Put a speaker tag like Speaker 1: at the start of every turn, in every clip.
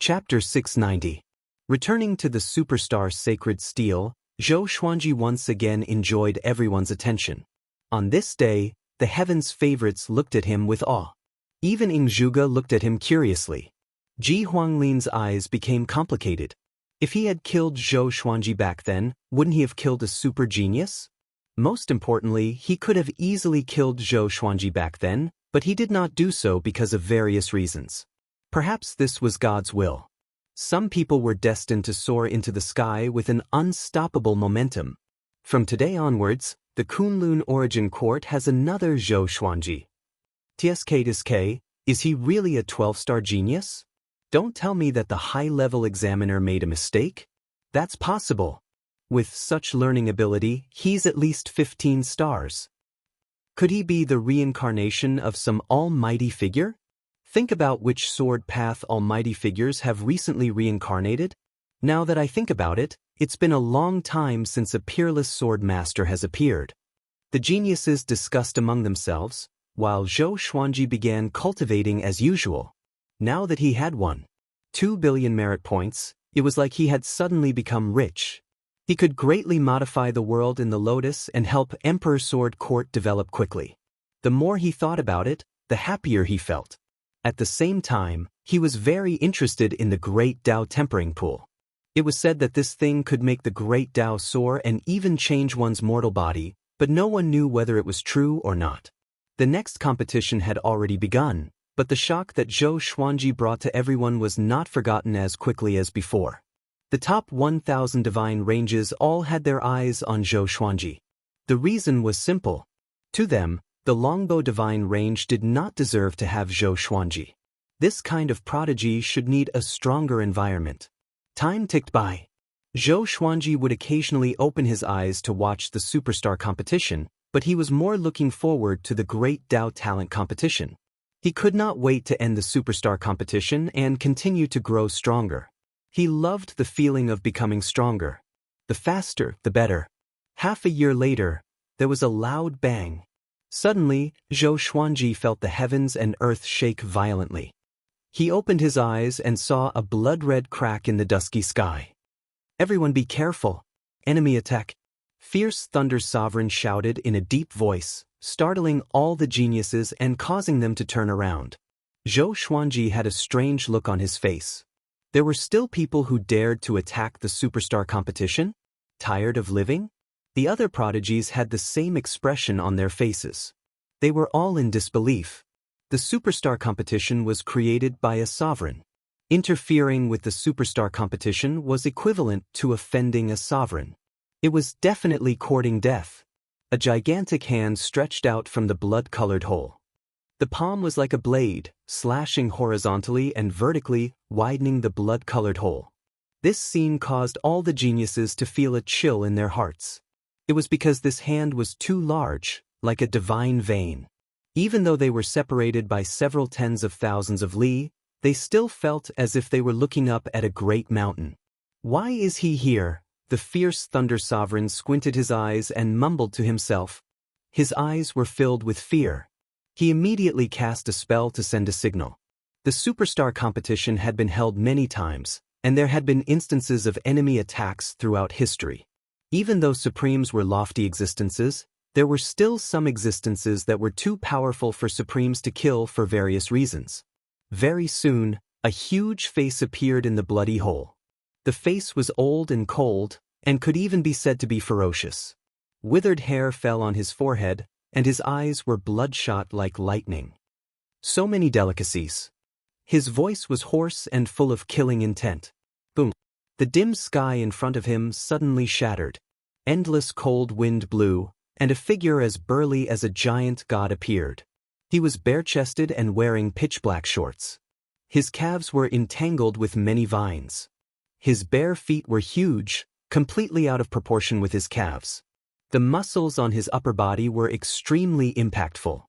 Speaker 1: Chapter 690. Returning to the superstar Sacred Steel, Zhou Xuanji once again enjoyed everyone's attention. On this day, the heaven's favorites looked at him with awe. Even Ing Zhuge looked at him curiously. Ji Huanglin's eyes became complicated. If he had killed Zhou Xuanji back then, wouldn't he have killed a super genius? Most importantly, he could have easily killed Zhou Xuanji back then, but he did not do so because of various reasons. Perhaps this was God's will. Some people were destined to soar into the sky with an unstoppable momentum. From today onwards, the Kunlun Origin Court has another Zhou Xuanji. TSK, is he really a 12-star genius? Don't tell me that the high-level examiner made a mistake. That's possible. With such learning ability, he's at least 15 stars. Could he be the reincarnation of some almighty figure? Think about which sword path almighty figures have recently reincarnated. Now that I think about it, it's been a long time since a peerless sword master has appeared. The geniuses discussed among themselves, while Zhou Xuanji began cultivating as usual. Now that he had 2 billion merit points, it was like he had suddenly become rich. He could greatly modify the world in the Lotus and help Emperor Sword Court develop quickly. The more he thought about it, the happier he felt. At the same time, he was very interested in the Great Tao Tempering Pool. It was said that this thing could make the Great Tao soar and even change one's mortal body, but no one knew whether it was true or not. The next competition had already begun, but the shock that Zhou Xuanji brought to everyone was not forgotten as quickly as before. The top 1,000 divine ranges all had their eyes on Zhou Xuanji. The reason was simple. To them, the Longbow divine range did not deserve to have Zhou Xuanji. This kind of prodigy should need a stronger environment. Time ticked by. Zhou Xuanji would occasionally open his eyes to watch the superstar competition, but he was more looking forward to the Great Tao Talent competition. He could not wait to end the superstar competition and continue to grow stronger. He loved the feeling of becoming stronger. The faster, the better. Half a year later, there was a loud bang. Suddenly, Zhou Xuanji felt the heavens and earth shake violently. He opened his eyes and saw a blood-red crack in the dusky sky. "Everyone be careful! Enemy attack!" Fierce Thunder Sovereign shouted in a deep voice, startling all the geniuses and causing them to turn around. Zhou Xuanji had a strange look on his face. There were still people who dared to attack the superstar competition? Tired of living? The other prodigies had the same expression on their faces. They were all in disbelief. The superstar competition was created by a sovereign. Interfering with the superstar competition was equivalent to offending a sovereign. It was definitely courting death. A gigantic hand stretched out from the blood-colored hole. The palm was like a blade, slashing horizontally and vertically, widening the blood-colored hole. This scene caused all the geniuses to feel a chill in their hearts. It was because this hand was too large, like a divine vein. Even though they were separated by several tens of thousands of li, they still felt as if they were looking up at a great mountain. "Why is he here?" The fierce Thunder Sovereign squinted his eyes and mumbled to himself. His eyes were filled with fear. He immediately cast a spell to send a signal. The superstar competition had been held many times, and there had been instances of enemy attacks throughout history. Even though Supremes were lofty existences, there were still some existences that were too powerful for Supremes to kill for various reasons. Very soon, a huge face appeared in the bloody hole. The face was old and cold, and could even be said to be ferocious. Withered hair fell on his forehead, and his eyes were bloodshot like lightning. So many delicacies. His voice was hoarse and full of killing intent. Boom. The dim sky in front of him suddenly shattered. Endless cold wind blew, and a figure as burly as a giant god appeared. He was bare-chested and wearing pitch-black shorts. His calves were entangled with many vines. His bare feet were huge, completely out of proportion with his calves. The muscles on his upper body were extremely impactful.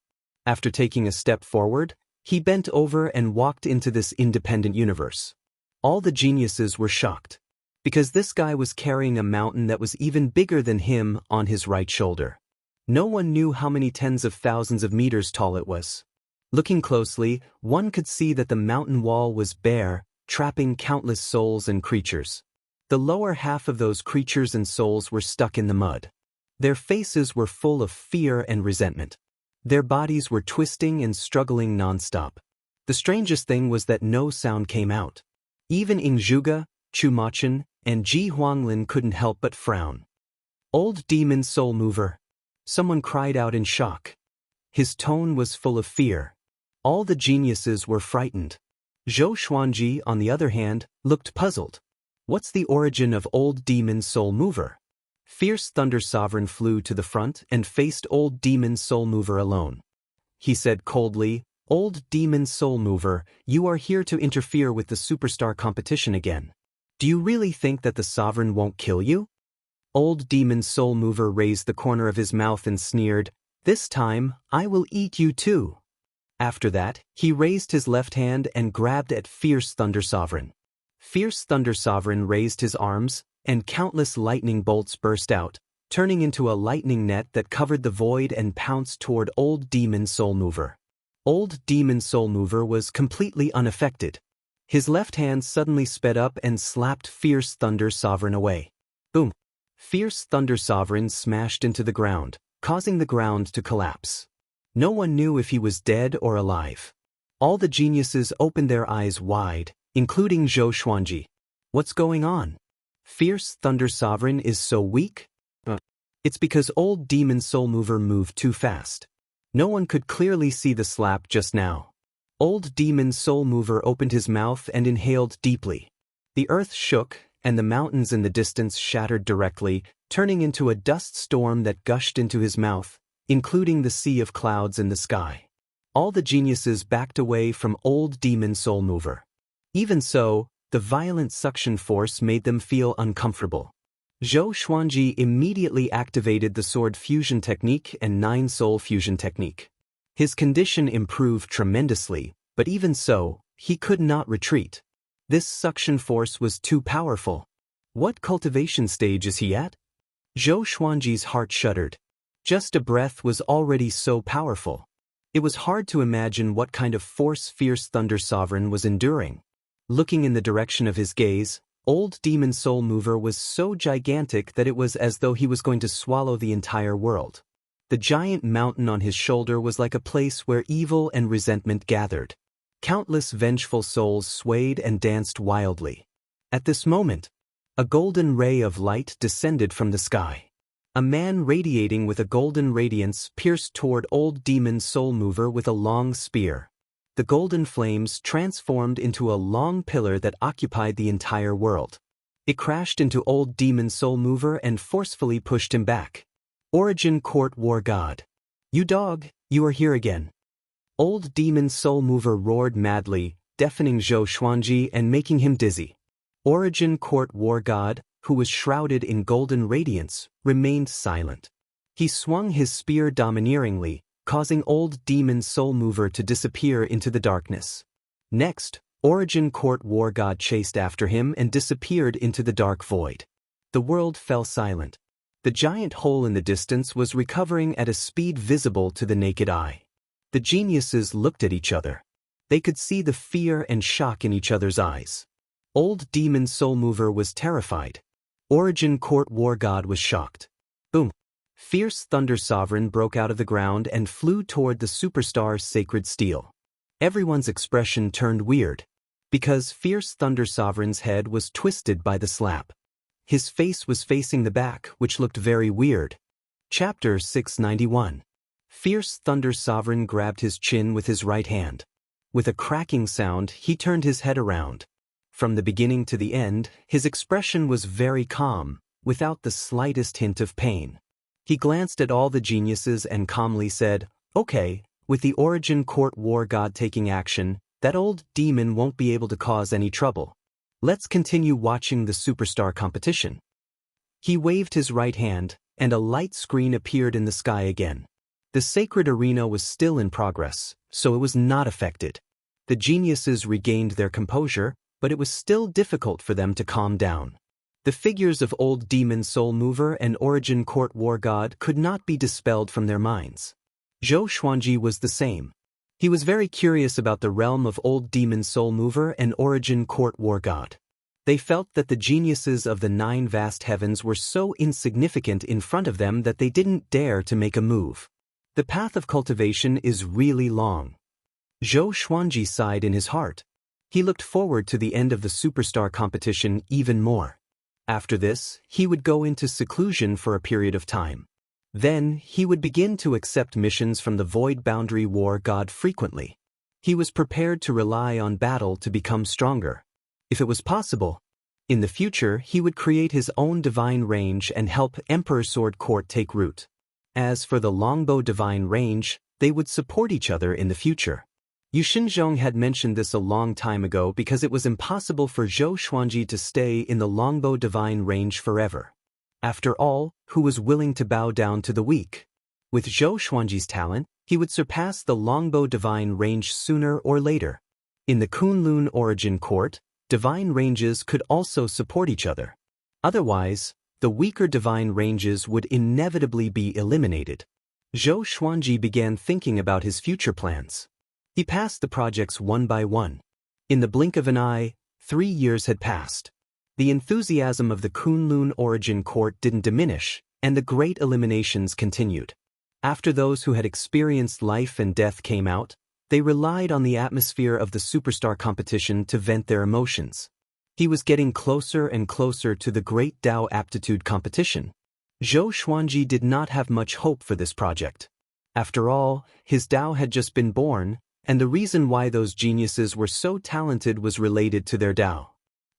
Speaker 1: After taking a step forward, he bent over and walked into this independent universe. All the geniuses were shocked, because this guy was carrying a mountain that was even bigger than him on his right shoulder. No one knew how many tens of thousands of meters tall it was. Looking closely, one could see that the mountain wall was bare, trapping countless souls and creatures. The lower half of those creatures and souls were stuck in the mud. Their faces were full of fear and resentment. Their bodies were twisting and struggling non-stop. The strangest thing was that no sound came out. Even Ingzhuge, Chu Machen, and Ji Huanglin couldn't help but frown. "Old demon soul mover," someone cried out in shock. His tone was full of fear. All the geniuses were frightened. Zhou Xuanji, on the other hand, looked puzzled. "What's the origin of Old Demon Soul Mover?" Fierce Thunder Sovereign flew to the front and faced Old Demon Soul Mover alone. He said coldly, "Old Demon Soul Mover, you are here to interfere with the superstar competition again. Do you really think that the Sovereign won't kill you?" Old Demon Soul Mover raised the corner of his mouth and sneered, "This time, I will eat you too." After that, he raised his left hand and grabbed at Fierce Thunder Sovereign. Fierce Thunder Sovereign raised his arms, and countless lightning bolts burst out, turning into a lightning net that covered the void and pounced toward Old Demon Soul Mover. Old Demon Soul Mover was completely unaffected. His left hand suddenly sped up and slapped Fierce Thunder Sovereign away. Boom! Fierce Thunder Sovereign smashed into the ground, causing the ground to collapse. No one knew if he was dead or alive. All the geniuses opened their eyes wide, including Zhou Xuanji. "What's going on? Fierce Thunder Sovereign is so weak?" It's because Old Demon Soul Mover moved too fast. No one could clearly see the slap just now. Old Demon Soul Mover opened his mouth and inhaled deeply. The earth shook, and the mountains in the distance shattered directly, turning into a dust storm that gushed into his mouth, including the sea of clouds in the sky. All the geniuses backed away from Old Demon Soul Mover. Even so, the violent suction force made them feel uncomfortable. Zhou Xuanji immediately activated the Sword Fusion Technique and Nine Soul Fusion Technique. His condition improved tremendously, but even so, he could not retreat. This suction force was too powerful. What cultivation stage is he at? Zhou Xuanji's heart shuddered. Just a breath was already so powerful. It was hard to imagine what kind of force Fierce Thunder Sovereign was enduring. Looking in the direction of his gaze, Old Demon Soul Mover was so gigantic that it was as though he was going to swallow the entire world. The giant mountain on his shoulder was like a place where evil and resentment gathered. Countless vengeful souls swayed and danced wildly. At this moment, a golden ray of light descended from the sky. A man radiating with a golden radiance pierced toward Old Demon Soul Mover with a long spear. The golden flames transformed into a long pillar that occupied the entire world. It crashed into Old Demon Soul Mover and forcefully pushed him back. Origin Court War God. "You dog, you are here again." Old Demon Soul Mover roared madly, deafening Zhou Xuanji and making him dizzy. Origin Court War God, who was shrouded in golden radiance, remained silent. He swung his spear domineeringly, causing Old Demon Soul Mover to disappear into the darkness. Next, Origin Court War God chased after him and disappeared into the dark void. The world fell silent. The giant hole in the distance was recovering at a speed visible to the naked eye. The geniuses looked at each other. They could see the fear and shock in each other's eyes. Old Demon Soul Mover was terrified. Origin Court War God was shocked. Boom! Fierce Thunder Sovereign broke out of the ground and flew toward the superstar's sacred steel. Everyone's expression turned weird, because Fierce Thunder Sovereign's head was twisted by the slap. His face was facing the back, which looked very weird. Chapter 691. Fierce Thunder Sovereign grabbed his chin with his right hand. With a cracking sound, he turned his head around. From the beginning to the end, his expression was very calm, without the slightest hint of pain. He glanced at all the geniuses and calmly said, "Okay, with the Origin Court War God taking action, that old demon won't be able to cause any trouble. Let's continue watching the superstar competition." He waved his right hand, and a light screen appeared in the sky again. The sacred arena was still in progress, so it was not affected. The geniuses regained their composure, but it was still difficult for them to calm down. The figures of Old Demon Soul Mover and Origin Court War God could not be dispelled from their minds. Zhou Xuanji was the same. He was very curious about the realm of Old Demon Soul Mover and Origin Court War God. They felt that the geniuses of the 9 vast heavens were so insignificant in front of them that they didn't dare to make a move. The path of cultivation is really long. Zhou Xuanji sighed in his heart. He looked forward to the end of the superstar competition even more. After this, he would go into seclusion for a period of time. Then, he would begin to accept missions from the Void Boundary War God frequently. He was prepared to rely on battle to become stronger. If it was possible, in the future he would create his own divine range and help Emperor Sword Court take root. As for the Longbow divine range, they would support each other in the future. Yu Xinzhong had mentioned this a long time ago because it was impossible for Zhou Xuanji to stay in the Longbow divine range forever. After all, who was willing to bow down to the weak? With Zhou Xuanji's talent, he would surpass the Longbow divine range sooner or later. In the Kunlun Origin Court, divine ranges could also support each other. Otherwise, the weaker divine ranges would inevitably be eliminated. Zhou Xuanji began thinking about his future plans. He passed the projects one by one. In the blink of an eye, 3 years had passed. The enthusiasm of the Kunlun Origin Court didn't diminish, and the great eliminations continued. After those who had experienced life and death came out, they relied on the atmosphere of the superstar competition to vent their emotions. He was getting closer and closer to the Great Dao Aptitude competition. Zhou Xuanji did not have much hope for this project. After all, his Dao had just been born, and the reason why those geniuses were so talented was related to their Dao.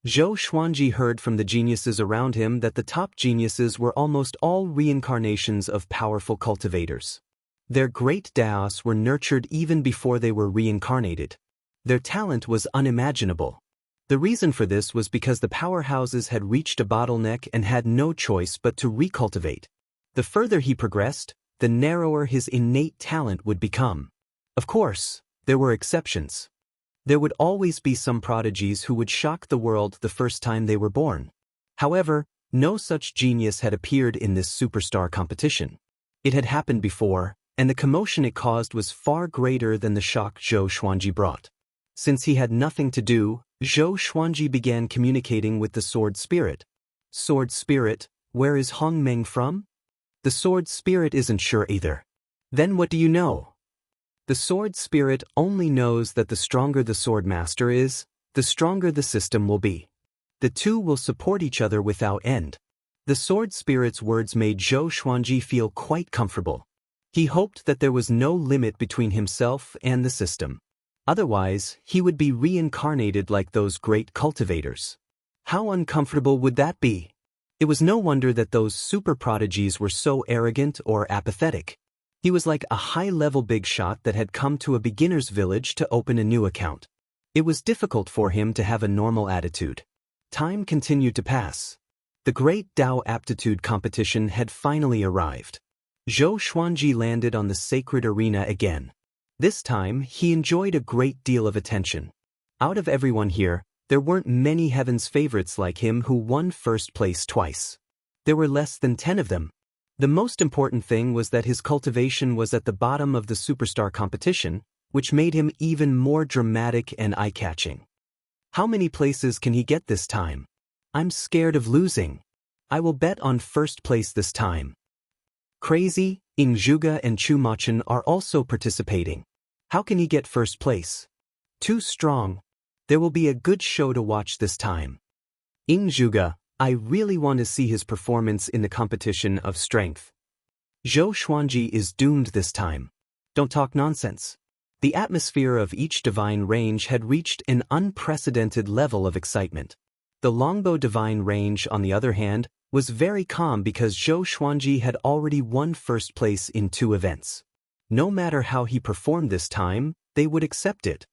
Speaker 1: Zhou Xuanji heard from the geniuses around him that the top geniuses were almost all reincarnations of powerful cultivators. Their great Daos were nurtured even before they were reincarnated. Their talent was unimaginable. The reason for this was because the powerhouses had reached a bottleneck and had no choice but to recultivate. The further he progressed, the narrower his innate talent would become. Of course, there were exceptions. There would always be some prodigies who would shock the world the first time they were born. However, no such genius had appeared in this superstar competition. It had happened before, and the commotion it caused was far greater than the shock Zhou Xuanji brought. Since he had nothing to do, Zhou Xuanji began communicating with the Sword Spirit. Sword Spirit, where is Hong Meng from? The Sword Spirit isn't sure either. Then what do you know? The Sword Spirit only knows that the stronger the Sword Master is, the stronger the system will be. The two will support each other without end. The Sword Spirit's words made Zhou Xuanji feel quite comfortable. He hoped that there was no limit between himself and the system. Otherwise, he would be reincarnated like those great cultivators. How uncomfortable would that be? It was no wonder that those super prodigies were so arrogant or apathetic. He was like a high-level big shot that had come to a beginner's village to open a new account. It was difficult for him to have a normal attitude. Time continued to pass. The Great Dao Aptitude competition had finally arrived. Zhou Xuanji landed on the sacred arena again. This time, he enjoyed a great deal of attention. Out of everyone here, there weren't many heaven's favorites like him who won first place twice. There were less than 10 of them. The most important thing was that his cultivation was at the bottom of the superstar competition, which made him even more dramatic and eye-catching. How many places can he get this time? I'm scared of losing. I will bet on first place this time. Crazy, Ingzhuge and Chumachin are also participating. How can he get first place? Too strong. There will be a good show to watch this time. Ingzhuge, I really want to see his performance in the competition of strength. Zhou Xuanji is doomed this time. Don't talk nonsense. The atmosphere of each divine range had reached an unprecedented level of excitement. The Longbow divine range, on the other hand, was very calm because Zhou Xuanji had already won first place in 2 events. No matter how he performed this time, they would accept it.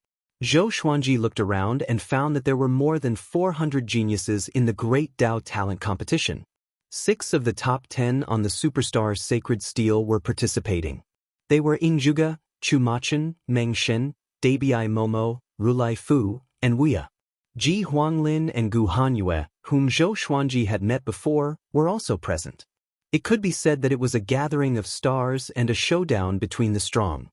Speaker 1: Zhou Xuanji looked around and found that there were more than 400 geniuses in the Great Dao Talent Competition. 6 of the top 10 on the Superstar's Sacred Steel were participating. They were Ingzhuge, Chumachin, Meng Shen, Dabii Momo, Rulai Fu, and Wuxia. Ji Huanglin and Gu Hanyue, whom Zhou Xuanji had met before, were also present. It could be said that it was a gathering of stars and a showdown between the strong.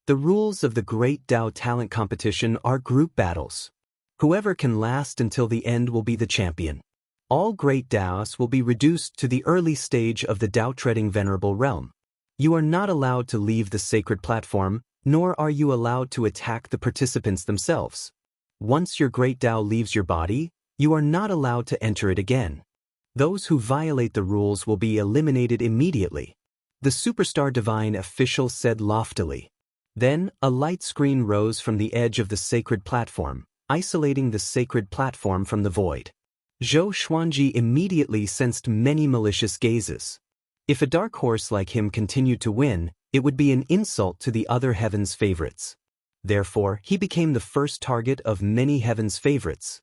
Speaker 1: The rules of the Great Tao Talent Competition are group battles. Whoever can last until the end will be the champion. All great Taoists will be reduced to the early stage of the Tao-treading Venerable Realm. You are not allowed to leave the sacred platform, nor are you allowed to attack the participants themselves. Once your great Tao leaves your body, you are not allowed to enter it again. Those who violate the rules will be eliminated immediately. The Superstar Divine official said loftily. Then, a light screen rose from the edge of the sacred platform, isolating the sacred platform from the void. Zhou Xuanji immediately sensed many malicious gazes. If a dark horse like him continued to win, it would be an insult to the other heaven's favorites. Therefore, he became the first target of many heaven's favorites.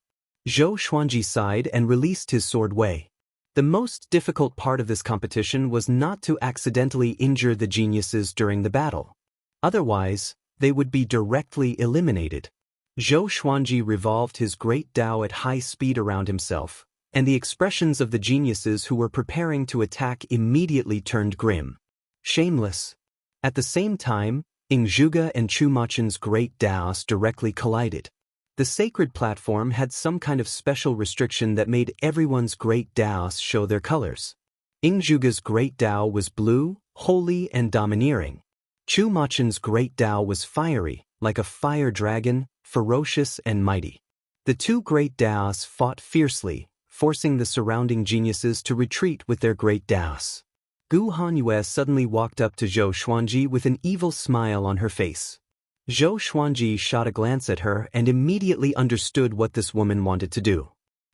Speaker 1: Zhou Xuanji sighed and released his sword Wei. The most difficult part of this competition was not to accidentally injure the geniuses during the battle. Otherwise, they would be directly eliminated. Zhou Xuanji revolved his great Tao at high speed around himself, and the expressions of the geniuses who were preparing to attack immediately turned grim. Shameless. At the same time, Yingzhuge and Chu Machen's great Taos directly collided. The sacred platform had some kind of special restriction that made everyone's great Taos show their colors. Yingzhuge's great Tao was blue, holy and domineering. Chu Machen's great Tao was fiery, like a fire dragon, ferocious and mighty. The two great Taos fought fiercely, forcing the surrounding geniuses to retreat with their great Taos. Gu Hanyue suddenly walked up to Zhou Xuanji with an evil smile on her face. Zhou Xuanji shot a glance at her and immediately understood what this woman wanted to do.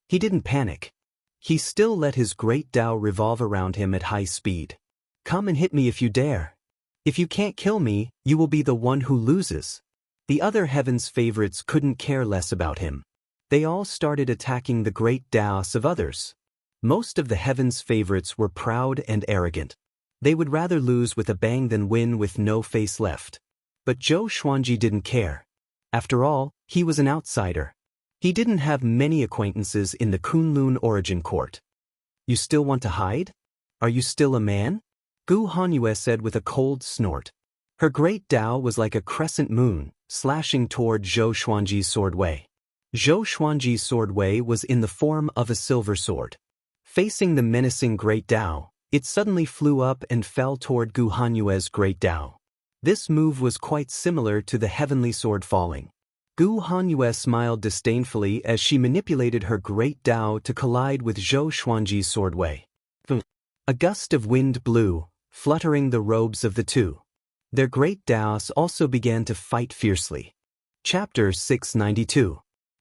Speaker 1: He didn't panic. He still let his great Tao revolve around him at high speed. Come and hit me if you dare. If you can't kill me, you will be the one who loses. The other heaven's favorites couldn't care less about him. They all started attacking the great Taos of others. Most of the heaven's favorites were proud and arrogant. They would rather lose with a bang than win with no face left. But Zhou Xuanji didn't care. After all, he was an outsider. He didn't have many acquaintances in the Kunlun origin court. You still want to hide? Are you still a man? Gu Hanyue said with a cold snort. Her great Tao was like a crescent moon, slashing toward Zhou Xuanji's sword Wei. Zhou Xuanji's sword Wei was in the form of a silver sword. Facing the menacing great Tao, it suddenly flew up and fell toward Gu Hanyue's great Tao. This move was quite similar to the heavenly sword falling. Gu Hanyue smiled disdainfully as she manipulated her great Tao to collide with Zhou Xuanji's sword Wei. A gust of wind blew, fluttering the robes of the two. Their great Taos also began to fight fiercely. Chapter 692.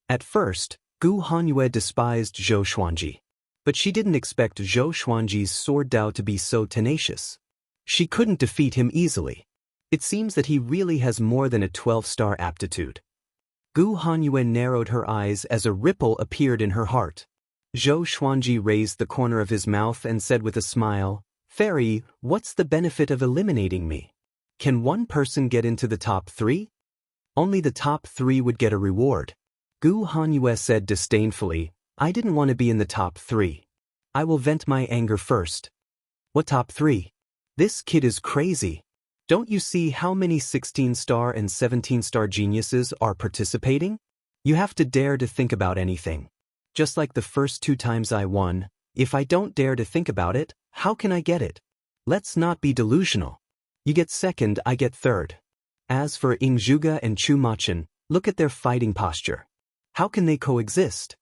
Speaker 1: At first, Gu Hanyue despised Zhou Xuanji. But she didn't expect Zhou Xuanji's sword Tao to be so tenacious. She couldn't defeat him easily. It seems that he really has more than a 12-star aptitude. Gu Hanyue narrowed her eyes as a ripple appeared in her heart. Zhou Xuanji raised the corner of his mouth and said with a smile, Fairy, what's the benefit of eliminating me? Can one person get into the top 3? Only the top 3 would get a reward. Gu Hanyue said disdainfully, I didn't want to be in the top 3. I will vent my anger first. What top 3? This kid is crazy. Don't you see how many 16-star and 17-star geniuses are participating? You have to dare to think about anything. Just like the first 2 times I won, if I don't dare to think about it, how can I get it? Let's not be delusional. You get second, I get third. As for Yingzhuge and Chu Machen, look at their fighting posture. How can they coexist?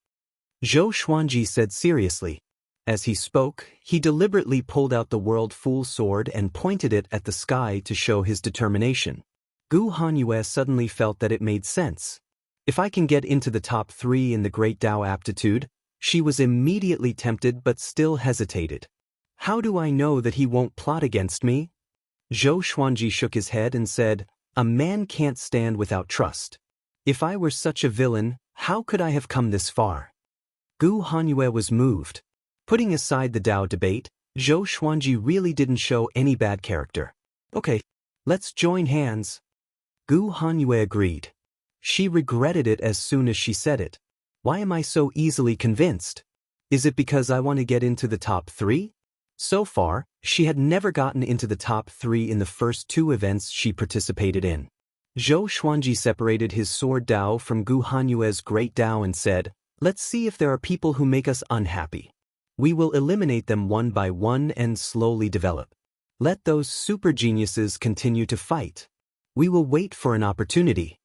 Speaker 1: Zhou Xuanji said seriously. As he spoke, he deliberately pulled out the World Fool sword and pointed it at the sky to show his determination. Gu Hanyue suddenly felt that it made sense. If I can get into the top 3 in the Great Tao aptitude, she was immediately tempted but still hesitated. How do I know that he won't plot against me? Zhou Xuanji shook his head and said, A man can't stand without trust. If I were such a villain, how could I have come this far? Gu Hanyue was moved. Putting aside the Tao debate, Zhou Xuanji really didn't show any bad character. Okay, let's join hands. Gu Hanyue agreed. She regretted it as soon as she said it. Why am I so easily convinced? Is it because I want to get into the top 3? So far, she had never gotten into the top 3 in the first 2 events she participated in. Zhou Xuanji separated his sword Dao from Gu Hanyue's great Dao and said, "Let's see if there are people who make us unhappy. We will eliminate them one by one and slowly develop. Let those super geniuses continue to fight. We will wait for an opportunity."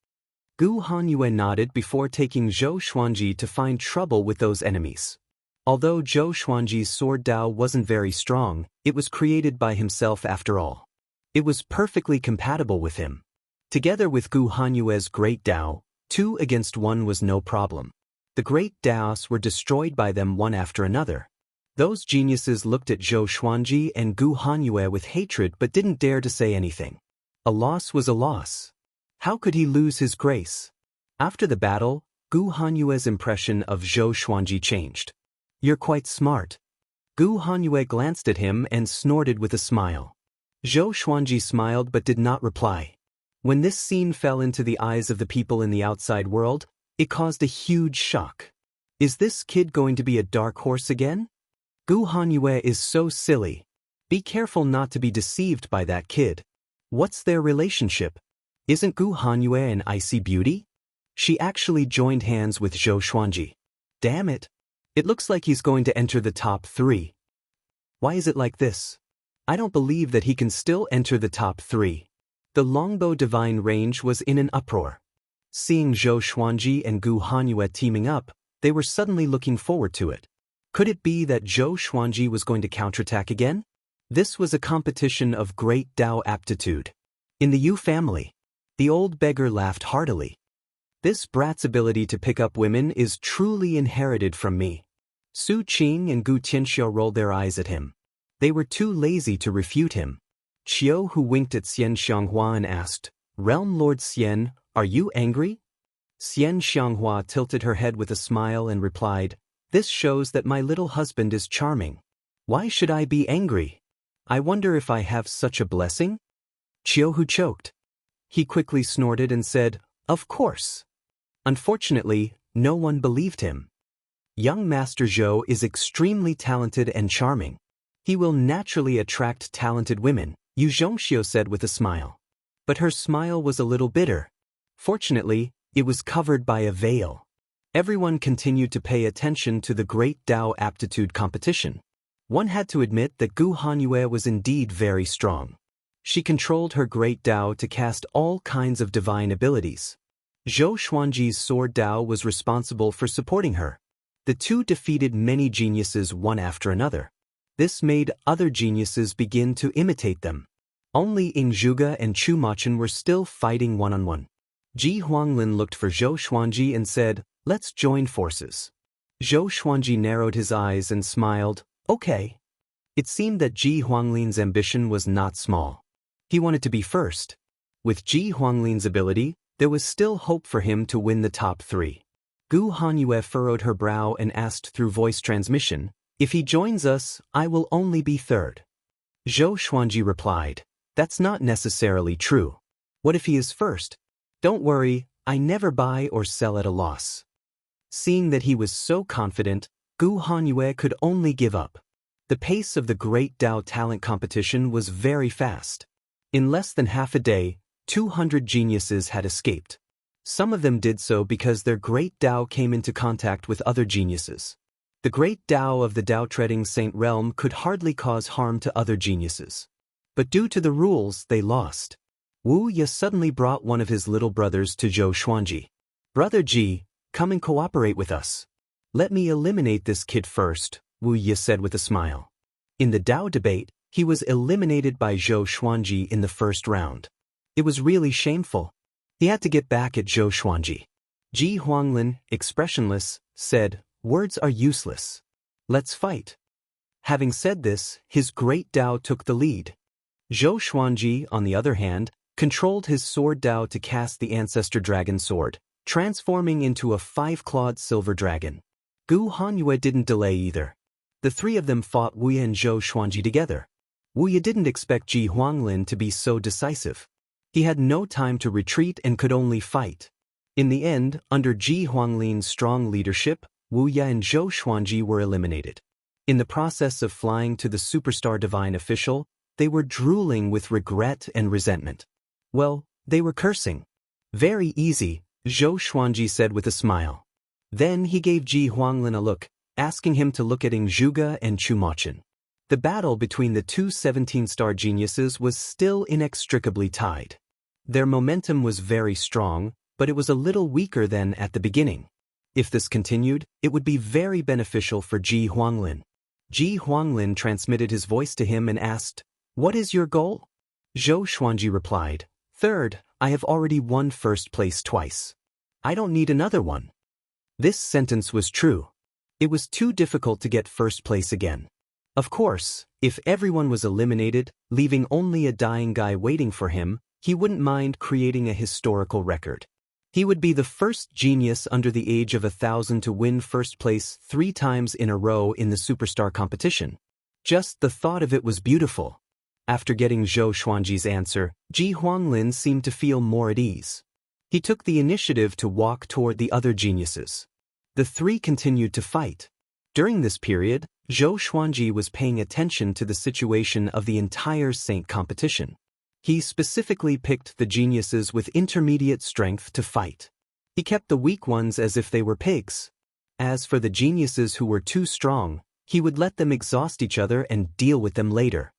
Speaker 1: Gu Hanyue nodded before taking Zhou Xuanji to find trouble with those enemies. Although Zhou Xuanji's sword Dao wasn't very strong, it was created by himself after all. It was perfectly compatible with him. Together with Gu Hanyue's great Dao, 2 against 1 was no problem. The great Daos were destroyed by them one after another. Those geniuses looked at Zhou Xuanji and Gu Hanyue with hatred but didn't dare to say anything. A loss was a loss. How could he lose his grace? After the battle, Gu Hanyue's impression of Zhou Xuanji changed. "You're quite smart." Gu Hanyue glanced at him and snorted with a smile. Zhou Xuanji smiled but did not reply. When this scene fell into the eyes of the people in the outside world, it caused a huge shock. Is this kid going to be a dark horse again? Gu Hanyue is so silly. Be careful not to be deceived by that kid. What's their relationship? Isn't Gu Hanyue an icy beauty? She actually joined hands with Zhou Xuanji. Damn it. It looks like he's going to enter the top 3. Why is it like this? I don't believe that he can still enter the top 3. The longbow divine range was in an uproar. Seeing Zhou Xuanji and Gu Hanyue teaming up, they were suddenly looking forward to it. Could it be that Zhou Xuanji was going to counterattack again? This was a competition of great Dao aptitude. In the Yu family, the old beggar laughed heartily. This brat's ability to pick up women is truly inherited from me. Su Qing and Gu Tianxiu rolled their eyes at him. They were too lazy to refute him. Qiu Hu winked at Xianxia and asked, "Realm Lord Xian, are you angry?" Xianxia tilted her head with a smile and replied, "This shows that my little husband is charming. Why should I be angry? I wonder if I have such a blessing?" Qiu Hu choked. He quickly snorted and said, "Of course." Unfortunately, no one believed him. Young Master Zhou is extremely talented and charming. He will naturally attract talented women, Yu Zhongxiu said with a smile. But her smile was a little bitter. Fortunately, it was covered by a veil. Everyone continued to pay attention to the Great Dao Aptitude competition. One had to admit that Gu Hanyue was indeed very strong. She controlled her Great Dao to cast all kinds of divine abilities. Zhou Xuanji's sword Dao was responsible for supporting her. The two defeated many geniuses one after another. This made other geniuses begin to imitate them. Only Ing Zhuge and Chu Machen were still fighting one-on-one. Ji Huanglin looked for Zhou Xuanji and said, "Let's join forces." Zhou Xuanji narrowed his eyes and smiled, "Okay." It seemed that Ji Huanglin's ambition was not small. He wanted to be first. With Ji Huanglin's ability, there was still hope for him to win the top 3. Gu Hanyue furrowed her brow and asked through voice transmission, "If he joins us, I will only be third." Zhou Xuanji replied, "That's not necessarily true. What if he is first? Don't worry, I never buy or sell at a loss." Seeing that he was so confident, Gu Hanyue could only give up. The pace of the Great Dao talent competition was very fast. In less than half a day, 200 geniuses had escaped. Some of them did so because their Great Dao came into contact with other geniuses. The Great Dao of the Dao-treading Saint Realm could hardly cause harm to other geniuses. But due to the rules, they lost. Wuxia suddenly brought one of his little brothers to Zhou Xuanji. "Brother Ji, come and cooperate with us. Let me eliminate this kid first," Wuxia said with a smile. In the Dao debate, he was eliminated by Zhou Xuanji in the first round. It was really shameful. He had to get back at Zhou Xuanji. Ji Huanglin, expressionless, said, "Words are useless. Let's fight." Having said this, his Great Dao took the lead. Zhou Xuanji, on the other hand, controlled his sword Dao to cast the Ancestor Dragon Sword, transforming into a 5-clawed silver dragon. Gu Hanyue didn't delay either. The three of them fought Wuxia and Zhou Xuanji together. Wuxia didn't expect Ji Huanglin to be so decisive. He had no time to retreat and could only fight. In the end, under Ji Huanglin's strong leadership, Wuxia and Zhou Xuanji were eliminated. In the process of flying to the Superstar Divine Official, they were drooling with regret and resentment. Well, they were cursing. Very easy, Zhou Xuanji said with a smile. Then he gave Ji Huanglin a look, asking him to look at Zhuge and Chu Mochen. The battle between the two 17-star geniuses was still inextricably tied. Their momentum was very strong, but it was a little weaker than at the beginning. If this continued, it would be very beneficial for Ji Huanglin. Ji Huanglin transmitted his voice to him and asked, "What is your goal?" Zhou Xuanji replied, "Third, I have already won first place twice. I don't need another one." This sentence was true. It was too difficult to get first place again. Of course, if everyone was eliminated, leaving only a dying guy waiting for him, he wouldn't mind creating a historical record. He would be the first genius under the age of 1,000 to win first place 3 times in a row in the superstar competition. Just the thought of it was beautiful. After getting Zhou Xuanji's answer, Ji Huanglin seemed to feel more at ease. He took the initiative to walk toward the other geniuses. The 3 continued to fight. During this period, Zhou Xuanji was paying attention to the situation of the entire saint competition. He specifically picked the geniuses with intermediate strength to fight. He kept the weak ones as if they were pigs. As for the geniuses who were too strong, he would let them exhaust each other and deal with them later.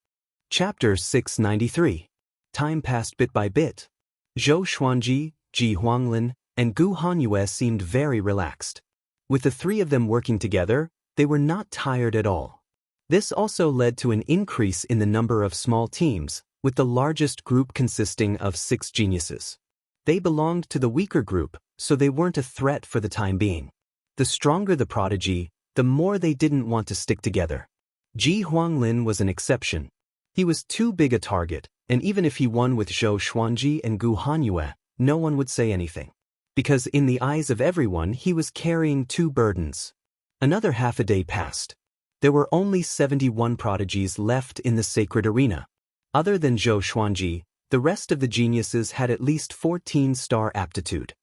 Speaker 1: Chapter 693. Time passed bit by bit. Zhou Xuanji, Ji Huanglin, and Gu Hanyue seemed very relaxed. With the 3 of them working together, they were not tired at all. This also led to an increase in the number of small teams, with the largest group consisting of 6 geniuses. They belonged to the weaker group, so they weren't a threat for the time being. The stronger the prodigy, the more they didn't want to stick together. Ji Huanglin was an exception. He was too big a target, and even if he won with Zhou Xuanji and Gu Hanyue, no one would say anything. Because in the eyes of everyone, he was carrying 2 burdens. Another half a day passed. There were only 71 prodigies left in the sacred arena. Other than Zhou Xuanji, the rest of the geniuses had at least 14-star aptitude.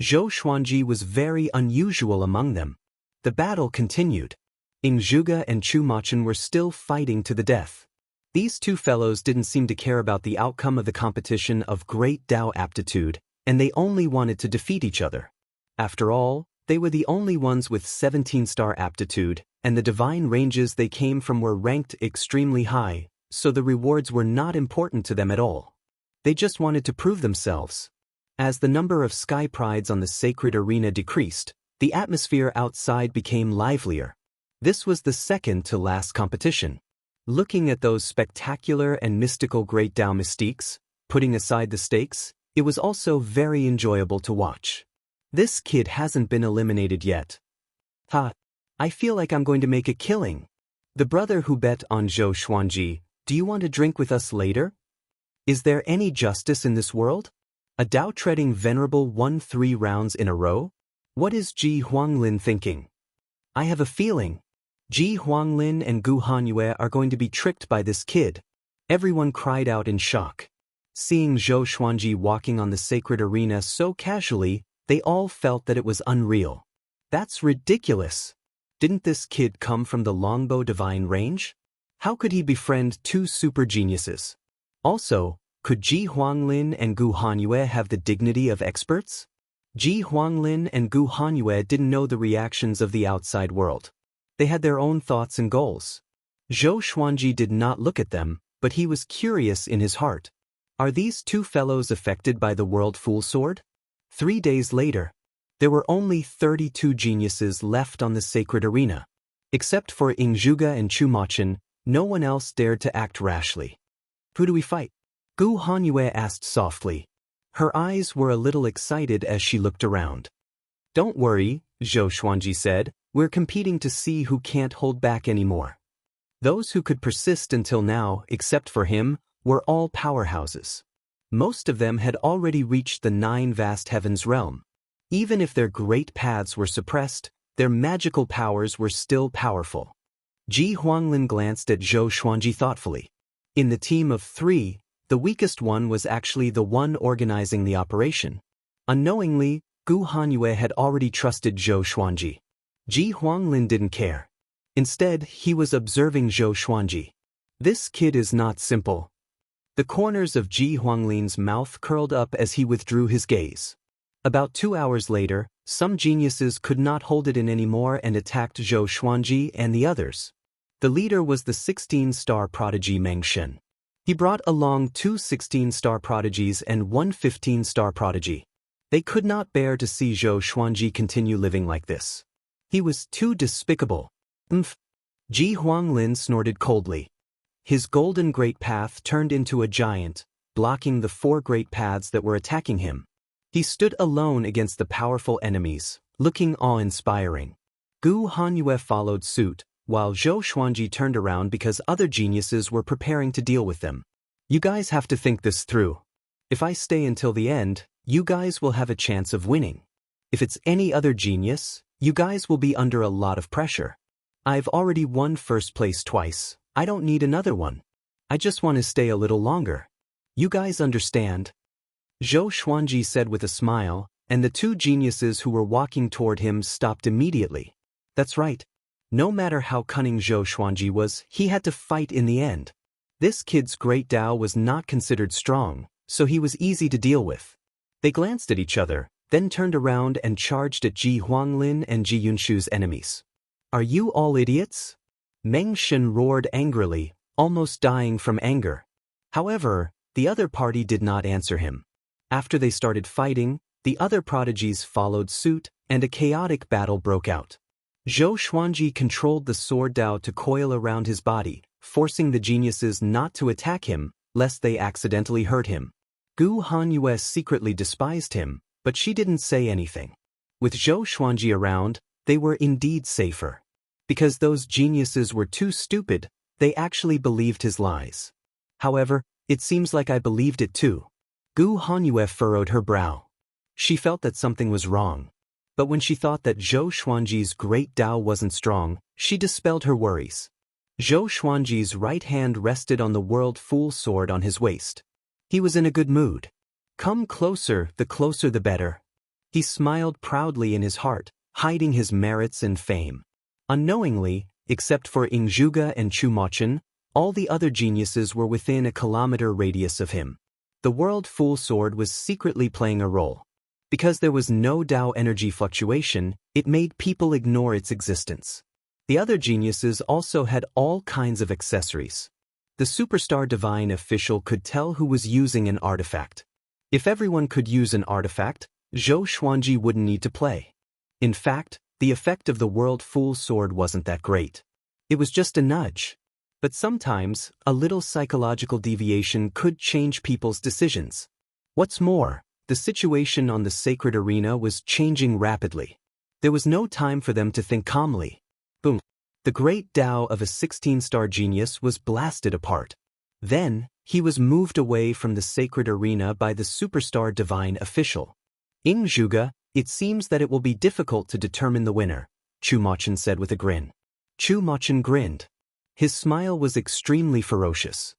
Speaker 1: Zhou Xuanji was very unusual among them. The battle continued. Zhuge and Chu Mochen were still fighting to the death. These 2 fellows didn't seem to care about the outcome of the competition of great Dao aptitude, and they only wanted to defeat each other. After all, they were the only ones with 17-star aptitude, and the divine ranges they came from were ranked extremely high, so the rewards were not important to them at all. They just wanted to prove themselves. As the number of sky prides on the sacred arena decreased, the atmosphere outside became livelier. This was the second to last competition. Looking at those spectacular and mystical great Dao mystiques, putting aside the stakes, it was also very enjoyable to watch. This kid hasn't been eliminated yet. Ha! I feel like I'm going to make a killing. The brother who bet on Zhou Xuanji, do you want to drink with us later? Is there any justice in this world? A Dao-treading venerable won 3 rounds in a row? What is Ji Huanglin thinking? I have a feeling. Ji Huanglin and Gu Hanyue are going to be tricked by this kid. Everyone cried out in shock. Seeing Zhou Xuanji walking on the sacred arena so casually, they all felt that it was unreal. That's ridiculous. Didn't this kid come from the longbow divine range? How could he befriend 2 super geniuses? Also, could Ji Huanglin and Gu Hanyue have the dignity of experts? Ji Huanglin and Gu Hanyue didn't know the reactions of the outside world. They had their own thoughts and goals. Zhou Xuanji did not look at them, but he was curious in his heart. Are these 2 fellows affected by the World Fool Sword? 3 days later, there were only 32 geniuses left on the sacred arena. Except for Zhuge and Chu Mochen, no one else dared to act rashly. Who do we fight? Gu Hanyue asked softly. Her eyes were a little excited as she looked around. Don't worry, Zhou Xuanji said, we're competing to see who can't hold back anymore. Those who could persist until now, except for him, were all powerhouses. Most of them had already reached the 9 vast heavens realm. Even if their great paths were suppressed, their magical powers were still powerful. Ji Huanglin glanced at Zhou Xuanji thoughtfully. In the team of 3, the weakest one was actually the one organizing the operation. Unknowingly, Gu Hanyue had already trusted Zhou Xuanji. Ji Huanglin didn't care. Instead, he was observing Zhou Xuanji. This kid is not simple. The corners of Ji Huanglin's mouth curled up as he withdrew his gaze. About 2 hours later, some geniuses could not hold it in anymore and attacked Zhou Xuanji and the others. The leader was the 16-star prodigy Meng Shen. He brought along 2 16-star prodigies and 1 15-star prodigy. They could not bear to see Zhou Xuanji continue living like this. He was too despicable. Ji Huanglin snorted coldly. His golden great path turned into a giant, blocking the 4 great paths that were attacking him. He stood alone against the powerful enemies, looking awe-inspiring. Gu Hanyue followed suit, while Zhou Xuanji turned around because other geniuses were preparing to deal with them. You guys have to think this through. If I stay until the end, you guys will have a chance of winning. If it's any other genius, you guys will be under a lot of pressure. I've already won first place twice. I don't need another one. I just want to stay a little longer. You guys understand? Zhou Xuanji said with a smile, and the 2 geniuses who were walking toward him stopped immediately. That's right. No matter how cunning Zhou Xuanji was, he had to fight in the end. This kid's great Tao was not considered strong, so he was easy to deal with. They glanced at each other, then turned around and charged at Ji Huanglin and Ji Yunshu's enemies. Are you all idiots? Meng Shen roared angrily, almost dying from anger. However, the other party did not answer him. After they started fighting, the other prodigies followed suit, and a chaotic battle broke out. Zhou Xuanji controlled the sword Dao to coil around his body, forcing the geniuses not to attack him, lest they accidentally hurt him. Gu Hanyue secretly despised him, but she didn't say anything. With Zhou Xuanji around, they were indeed safer. Because those geniuses were too stupid, they actually believed his lies. However, it seems like I believed it too. Gu Hanyue furrowed her brow. She felt that something was wrong. But when she thought that Zhou Xuanji's great Tao wasn't strong, she dispelled her worries. Zhou Xuanji's right hand rested on the World Fool sword on his waist. He was in a good mood. Come closer the better. He smiled proudly in his heart, hiding his merits and fame. Unknowingly, except for Ingzhuge and Chu Mochen, all the other geniuses were within a kilometer radius of him. The World Fool sword was secretly playing a role. Because there was no Tao energy fluctuation, it made people ignore its existence. The other geniuses also had all kinds of accessories. The superstar divine official could tell who was using an artifact. If everyone could use an artifact, Zhou Xuanji wouldn't need to play. In fact, the effect of the World Fool sword wasn't that great. It was just a nudge. But sometimes, a little psychological deviation could change people's decisions. What's more, the situation on the sacred arena was changing rapidly. There was no time for them to think calmly. Boom. The great Tao of a 16-star genius was blasted apart. Then, he was moved away from the sacred arena by the superstar divine official. Ingzhuge, it seems that it will be difficult to determine the winner, Chu Mochen said with a grin. Chu Mochen grinned. His smile was extremely ferocious.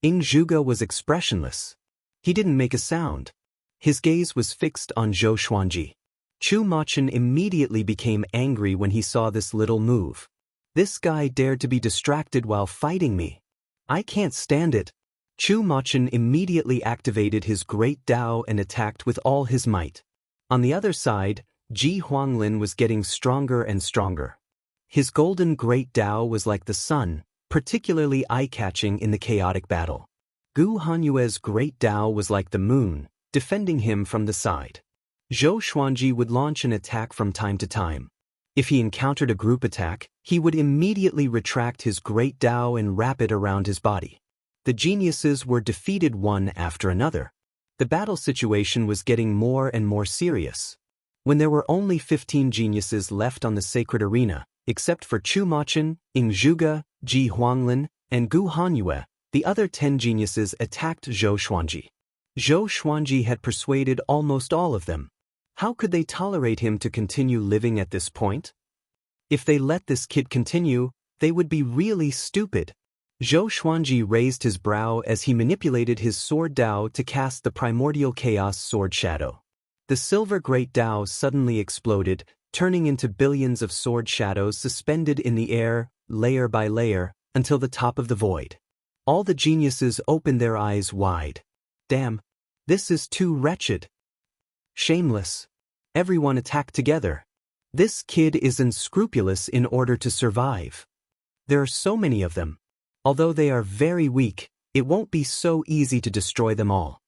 Speaker 1: Ingzhuge was expressionless. He didn't make a sound. His gaze was fixed on Zhou Xuanji. Chu Mochen immediately became angry when he saw this little move. This guy dared to be distracted while fighting me. I can't stand it. Chu Mochen immediately activated his great Tao and attacked with all his might. On the other side, Ji Huanglin was getting stronger and stronger. His golden great Tao was like the sun, particularly eye-catching in the chaotic battle. Gu Hanyue's great Tao was like the moon, defending him from the side. Zhou Xuanji would launch an attack from time to time. If he encountered a group attack, he would immediately retract his great Tao and wrap it around his body. The geniuses were defeated one after another. The battle situation was getting more and more serious. When there were only 15 geniuses left on the sacred arena, except for Chu Mochen, Ingzhuge, Ji Huanglin, and Gu Hanyue, the other 10 geniuses attacked Zhou Xuanji. Zhou Xuanji had persuaded almost all of them. How could they tolerate him to continue living at this point? If they let this kid continue, they would be really stupid. Zhou Xuanji raised his brow as he manipulated his sword Dao to cast the primordial chaos sword shadow. The silver great Dao suddenly exploded, turning into billions of sword shadows suspended in the air, layer by layer, until the top of the void. All the geniuses opened their eyes wide. Damn. This is too wretched. Shameless. Everyone attacked together. This kid is unscrupulous in order to survive. There are so many of them. Although they are very weak, it won't be so easy to destroy them all.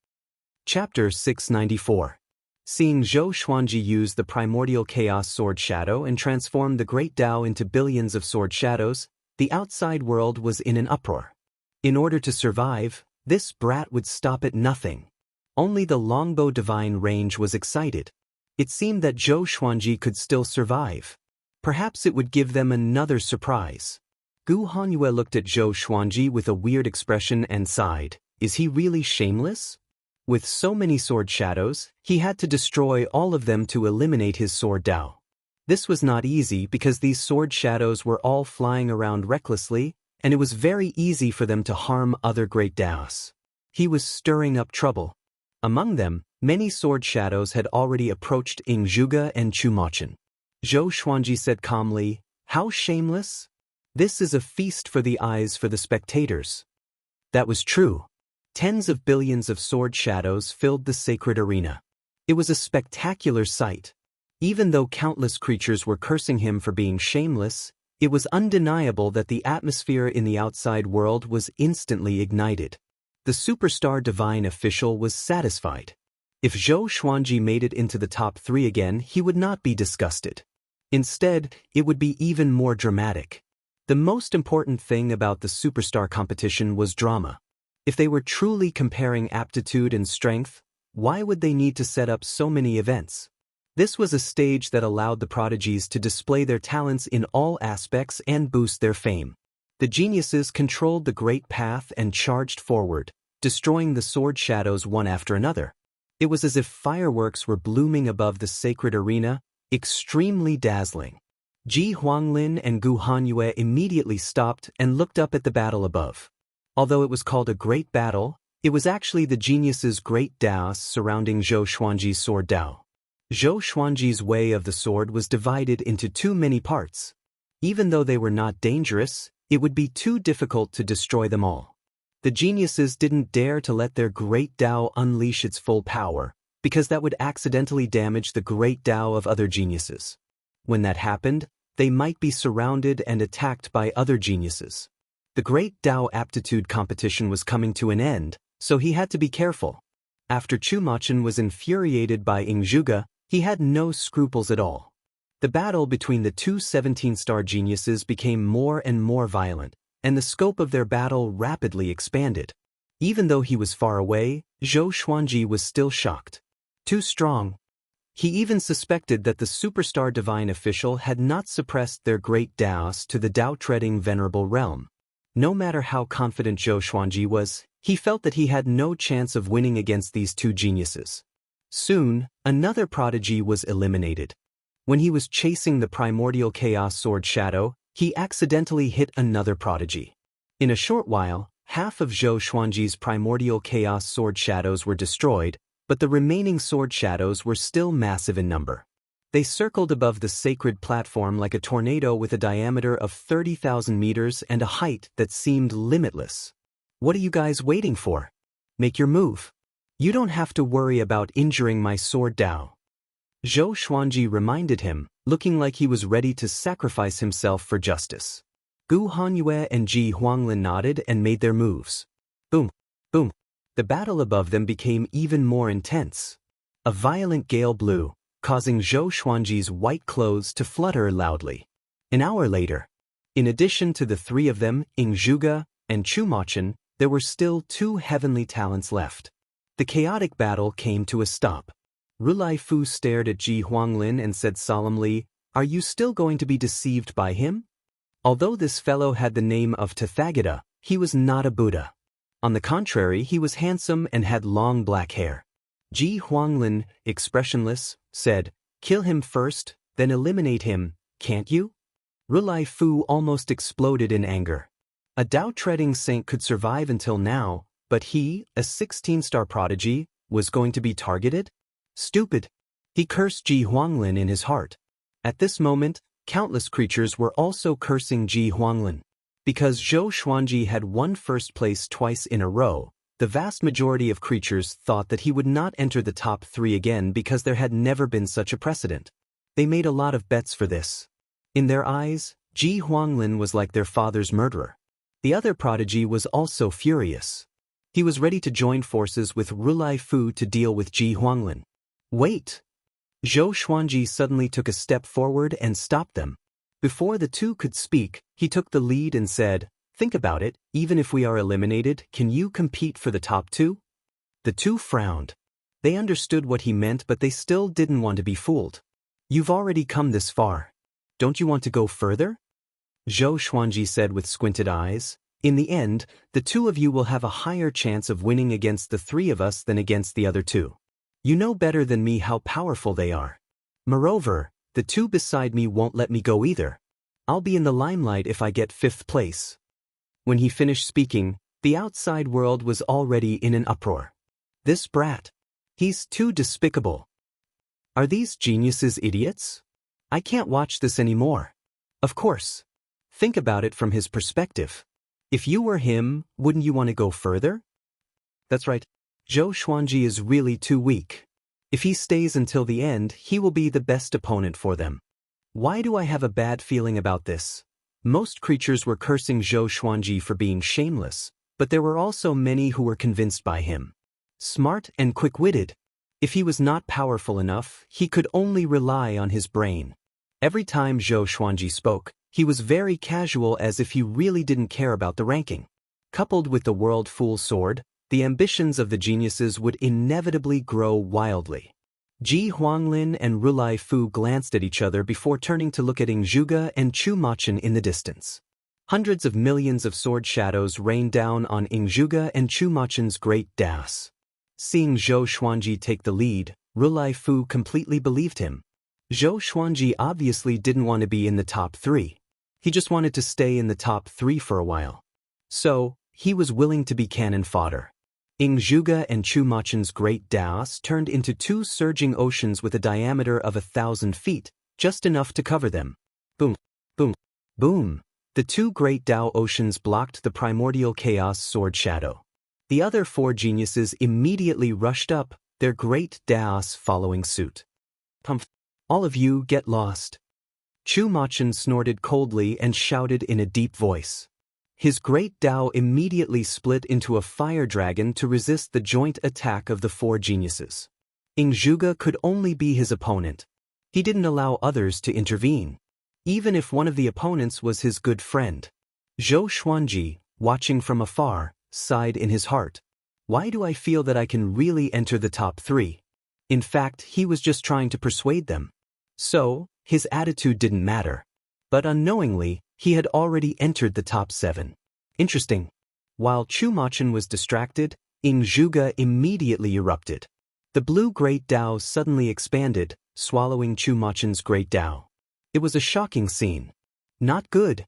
Speaker 1: Chapter 694. Seeing Zhou Xuanji use the primordial chaos sword shadow and transform the great Tao into billions of sword shadows, the outside world was in an uproar. In order to survive, this brat would stop at nothing. Only the longbow divine range was excited. It seemed that Zhou Xuanji could still survive. Perhaps it would give them another surprise. Gu Hanyue looked at Zhou Xuanji with a weird expression and sighed. Is he really shameless? With so many sword shadows, he had to destroy all of them to eliminate his sword Dao. This was not easy because these sword shadows were all flying around recklessly, and it was very easy for them to harm other great Daos. He was stirring up trouble. Among them, many sword shadows had already approached Yingzhuge and Chumachin. Zhou Xuanji said calmly, "How shameless? This is a feast for the eyes for the spectators." That was true. Tens of billions of sword shadows filled the sacred arena. It was a spectacular sight. Even though countless creatures were cursing him for being shameless, it was undeniable that the atmosphere in the outside world was instantly ignited. The superstar divine official was satisfied. If Zhou Xuanji made it into the top 3 again, he would not be disgusted. Instead, it would be even more dramatic. The most important thing about the superstar competition was drama. If they were truly comparing aptitude and strength, why would they need to set up so many events? This was a stage that allowed the prodigies to display their talents in all aspects and boost their fame. The geniuses controlled the great path and charged forward, destroying the sword shadows one after another. It was as if fireworks were blooming above the sacred arena, extremely dazzling. Ji Huanglin and Gu Hanyue immediately stopped and looked up at the battle above. Although it was called a great battle, it was actually the geniuses' great Daos surrounding Zhou Xuanji's sword Dao. Zhou Xuanji's way of the sword was divided into too many parts. Even though they were not dangerous, it would be too difficult to destroy them all. The geniuses didn't dare to let their great Dao unleash its full power, because that would accidentally damage the great Dao of other geniuses. When that happened, they might be surrounded and attacked by other geniuses. The great Dao aptitude competition was coming to an end, so he had to be careful. After Chumachin was infuriated by Yingzhuge, he had no scruples at all. The battle between the two 17-star geniuses became more and more violent, and the scope of their battle rapidly expanded. Even though he was far away, Zhou Xuanji was still shocked. Too strong. He even suspected that the superstar divine official had not suppressed their great Daos to the Dao-treading venerable realm. No matter how confident Zhou Xuanji was, he felt that he had no chance of winning against these two geniuses. Soon, another prodigy was eliminated. When he was chasing the primordial chaos sword shadow, he accidentally hit another prodigy. In a short while, half of Zhou Xuanji's primordial chaos sword shadows were destroyed, but the remaining sword shadows were still massive in number. They circled above the sacred platform like a tornado with a diameter of 30,000 meters and a height that seemed limitless. What are you guys waiting for? Make your move. You don't have to worry about injuring my sword Dao. Zhou Xuanji reminded him, looking like he was ready to sacrifice himself for justice. Gu Hanyue and Ji Huanglin nodded and made their moves. Boom, boom. The battle above them became even more intense. A violent gale blew, causing Zhou Xuanji's white clothes to flutter loudly. An hour later, in addition to the 3 of them, Yingzhuge and Chumachin, there were still 2 heavenly talents left. The chaotic battle came to a stop. Rulai Fu stared at Ji Huanglin and said solemnly, "Are you still going to be deceived by him?" Although this fellow had the name of Tathagata, he was not a Buddha. On the contrary, he was handsome and had long black hair. Ji Huanglin, expressionless, said, "Kill him first, then eliminate him, can't you?" Rulai Fu almost exploded in anger. A Dao-treading saint could survive until now, but he, a 16-star prodigy, was going to be targeted? Stupid. He cursed Ji Huanglin in his heart. At this moment, countless creatures were also cursing Ji Huanglin. Because Zhou Xuanji had won first place twice in a row, the vast majority of creatures thought that he would not enter the top 3 again because there had never been such a precedent. They made a lot of bets for this. In their eyes, Ji Huanglin was like their father's murderer. The other prodigy was also furious. He was ready to join forces with Rulai Fu to deal with Ji Huanglin. Wait! Zhou Xuanji suddenly took a step forward and stopped them. Before the two could speak, he took the lead and said, "Think about it, even if we are eliminated, can you compete for the top 2? The two frowned. They understood what he meant, but they still didn't want to be fooled. "You've already come this far. Don't you want to go further?" Zhou Xuanji said with squinted eyes. "In the end, the 2 of you will have a higher chance of winning against the 3 of us than against the other 2. You know better than me how powerful they are. Moreover, the 2 beside me won't let me go either. I'll be in the limelight if I get 5th place." When he finished speaking, the outside world was already in an uproar. This brat. He's too despicable. Are these geniuses idiots? I can't watch this anymore. Of course. Think about it from his perspective. If you were him, wouldn't you want to go further? That's right. Zhou Xuanji is really too weak. If he stays until the end, he will be the best opponent for them. Why do I have a bad feeling about this? Most creatures were cursing Zhou Xuanji for being shameless, but there were also many who were convinced by him. Smart and quick-witted. If he was not powerful enough, he could only rely on his brain. Every time Zhou Xuanji spoke, he was very casual, as if he really didn't care about the ranking. Coupled with the World Fool Sword, the ambitions of the geniuses would inevitably grow wildly. Ji Huanglin and Rulai Fu glanced at each other before turning to look at Yingzhuge and Chu Machin in the distance. Hundreds of millions of sword shadows rained down on Yingzhuge and Chu Machin's great das. Seeing Zhou Xuanji take the lead, Rulai Fu completely believed him. Zhou Xuanji obviously didn't want to be in the top 3. He just wanted to stay in the top 3 for a while. So, he was willing to be cannon fodder. Yingzhuge and Chu Machin's great das turned into 2 surging oceans with a diameter of 1,000 feet, just enough to cover them. Boom, boom, boom. The 2 great Dao oceans blocked the primordial chaos sword shadow. The other 4 geniuses immediately rushed up, their great das following suit. "Pumph! All of you get lost." Chu Machin snorted coldly and shouted in a deep voice. His great Dao immediately split into a fire dragon to resist the joint attack of the 4 geniuses. Yingzhuge could only be his opponent. He didn't allow others to intervene, even if one of the opponents was his good friend. Zhou Xuanji, watching from afar, sighed in his heart. Why do I feel that I can really enter the top 3? In fact, he was just trying to persuade them. So, his attitude didn't matter. But unknowingly, he had already entered the top 7. Interesting. While Chu Machin was distracted, Yingzhuge immediately erupted. The blue great Dao suddenly expanded, swallowing Chu Machin's great Dao. It was a shocking scene. Not good.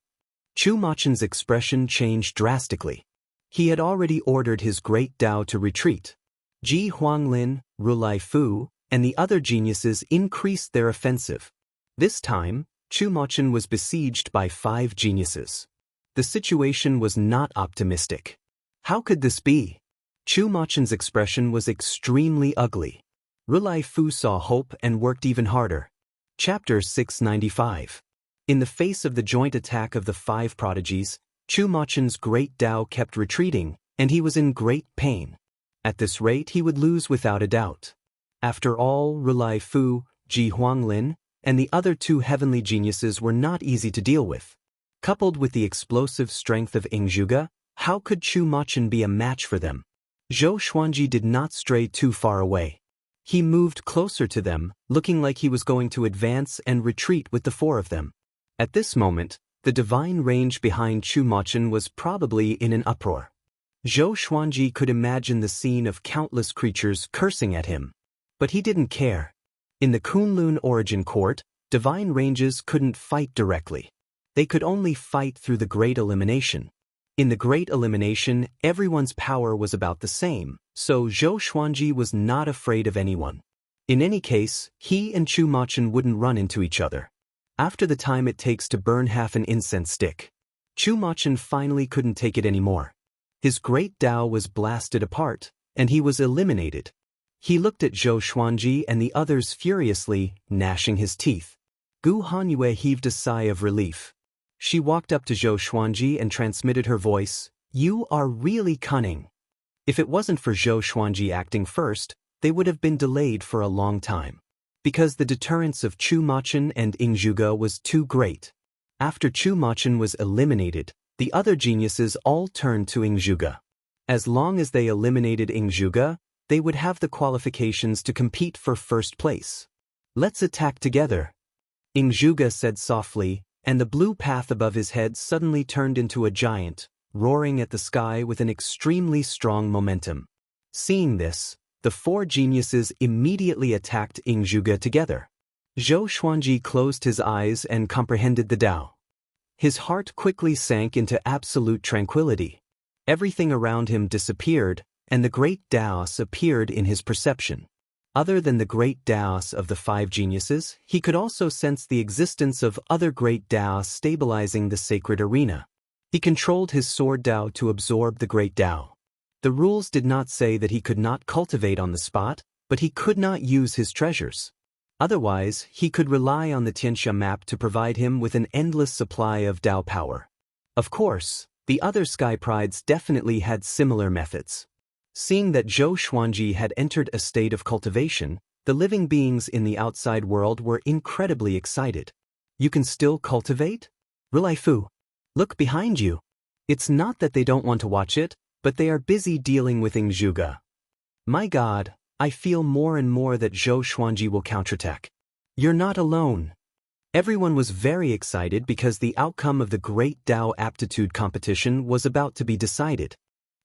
Speaker 1: Chu Machin's expression changed drastically. He had already ordered his great Dao to retreat. Ji Huanglin, Rulai Fu, and the other geniuses increased their offensive. This time, Chu Machin was besieged by 5 geniuses. The situation was not optimistic. How could this be? Chu Machin's expression was extremely ugly. Rulai Fu saw hope and worked even harder. Chapter 695. In the face of the joint attack of the 5 prodigies, Chu Machin's great Dao kept retreating, and he was in great pain. At this rate he would lose without a doubt. After all, Rulai Fu, Ji Huanglin, and the other 2 heavenly geniuses were not easy to deal with. Coupled with the explosive strength of Yingzhuge, how could Chu Machin be a match for them? Zhou Xuanji did not stray too far away. He moved closer to them, looking like he was going to advance and retreat with the 4 of them. At this moment, the divine range behind Chu Machin was probably in an uproar. Zhou Xuanji could imagine the scene of countless creatures cursing at him. But he didn't care. In the Kunlun Origin Court, divine ranges couldn't fight directly. They could only fight through the Great Elimination. In the Great Elimination, everyone's power was about the same, so Zhou Xuanji was not afraid of anyone. In any case, he and Chu Machin wouldn't run into each other. After the time it takes to burn half an incense stick. Chu Machin finally couldn't take it anymore. His great Tao was blasted apart, and he was eliminated. He looked at Zhou Xuanji and the others furiously, gnashing his teeth. Gu Hanyue heaved a sigh of relief. She walked up to Zhou Xuanji and transmitted her voice, "You are really cunning." If it wasn't for Zhou Xuanji acting first, they would have been delayed for a long time. Because the deterrence of Chu Machin and Ing Zhuge was too great. After Chu Machin was eliminated, the other geniuses all turned to Ing Zhuge. As long as they eliminated Ing Zhuge, they would have the qualifications to compete for first place. "Let's attack together," Ing Zhuge said softly, and the blue path above his head suddenly turned into a giant, roaring at the sky with an extremely strong momentum. Seeing this, the four geniuses immediately attacked Ing Zhuge together. Zhou Xuanji closed his eyes and comprehended the Tao. His heart quickly sank into absolute tranquility. Everything around him disappeared, and the great Taos appeared in his perception. Other than the great Taos of the five geniuses, he could also sense the existence of other great Taos stabilizing the sacred arena. He controlled his sword Tao to absorb the great Tao. The rules did not say that he could not cultivate on the spot, but he could not use his treasures. Otherwise, he could rely on the Xianxia map to provide him with an endless supply of Tao power. Of course, the other Sky Prides definitely had similar methods. Seeing that Zhou Xuanji had entered a state of cultivation, the living beings in the outside world were incredibly excited. "You can still cultivate? Rilaifu, look behind you." It's not that they don't want to watch it, but they are busy dealing with Ing Zhuge. "My God, I feel more and more that Zhou Xuanji will counterattack." "You're not alone." Everyone was very excited because the outcome of the Great Tao Aptitude competition was about to be decided.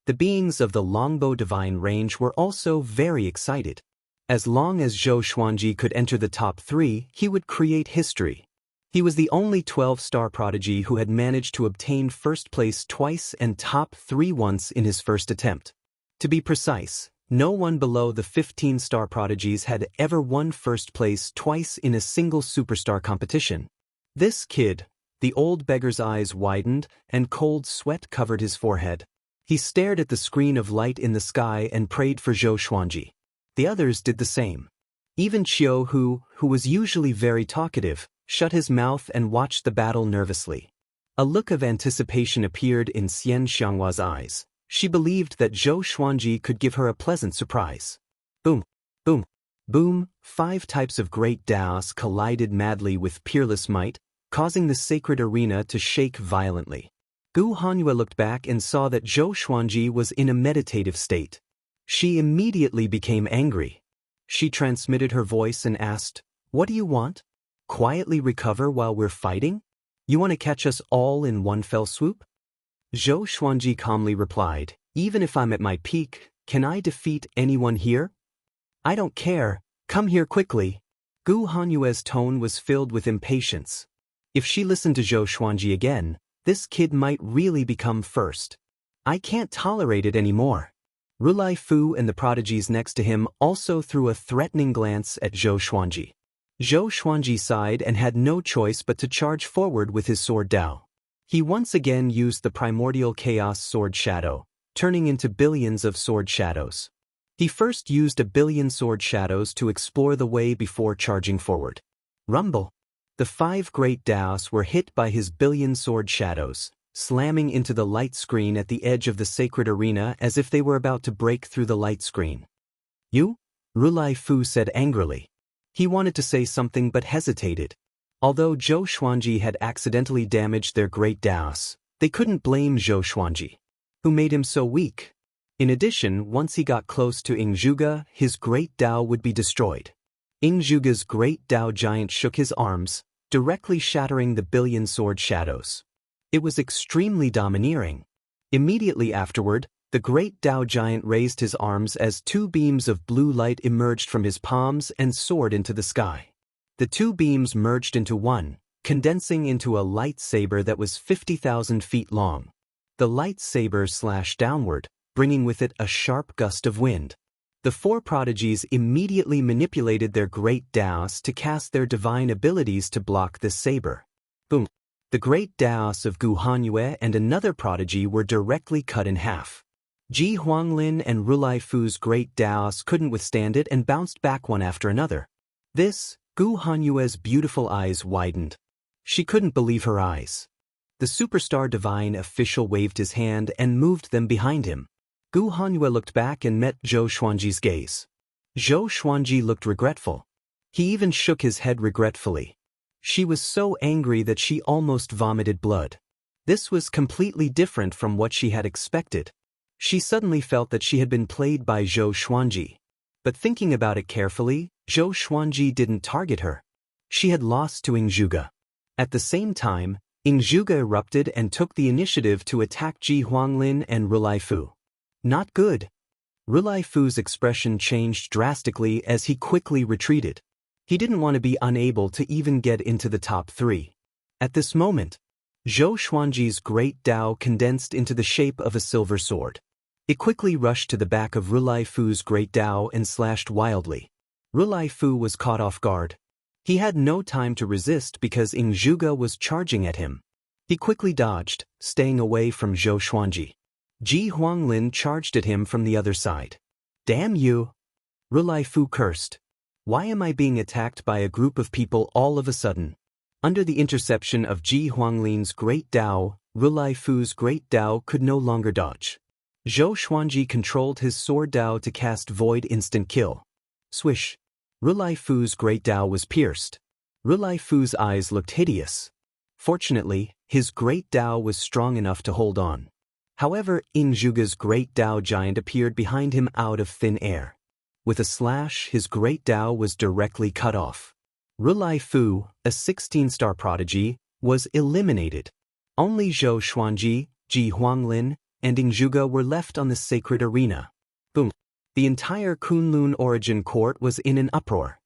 Speaker 1: The beings of the Longbow Divine range were also very excited. As long as Zhou Xuanji could enter the top 3, he would create history. He was the only 12-star prodigy who had managed to obtain first place twice and top 3 once in his first attempt. To be precise, no one below the 15-star prodigies had ever won first place twice in a single superstar competition. This kid, the old beggar's eyes widened and cold sweat covered his forehead. He stared at the screen of light in the sky and prayed for Zhou Xuanji. The others did the same. Even Qiu Hu was usually very talkative, shut his mouth and watched the battle nervously. A look of anticipation appeared in Xianxia's eyes. She believed that Zhou Xuanji could give her a pleasant surprise. Boom, boom, boom, 5 types of great Taos collided madly with peerless might, causing the sacred arena to shake violently. Gu Hanyue looked back and saw that Zhou Xuanji was in a meditative state. She immediately became angry. She transmitted her voice and asked, "What do you want? Quietly recover while we're fighting? You want to catch us all in one fell swoop?" Zhou Xuanji calmly replied, "Even if I'm at my peak, can I defeat anyone here? I don't care, come here quickly." Gu Hanyue's tone was filled with impatience. If she listened to Zhou Xuanji again, this kid might really become first. "I can't tolerate it anymore." Rulai Fu and the prodigies next to him also threw a threatening glance at Zhou Xuanji. Zhou Xuanji sighed and had no choice but to charge forward with his sword Tao. He once again used the primordial chaos sword shadow, turning into billions of sword shadows. He first used a billion sword shadows to explore the way before charging forward. Rumble! The 5 great Taos were hit by his billion sword shadows, slamming into the light screen at the edge of the sacred arena as if they were about to break through the light screen. "You?" Rulai Fu said angrily. He wanted to say something but hesitated. Although Zhou Xuanji had accidentally damaged their great Taos, they couldn't blame Zhou Xuanji. Who made him so weak? In addition, once he got close to Ing Zhuge, his great Tao would be destroyed. Ing Zhuge's great Tao giant shook his arms, directly shattering the billion sword shadows. It was extremely domineering. Immediately afterward, the great Tao giant raised his arms as 2 beams of blue light emerged from his palms and soared into the sky. The 2 beams merged into one, condensing into a lightsaber that was 50,000 feet long. The lightsaber slashed downward, bringing with it a sharp gust of wind. The 4 prodigies immediately manipulated their great Taos to cast their divine abilities to block this saber. Boom! The great Daos of Gu Hanyue and another prodigy were directly cut in half. Ji Huanglin and Rulai Fu's great Daos couldn't withstand it and bounced back one after another. Gu Hanyue's beautiful eyes widened. She couldn't believe her eyes. The superstar divine official waved his hand and moved them behind him. Gu Hanyue looked back and met Zhou Xuanji's gaze. Zhou Xuanji looked regretful. He even shook his head regretfully. She was so angry that she almost vomited blood. This was completely different from what she had expected. She suddenly felt that she had been played by Zhou Xuanji. But thinking about it carefully, Zhou Xuanji didn't target her. She had lost to Ingzhuge. At the same time, Ingzhuge erupted and took the initiative to attack Ji Huanglin and Rulai Fu. Not good. Rulai Fu's expression changed drastically as he quickly retreated. He didn't want to be unable to even get into the top 3. At this moment, Zhou Xuanji's great Dao condensed into the shape of a silver sword. It quickly rushed to the back of Rulai Fu's great Dao and slashed wildly. Rulai Fu was caught off guard. He had no time to resist because Ingzhuge was charging at him. He quickly dodged, staying away from Zhou Xuanji. Ji Huanglin charged at him from the other side. Damn you! Rulai Fu cursed. Why am I being attacked by a group of people all of a sudden? Under the interception of Ji Huanglin's great Dao, Rulai Fu's great Dao could no longer dodge. Zhou Xuanji controlled his sword Dao to cast Void Instant Kill. Swish! Rulai Fu's great Dao was pierced. Rulai Fu's eyes looked hideous. Fortunately, his great Dao was strong enough to hold on. However, Ingzhuge's great Dao giant appeared behind him out of thin air. With a slash, his great Dao was directly cut off. Rulai Fu, a 16-star prodigy, was eliminated. Only Zhou Xuanji, Ji Huanglin, and Ingzhuge were left on the sacred arena. Boom! The entire Kunlun origin court was in an uproar.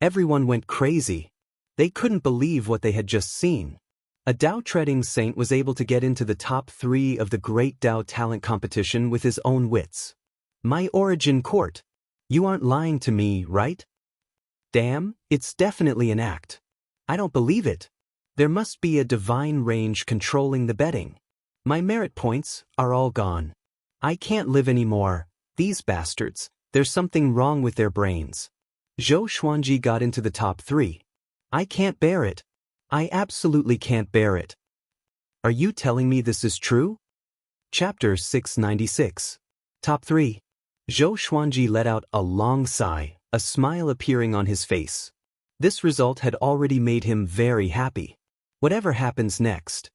Speaker 1: Everyone went crazy. They couldn't believe what they had just seen. A Dao-treading saint was able to get into the top 3 of the Great Dao Talent Competition with his own wits. My origin court. You aren't lying to me, right? Damn, it's definitely an act. I don't believe it. There must be a divine range controlling the betting. My merit points are all gone. I can't live anymore. These bastards, there's something wrong with their brains. Zhou Xuanji got into the top 3. I can't bear it. I absolutely can't bear it. Are you telling me this is true? Chapter 696. Top 3. Zhou Xuanji let out a long sigh, a smile appearing on his face. This result had already made him very happy. Whatever happens next.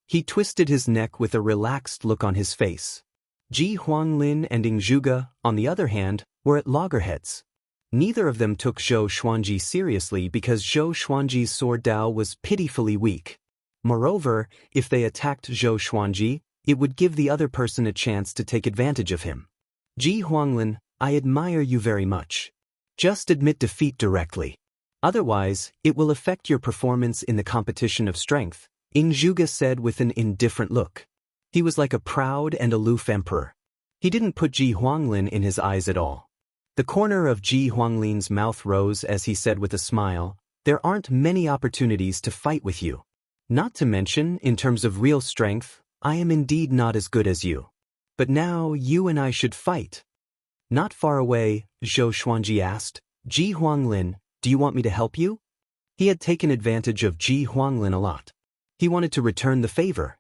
Speaker 1: He twisted his neck with a relaxed look on his face. Ji Huanglin and Ingzhuge, on the other hand, were at loggerheads. Neither of them took Zhou Xuanji seriously because Zhou Xuanji's sword Dao was pitifully weak. Moreover, if they attacked Zhou Xuanji, it would give the other person a chance to take advantage of him. Ji Huanglin, I admire you very much. Just admit defeat directly. Otherwise, it will affect your performance in the competition of strength, Ingzhuge said with an indifferent look. He was like a proud and aloof emperor. He didn't put Ji Huanglin in his eyes at all. The corner of Ji Huanglin's mouth rose as he said with a smile, there aren't many opportunities to fight with you. Not to mention, in terms of real strength, I am indeed not as good as you. But now you and I should fight. Not far away, Zhou Xuanji asked, Ji Huanglin, do you want me to help you? He had taken advantage of Ji Huanglin a lot. He wanted to return the favor.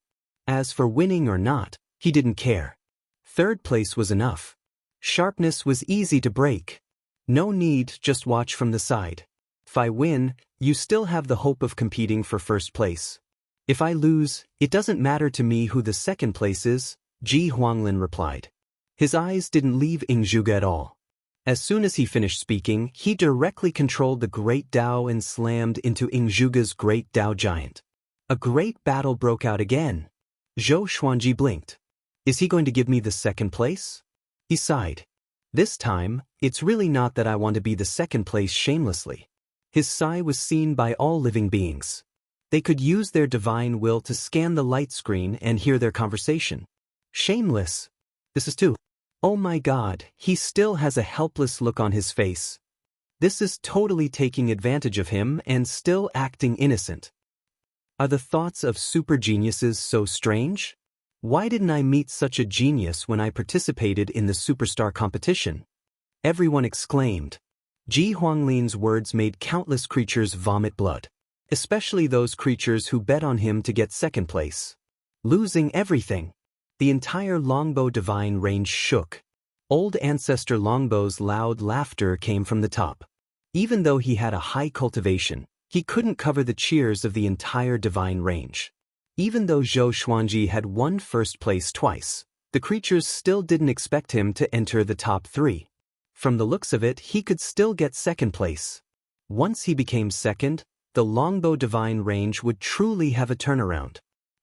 Speaker 1: As for winning or not, he didn't care. Third place was enough. Sharpness was easy to break. No need, just watch from the side. If I win, you still have the hope of competing for first place. If I lose, it doesn't matter to me who the second place is, Ji Huanglin replied. His eyes didn't leave Ingzhuge at all. As soon as he finished speaking, he directly controlled the Great Dao and slammed into Ingzhuge's Great Dao Giant. A great battle broke out again. Zhou Xuanji blinked. Is he going to give me the second place? He sighed. This time, it's really not that I want to be the second place shamelessly. His sigh was seen by all living beings. They could use their divine will to scan the light screen and hear their conversation. Shameless. This is too. Oh my God, he still has a helpless look on his face. This is totally taking advantage of him and still acting innocent. Are the thoughts of super geniuses so strange? Why didn't I meet such a genius when I participated in the superstar competition? Everyone exclaimed. Ji Huanglin's words made countless creatures vomit blood, especially those creatures who bet on him to get second place. Losing everything. The entire longbow divine range shook. Old ancestor Longbow's loud laughter came from the top. Even though he had a high cultivation, he couldn't cover the cheers of the entire divine range. Even though Zhou Xuanji had won first place twice, the creatures still didn't expect him to enter the top 3. From the looks of it, he could still get second place. Once he became second, the longbow divine range would truly have a turnaround.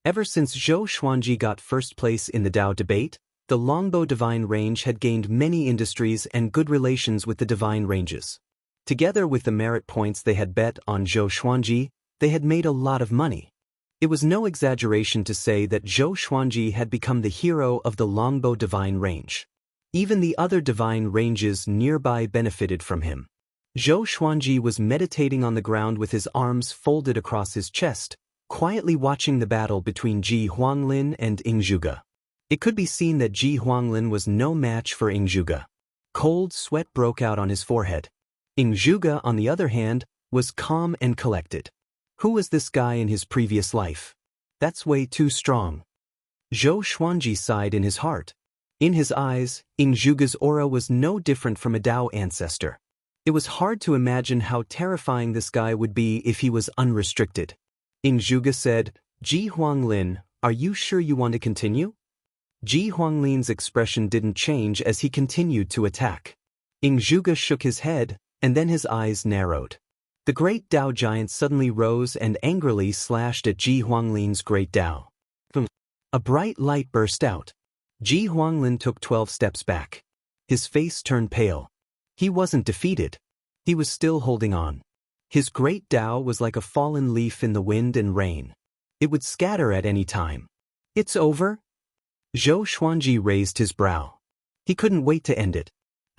Speaker 1: Ever since Zhou Xuanji got first place in the Dao debate, the longbow divine range had gained many industries and good relations with the divine ranges. Together with the merit points they had bet on Zhou Xuanji, they had made a lot of money. It was no exaggeration to say that Zhou Xuanji had become the hero of the longbow divine range. Even the other divine ranges nearby benefited from him. Zhou Xuanji was meditating on the ground with his arms folded across his chest, quietly watching the battle between Ji Huanglin and Ingzhuge. It could be seen that Ji Huanglin was no match for Ingzhuge. Cold sweat broke out on his forehead. Ingzhuge, on the other hand, was calm and collected. Who was this guy in his previous life? That's way too strong. Zhou Xuanji sighed in his heart. In his eyes, Ingzhuge's aura was no different from a Dao ancestor. It was hard to imagine how terrifying this guy would be if he was unrestricted. Ingzhuge said, Ji Huanglin, are you sure you want to continue? Ji Huanglin's expression didn't change as he continued to attack. Ingzhuge shook his head, and then his eyes narrowed. The great Dao giant suddenly rose and angrily slashed at Ji Huanglin's great Dao. A bright light burst out. Ji Huanglin took 12 steps back. His face turned pale. He wasn't defeated. He was still holding on. His great Dao was like a fallen leaf in the wind and rain. It would scatter at any time. It's over? Zhou Xuanji raised his brow. He couldn't wait to end it.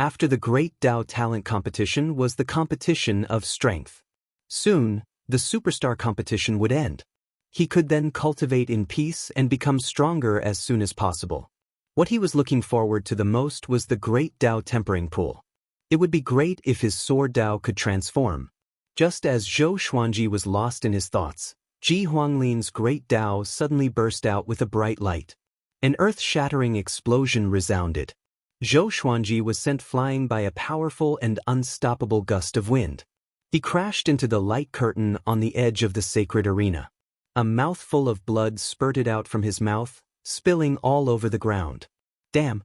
Speaker 1: After the great Dao talent competition was the competition of strength. Soon, the superstar competition would end. He could then cultivate in peace and become stronger as soon as possible. What he was looking forward to the most was the great Dao tempering pool. It would be great if his sword Dao could transform. Just as Zhou Xuanji was lost in his thoughts, Ji Huanglin's great Dao suddenly burst out with a bright light. An earth-shattering explosion resounded. Zhou Xuanji was sent flying by a powerful and unstoppable gust of wind. He crashed into the light curtain on the edge of the sacred arena. A mouthful of blood spurted out from his mouth, spilling all over the ground. Damn!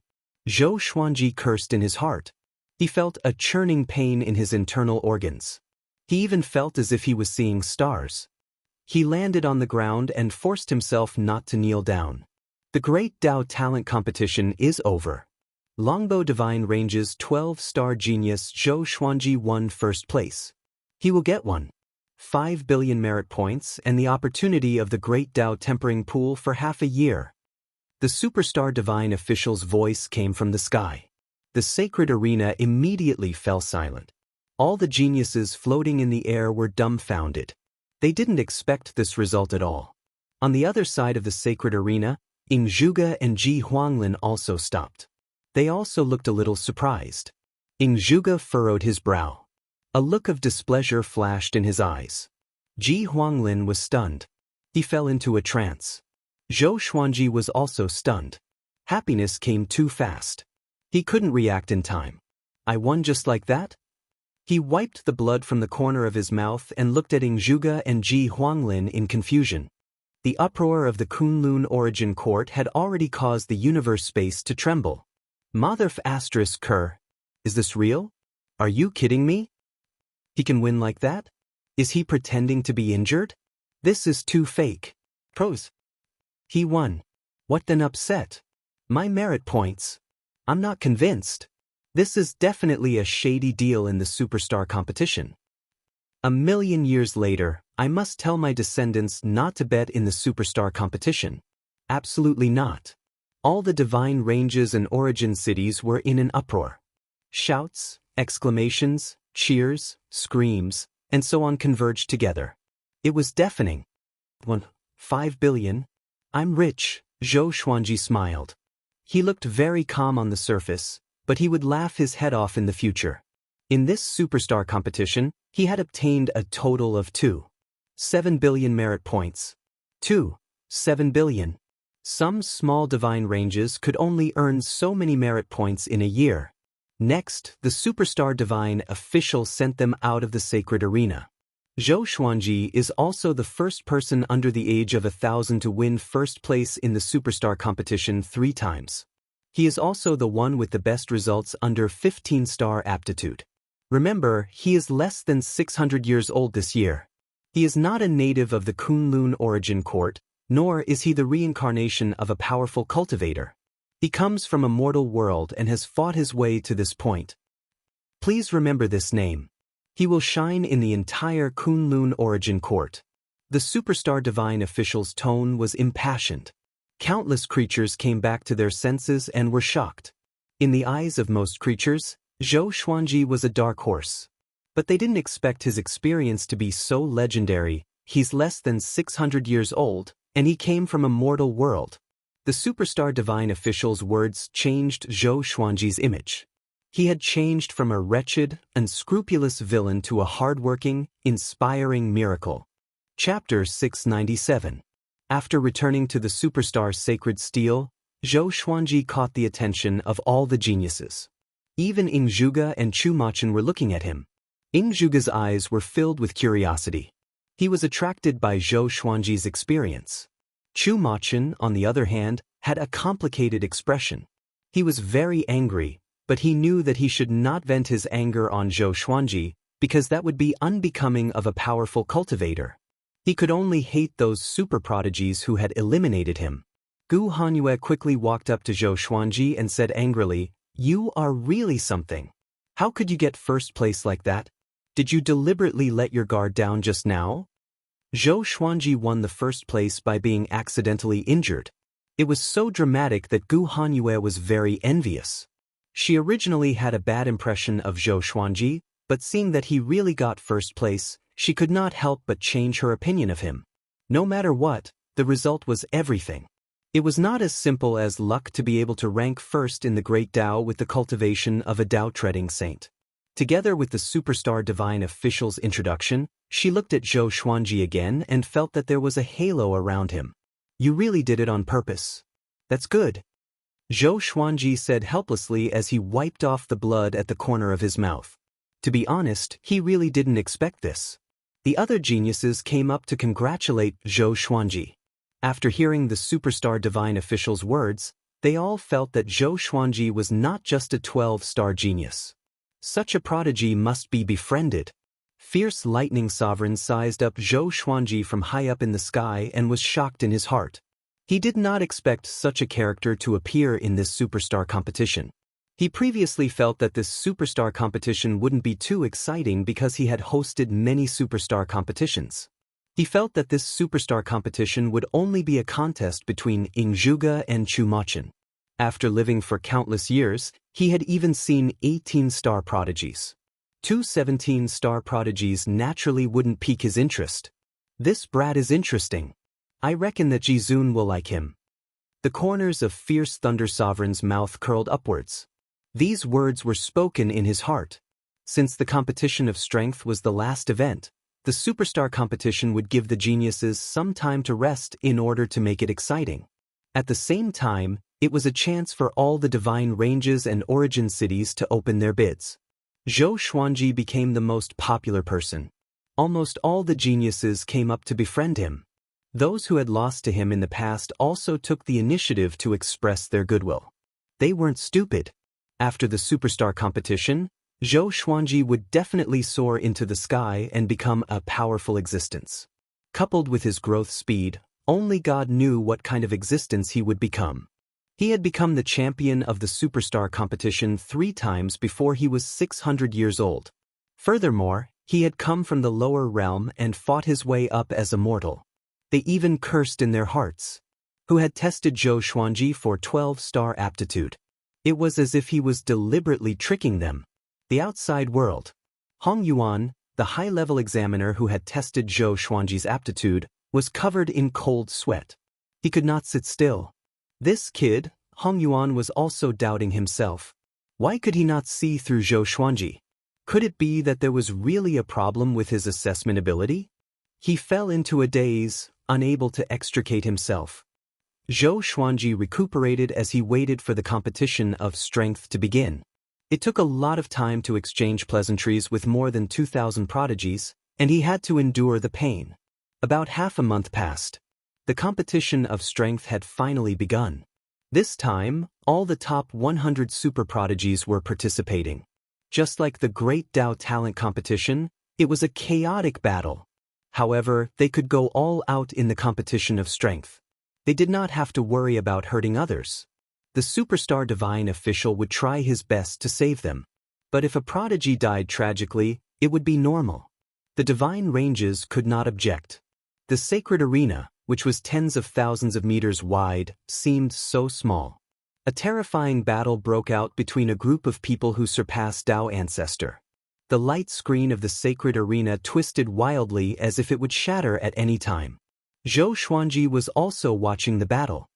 Speaker 1: Zhou Xuanji cursed in his heart. He felt a churning pain in his internal organs. He even felt as if he was seeing stars. He landed on the ground and forced himself not to kneel down. The Great Dao Talent Competition is over. Longbow Divine Range's 12-star genius Zhou Xuanji won first place. He will get 5 billion merit points and the opportunity of the Great Dao Tempering Pool for half a year. The superstar divine official's voice came from the sky. The sacred arena immediately fell silent. All the geniuses floating in the air were dumbfounded. They didn't expect this result at all. On the other side of the sacred arena, Ingzhuge and Ji Huanglin also stopped. They also looked a little surprised. Ingzhuge furrowed his brow. A look of displeasure flashed in his eyes. Ji Huanglin was stunned. He fell into a trance. Zhou Xuanji was also stunned. Happiness came too fast. He couldn't react in time. I won just like that? He wiped the blood from the corner of his mouth and looked at Ingzhuge and Ji Huanglin in confusion. The uproar of the Kunlun Origin Court had already caused the universe space to tremble. Motherf asterisk Kerr. Is this real? Are you kidding me? He can win like that? Is he pretending to be injured? This is too fake. Pros. He won. What then upset? My merit points. I'm not convinced. This is definitely a shady deal in the superstar competition. A million years later, I must tell my descendants not to bet in the superstar competition. Absolutely not. All the divine ranges and origin cities were in an uproar. Shouts, exclamations, cheers, screams, and so on converged together. It was deafening. 5 billion? I'm rich, Zhou Xuanji smiled. He looked very calm on the surface, but he would laugh his head off in the future. In this superstar competition, he had obtained a total of 7 billion merit points. 7 billion. Some small divine ranges could only earn so many merit points in a year. Next, the superstar divine official sent them out of the sacred arena. Zhou Xuanji is also the first person under the age of 1,000 to win first place in the superstar competition 3 times. He is also the one with the best results under 15-star aptitude. Remember, he is less than 600 years old this year. He is not a native of the Kunlun origin court, nor is he the reincarnation of a powerful cultivator. He comes from a mortal world and has fought his way to this point. Please remember this name. He will shine in the entire Kunlun origin court. The superstar divine official's tone was impassioned. Countless creatures came back to their senses and were shocked. In the eyes of most creatures, Zhou Xuanji was a dark horse. But they didn't expect his experience to be so legendary. He's less than 600 years old, and he came from a mortal world. The superstar divine official's words changed Zhou Xuanji's image. He had changed from a wretched, unscrupulous villain to a hardworking, inspiring miracle. Chapter 697. After returning to the superstar sacred steel, Zhou Xuanji caught the attention of all the geniuses. Even Yingzhuge and Chu Machin were looking at him. Yingzhuge's eyes were filled with curiosity. He was attracted by Zhou Xuanji's experience. Chu Machin, on the other hand, had a complicated expression. He was very angry, but he knew that he should not vent his anger on Zhou Xuanji, because that would be unbecoming of a powerful cultivator. He could only hate those super prodigies who had eliminated him. Gu Hanyue quickly walked up to Zhou Xuanji and said angrily, "You are really something. How could you get first place like that? Did you deliberately let your guard down just now?" Zhou Xuanji won the first place by being accidentally injured. It was so dramatic that Gu Hanyue was very envious. She originally had a bad impression of Zhou Xuanji, but seeing that he really got first place, she could not help but change her opinion of him. No matter what, the result was everything. It was not as simple as luck to be able to rank first in the great Tao with the cultivation of a Tao-treading saint. Together with the superstar divine official's introduction, she looked at Zhou Xuanji again and felt that there was a halo around him. "You really did it on purpose. That's good," Zhou Xuanji said helplessly as he wiped off the blood at the corner of his mouth. To be honest, he really didn't expect this. The other geniuses came up to congratulate Zhou Xuanji. After hearing the superstar divine official's words, they all felt that Zhou Xuanji was not just a 12-star genius. Such a prodigy must be befriended. Fierce lightning sovereign sized up Zhou Xuanji from high up in the sky and was shocked in his heart. He did not expect such a character to appear in this superstar competition. He previously felt that this superstar competition wouldn't be too exciting because he had hosted many superstar competitions. He felt that this superstar competition would only be a contest between Yingzhuge and Chu Machin. After living for countless years, he had even seen 18-star prodigies. 2 17-star prodigies naturally wouldn't pique his interest. This brat is interesting. I reckon that Jizun will like him. The corners of fierce Thunder Sovereign's mouth curled upwards. These words were spoken in his heart. Since the competition of strength was the last event, the superstar competition would give the geniuses some time to rest in order to make it exciting. At the same time, it was a chance for all the divine ranges and origin cities to open their bids. Zhou Xuanji became the most popular person. Almost all the geniuses came up to befriend him. Those who had lost to him in the past also took the initiative to express their goodwill. They weren't stupid. After the superstar competition, Zhou Xuanji would definitely soar into the sky and become a powerful existence. Coupled with his growth speed, only God knew what kind of existence he would become. He had become the champion of the superstar competition 3 times before he was 600 years old. Furthermore, he had come from the lower realm and fought his way up as a mortal. They even cursed in their hearts. Who had tested Zhou Xuanji for 12-star aptitude. It was as if he was deliberately tricking them. The outside world. Hong Yuan, the high-level examiner who had tested Zhou Xuanji's aptitude, was covered in cold sweat. He could not sit still. This kid, Hong Yuan, was also doubting himself. Why could he not see through Zhou Xuanji? Could it be that there was really a problem with his assessment ability? He fell into a daze, unable to extricate himself. Zhou Xuanji recuperated as he waited for the competition of strength to begin. It took a lot of time to exchange pleasantries with more than 2,000 prodigies, and he had to endure the pain. About half a month passed. The competition of strength had finally begun. This time, all the top 100 super prodigies were participating. Just like the Great Dao Talent Competition, it was a chaotic battle. However, they could go all out in the competition of strength. They did not have to worry about hurting others. The superstar divine official would try his best to save them. But if a prodigy died tragically, it would be normal. The divine ranges could not object. The sacred arena, which was tens of thousands of meters wide, seemed so small. A terrifying battle broke out between a group of people who surpassed Dao Ancestor. The light screen of the sacred arena twisted wildly as if it would shatter at any time. Zhou Xuanji was also watching the battle.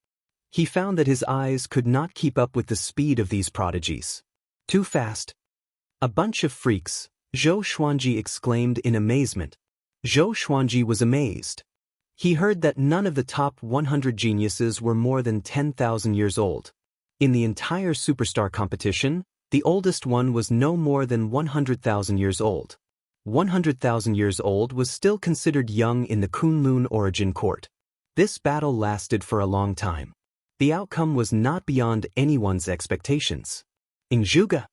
Speaker 1: He found that his eyes could not keep up with the speed of these prodigies. Too fast. A bunch of freaks, Zhou Xuanji exclaimed in amazement. Zhou Xuanji was amazed. He heard that none of the top 100 geniuses were more than 10,000 years old. In the entire superstar competition, the oldest one was no more than 100,000 years old. 100,000 years old was still considered young in the Kunlun origin court. This battle lasted for a long time. The outcome was not beyond anyone's expectations. Yingzhuge,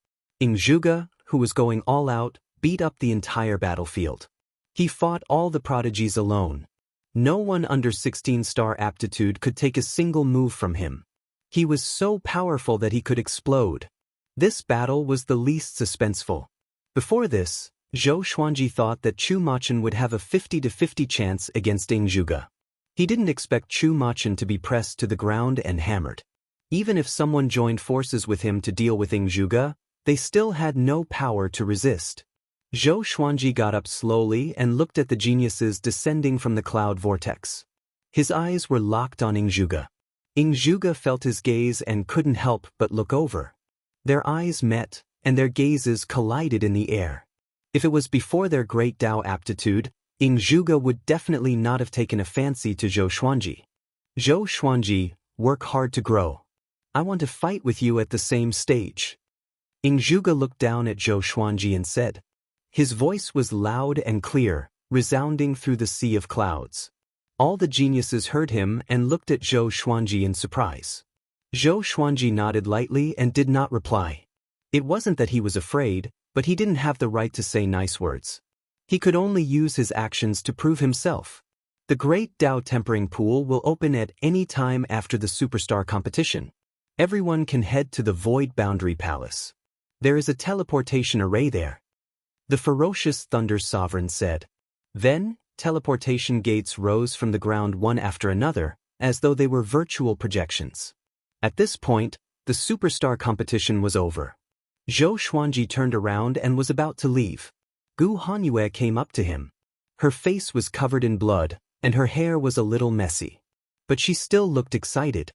Speaker 1: who was going all out, beat up the entire battlefield. He fought all the prodigies alone. No one under 16-star aptitude could take a single move from him. He was so powerful that he could explode. This battle was the least suspenseful. Before this, Zhou Xuanji thought that Chu Machen would have a 50-50 chance against Yingzhuge. He didn't expect Chu Machen to be pressed to the ground and hammered. Even if someone joined forces with him to deal with Yingzhuge, they still had no power to resist. Zhou Xuanji got up slowly and looked at the geniuses descending from the cloud vortex. His eyes were locked on Yingzhuge. Yingzhuge felt his gaze and couldn't help but look over. Their eyes met, and their gazes collided in the air. If it was before their great Dao aptitude, Yingzhuge would definitely not have taken a fancy to Zhou Xuanji. Zhou Xuanji, work hard to grow. I want to fight with you at the same stage. Yingzhuge looked down at Zhou Xuanji and said. His voice was loud and clear, resounding through the sea of clouds. All the geniuses heard him and looked at Zhou Xuanji in surprise. Zhou Xuanji nodded lightly and did not reply. It wasn't that he was afraid, but he didn't have the right to say nice words. He could only use his actions to prove himself. The Great Dao Tempering Pool will open at any time after the Superstar competition. Everyone can head to the Void Boundary Palace. There is a teleportation array there. The ferocious Thunder Sovereign said. Then, teleportation gates rose from the ground one after another, as though they were virtual projections. At this point, the Superstar competition was over. Zhou Xuanji turned around and was about to leave. Gu Hanyue came up to him. Her face was covered in blood, and her hair was a little messy. But she still looked excited.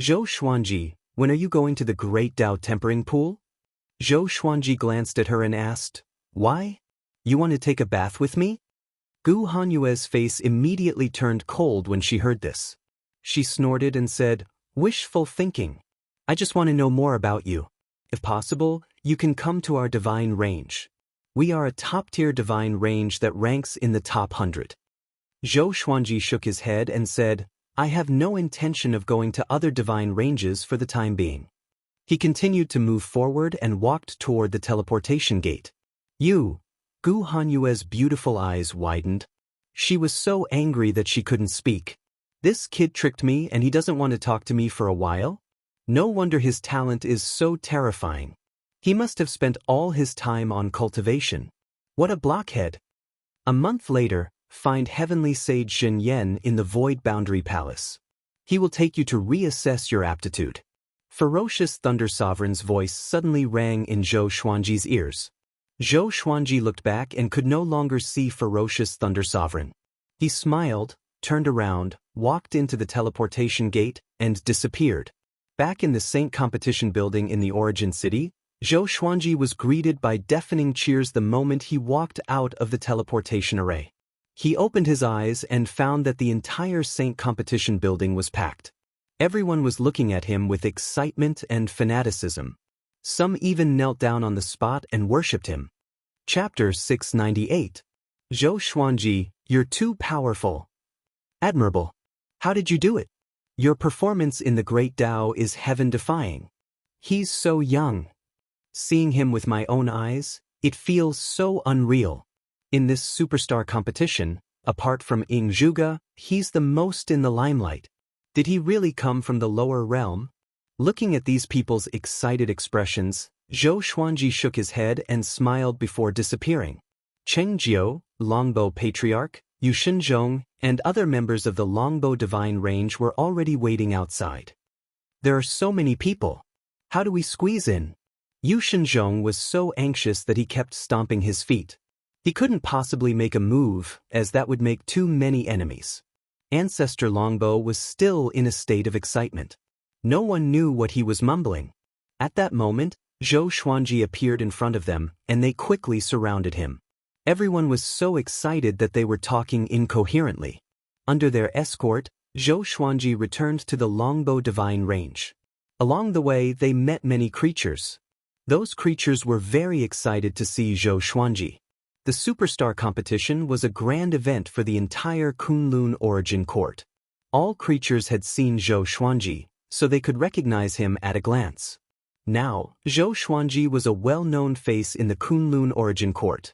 Speaker 1: Zhou Xuanji, when are you going to the Great Dao Tempering Pool? Zhou Xuanji glanced at her and asked, Why? You want to take a bath with me? Gu Hanyue's face immediately turned cold when she heard this. She snorted and said, Wishful thinking. I just want to know more about you. If possible, you can come to our divine range. We are a top-tier divine range that ranks in the top 100. Zhou Xuanji shook his head and said, I have no intention of going to other divine ranges for the time being. He continued to move forward and walked toward the teleportation gate. You. Gu Hanyue's beautiful eyes widened. She was so angry that she couldn't speak. This kid tricked me and he doesn't want to talk to me for a while? No wonder his talent is so terrifying. He must have spent all his time on cultivation. What a blockhead. A month later, find Heavenly Sage Shen Yan in the Void Boundary Palace. He will take you to reassess your aptitude. Ferocious Thunder Sovereign's voice suddenly rang in Zhou Xuanji's ears. Zhou Xuanji looked back and could no longer see Ferocious Thunder Sovereign. He smiled, turned around, walked into the teleportation gate, and disappeared. Back in the Saint competition building in the Origin City, Zhou Xuanji was greeted by deafening cheers the moment he walked out of the teleportation array. He opened his eyes and found that the entire Saint competition building was packed. Everyone was looking at him with excitement and fanaticism. Some even knelt down on the spot and worshipped him. Chapter 698. Zhou Xuanji, you're too powerful. Admirable. How did you do it? Your performance in the Great Tao is heaven-defying. He's so young. Seeing him with my own eyes, it feels so unreal. In this superstar competition, apart from Ying Zhuge, he's the most in the limelight. Did he really come from the lower realm? Looking at these people's excited expressions, Zhou Xuanji shook his head and smiled before disappearing. Cheng Jiu, Longbow Patriarch, Yu Shenzhong, and other members of the Longbow Divine Range were already waiting outside. There are so many people. How do we squeeze in? Yu Shenzhong was so anxious that he kept stomping his feet. He couldn't possibly make a move, as that would make too many enemies. Ancestor Longbow was still in a state of excitement. No one knew what he was mumbling. At that moment, Zhou Xuanji appeared in front of them, and they quickly surrounded him. Everyone was so excited that they were talking incoherently. Under their escort, Zhou Xuanji returned to the Longbow Divine Range. Along the way, they met many creatures. Those creatures were very excited to see Zhou Xuanji. The Superstar competition was a grand event for the entire Kunlun Origin Court. All creatures had seen Zhou Xuanji, so they could recognize him at a glance. Now, Zhou Xuanji was a well-known face in the Kunlun Origin Court.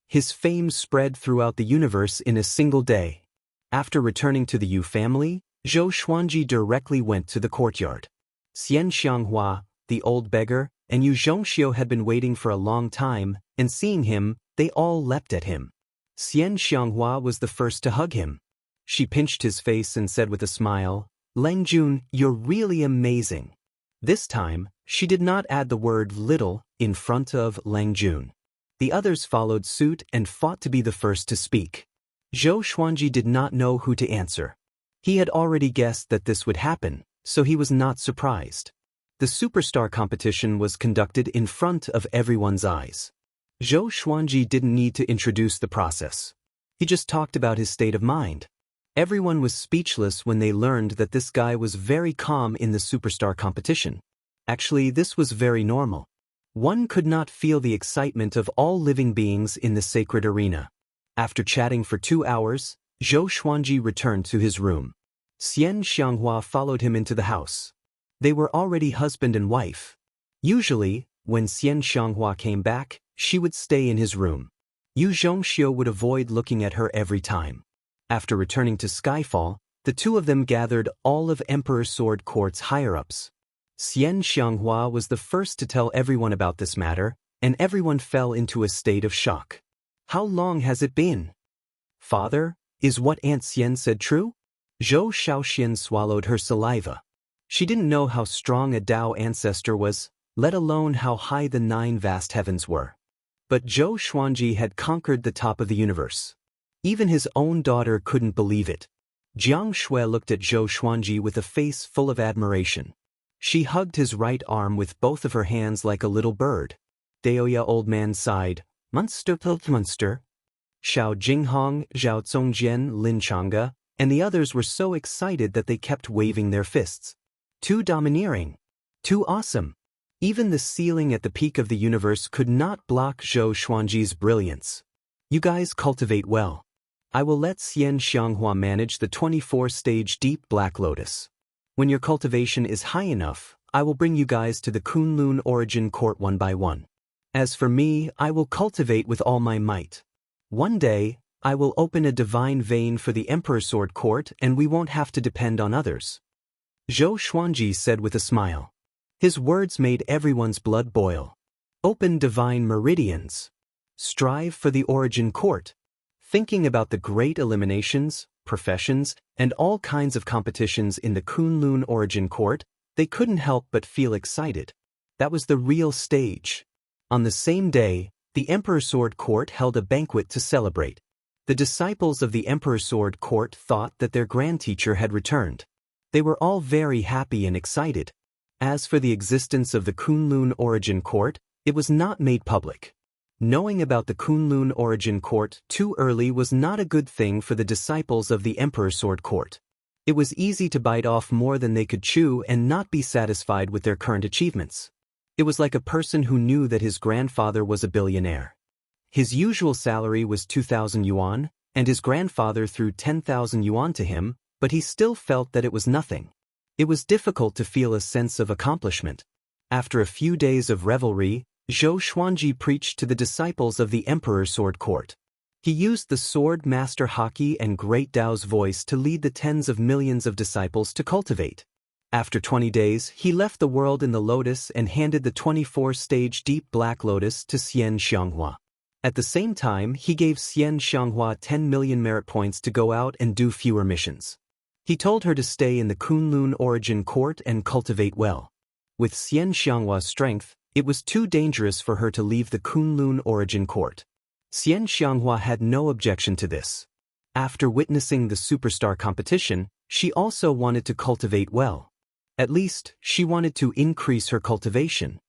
Speaker 1: His fame spread throughout the universe in a single day. After returning to the Yu family, Zhou Xuanji directly went to the courtyard. Xianxia, the old beggar, and Yu Zhongxiu had been waiting for a long time, and seeing him, they all leapt at him. Xianxia was the first to hug him. She pinched his face and said with a smile, "Leng Jun, you're really amazing." This time, she did not add the word little in front of Leng Jun. The others followed suit and fought to be the first to speak. Zhou Xuanji did not know who to answer. He had already guessed that this would happen, so he was not surprised. The Superstar competition was conducted in front of everyone's eyes. Zhou Xuanji didn't need to introduce the process. He just talked about his state of mind. Everyone was speechless when they learned that this guy was very calm in the Superstar competition. Actually, this was very normal. One could not feel the excitement of all living beings in the sacred arena. After chatting for 2 hours, Zhou Xuanji returned to his room. Xianxia followed him into the house. They were already husband and wife. Usually, when Xianxia came back, she would stay in his room. Yu Zhongxiu would avoid looking at her every time. After returning to Skyfall, the two of them gathered all of Emperor Sword Court's higher-ups. Xianxia was the first to tell everyone about this matter, and everyone fell into a state of shock. How long has it been? Father, is what Aunt Xian said true? Zhou Shaoxian swallowed her saliva. She didn't know how strong a Tao ancestor was, let alone how high the 9 vast heavens were. But Zhou Xuanji had conquered the top of the universe. Even his own daughter couldn't believe it. Jiang Shui looked at Zhou Xuanji with a face full of admiration. She hugged his right arm with both of her hands like a little bird. Daoya old man sighed, "Monster, monster." Xiao Jinghong, Zhao Zongjian, Lin Changge, and the others were so excited that they kept waving their fists. Too domineering. Too awesome. Even the ceiling at the peak of the universe could not block Zhou Xuanji's brilliance. You guys cultivate well. I will let Xianxia manage the 24-stage Deep Black Lotus. When your cultivation is high enough, I will bring you guys to the Kunlun Origin Court one by one. As for me, I will cultivate with all my might. One day, I will open a divine vein for the Emperor Sword Court and we won't have to depend on others. Zhou Xuanji said with a smile. His words made everyone's blood boil. Open divine meridians. Strive for the Origin Court. Thinking about the great eliminations, professions, and all kinds of competitions in the Kunlun Origin Court, they couldn't help but feel excited. That was the real stage. On the same day, the Emperor Sword Court held a banquet to celebrate. The disciples of the Emperor's Sword Court thought that their grand teacher had returned. They were all very happy and excited. As for the existence of the Kunlun Origin Court, it was not made public. Knowing about the Kunlun Origin Court too early was not a good thing for the disciples of the Emperor's Sword Court. It was easy to bite off more than they could chew and not be satisfied with their current achievements. It was like a person who knew that his grandfather was a billionaire. His usual salary was 2,000 yuan, and his grandfather threw 10,000 yuan to him, but he still felt that it was nothing. It was difficult to feel a sense of accomplishment. After a few days of revelry, Zhou Xuanji preached to the disciples of the Emperor's Sword Court. He used the Sword Master Haki and Great Tao's voice to lead the tens of millions of disciples to cultivate. After 20 days, he left the world in the lotus and handed the 24-stage deep black lotus to Xianxia. At the same time, he gave Xianxia 10 million merit points to go out and do fewer missions. He told her to stay in the Kunlun Origin Court and cultivate well. With Xianxia's strength, it was too dangerous for her to leave the Kunlun Origin Court. Xianxia had no objection to this. After witnessing the superstar competition, she also wanted to cultivate well. At least, she wanted to increase her cultivation.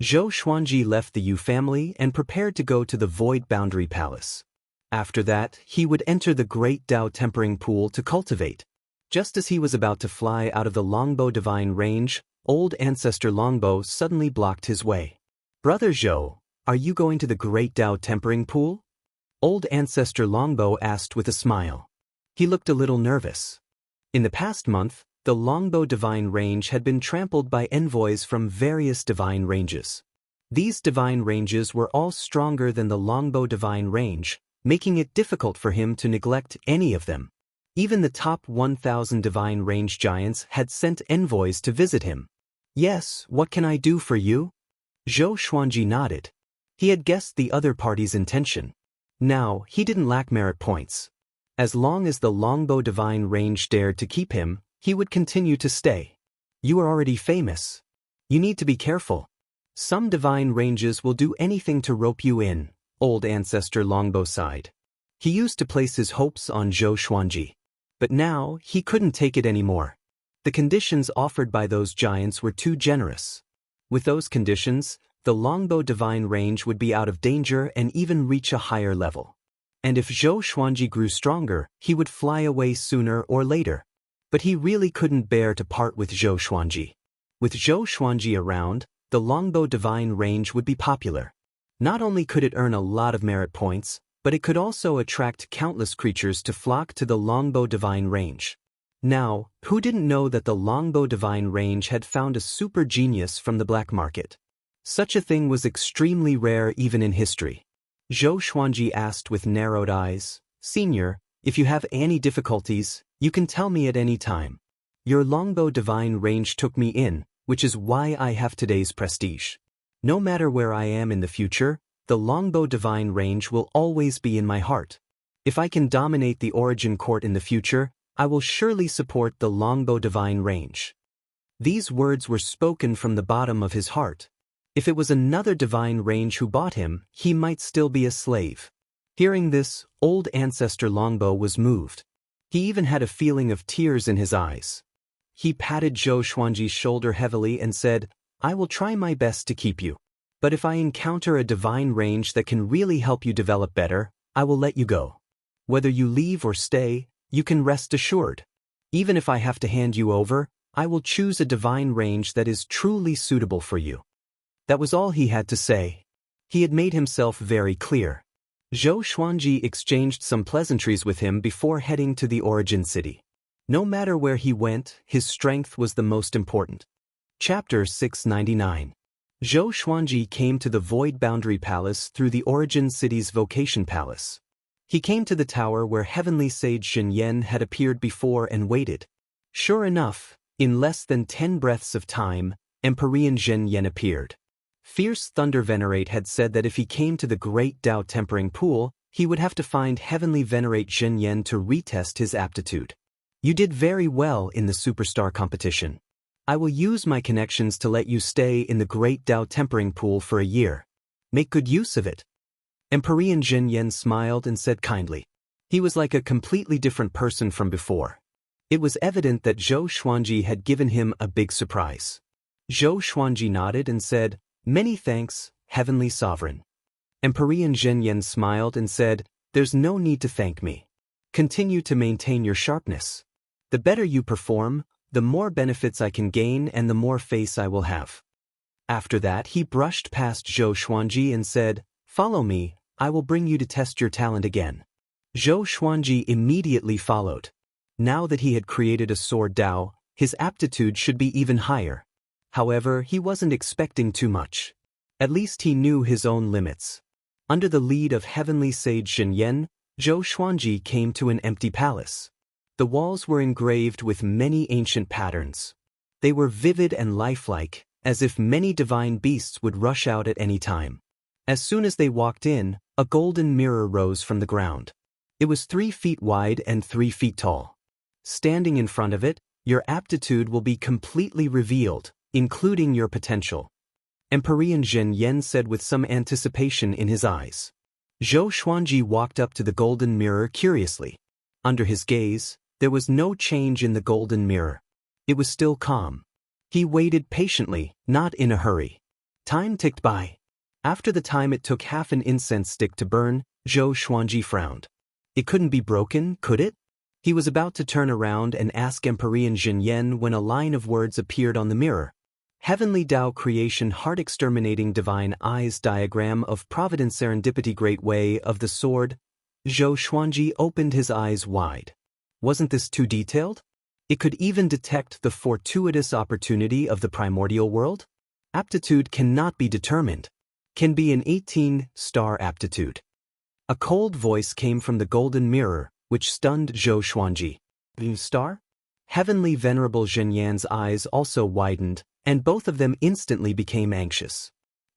Speaker 1: Zhou Xuanji left the Yu family and prepared to go to the Void Boundary Palace. After that, he would enter the Great Tao Tempering Pool to cultivate. Just as he was about to fly out of the Longbow Divine Range, old ancestor Longbow suddenly blocked his way. "Brother Zhou, are you going to the Great Tao Tempering Pool?" Old ancestor Longbow asked with a smile. He looked a little nervous. In the past month, the Longbow Divine Range had been trampled by envoys from various divine ranges. These divine ranges were all stronger than the Longbow Divine Range, making it difficult for him to neglect any of them. Even the top 1,000 divine range giants had sent envoys to visit him. "Yes, what can I do for you?" Zhou Xuanji nodded. He had guessed the other party's intention. Now, he didn't lack merit points. As long as the Longbow Divine Range dared to keep him, he would continue to stay. "You are already famous. You need to be careful. Some divine ranges will do anything to rope you in," old ancestor Longbow sighed. He used to place his hopes on Zhou Xuanji. But now, he couldn't take it anymore. The conditions offered by those giants were too generous. With those conditions, the Longbow Divine Range would be out of danger and even reach a higher level. And if Zhou Xuanji grew stronger, he would fly away sooner or later. But he really couldn't bear to part with Zhou Xuanji. With Zhou Xuanji around, the Longbow Divine Range would be popular. Not only could it earn a lot of merit points, but it could also attract countless creatures to flock to the Longbow Divine Range. Now, who didn't know that the Longbow Divine Range had found a super genius from the black market? Such a thing was extremely rare even in history. Zhou Xuanji asked with narrowed eyes, "Senior, if you have any difficulties, you can tell me at any time. Your Longbow Divine Range took me in, which is why I have today's prestige. No matter where I am in the future, the Longbow Divine Range will always be in my heart. If I can dominate the Origin Court in the future, I will surely support the Longbow Divine Range." These words were spoken from the bottom of his heart. If it was another divine range who bought him, he might still be a slave. Hearing this, old ancestor Longbow was moved. He even had a feeling of tears in his eyes. He patted Zhou Xuanji's shoulder heavily and said, "I will try my best to keep you. But if I encounter a divine range that can really help you develop better, I will let you go. Whether you leave or stay, you can rest assured. Even if I have to hand you over, I will choose a divine range that is truly suitable for you." That was all he had to say. He had made himself very clear. Zhou Xuanji exchanged some pleasantries with him before heading to the Origin City. No matter where he went, his strength was the most important. Chapter 699. Zhou Xuanji came to the Void Boundary Palace through the Origin City's Vocation Palace. He came to the tower where heavenly sage Xianxia had appeared before and waited. Sure enough, in less than 10 breaths of time, Empyrean Xianxia appeared. Fierce Thunder Venerate had said that if he came to the Great Tao Tempering Pool, he would have to find Heavenly Venerate Xianxia to retest his aptitude. "You did very well in the Superstar competition. I will use my connections to let you stay in the Great Tao Tempering Pool for a year. Make good use of it." Empyrean Xianxia smiled and said kindly, He was like a completely different person from before. It was evident that Zhou Xuanji had given him a big surprise. Zhou Xuanji nodded and said, "Many thanks, Heavenly Sovereign." Emperor Zhenyan smiled and said, "There's no need to thank me. Continue to maintain your sharpness. The better you perform, the more benefits I can gain and the more face I will have." After that, he brushed past Zhou Xuanji and said, "Follow me, I will bring you to test your talent again." Zhou Xuanji immediately followed. Now that he had created a sword Dao, his aptitude should be even higher. However, he wasn't expecting too much. At least he knew his own limits. Under the lead of heavenly sage Xinyan, Zhou Xuanji came to an empty palace. The walls were engraved with many ancient patterns. They were vivid and lifelike, as if many divine beasts would rush out at any time. As soon as they walked in, a golden mirror rose from the ground. It was 3 feet wide and 3 feet tall. Standing in front of it, your aptitude will be completely revealed, including your potential. Emperor Zhenyan said with some anticipation in his eyes. Zhou Xuanji walked up to the golden mirror curiously. Under his gaze, there was no change in the golden mirror. It was still calm. He waited patiently, not in a hurry. Time ticked by. After the time it took half an incense stick to burn, Zhou Xuanji frowned. It couldn't be broken, could it? He was about to turn around and ask Emperor Zhenyan when a line of words appeared on the mirror. Heavenly Tao Creation Heart Exterminating Divine Eyes Diagram of Providence Serendipity Great Way of the Sword. Zhou Xuanji opened his eyes wide. Wasn't this too detailed? It could even detect the fortuitous opportunity of the primordial world? Aptitude cannot be determined. Can be an 18-star aptitude. A cold voice came from the golden mirror, which stunned Zhou Xuanji. The star? Heavenly Venerable Zhenyan's eyes also widened, and both of them instantly became anxious.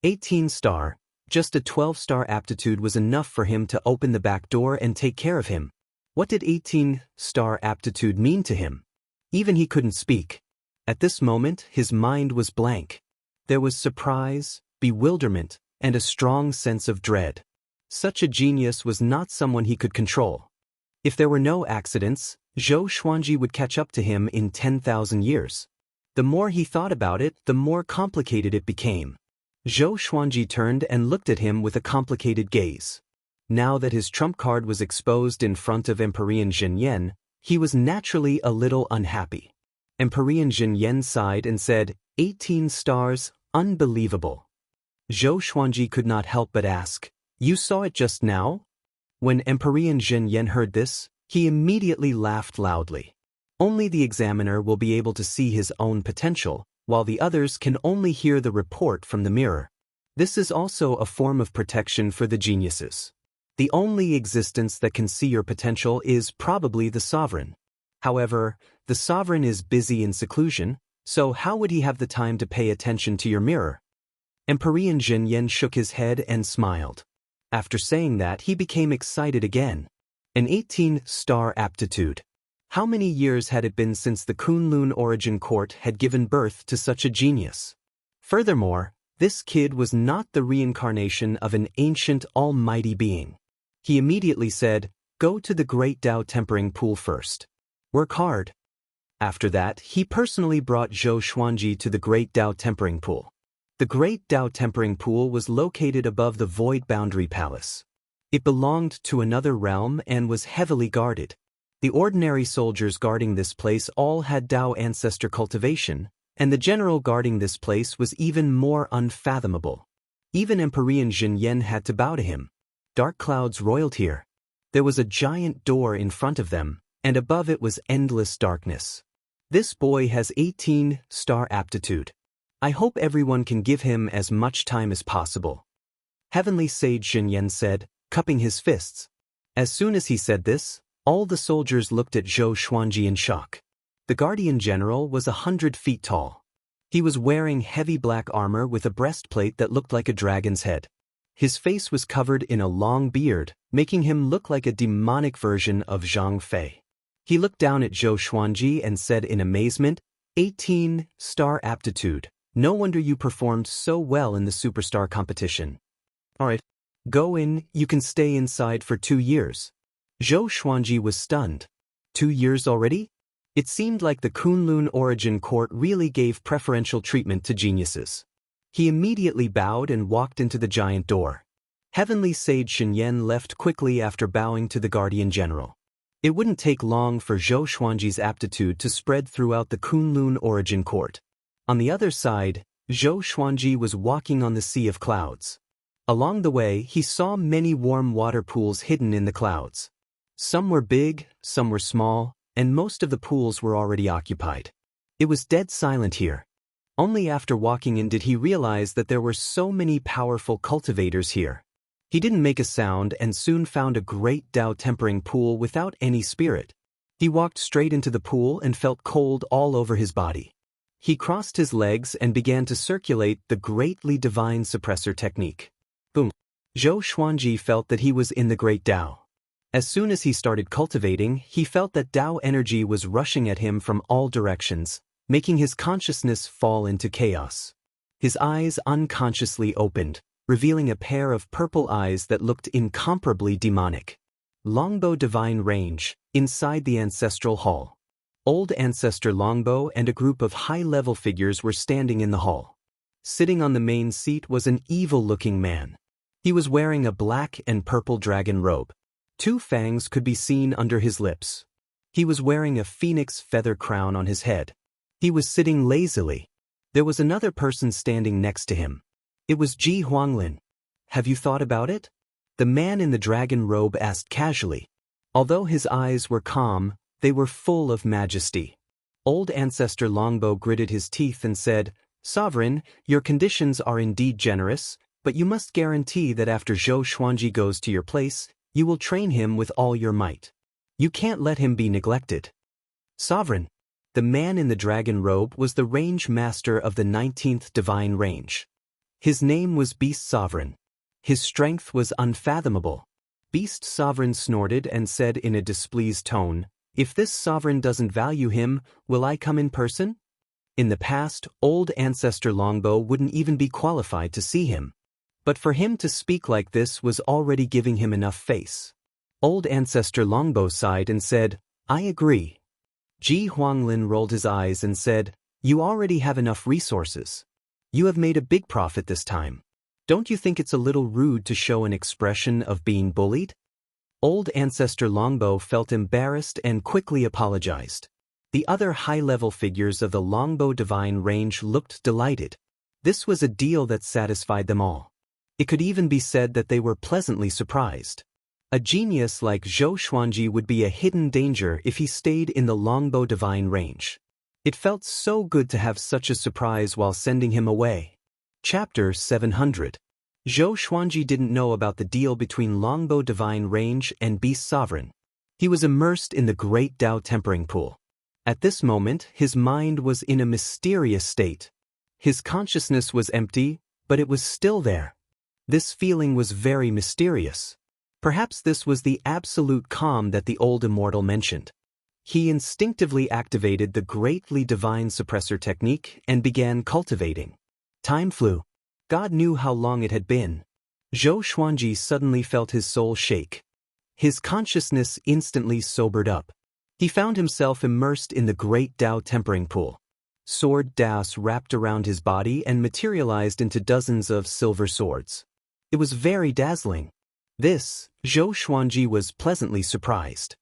Speaker 1: 18-star, just a 12-star aptitude was enough for him to open the back door and take care of him. What did 18-star aptitude mean to him? Even he couldn't speak. At this moment, his mind was blank. There was surprise, bewilderment, and a strong sense of dread. Such a genius was not someone he could control. If there were no accidents, Zhou Xuanji would catch up to him in 10,000 years. The more he thought about it, the more complicated it became. Zhou Xuanji turned and looked at him with a complicated gaze. Now that his trump card was exposed in front of Emperor Zhenyan, he was naturally a little unhappy. Emperor Zhenyan sighed and said, 18 stars, unbelievable. Zhou Xuanji could not help but ask, "You saw it just now?" When Emperor Zhenyan heard this, he immediately laughed loudly. Only the examiner will be able to see his own potential, while the others can only hear the report from the mirror. This is also a form of protection for the geniuses. The only existence that can see your potential is probably the sovereign. However, the sovereign is busy in seclusion, so how would he have the time to pay attention to your mirror? Emperor Zhenyan shook his head and smiled. After saying that, he became excited again. An 18-star aptitude. How many years had it been since the Kunlun Origin Court had given birth to such a genius? Furthermore, this kid was not the reincarnation of an ancient almighty being. He immediately said, "Go to the Great Tao Tempering Pool first. Work hard." After that, he personally brought Zhou Xuanji to the Great Tao Tempering Pool. The Great Tao Tempering Pool was located above the Void Boundary Palace. It belonged to another realm and was heavily guarded. The ordinary soldiers guarding this place all had Tao ancestor cultivation, and the general guarding this place was even more unfathomable. Even Emperor Zhenyan had to bow to him. Dark clouds roiled here. There was a giant door in front of them, and above it was endless darkness. This boy has 18-star aptitude. I hope everyone can give him as much time as possible. Heavenly Sage Xinyan said, cupping his fists. As soon as he said this, all the soldiers looked at Zhou Xuanji in shock. The Guardian General was 100 feet tall. He was wearing heavy black armor with a breastplate that looked like a dragon's head. His face was covered in a long beard, making him look like a demonic version of Zhang Fei. He looked down at Zhou Xuanji and said in amazement, 18-star aptitude. No wonder you performed so well in the superstar competition. Alright. Go in, you can stay inside for 2 years. Zhou Xuanji was stunned. 2 years already? It seemed like the Kunlun Origin Court really gave preferential treatment to geniuses. He immediately bowed and walked into the giant door. Heavenly Sage Xinyan left quickly after bowing to the Guardian General. It wouldn't take long for Zhou Xuanji's aptitude to spread throughout the Kunlun Origin Court. On the other side, Zhou Xuanji was walking on the sea of clouds. Along the way, he saw many warm water pools hidden in the clouds. Some were big, some were small, and most of the pools were already occupied. It was dead silent here. Only after walking in did he realize that there were so many powerful cultivators here. He didn't make a sound and soon found a great Tao tempering pool without any spirit. He walked straight into the pool and felt cold all over his body. He crossed his legs and began to circulate the greatly divine suppressor technique. Boom! Zhou Xuanji felt that he was in the great Tao. As soon as he started cultivating, he felt that Tao energy was rushing at him from all directions, making his consciousness fall into chaos. His eyes unconsciously opened, revealing a pair of purple eyes that looked incomparably demonic. Longbow Divine Range, inside the Ancestral Hall. Old Ancestor Longbow and a group of high-level figures were standing in the hall. Sitting on the main seat was an evil-looking man. He was wearing a black and purple dragon robe. 2 fangs could be seen under his lips. He was wearing a phoenix feather crown on his head. He was sitting lazily. There was another person standing next to him. It was Ji Huanglin. Have you thought about it? The man in the dragon robe asked casually. Although his eyes were calm, they were full of majesty. Old Ancestor Longbow gritted his teeth and said, "Sovereign, your conditions are indeed generous, but you must guarantee that after Zhou Xuanji goes to your place, you will train him with all your might. You can't let him be neglected." Sovereign. The man in the dragon robe was the range master of the 19th divine range. His name was Beast Sovereign. His strength was unfathomable. Beast Sovereign snorted and said in a displeased tone, "If this sovereign doesn't value him, will I come in person?" In the past, old Ancestor Longbow wouldn't even be qualified to see him. But for him to speak like this was already giving him enough face. Old Ancestor Longbow sighed and said, "I agree." Ji Huanglin rolled his eyes and said, "You already have enough resources. You have made a big profit this time. Don't you think it's a little rude to show an expression of being bullied?" Old Ancestor Longbow felt embarrassed and quickly apologized. The other high-level figures of the Longbow Divine Range looked delighted. This was a deal that satisfied them all. It could even be said that they were pleasantly surprised. A genius like Zhou Xuanji would be a hidden danger if he stayed in the Longbow Divine Range. It felt so good to have such a surprise while sending him away. Chapter 700. Zhou Xuanji didn't know about the deal between Longbow Divine Range and Beast Sovereign. He was immersed in the great Tao tempering pool. At this moment, his mind was in a mysterious state. His consciousness was empty, but it was still there. This feeling was very mysterious. Perhaps this was the absolute calm that the old immortal mentioned. He instinctively activated the greatly divine suppressor technique and began cultivating. Time flew. God knew how long it had been. Zhou Xuanji suddenly felt his soul shake. His consciousness instantly sobered up. He found himself immersed in the great Tao tempering pool. Sword Daos wrapped around his body and materialized into dozens of silver swords. It was very dazzling. This, Zhou Xuanji was pleasantly surprised.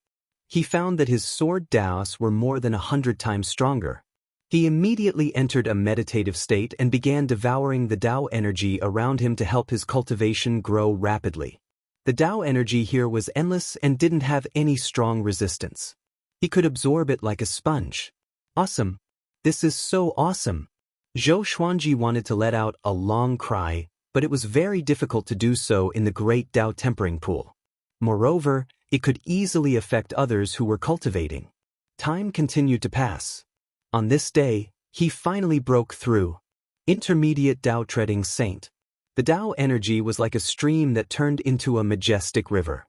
Speaker 1: He found that his sword Daos were more than 100 times stronger. He immediately entered a meditative state and began devouring the Tao energy around him to help his cultivation grow rapidly. The Tao energy here was endless and didn't have any strong resistance. He could absorb it like a sponge. Awesome! This is so awesome! Zhou Xuanji wanted to let out a long cry, but it was very difficult to do so in the great Tao tempering pool. Moreover, it could easily affect others who were cultivating. Time continued to pass. On this day, he finally broke through. Intermediate Tao treading saint. The Tao energy was like a stream that turned into a majestic river.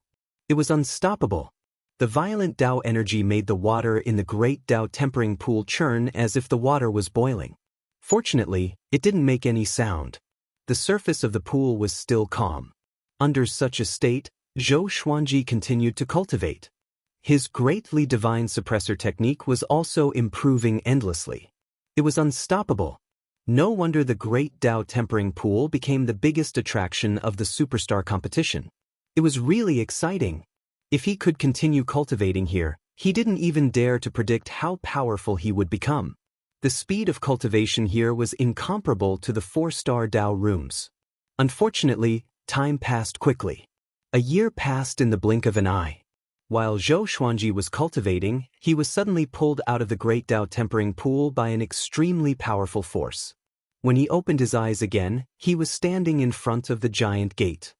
Speaker 1: It was unstoppable. The violent Tao energy made the water in the great Tao tempering pool churn as if the water was boiling. Fortunately, it didn't make any sound. The surface of the pool was still calm. Under such a state, Zhou Xuanji continued to cultivate. His greatly divine suppressor technique was also improving endlessly. It was unstoppable. No wonder the Great Tao Tempering Pool became the biggest attraction of the superstar competition. It was really exciting. If he could continue cultivating here, he didn't even dare to predict how powerful he would become. The speed of cultivation here was incomparable to the 4-star Tao rooms. Unfortunately, time passed quickly. A year passed in the blink of an eye. While Zhou Xuanji was cultivating, he was suddenly pulled out of the Great Tao Tempering Pool by an extremely powerful force. When he opened his eyes again, he was standing in front of the giant gate.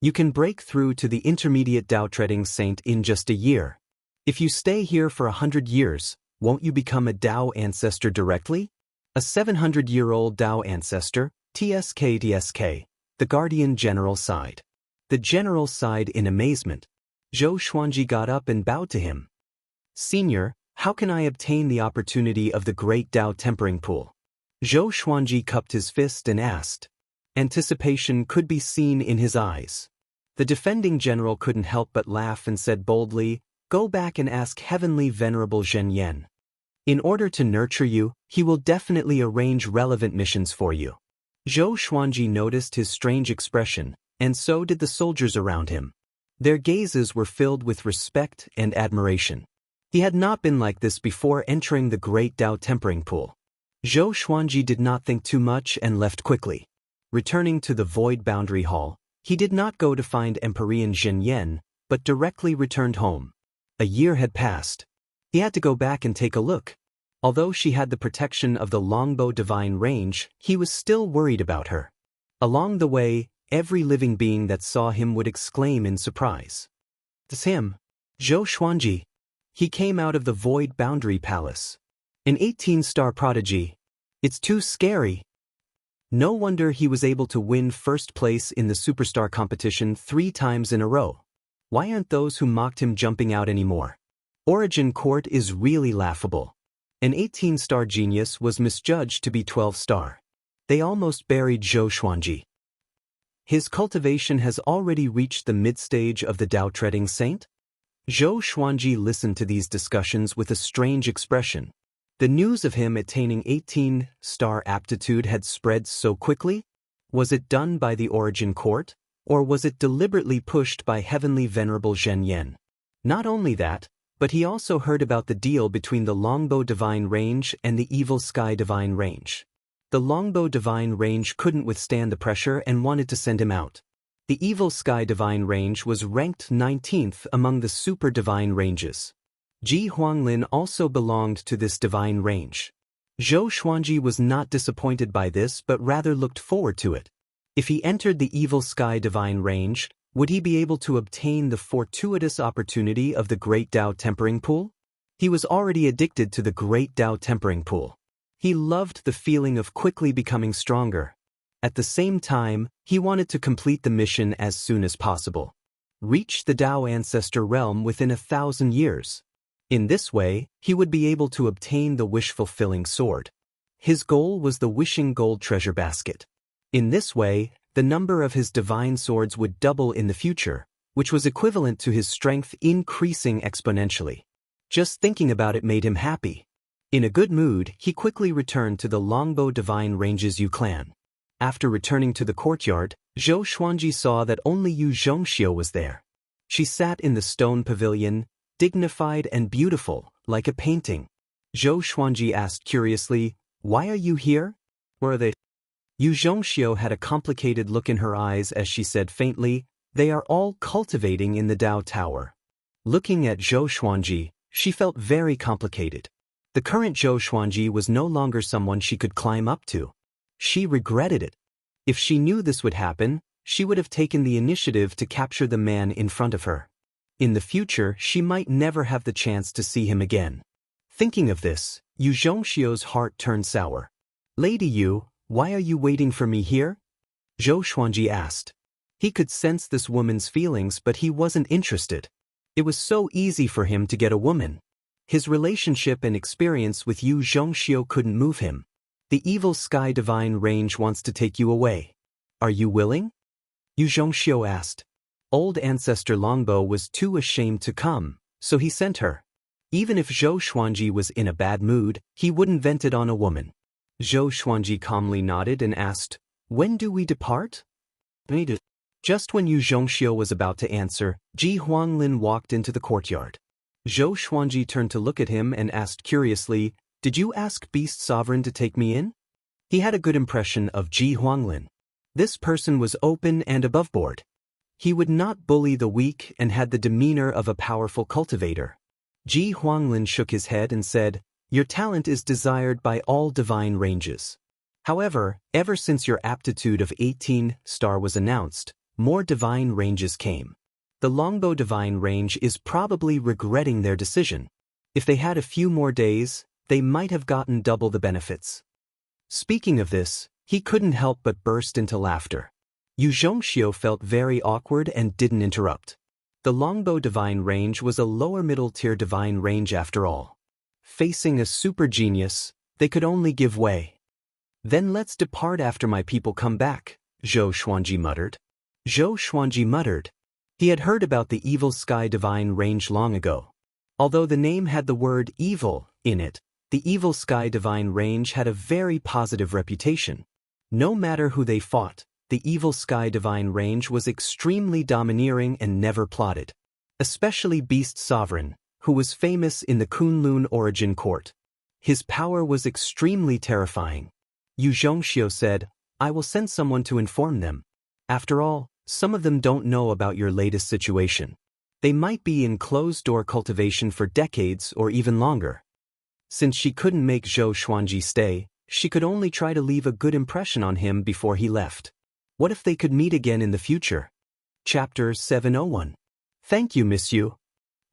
Speaker 1: You can break through to the intermediate Tao Treading Saint in just a year. If you stay here for 100 years, won't you become a Tao ancestor directly? A 700-year-old Tao ancestor, TSK. The Guardian General sighed. The General sighed in amazement. Zhou Xuanji got up and bowed to him. Senior, how can I obtain the opportunity of the Great Tao Tempering Pool? Zhou Xuanji cupped his fist and asked. Anticipation could be seen in his eyes. The defending general couldn't help but laugh and said boldly, Go back and ask Heavenly Venerable Zhen Yan. In order to nurture you, he will definitely arrange relevant missions for you. Zhou Xuanji noticed his strange expression, and so did the soldiers around him. Their gazes were filled with respect and admiration. He had not been like this before entering the Great Tao Tempering Pool. Zhou Xuanji did not think too much and left quickly. Returning to the Void Boundary Hall, he did not go to find Empyrean Zhen Yan, but directly returned home. A year had passed. He had to go back and take a look. Although she had the protection of the Longbow Divine Range, he was still worried about her. Along the way, every living being that saw him would exclaim in surprise. It's him, Zhou Xuanji. He came out of the Void Boundary Palace. An 18-star prodigy. It's too scary. No wonder he was able to win first place in the superstar competition 3 times in a row. Why aren't those who mocked him jumping out anymore? Origin Court is really laughable. An 18-star genius was misjudged to be 12-star. They almost buried Zhou Xuanji. His cultivation has already reached the mid-stage of the Tao Treading Saint? Zhou Xuanji listened to these discussions with a strange expression. The news of him attaining 18-star aptitude had spread so quickly? Was it done by the Origin Court, or was it deliberately pushed by Heavenly Venerable Zhen Yan? Not only that, but he also heard about the deal between the Longbow Divine Range and the Evil Sky Divine Range. The Longbow Divine Range couldn't withstand the pressure and wanted to send him out. The Evil Sky Divine Range was ranked 19th among the Super Divine Ranges. Ji Huanglin also belonged to this divine range. Zhou Xuanji was not disappointed by this but rather looked forward to it. If he entered the Evil Sky Divine Range, would he be able to obtain the fortuitous opportunity of the Great Tao Tempering Pool? He was already addicted to the Great Tao Tempering Pool. He loved the feeling of quickly becoming stronger. At the same time, he wanted to complete the mission as soon as possible. Reach the Tao Ancestor Realm within 1,000 years. In this way, he would be able to obtain the wish-fulfilling sword. His goal was the Wishing Gold Treasure Basket. In this way, the number of his divine swords would double in the future, which was equivalent to his strength increasing exponentially. Just thinking about it made him happy. In a good mood, he quickly returned to the Longbow Divine Ranges Yu clan. After returning to the courtyard, Zhou Xuanji saw that only Xianxia was there. She sat in the stone pavilion, dignified and beautiful, like a painting. Zhou Xuanji asked curiously, Why are you here? Where are they? Xianxia had a complicated look in her eyes as she said faintly, They are all cultivating in the Tao Tower. Looking at Zhou Xuanji, she felt very complicated. The current Zhou Xuanji was no longer someone she could climb up to. She regretted it. If she knew this would happen, she would have taken the initiative to capture the man in front of her. In the future, she might never have the chance to see him again. Thinking of this, Xianxia's heart turned sour. Lady Yu, why are you waiting for me here? Zhou Xuanji asked. He could sense this woman's feelings, but he wasn't interested. It was so easy for him to get a woman. His relationship and experience with Xianxia couldn't move him. The Evil Sky Divine Range wants to take you away. Are you willing? Xianxia asked. Old ancestor Longbow was too ashamed to come, so he sent her. Even if Zhou Xuanji was in a bad mood, he wouldn't vent it on a woman. Zhou Xuanji calmly nodded and asked, "When do we depart?" Just when Yu Zhongxiu was about to answer, Ji Huanglin walked into the courtyard. Zhou Xuanji turned to look at him and asked curiously, "Did you ask Beast Sovereign to take me in?" He had a good impression of Ji Huanglin. This person was open and aboveboard. He would not bully the weak and had the demeanor of a powerful cultivator. Ji Huanglin shook his head and said, "Your talent is desired by all divine ranges. However, ever since your aptitude of 18-star was announced, more divine ranges came. The Longbow divine range is probably regretting their decision. If they had a few more days, they might have gotten double the benefits." Speaking of this, he couldn't help but burst into laughter. Yu Zhongxiu felt very awkward and didn't interrupt. The Longbow divine range was a lower middle-tier divine range after all. Facing a super genius, they could only give way. "Then let's depart after my people come back," Zhou Xuanji muttered. Zhou Xuanji muttered. He had heard about the Evil Sky divine range long ago. Although the name had the word evil in it, the Evil Sky divine range had a very positive reputation. No matter who they fought, the Evil Sky divine range was extremely domineering and never plotted. Especially Beast Sovereign, who was famous in the Kunlun origin court. His power was extremely terrifying. Yu Zhongxiu said, "I will send someone to inform them. After all, some of them don't know about your latest situation. They might be in closed-door cultivation for decades or even longer." Since she couldn't make Zhou Xuanji stay, she could only try to leave a good impression on him before he left. What if they could meet again in the future? Chapter 701. "Thank you, Miss Yu."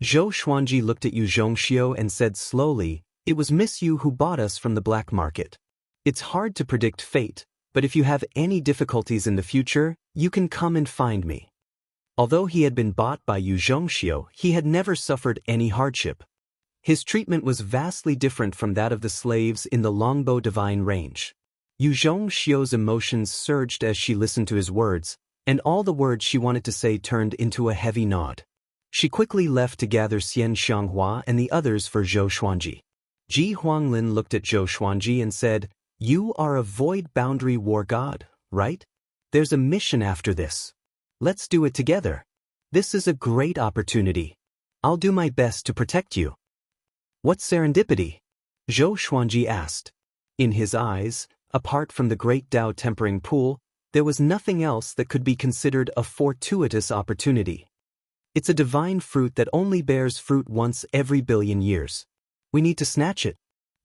Speaker 1: Zhou Xuanji looked at Yu Zhongxiu and said slowly, "It was Miss Yu who bought us from the black market. It's hard to predict fate, but if you have any difficulties in the future, you can come and find me." Although he had been bought by Yu Zhongxiu, he had never suffered any hardship. His treatment was vastly different from that of the slaves in the Longbow divine range. Yu Zhongxiu's emotions surged as she listened to his words, and all the words she wanted to say turned into a heavy nod. She quickly left to gather Xianxia and the others for Zhou Xuanji. Ji Huanglin looked at Zhou Xuanji and said, "You are a void boundary war god, right? There's a mission after this. Let's do it together. This is a great opportunity. I'll do my best to protect you." "What serendipity?" Zhou Xuanji asked. In his eyes, apart from the great Tao tempering pool, there was nothing else that could be considered a fortuitous opportunity. It's a divine fruit that only bears fruit once every billion years. We need to snatch it.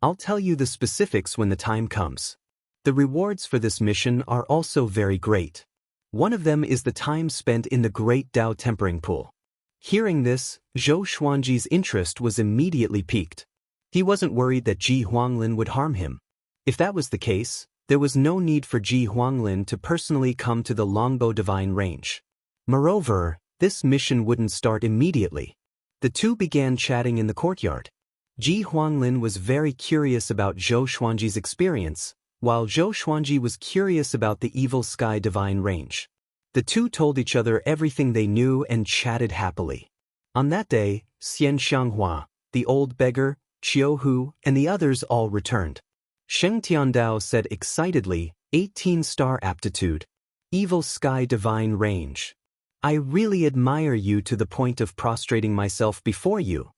Speaker 1: I'll tell you the specifics when the time comes. The rewards for this mission are also very great. One of them is the time spent in the great Tao tempering pool. Hearing this, Zhou Xuanji's interest was immediately piqued. He wasn't worried that Ji Huanglin would harm him. If that was the case, there was no need for Ji Huanglin to personally come to the Longbow divine range. Moreover, this mission wouldn't start immediately. The two began chatting in the courtyard. Ji Huanglin was very curious about Zhou Xuanji's experience, while Zhou Xuanji was curious about the Evil Sky divine range. The two told each other everything they knew and chatted happily. On that day, Xianxia, the old beggar, Qiu Hu, and the others all returned. Sheng Tiandao said excitedly, 18-star aptitude. Evil Sky divine range. I really admire you to the point of prostrating myself before you.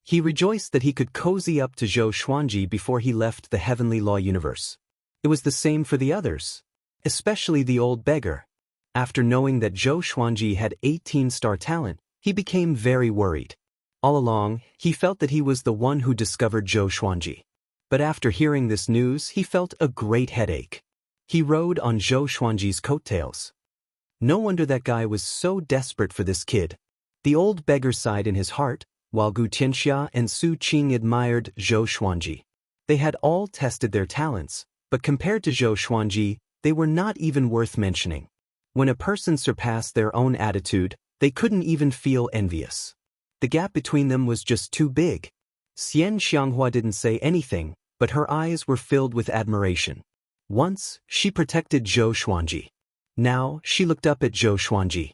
Speaker 1: He rejoiced that he could cozy up to Zhou Xuanji before he left the heavenly law universe. It was the same for the others, especially the old beggar. After knowing that Zhou Xuanji had 18-star talent, he became very worried. All along, he felt that he was the one who discovered Zhou Xuanji. But after hearing this news, he felt a great headache. He rode on Zhou Xuanji's coattails. No wonder that guy was so desperate for this kid. The old beggar sighed in his heart, while Gu Tianxia and Su Qing admired Zhou Xuanji. They had all tested their talents, but compared to Zhou Xuanji, they were not even worth mentioning. When a person surpassed their own attitude, they couldn't even feel envious. The gap between them was just too big. Xianxia didn't say anything, but her eyes were filled with admiration. Once, she protected Zhou Xuanji. Now, she looked up at Zhou Xuanji.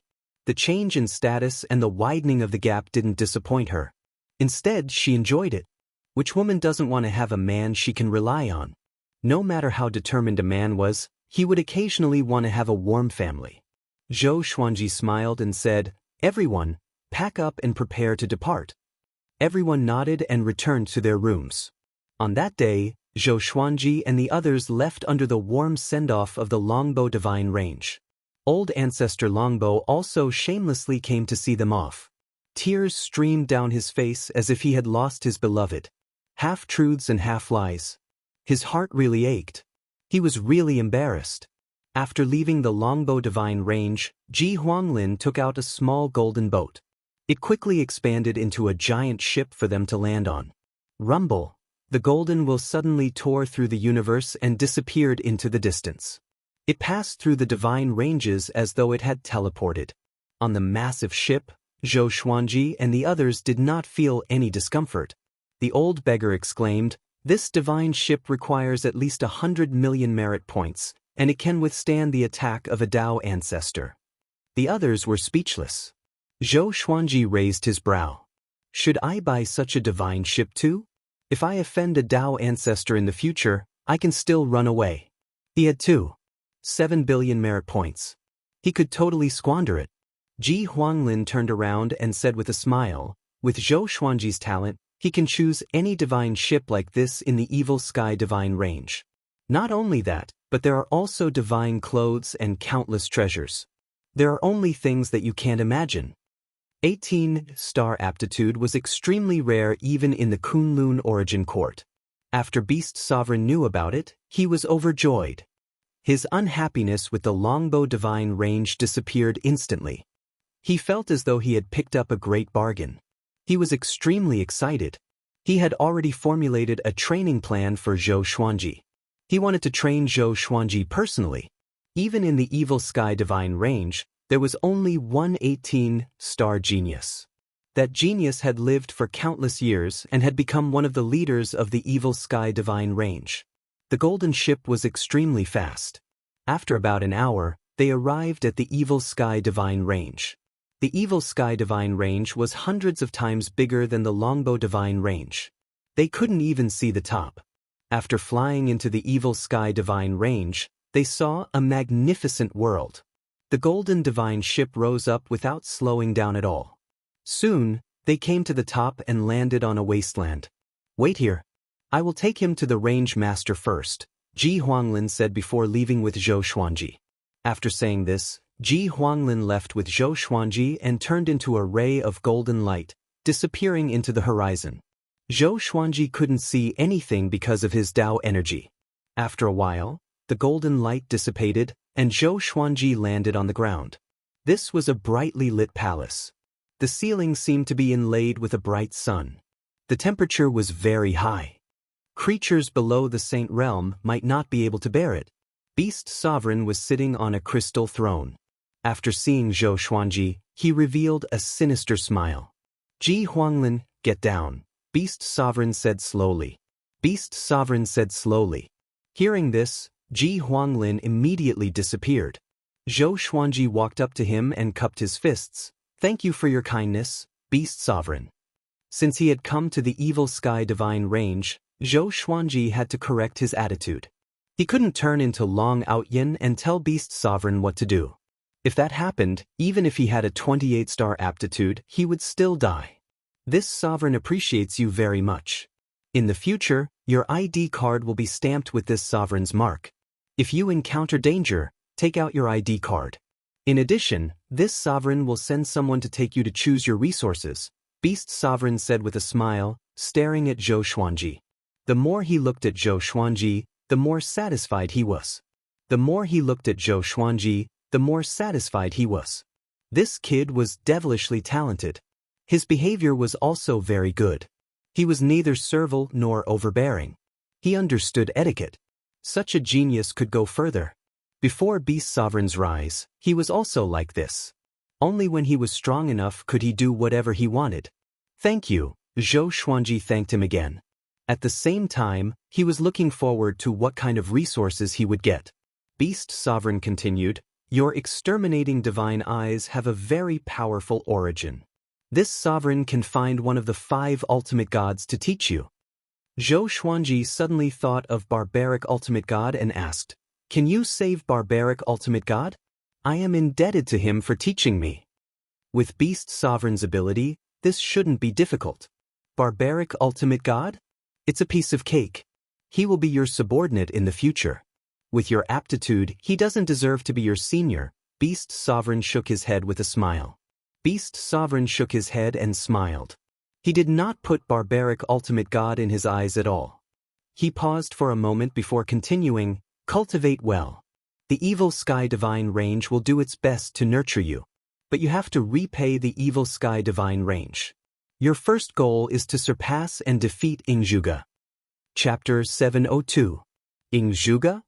Speaker 1: The change in status and the widening of the gap didn't disappoint her. Instead, she enjoyed it. Which woman doesn't want to have a man she can rely on? No matter how determined a man was, he would occasionally want to have a warm family. Zhou Xuanji smiled and said, "Everyone, pack up and prepare to depart." Everyone nodded and returned to their rooms. On that day, Zhou Xuanji and the others left under the warm send-off of the Longbow Divine Range. Old ancestor Longbow also shamelessly came to see them off. Tears streamed down his face as if he had lost his beloved. Half-truths and half-lies. His heart really ached. He was really embarrassed. After leaving the Longbow Divine Range, Ji Huanglin took out a small golden boat. It quickly expanded into a giant ship for them to land on. Rumble! The golden will suddenly tore through the universe and disappeared into the distance. It passed through the divine ranges as though it had teleported. On the massive ship, Zhou Xuanji and the others did not feel any discomfort. The old beggar exclaimed, "This divine ship requires at least 100 million merit points, and it can withstand the attack of a Dao ancestor." The others were speechless. Zhou Xuanji raised his brow. "Should I buy such a divine ship too? If I offend a Dao ancestor in the future, I can still run away." He had 7 billion merit points. He could totally squander it. Ji Huanglin turned around and said with a smile, "With Zhou Xuanji's talent, he can choose any divine ship like this in the Evil Sky Divine Range. Not only that, but there are also divine clothes and countless treasures. There are only things that you can't imagine." 18-star aptitude was extremely rare even in the Kunlun origin court. After Beast Sovereign knew about it, he was overjoyed. His unhappiness with the Longbow Divine Range disappeared instantly. He felt as though he had picked up a great bargain. He was extremely excited. He had already formulated a training plan for Zhou Xuanji. He wanted to train Zhou Xuanji personally. Even in the Evil Sky Divine Range, there was only one 18-star genius. That genius had lived for countless years and had become one of the leaders of the Evil Sky Divine Range. The golden ship was extremely fast. After about an hour, they arrived at the Evil Sky Divine Range. The Evil Sky Divine Range was hundreds of times bigger than the Longbow Divine Range. They couldn't even see the top. After flying into the Evil Sky Divine Range, they saw a magnificent world. The golden divine ship rose up without slowing down at all. Soon, they came to the top and landed on a wasteland. "Wait here. I will take him to the range master first," Ji Huanglin said before leaving with Zhou Xuanji. After saying this, Ji Huanglin left with Zhou Xuanji and turned into a ray of golden light, disappearing into the horizon. Zhou Xuanji couldn't see anything because of his Dao energy. After a while, the golden light dissipated, and Zhou Xuanji landed on the ground. This was a brightly lit palace. The ceiling seemed to be inlaid with a bright sun. The temperature was very high. Creatures below the Saint Realm might not be able to bear it. Beast Sovereign was sitting on a crystal throne. After seeing Zhou Xuanji, he revealed a sinister smile. "Ji Huanglin, get down," Beast Sovereign said slowly. Beast Sovereign said slowly. Hearing this, Ji Huanglin immediately disappeared. Zhou Xuanji walked up to him and cupped his fists. "Thank you for your kindness, Beast Sovereign." Since he had come to the Evil Sky Divine Range, Zhou Xuanji had to correct his attitude. He couldn't turn into Long Outyin and tell Beast Sovereign what to do. If that happened, even if he had a 28-star aptitude, he would still die. "This sovereign appreciates you very much. In the future, your ID card will be stamped with this sovereign's mark. If you encounter danger, take out your ID card. In addition, this sovereign will send someone to take you to choose your resources," Beast Sovereign said with a smile, staring at Zhou Xuanji. The more he looked at Zhou Xuanji, the more satisfied he was. The more he looked at Zhou Xuanji, the more satisfied he was. This kid was devilishly talented. His behavior was also very good. He was neither servile nor overbearing. He understood etiquette. Such a genius could go further. Before Beast Sovereign's rise, he was also like this. Only when he was strong enough could he do whatever he wanted. "Thank you," Zhou Xuanji thanked him again. At the same time, he was looking forward to what kind of resources he would get. Beast Sovereign continued, Your exterminating divine eyes have a very powerful origin. This sovereign can find one of the 5 ultimate gods to teach you. Zhou Xuanji suddenly thought of barbaric ultimate god and asked, "Can you save barbaric ultimate god? I am indebted to him for teaching me." With Beast Sovereign's ability, this shouldn't be difficult. Barbaric ultimate god? It's a piece of cake. He will be your subordinate in the future. With your aptitude, he doesn't deserve to be your senior. Beast Sovereign shook his head with a smile. Beast Sovereign shook his head and smiled. He did not put barbaric ultimate god in his eyes at all. He paused for a moment before continuing, "Cultivate well. The evil sky divine range will do its best to nurture you. But you have to repay the evil sky divine range. Your first goal is to surpass and defeat Ingzhuge." Chapter 702. Ingzhuge?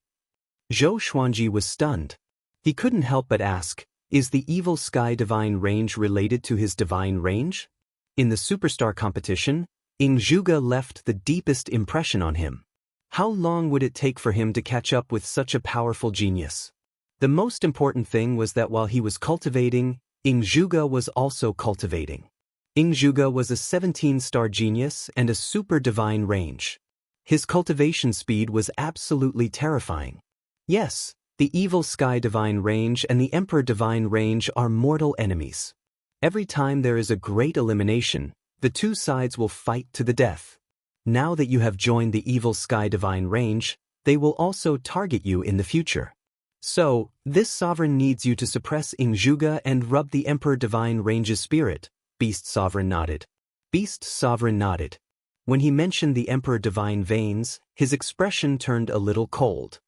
Speaker 1: Zhou Xuanji was stunned. He couldn't help but ask, is the evil sky divine range related to his divine range? In the superstar competition, Ingzhuge left the deepest impression on him. How long would it take for him to catch up with such a powerful genius? The most important thing was that while he was cultivating, Ingzhuge was also cultivating. Ingzhuge was a 17-star genius and a super divine range. His cultivation speed was absolutely terrifying. Yes, the evil sky divine range and the emperor divine range are mortal enemies. Every time there is a great elimination, the 2 sides will fight to the death. Now that you have joined the evil sky divine range, they will also target you in the future. So, this sovereign needs you to suppress Ingzhuge and rub the emperor divine range's spirit. Beast Sovereign nodded. Beast Sovereign nodded. When he mentioned the emperor divine veins, his expression turned a little cold.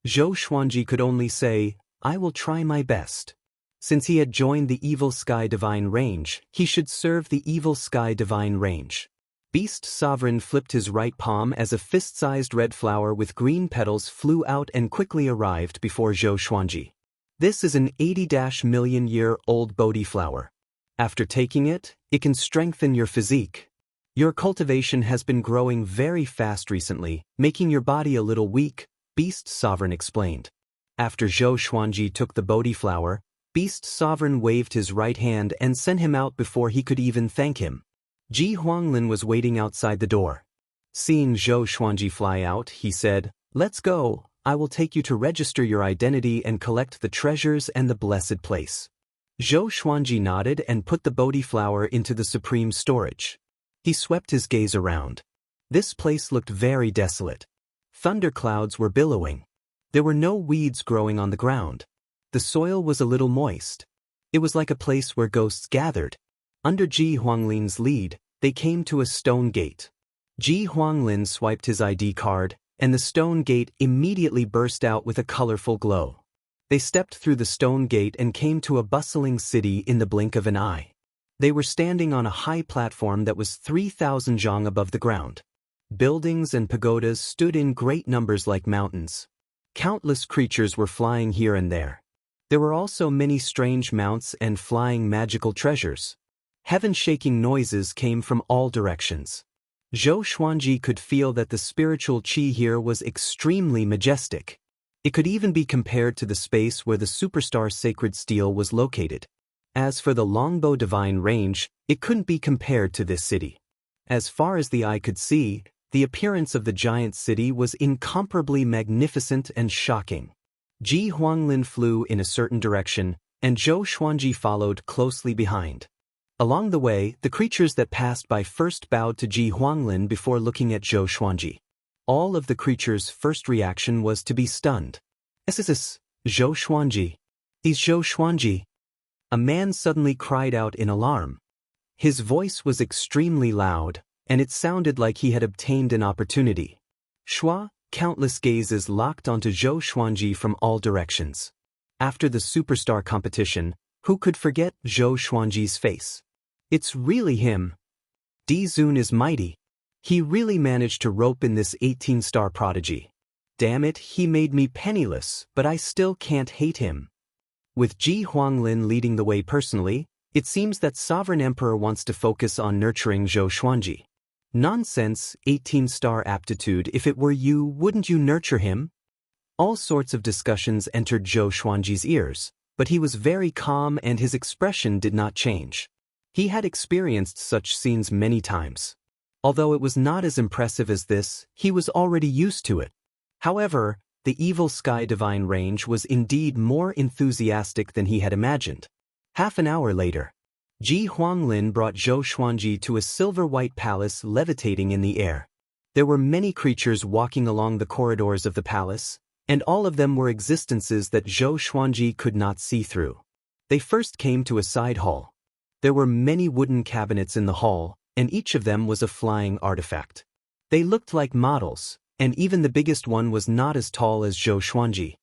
Speaker 1: Zhou Xuanji could only say, "I will try my best." Since he had joined the evil sky divine range, he should serve the evil sky divine range. Beast Sovereign flipped his right palm as a fist-sized red flower with green petals flew out and quickly arrived before Zhou Xuanji. This is an 80-million-year-old Bodhi flower. After taking it, it can strengthen your physique. Your cultivation has been growing very fast recently, making your body a little weak, Beast Sovereign explained. After Zhou Xuanji took the Bodhi flower, Beast Sovereign waved his right hand and sent him out before he could even thank him. Ji Huanglin was waiting outside the door. Seeing Zhou Xuanji fly out, he said, "Let's go, I will take you to register your identity and collect the treasures and the blessed place." Zhou Xuanji nodded and put the Bodhi flower into the supreme storage. He swept his gaze around. This place looked very desolate. Thunderclouds were billowing. There were no weeds growing on the ground. The soil was a little moist. It was like a place where ghosts gathered. Under Ji Huanglin's lead, they came to a stone gate. Ji Huanglin swiped his ID card, and the stone gate immediately burst out with a colorful glow. They stepped through the stone gate and came to a bustling city in the blink of an eye. They were standing on a high platform that was 3,000 zhang above the ground. Buildings and pagodas stood in great numbers like mountains. Countless creatures were flying here and there. There were also many strange mounts and flying magical treasures. Heaven-shaking noises came from all directions. Zhou Xuanji could feel that the spiritual qi here was extremely majestic. It could even be compared to the space where the superstar sacred steel was located. As for the longbow divine range, it couldn't be compared to this city. As far as the eye could see, the appearance of the giant city was incomparably magnificent and shocking. Ji Huanglin flew in a certain direction, and Zhou Xuanji followed closely behind. Along the way, the creatures that passed by first bowed to Ji Huanglin before looking at Zhou Xuanji. All of the creatures' first reaction was to be stunned. "Is Zhou Xuanji? He's Zhou Xuanji!" A man suddenly cried out in alarm. His voice was extremely loud, and it sounded like he had obtained an opportunity. Shua, countless gazes locked onto Zhou Xuanji from all directions. After the superstar competition, who could forget Zhou Xuanji's face? It's really him. Di Zun is mighty. He really managed to rope in this 18-star prodigy. Damn it, he made me penniless, but I still can't hate him. With Ji Huanglin leading the way personally, it seems that Sovereign Emperor wants to focus on nurturing Zhou Xuanji. Nonsense, 18-star aptitude. If it were you, wouldn't you nurture him? All sorts of discussions entered Zhou Xuanji's ears, but he was very calm and his expression did not change. He had experienced such scenes many times. Although it was not as impressive as this, he was already used to it. However, the evil sky divine range was indeed more enthusiastic than he had imagined. Half an hour later, Ji Huanglin brought Zhou Xuanji to a silver-white palace levitating in the air. There were many creatures walking along the corridors of the palace, and all of them were existences that Zhou Xuanji could not see through. They first came to a side hall. There were many wooden cabinets in the hall, and each of them was a flying artifact. They looked like models, and even the biggest one was not as tall as Zhou Xuanji.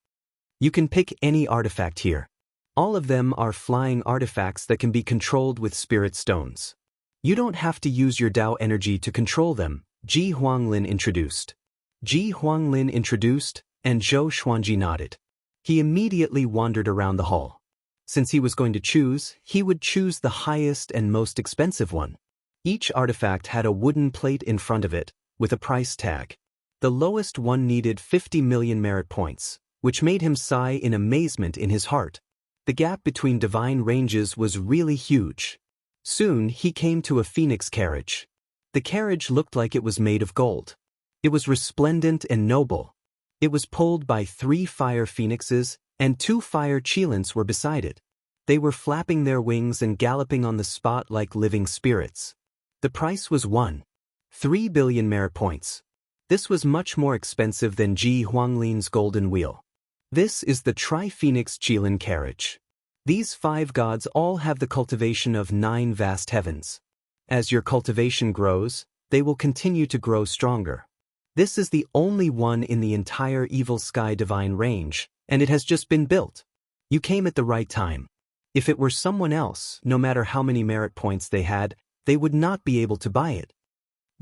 Speaker 1: You can pick any artifact here. All of them are flying artifacts that can be controlled with spirit stones. You don't have to use your Dao energy to control them, Ji Huanglin introduced. Ji Huanglin introduced, and Zhou Xuanji nodded. He immediately wandered around the hall. Since he was going to choose, he would choose the highest and most expensive one. Each artifact had a wooden plate in front of it, with a price tag. The lowest one needed 50 million merit points, which made him sigh in amazement in his heart. The gap between divine ranges was really huge. Soon he came to a phoenix carriage. The carriage looked like it was made of gold. It was resplendent and noble. It was pulled by 3 fire phoenixes, and 2 fire cheelants were beside it. They were flapping their wings and galloping on the spot like living spirits. The price was 1.3 billion merit points. This was much more expensive than Ji Huanglin's golden wheel. This is the Tri-Phoenix Cheelan carriage. These 5 gods all have the cultivation of 9 vast heavens. As your cultivation grows, they will continue to grow stronger. This is the only one in the entire Evil Sky Divine range, and it has just been built. You came at the right time. If it were someone else, no matter how many merit points they had, they would not be able to buy it.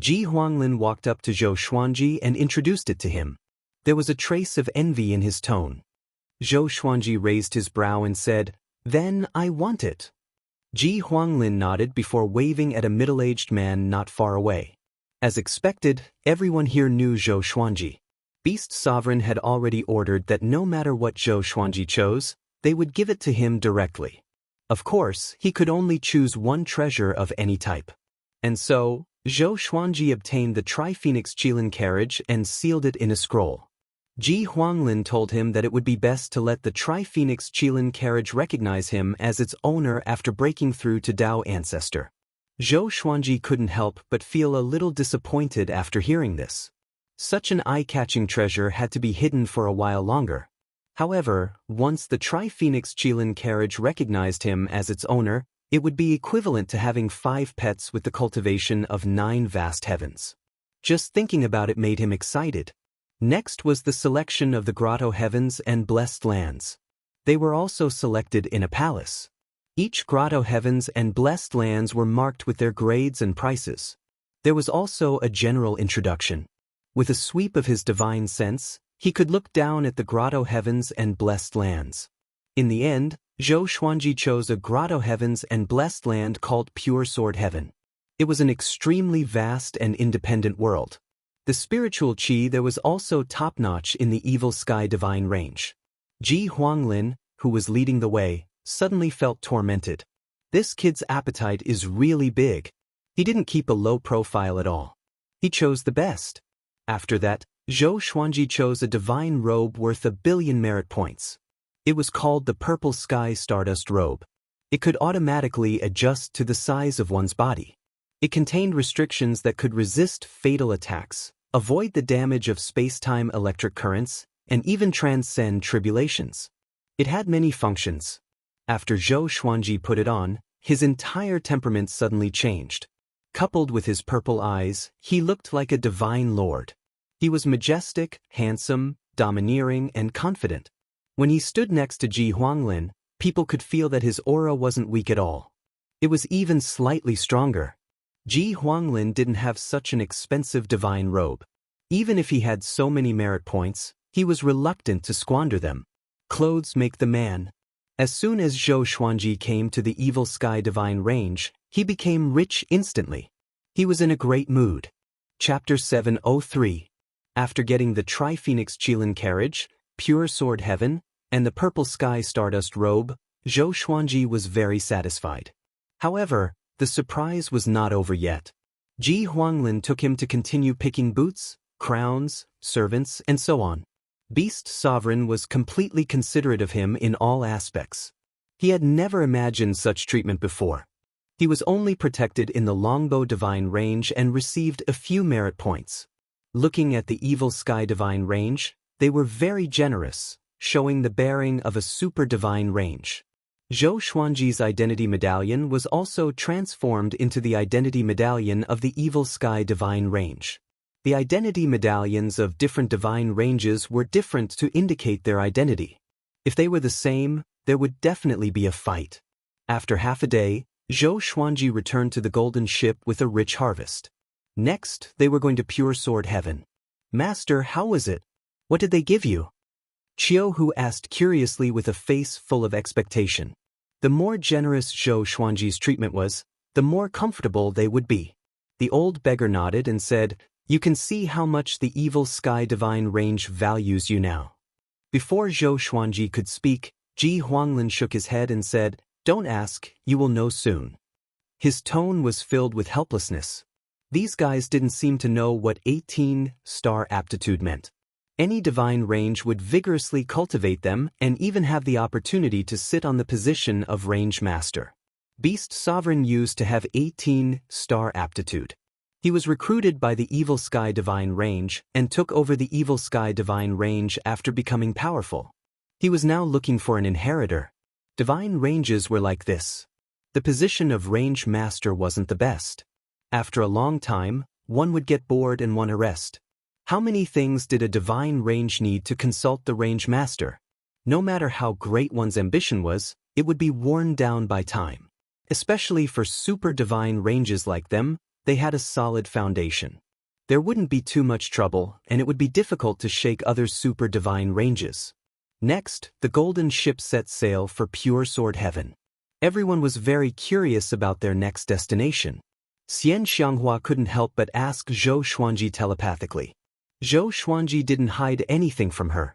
Speaker 1: Ji Huanglin walked up to Zhou Xuanji and introduced it to him. There was a trace of envy in his tone. Zhou Xuanji raised his brow and said, "Then I want it." Ji Huanglin nodded before waving at a middle-aged man not far away. As expected, everyone here knew Zhou Xuanji. Beast Sovereign had already ordered that no matter what Zhou Xuanji chose, they would give it to him directly. Of course, he could only choose one treasure of any type. And so, Zhou Xuanji obtained the Tri-Phoenix Cheelan carriage and sealed it in a scroll. Ji Huanglin told him that it would be best to let the Tri-Phoenix Cheelan carriage recognize him as its owner after breaking through to Dao Ancestor. Zhou Xuanji couldn't help but feel a little disappointed after hearing this. Such an eye-catching treasure had to be hidden for a while longer. However, once the Tri-Phoenix Cheelan carriage recognized him as its owner, it would be equivalent to having 5 pets with the cultivation of 9 vast heavens. Just thinking about it made him excited. Next was the selection of the Grotto Heavens and Blessed Lands. They were also selected in a palace. Each Grotto Heavens and Blessed Lands were marked with their grades and prices. There was also a general introduction. With a sweep of his divine sense, he could look down at the Grotto Heavens and Blessed Lands. In the end, Zhou Xuanji chose a Grotto Heavens and Blessed Land called Pure Sword Heaven. It was an extremely vast and independent world. The spiritual qi there was also top-notch in the Evil Sky Divine range. Ji Huanglin, who was leading the way, suddenly felt tormented. This kid's appetite is really big. He didn't keep a low profile at all. He chose the best. After that, Zhou Xuanji chose a divine robe worth 1 billion merit points. It was called the Purple Sky Stardust Robe. It could automatically adjust to the size of one's body. It contained restrictions that could resist fatal attacks, avoid the damage of space-time electric currents, and even transcend tribulations. It had many functions. After Zhou Xuanji put it on, his entire temperament suddenly changed. Coupled with his purple eyes, he looked like a divine lord. He was majestic, handsome, domineering, and confident. When he stood next to Ji Huanglin, people could feel that his aura wasn't weak at all. It was even slightly stronger. Ji Huanglin didn't have such an expensive divine robe. Even if he had so many merit points, he was reluctant to squander them. Clothes make the man. As soon as Zhou Xuanji came to the Evil Sky Divine range, he became rich instantly. He was in a great mood. Chapter 703. After getting the Tri-Phoenix Cheelan carriage, Pure Sword Heaven, and the Purple Sky Stardust Robe, Zhou Xuanji was very satisfied. However, the surprise was not over yet. Ji Huanglin took him to continue picking boots, crowns, servants, and so on. Beast Sovereign was completely considerate of him in all aspects. He had never imagined such treatment before. He was only protected in the Longbow Divine Range and received a few merit points. Looking at the Evil Sky Divine Range, they were very generous, showing the bearing of a Super Divine Range. Zhou Xuanji's Identity Medallion was also transformed into the Identity Medallion of the Evil Sky Divine Range. The Identity Medallions of different divine ranges were different to indicate their identity. If they were the same, there would definitely be a fight. After half a day, Zhou Xuanji returned to the golden ship with a rich harvest. Next, they were going to Pure Sword Heaven. Master, how was it? What did they give you? Qiu Hu asked curiously with a face full of expectation. The more generous Zhou Xuanji's treatment was, the more comfortable they would be. The old beggar nodded and said, "You can see how much the Evil Sky Divine Range values you now." Before Zhou Xuanji could speak, Ji Huanglin shook his head and said, "Don't ask, you will know soon." His tone was filled with helplessness. These guys didn't seem to know what 18-star aptitude meant. Any divine range would vigorously cultivate them and even have the opportunity to sit on the position of range master. Beast Sovereign used to have 18-star aptitude. He was recruited by the Evil Sky Divine Range and took over the Evil Sky Divine Range after becoming powerful. He was now looking for an inheritor. Divine ranges were like this. The position of range master wasn't the best. After a long time, one would get bored and want to rest. How many things did a divine range need to consult the range master? No matter how great one's ambition was, it would be worn down by time. Especially for super divine ranges like them, they had a solid foundation. There wouldn't be too much trouble, and it would be difficult to shake other super divine ranges. Next, the golden ship set sail for Pure Sword Heaven. Everyone was very curious about their next destination. Xianxia couldn't help but ask Zhou Xuanji telepathically. Zhou Xuanji didn't hide anything from her.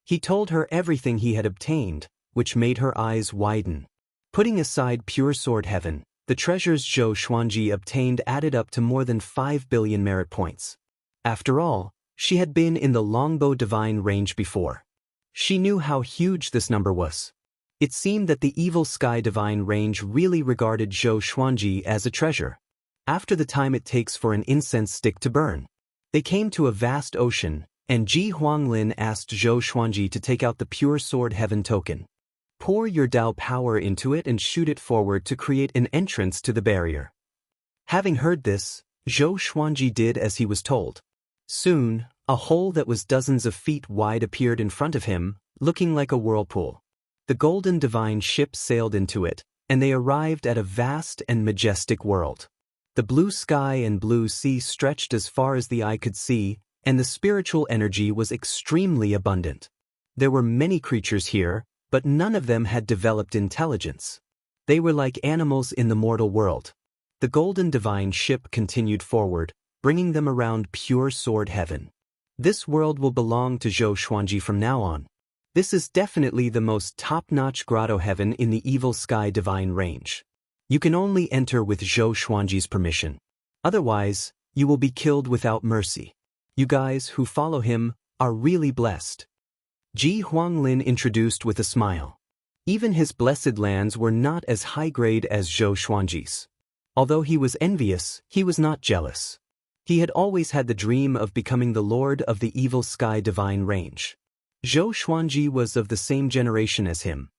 Speaker 1: He told her everything he had obtained, which made her eyes widen. Putting aside Pure Sword Heaven, the treasures Zhou Xuanji obtained added up to more than 5 billion merit points. After all, she had been in the Longbow Divine Range before. She knew how huge this number was. It seemed that the Evil Sky Divine Range really regarded Zhou Xuanji as a treasure. After the time it takes for an incense stick to burn, they came to a vast ocean, and Ji Huanglin asked Zhou Xuanji to take out the Pure Sword Heaven token. Pour your Dao power into it and shoot it forward to create an entrance to the barrier. Having heard this, Zhou Xuanji did as he was told. Soon, a hole that was dozens of feet wide appeared in front of him, looking like a whirlpool. The golden divine ship sailed into it, and they arrived at a vast and majestic world. The blue sky and blue sea stretched as far as the eye could see, and the spiritual energy was extremely abundant. There were many creatures here, but none of them had developed intelligence. They were like animals in the mortal world. The golden divine ship continued forward, bringing them around Pure Sword Heaven. This world will belong to Zhou Xuanji from now on. This is definitely the most top-notch grotto heaven in the Evil Sky Divine Range. You can only enter with Zhou Xuanji's permission. Otherwise, you will be killed without mercy. You guys who follow him are really blessed. Ji Huanglin introduced with a smile. Even his blessed lands were not as high-grade as Zhou Xuanji's. Although he was envious, he was not jealous. He had always had the dream of becoming the lord of the Evil Sky Divine Range. Zhou Xuanji was of the same generation as him.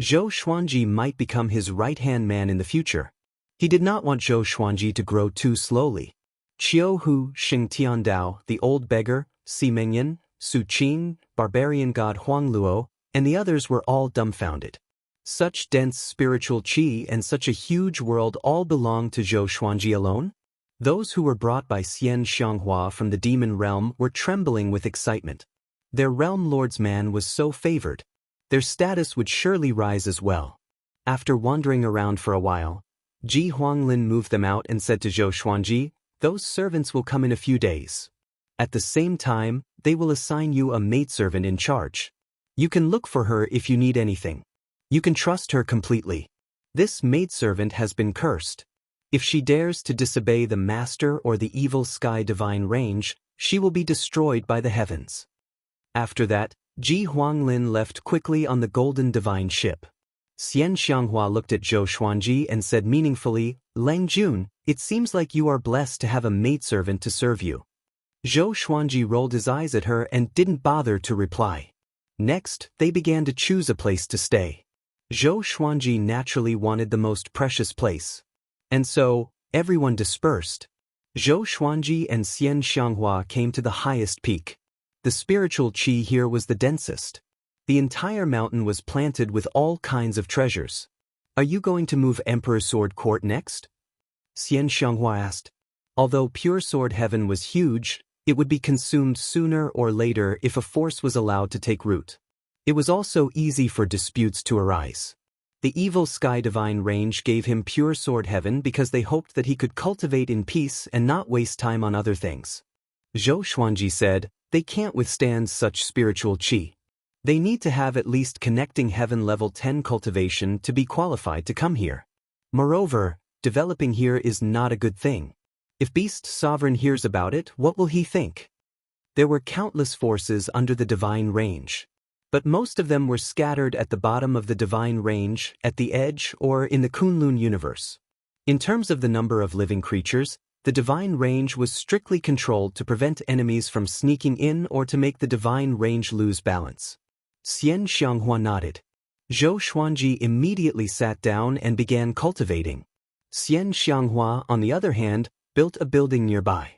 Speaker 1: Zhou Xuanji might become his right-hand man in the future. He did not want Zhou Xuanji to grow too slowly. Qiu Hu, Xing Tiandao, the old beggar, Si Mengyan, Su Qing, barbarian god Huang Luo, and the others were all dumbfounded. Such dense spiritual qi and such a huge world all belonged to Zhou Xuanji alone? Those who were brought by Xianxia from the demon realm were trembling with excitement. Their realm lord's man was so favored. Their status would surely rise as well. After wandering around for a while, Ji Huanglin moved them out and said to Zhou Xuanji, "Those servants will come in a few days. At the same time, they will assign you a maidservant in charge. You can look for her if you need anything. You can trust her completely. This maidservant has been cursed. If she dares to disobey the master or the evil sky divine range, she will be destroyed by the heavens. After that, Ji Huanglin left quickly on the golden divine ship. Xianxia looked at Zhou Xuanji and said meaningfully, Lang Jun, it seems like you are blessed to have a maidservant to serve you. Zhou Xuanji rolled his eyes at her and didn't bother to reply. Next, they began to choose a place to stay. Zhou Xuanji naturally wanted the most precious place. And so, everyone dispersed. Zhou Xuanji and Xianxia came to the highest peak. The spiritual qi here was the densest. The entire mountain was planted with all kinds of treasures. Are you going to move Emperor Sword Court next? Xianxia asked. Although Pure Sword Heaven was huge, it would be consumed sooner or later if a force was allowed to take root. It was also easy for disputes to arise. The evil Sky Divine range gave him Pure Sword Heaven because they hoped that he could cultivate in peace and not waste time on other things. Zhou Xuanji said, they can't withstand such spiritual qi. They need to have at least connecting heaven level 10 cultivation to be qualified to come here. Moreover, developing here is not a good thing. If Beast Sovereign hears about it, what will he think? There were countless forces under the divine range. But most of them were scattered at the bottom of the divine range, at the edge, or in the Kunlun universe. In terms of the number of living creatures, the divine range was strictly controlled to prevent enemies from sneaking in or to make the divine range lose balance. Xianxia nodded. Zhou Xuanji immediately sat down and began cultivating. Xianxia, on the other hand, built a building nearby.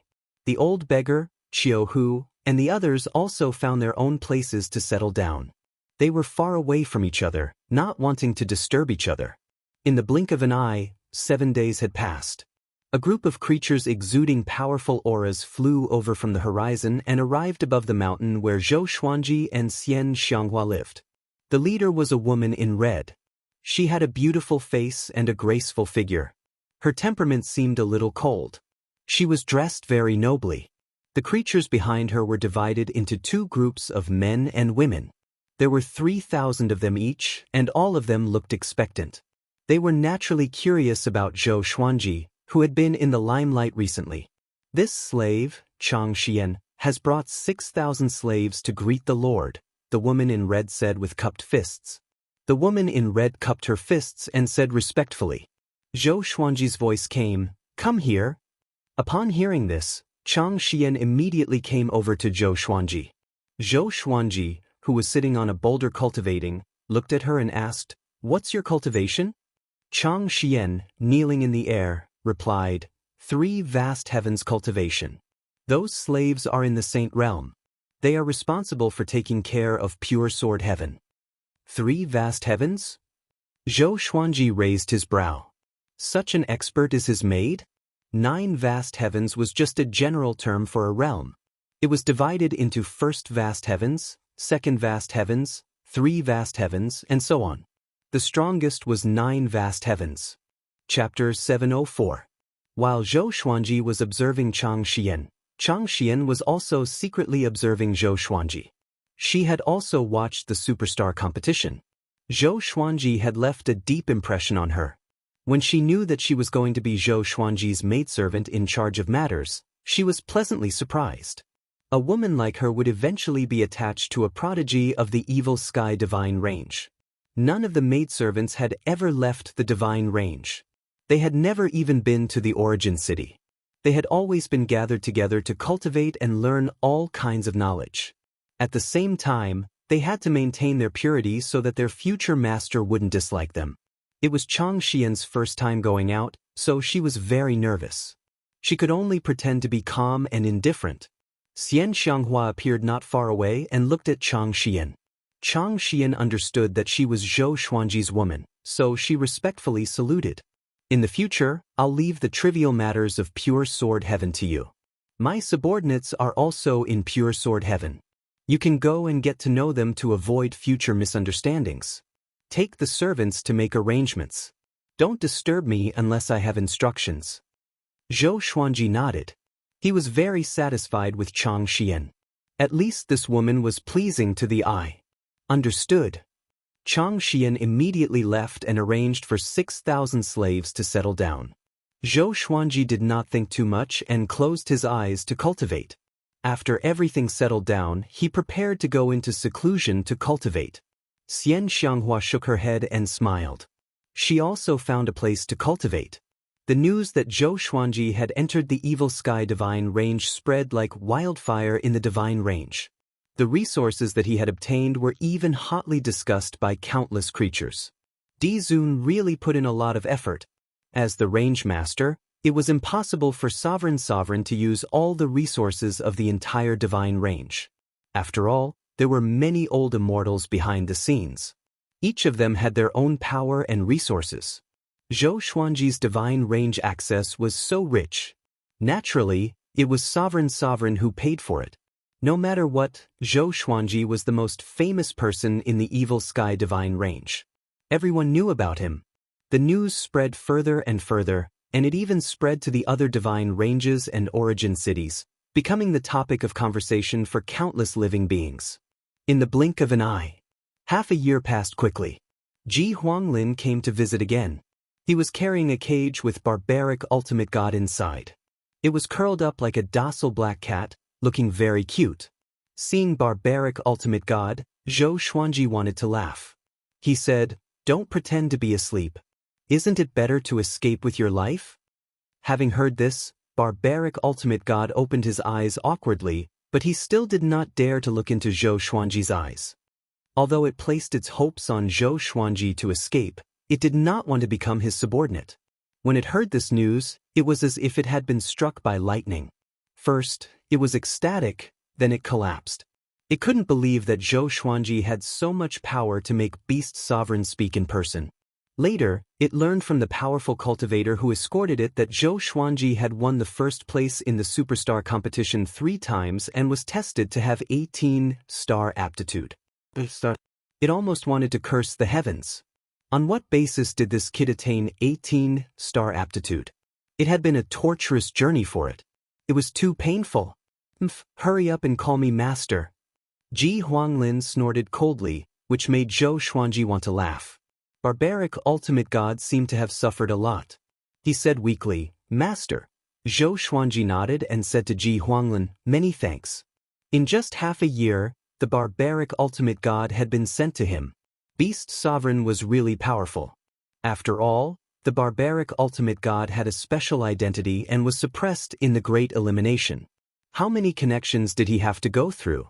Speaker 1: The old beggar, Qiu Hu, and the others also found their own places to settle down. They were far away from each other, not wanting to disturb each other. In the blink of an eye, 7 days had passed. A group of creatures exuding powerful auras flew over from the horizon and arrived above the mountain where Zhou Xuanji and Xianxia lived. The leader was a woman in red. She had a beautiful face and a graceful figure. Her temperament seemed a little cold. She was dressed very nobly. The creatures behind her were divided into 2 groups of men and women. There were 3,000 of them each, and all of them looked expectant. They were naturally curious about Zhou Xuanji, who had been in the limelight recently. This slave, Xianxia, has brought 6,000 slaves to greet the Lord, the woman in red said with cupped fists. The woman in red cupped her fists and said respectfully. Zhou Xuanji's voice came, come here. Upon hearing this, Xianxia immediately came over to Zhou Xuanji. Zhou Xuanji, who was sitting on a boulder cultivating, looked at her and asked, what's your cultivation? Xianxia, kneeling in the air, replied, 3 vast heavens cultivation. Those slaves are in the saint realm. They are responsible for taking care of Pure Sword Heaven. 3 vast heavens? Zhou Xuanji raised his brow. Such an expert is his maid? 9 vast heavens was just a general term for a realm. It was divided into first vast heavens, second vast heavens, 3 vast heavens, and so on. The strongest was 9 vast heavens. Chapter 704. While Zhou Xuanji was observing Xianxia was also secretly observing Zhou Xuanji. She had also watched the superstar competition. Zhou Xuanji had left a deep impression on her. When she knew that she was going to be Zhou Xuanji's maidservant in charge of matters, she was pleasantly surprised. A woman like her would eventually be attached to a prodigy of the evil sky divine range. None of the maidservants had ever left the divine range. They had never even been to the origin city. They had always been gathered together to cultivate and learn all kinds of knowledge. At the same time, they had to maintain their purity so that their future master wouldn't dislike them. It was Xianxia's first time going out, so she was very nervous. She could only pretend to be calm and indifferent. Xianxia appeared not far away and looked at Xianxia. Xianxia understood that she was Zhou Xuanji's woman, so she respectfully saluted. In the future, I'll leave the trivial matters of Pure Sword Heaven to you. My subordinates are also in Pure Sword Heaven. You can go and get to know them to avoid future misunderstandings. Take the servants to make arrangements. Don't disturb me unless I have instructions. Zhou Xuanji nodded. He was very satisfied with Xianxia. At least this woman was pleasing to the eye. Understood. Xianxia immediately left and arranged for 6,000 slaves to settle down. Zhou Xuanji did not think too much and closed his eyes to cultivate. After everything settled down, he prepared to go into seclusion to cultivate. Xianxia shook her head and smiled. She also found a place to cultivate. The news that Zhou Xuanji had entered the Evil Sky Divine Range spread like wildfire in the Divine Range. The resources that he had obtained were even hotly discussed by countless creatures. Dizun really put in a lot of effort. As the Range Master, it was impossible for Sovereign to use all the resources of the entire Divine Range. After all, there were many old immortals behind the scenes. Each of them had their own power and resources. Zhou Xuanji's Divine Range access was so rich. Naturally, it was Sovereign who paid for it. No matter what, Zhou Xuanji was the most famous person in the Evil Sky Divine Range. Everyone knew about him. The news spread further and further, and it even spread to the other Divine Ranges and origin cities, becoming the topic of conversation for countless living beings. In the blink of an eye, half a year passed quickly. Ji Huanglin came to visit again. He was carrying a cage with barbaric ultimate god inside. It was curled up like a docile black cat, looking very cute. Seeing barbaric ultimate god, Zhou Xuanji wanted to laugh. He said, "Don't pretend to be asleep. Isn't it better to escape with your life?" Having heard this, barbaric ultimate god opened his eyes awkwardly, but he still did not dare to look into Zhou Xuanji's eyes. Although it placed its hopes on Zhou Xuanji to escape, it did not want to become his subordinate. When it heard this news, it was as if it had been struck by lightning. First, it was ecstatic, then it collapsed. It couldn't believe that Zhou Xuanji had so much power to make Beast Sovereign speak in person. Later, it learned from the powerful cultivator who escorted it that Zhou Xuanji had won the first place in the superstar competition 3 times and was tested to have 18-star aptitude. It almost wanted to curse the heavens. On what basis did this kid attain 18-star aptitude? It had been a torturous journey for it. It was too painful. Hurry up and call me master. Ji Huanglin snorted coldly, which made Zhou Xuanji want to laugh. Barbaric ultimate god seemed to have suffered a lot. He said weakly, "Master." Zhou Xuanji nodded and said to Ji Huanglin, "Many thanks." In just half a year, the barbaric ultimate god had been sent to him. Beast Sovereign was really powerful. After all, the barbaric ultimate god had a special identity and was suppressed in the Great Elimination. How many connections did he have to go through?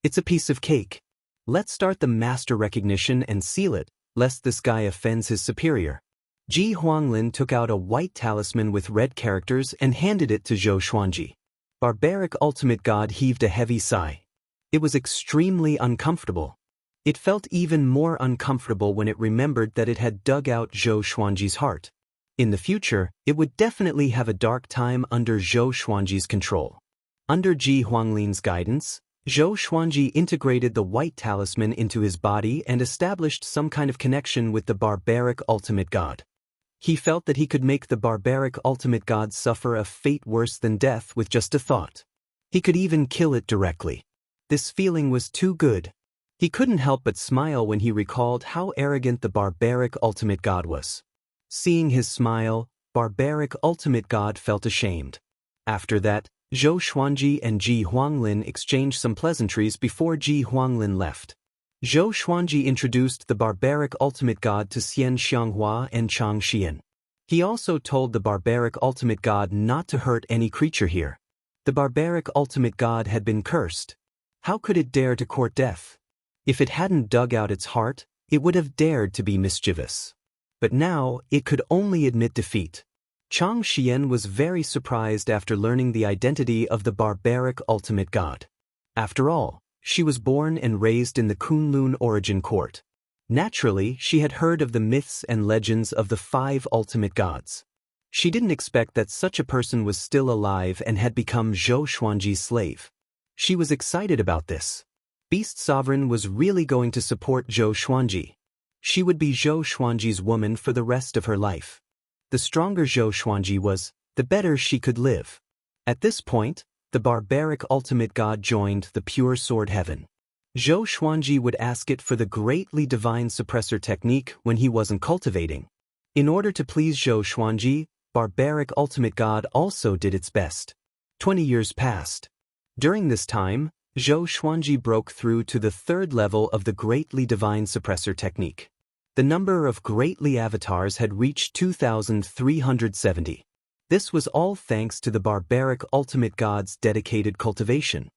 Speaker 1: It's a piece of cake. Let's start the master recognition and seal it, lest this guy offends his superior. Ji Huanglin took out a white talisman with red characters and handed it to Zhou Xuanji. Barbaric ultimate god heaved a heavy sigh. It was extremely uncomfortable. It felt even more uncomfortable when it remembered that it had dug out Zhou Xuanji's heart. In the future, it would definitely have a dark time under Zhou Xuanji's control. Under Ji Huanglin's guidance, Zhou Xuanji integrated the white talisman into his body and established some kind of connection with the barbaric ultimate god. He felt that he could make the barbaric ultimate god suffer a fate worse than death with just a thought. He could even kill it directly. This feeling was too good. He couldn't help but smile when he recalled how arrogant the barbaric ultimate god was. Seeing his smile, barbaric ultimate god felt ashamed. After that, Zhou Xuanji and Ji Huanglin exchanged some pleasantries before Ji Huanglin left. Zhou Xuanji introduced the barbaric ultimate god to Xianxia and Xianxia. He also told the barbaric ultimate god not to hurt any creature here. The barbaric ultimate god had been cursed. How could it dare to court death? If it hadn't dug out its heart, it would have dared to be mischievous. But now, it could only admit defeat. Xianxia was very surprised after learning the identity of the barbaric ultimate god. After all, she was born and raised in the Kunlun origin court. Naturally, she had heard of the myths and legends of the 5 ultimate gods. She didn't expect that such a person was still alive and had become Zhou Xuanji's slave. She was excited about this. Beast Sovereign was really going to support Zhou Xuanji. She would be Zhou Xuanji's woman for the rest of her life. The stronger Zhou Xuanji was, the better she could live. At this point, the barbaric ultimate god joined the pure sword heaven. Zhou Xuanji would ask it for the greatly divine suppressor technique when he wasn't cultivating. In order to please Zhou Xuanji, barbaric ultimate god also did its best. 20 years passed. During this time, Zhou Xuanji broke through to the third level of the greatly divine suppressor technique. The number of greatly avatars had reached 2,370. This was all thanks to the barbaric ultimate god's dedicated cultivation.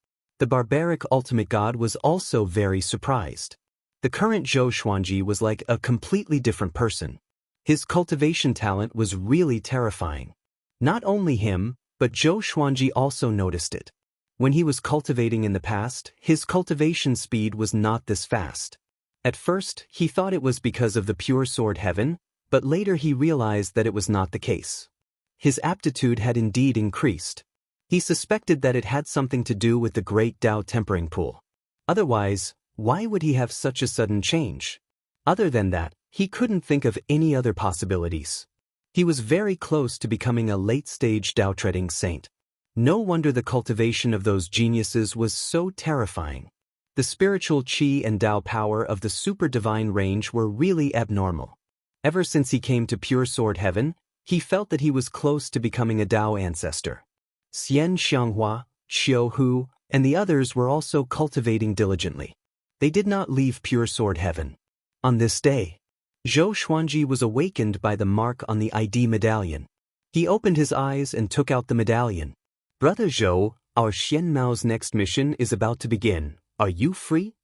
Speaker 1: The barbaric ultimate god was also very surprised. The current Zhou Xuanji was like a completely different person. His cultivation talent was really terrifying. Not only him, but Zhou Xuanji also noticed it. When he was cultivating in the past, his cultivation speed was not this fast. At first, he thought it was because of the pure sword heaven, but later he realized that it was not the case. His aptitude had indeed increased. He suspected that it had something to do with the great Tao tempering pool. Otherwise, why would he have such a sudden change? Other than that, he couldn't think of any other possibilities. He was very close to becoming a late-stage Tao-treading saint. No wonder the cultivation of those geniuses was so terrifying. The spiritual qi and Tao power of the super-divine range were really abnormal. Ever since he came to pure sword heaven, he felt that he was close to becoming a Tao ancestor. Xianxia, Xiu Hu, and the others were also cultivating diligently. They did not leave pure sword heaven. On this day, Zhou Xuanji was awakened by the mark on the ID medallion. He opened his eyes and took out the medallion. "Brother Zhou, our Xian Mao's next mission is about to begin. Are you free?"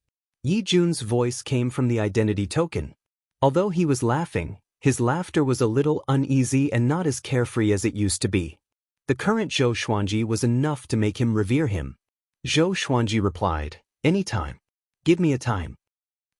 Speaker 1: Yi Jun's voice came from the identity token. Although he was laughing, his laughter was a little uneasy and not as carefree as it used to be. The current Zhou Xuanji was enough to make him revere him. Zhou Xuanji replied, "Anytime. Give me a time."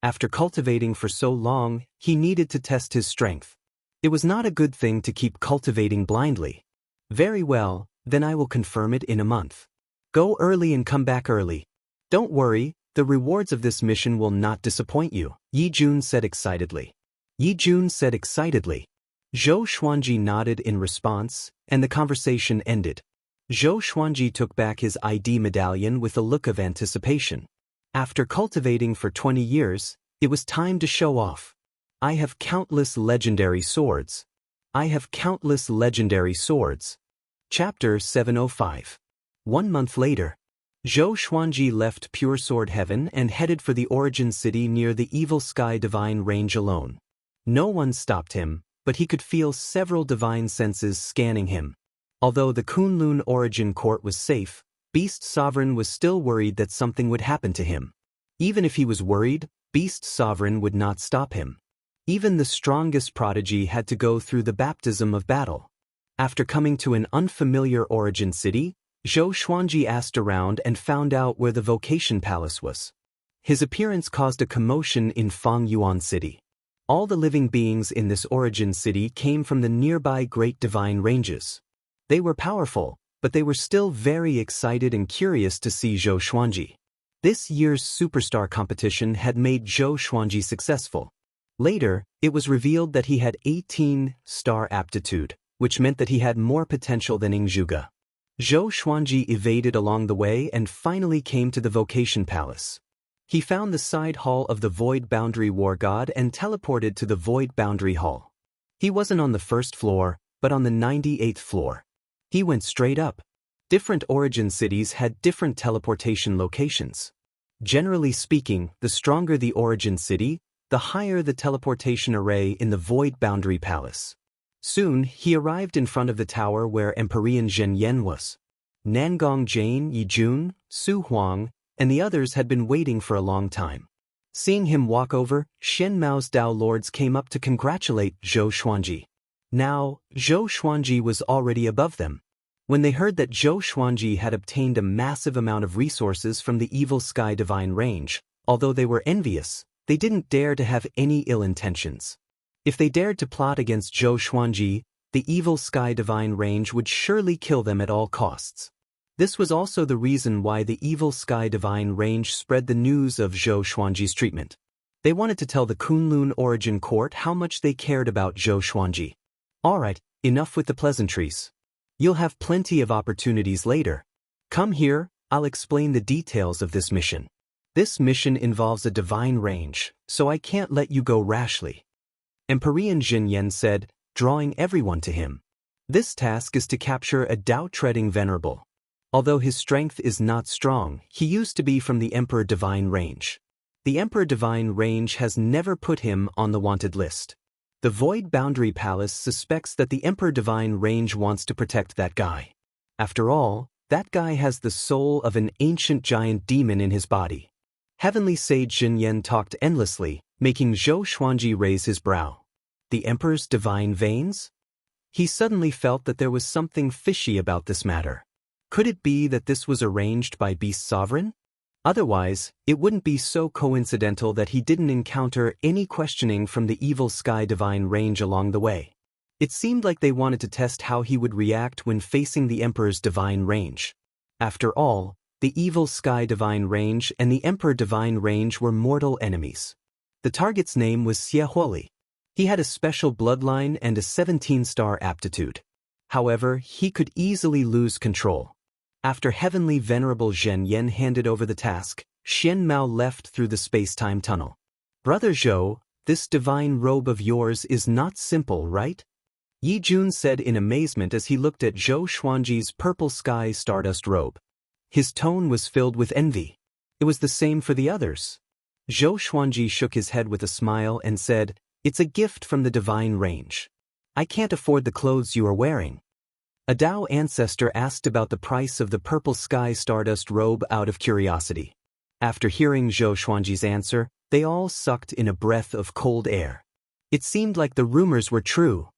Speaker 1: After cultivating for so long, he needed to test his strength. It was not a good thing to keep cultivating blindly. "Very well, then I will confirm it in a month. Go early and come back early. Don't worry, the rewards of this mission will not disappoint you," Yi Jun said excitedly. Zhou Xuanji nodded in response, and the conversation ended. Zhou Xuanji took back his ID medallion with a look of anticipation. After cultivating for 20 years, it was time to show off. "I have countless legendary swords. Chapter 705. 1 month later, Zhou Xuanji left Pure Sword Heaven and headed for the origin city near the Evil Sky Divine Range alone. No one stopped him, but he could feel several divine senses scanning him. Although the Kunlun origin court was safe, Beast Sovereign was still worried that something would happen to him. Even if he was worried, Beast Sovereign would not stop him. Even the strongest prodigy had to go through the baptism of battle. After coming to an unfamiliar origin city, Zhou Xuanji asked around and found out where the Vocation Palace was. His appearance caused a commotion in Fengyuan City. All the living beings in this origin city came from the nearby Great Divine Ranges. They were powerful, but they were still very excited and curious to see Zhou Xuanji. This year's superstar competition had made Zhou Xuanji successful. Later, it was revealed that he had 18-star aptitude, which meant that he had more potential than Ingzhuge. Zhou Xuanji evaded along the way and finally came to the Vocation Palace. He found the side hall of the Void Boundary War God and teleported to the Void Boundary Hall. He wasn't on the first floor, but on the 98th floor. He went straight up. Different origin cities had different teleportation locations. Generally speaking, the stronger the origin city, the higher the teleportation array in the Void Boundary Palace. Soon, he arrived in front of the tower where Empyrean Zhen Yan was. Nangong Jane, Yi Jun, Su Huang, and the others had been waiting for a long time. Seeing him walk over, Shen Mao's Tao lords came up to congratulate Zhou Xuanji. Now, Zhou Xuanji was already above them. When they heard that Zhou Xuanji had obtained a massive amount of resources from the Evil Sky Divine Range, although they were envious, they didn't dare to have any ill intentions. If they dared to plot against Zhou Xuanji, the Evil Sky Divine Range would surely kill them at all costs. This was also the reason why the Evil Sky Divine Range spread the news of Zhou Xuanji's treatment. They wanted to tell the Kunlun Origin Court how much they cared about Zhou Xuanji. "Alright, enough with the pleasantries. You'll have plenty of opportunities later. Come here, I'll explain the details of this mission." This mission involves a divine range, so I can't let you go rashly. Empyrean Xinyan said, drawing everyone to him. This task is to capture a Tao-treading venerable. Although his strength is not strong, he used to be from the Emperor Divine range. The Emperor Divine range has never put him on the wanted list. The Void Boundary Palace suspects that the Emperor Divine range wants to protect that guy. After all, that guy has the soul of an ancient giant demon in his body. Heavenly Sage Xinyan talked endlessly, making Zhou Xuanji raise his brow. The Emperor's divine veins? He suddenly felt that there was something fishy about this matter. Could it be that this was arranged by Beast Sovereign? Otherwise, it wouldn't be so coincidental that he didn't encounter any questioning from the Evil Sky Divine range along the way. It seemed like they wanted to test how he would react when facing the Emperor's divine range. After all, the Evil Sky Divine range and the Emperor Divine range were mortal enemies. The target's name was Xianxia. He had a special bloodline and a 17-star aptitude. However, he could easily lose control. After Heavenly Venerable Zhen Yan handed over the task, Xian Mao left through the space-time tunnel. Brother Zhou, this divine robe of yours is not simple, right? Yi Jun said in amazement as he looked at Zhou Xuanji's purple sky stardust robe. His tone was filled with envy. It was the same for the others. Zhou Xuanji shook his head with a smile and said, "It's a gift from the divine range. I can't afford the clothes you are wearing." A Dao ancestor asked about the price of the purple sky stardust robe out of curiosity. After hearing Zhou Xuanji's answer, they all sucked in a breath of cold air. It seemed like the rumors were true.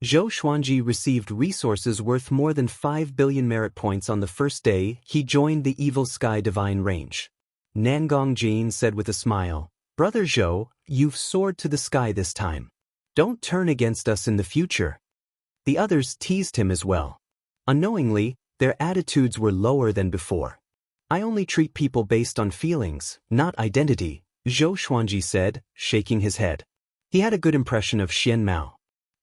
Speaker 1: Zhou Xuanji received resources worth more than 5 billion merit points on the first day he joined the Evil Sky Divine range. Nangong Jin said with a smile, "Brother Zhou, you've soared to the sky this time. Don't turn against us in the future." The others teased him as well. Unknowingly, their attitudes were lower than before. "I only treat people based on feelings, not identity," Zhou Xuanji said, shaking his head. He had a good impression of Xian Mao.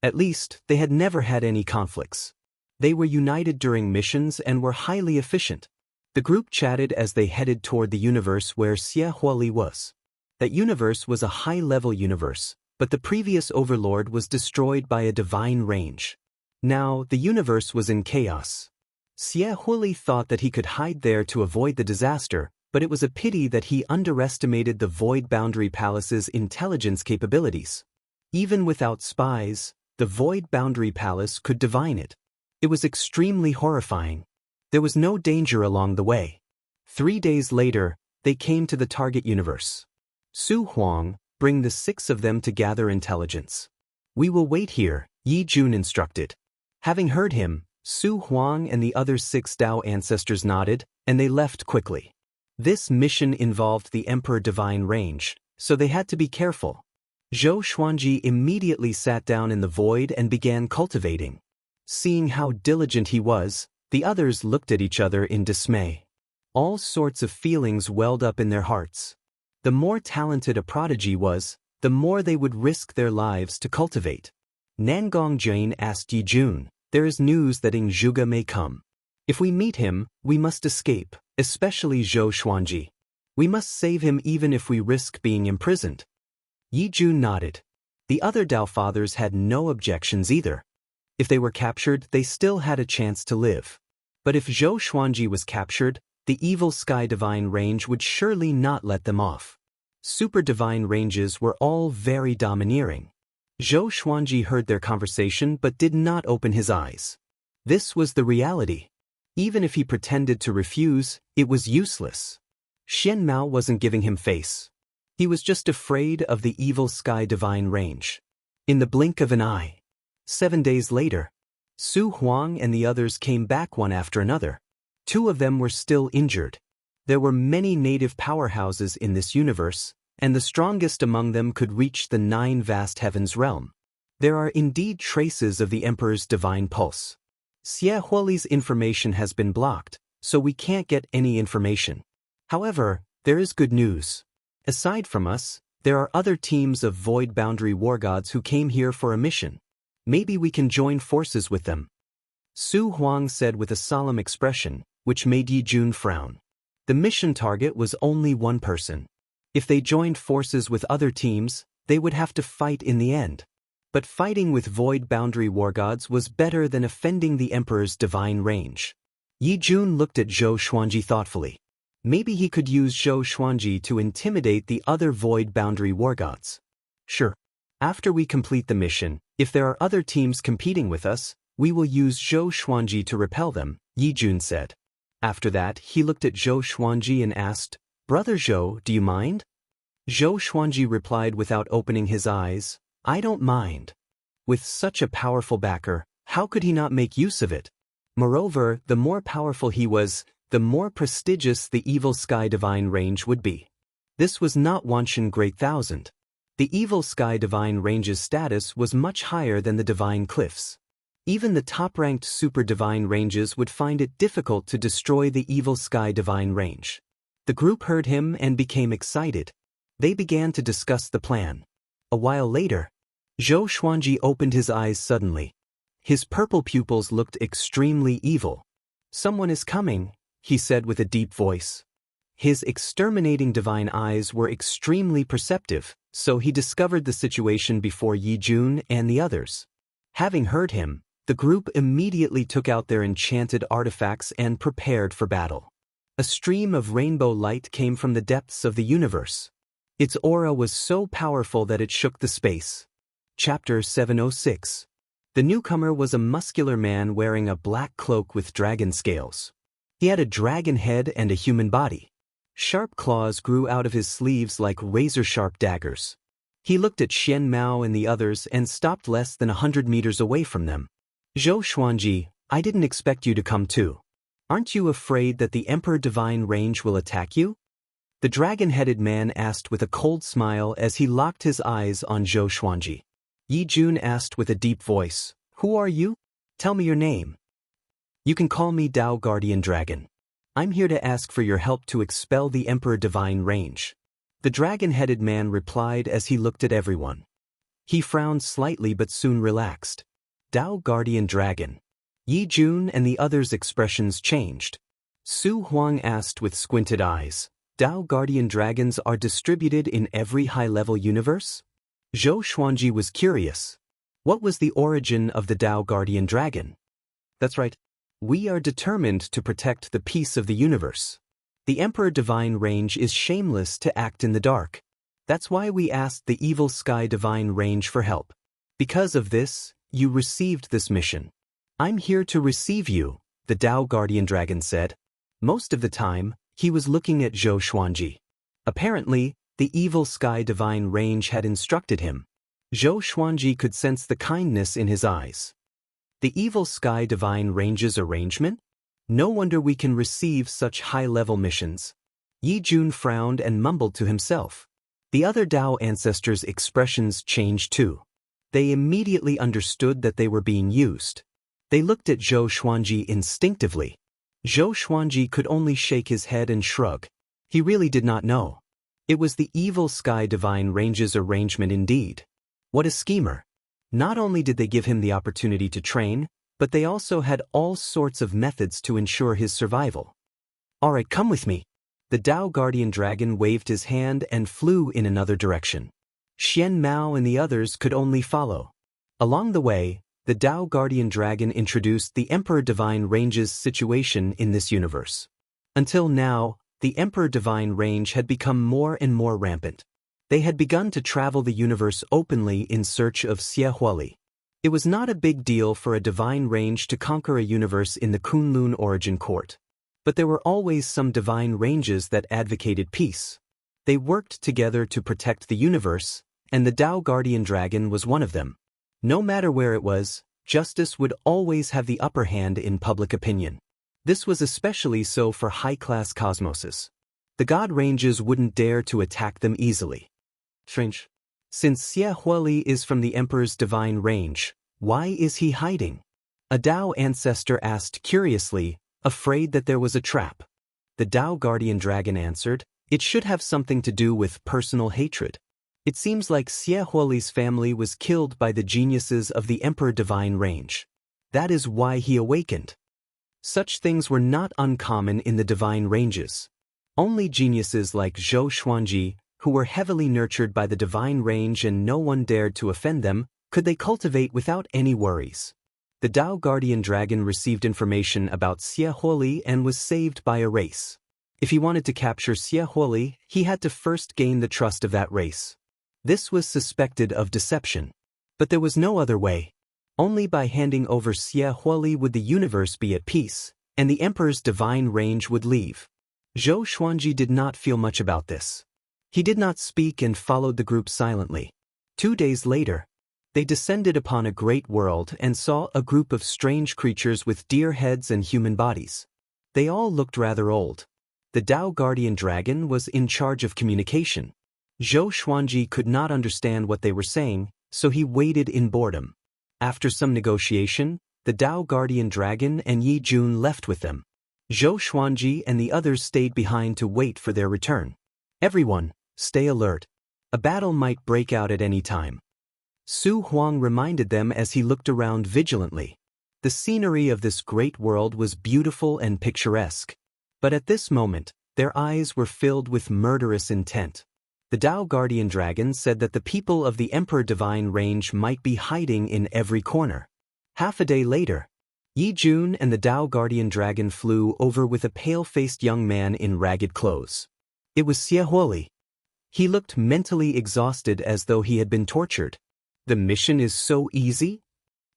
Speaker 1: At least, they had never had any conflicts. They were united during missions and were highly efficient. The group chatted as they headed toward the universe where Xianxia was. That universe was a high-level universe, but the previous overlord was destroyed by a divine range. Now, the universe was in chaos. Xianxia thought that he could hide there to avoid the disaster, but it was a pity that he underestimated the Void Boundary Palace's intelligence capabilities. Even without spies, the Void Boundary Palace could divine it. It was extremely horrifying. There was no danger along the way. 3 days later, they came to the target universe. Su Huang, bring the 6 of them to gather intelligence. "We will wait here," Yi Jun instructed. Having heard him, Su Huang and the other 6 Dao ancestors nodded, and they left quickly. This mission involved the Emperor Divine range, so they had to be careful. Zhou Xuanji immediately sat down in the void and began cultivating. Seeing how diligent he was, the others looked at each other in dismay. All sorts of feelings welled up in their hearts. The more talented a prodigy was, the more they would risk their lives to cultivate. Nangong Jin asked Yi Jun, "There is news that Ing Zhuge may come. If we meet him, we must escape, especially Zhou Xuanji. We must save him even if we risk being imprisoned." Yi Jun nodded. The other Dao fathers had no objections either. If they were captured, they still had a chance to live. But if Zhou Xuanji was captured, the Evil Sky Divine range would surely not let them off. Super Divine ranges were all very domineering. Zhou Xuanji heard their conversation but did not open his eyes. This was the reality. Even if he pretended to refuse, it was useless. Xian Mao wasn't giving him face. He was just afraid of the Evil Sky Divine range. In the blink of an eye. 7 days later, Su Huang and the others came back one after another. 2 of them were still injured. There were many native powerhouses in this universe, and the strongest among them could reach the 9 vast heavens realm. There are indeed traces of the Emperor's divine pulse. Xianxia's information has been blocked, so we can't get any information. However, there is good news. Aside from us, there are other teams of Void Boundary War Gods who came here for a mission. Maybe we can join forces with them. Su Huang said with a solemn expression, which made Yi Jun frown. The mission target was only one person. If they joined forces with other teams, they would have to fight in the end. But fighting with void boundary war gods was better than offending the Emperor's divine range. Yi Jun looked at Zhou Xuanji thoughtfully. Maybe he could use Zhou Xuanji to intimidate the other void boundary war gods. Sure. After we complete the mission, if there are other teams competing with us, we will use Zhou Xuanji to repel them, Yi Jun said. After that, he looked at Zhou Xuanji and asked, Brother Zhou, do you mind? Zhou Xuanji replied without opening his eyes, I don't mind. With such a powerful backer, how could he not make use of it? Moreover, the more powerful he was, the more prestigious the Evil Sky Divine Range would be. This was not Wanshan Great Thousand. The Evil Sky Divine Range's status was much higher than the Divine Cliffs. Even the top-ranked Super Divine Ranges would find it difficult to destroy the Evil Sky Divine Range. The group heard him and became excited. They began to discuss the plan. A while later, Zhou Xuanji opened his eyes suddenly. His purple pupils looked extremely evil. Someone is coming, he said with a deep voice. His exterminating divine eyes were extremely perceptive, so he discovered the situation before Yi Jun and the others. Having heard him, the group immediately took out their enchanted artifacts and prepared for battle. A stream of rainbow light came from the depths of the universe. Its aura was so powerful that it shook the space. Chapter 706. The newcomer was a muscular man wearing a black cloak with dragon scales. He had a dragon head and a human body. Sharp claws grew out of his sleeves like razor-sharp daggers. He looked at Xian Mao and the others and stopped less than 100 meters away from them. Zhou Xuanji, I didn't expect you to come too. Aren't you afraid that the Emperor Divine Range will attack you? The dragon-headed man asked with a cold smile as he locked his eyes on Zhou Xuanji. Yi Jun asked with a deep voice, Who are you? Tell me your name. You can call me Dao Guardian Dragon. I'm here to ask for your help to expel the Emperor Divine Range. The dragon-headed man replied as he looked at everyone. He frowned slightly but soon relaxed. Dao Guardian Dragon. Yi Jun and the others' expressions changed. Su Huang asked with squinted eyes, Dao Guardian Dragons are distributed in every high-level universe? Zhou Xuanji was curious. What was the origin of the Dao Guardian Dragon? That's right. We are determined to protect the peace of the universe. The Emperor Divine Range is shameless to act in the dark. That's why we asked the Evil Sky Divine Range for help. Because of this, you received this mission. I'm here to receive you, the Dao Guardian Dragon said. Most of the time, he was looking at Zhou Xuanji. Apparently, the Evil Sky Divine Range had instructed him. Zhou Xuanji could sense the kindness in his eyes. The Evil Sky Divine Range's arrangement? No wonder we can receive such high-level missions. Yi Jun frowned and mumbled to himself. The other Dao ancestors' expressions changed too. They immediately understood that they were being used. They looked at Zhou Xuanji instinctively. Zhou Xuanji could only shake his head and shrug. He really did not know. It was the Evil Sky Divine Range's arrangement indeed. What a schemer. Not only did they give him the opportunity to train, but they also had all sorts of methods to ensure his survival. All right, come with me. The Dao Guardian Dragon waved his hand and flew in another direction. Xian Mao and the others could only follow. Along the way, the Dao Guardian Dragon introduced the Emperor Divine Range's situation in this universe. Until now, the Emperor Divine Range had become more and more rampant. They had begun to travel the universe openly in search of Xiehuali. It was not a big deal for a divine range to conquer a universe in the Kunlun origin court. But there were always some divine ranges that advocated peace. They worked together to protect the universe, and the Dao Guardian Dragon was one of them. No matter where it was, justice would always have the upper hand in public opinion. This was especially so for high-class cosmoses. The god ranges wouldn't dare to attack them easily. Strange. Since Xiehuali is from the Emperor's divine range, why is he hiding? A Dao ancestor asked curiously, afraid that there was a trap. The Dao Guardian Dragon answered, it should have something to do with personal hatred. It seems like Xiehuali's family was killed by the geniuses of the Emperor Divine Range. That is why he awakened. Such things were not uncommon in the divine ranges. Only geniuses like Zhou Xuanji, who were heavily nurtured by the divine range and no one dared to offend them, could they cultivate without any worries. The Tao Guardian Dragon received information about Xie Huoli and was saved by a race. If he wanted to capture Xie Huoli, he had to first gain the trust of that race. This was suspected of deception. But there was no other way. Only by handing over Xie Huoli would the universe be at peace, and the Emperor's divine range would leave. Zhou Xuanji did not feel much about this. He did not speak and followed the group silently. 2 days later, they descended upon a great world and saw a group of strange creatures with deer heads and human bodies. They all looked rather old. The Tao Guardian Dragon was in charge of communication. Zhou Xuanji could not understand what they were saying, so he waited in boredom. After some negotiation, the Tao Guardian Dragon and Yi Jun left with them. Zhou Xuanji and the others stayed behind to wait for their return. Everyone, stay alert. A battle might break out at any time. Su Huang reminded them as he looked around vigilantly. The scenery of this great world was beautiful and picturesque. But at this moment, their eyes were filled with murderous intent. The Tao Guardian Dragon said that the people of the Emperor Divine Range might be hiding in every corner. Half a day later, Yi Jun and the Tao Guardian Dragon flew over with a pale-faced young man in ragged clothes. It was Xie Huoli. He looked mentally exhausted as though he had been tortured. The mission is so easy?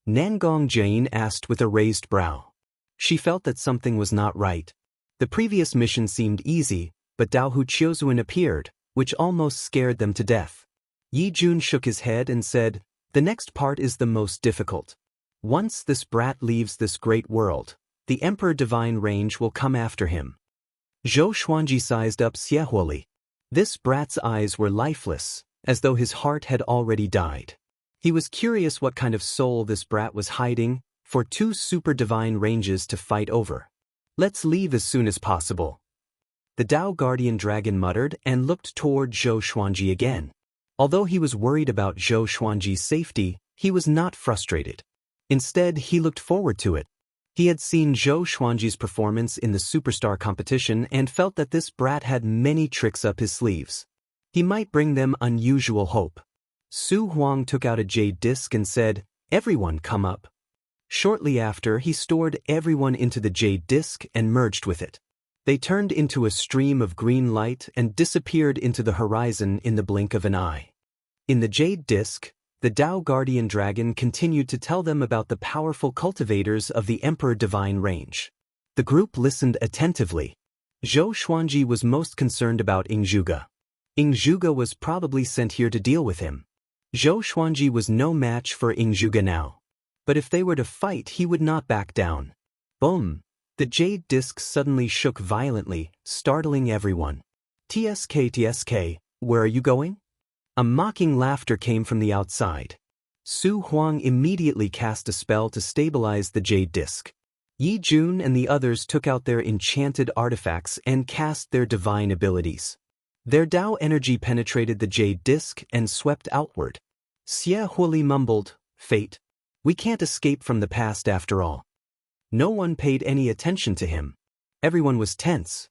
Speaker 1: Nangong Jane asked with a raised brow. She felt that something was not right. The previous mission seemed easy, but Dao Hu Qiuzuan appeared, which almost scared them to death. Yi Jun shook his head and said, "The next part is the most difficult. Once this brat leaves this great world, the Emperor Divine Range will come after him." Zhou Xuanji sized up Xie Huoli. This brat's eyes were lifeless, as though his heart had already died. He was curious what kind of soul this brat was hiding for 2 super divine ranges to fight over. "Let's leave as soon as possible." The Tao Guardian Dragon muttered and looked toward Zhou Xuanji again. Although he was worried about Zhou Xuanji's safety, he was not frustrated. Instead, he looked forward to it. He had seen Zhou Xuanji's performance in the superstar competition and felt that this brat had many tricks up his sleeves. He might bring them unusual hope. Su Huang took out a jade disc and said, "Everyone come up." Shortly after, he stored everyone into the jade disc and merged with it. They turned into a stream of green light and disappeared into the horizon in the blink of an eye. In the jade disc, the Tao Guardian Dragon continued to tell them about the powerful cultivators of the Emperor Divine Range. The group listened attentively. Zhou Xuanji was most concerned about Yingzhuge. Yingzhuge was probably sent here to deal with him. Zhou Xuanji was no match for Yingzhuge now. But if they were to fight, he would not back down. Boom! The jade disc suddenly shook violently, startling everyone. TSK, where are you going?" A mocking laughter came from the outside. Su Huang immediately cast a spell to stabilize the jade disc. Yi Jun and the others took out their enchanted artifacts and cast their divine abilities. Their Tao energy penetrated the jade disc and swept outward. Xie Huoli mumbled, "Fate. We can't escape from the past after all." No one paid any attention to him. Everyone was tense.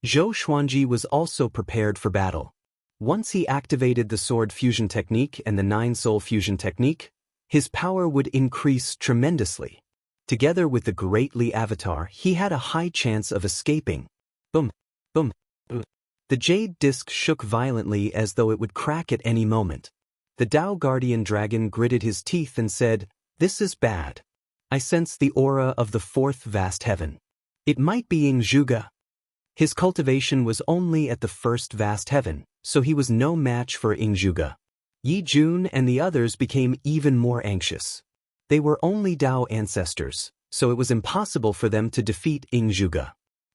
Speaker 1: Zhou Xuanji was also prepared for battle. Once he activated the sword fusion technique and the 9-soul fusion technique, his power would increase tremendously. Together with the Great Li Avatar, he had a high chance of escaping. Boom, boom, boom. The jade disc shook violently as though it would crack at any moment. The Tao Guardian Dragon gritted his teeth and said, "This is bad. I sense the aura of the 4th vast heaven. It might be Yingzhuge." His cultivation was only at the 1st vast heaven, so he was no match for Yingzhuge. Yi Jun and the others became even more anxious. They were only Tao ancestors, so it was impossible for them to defeat Yingzhuge.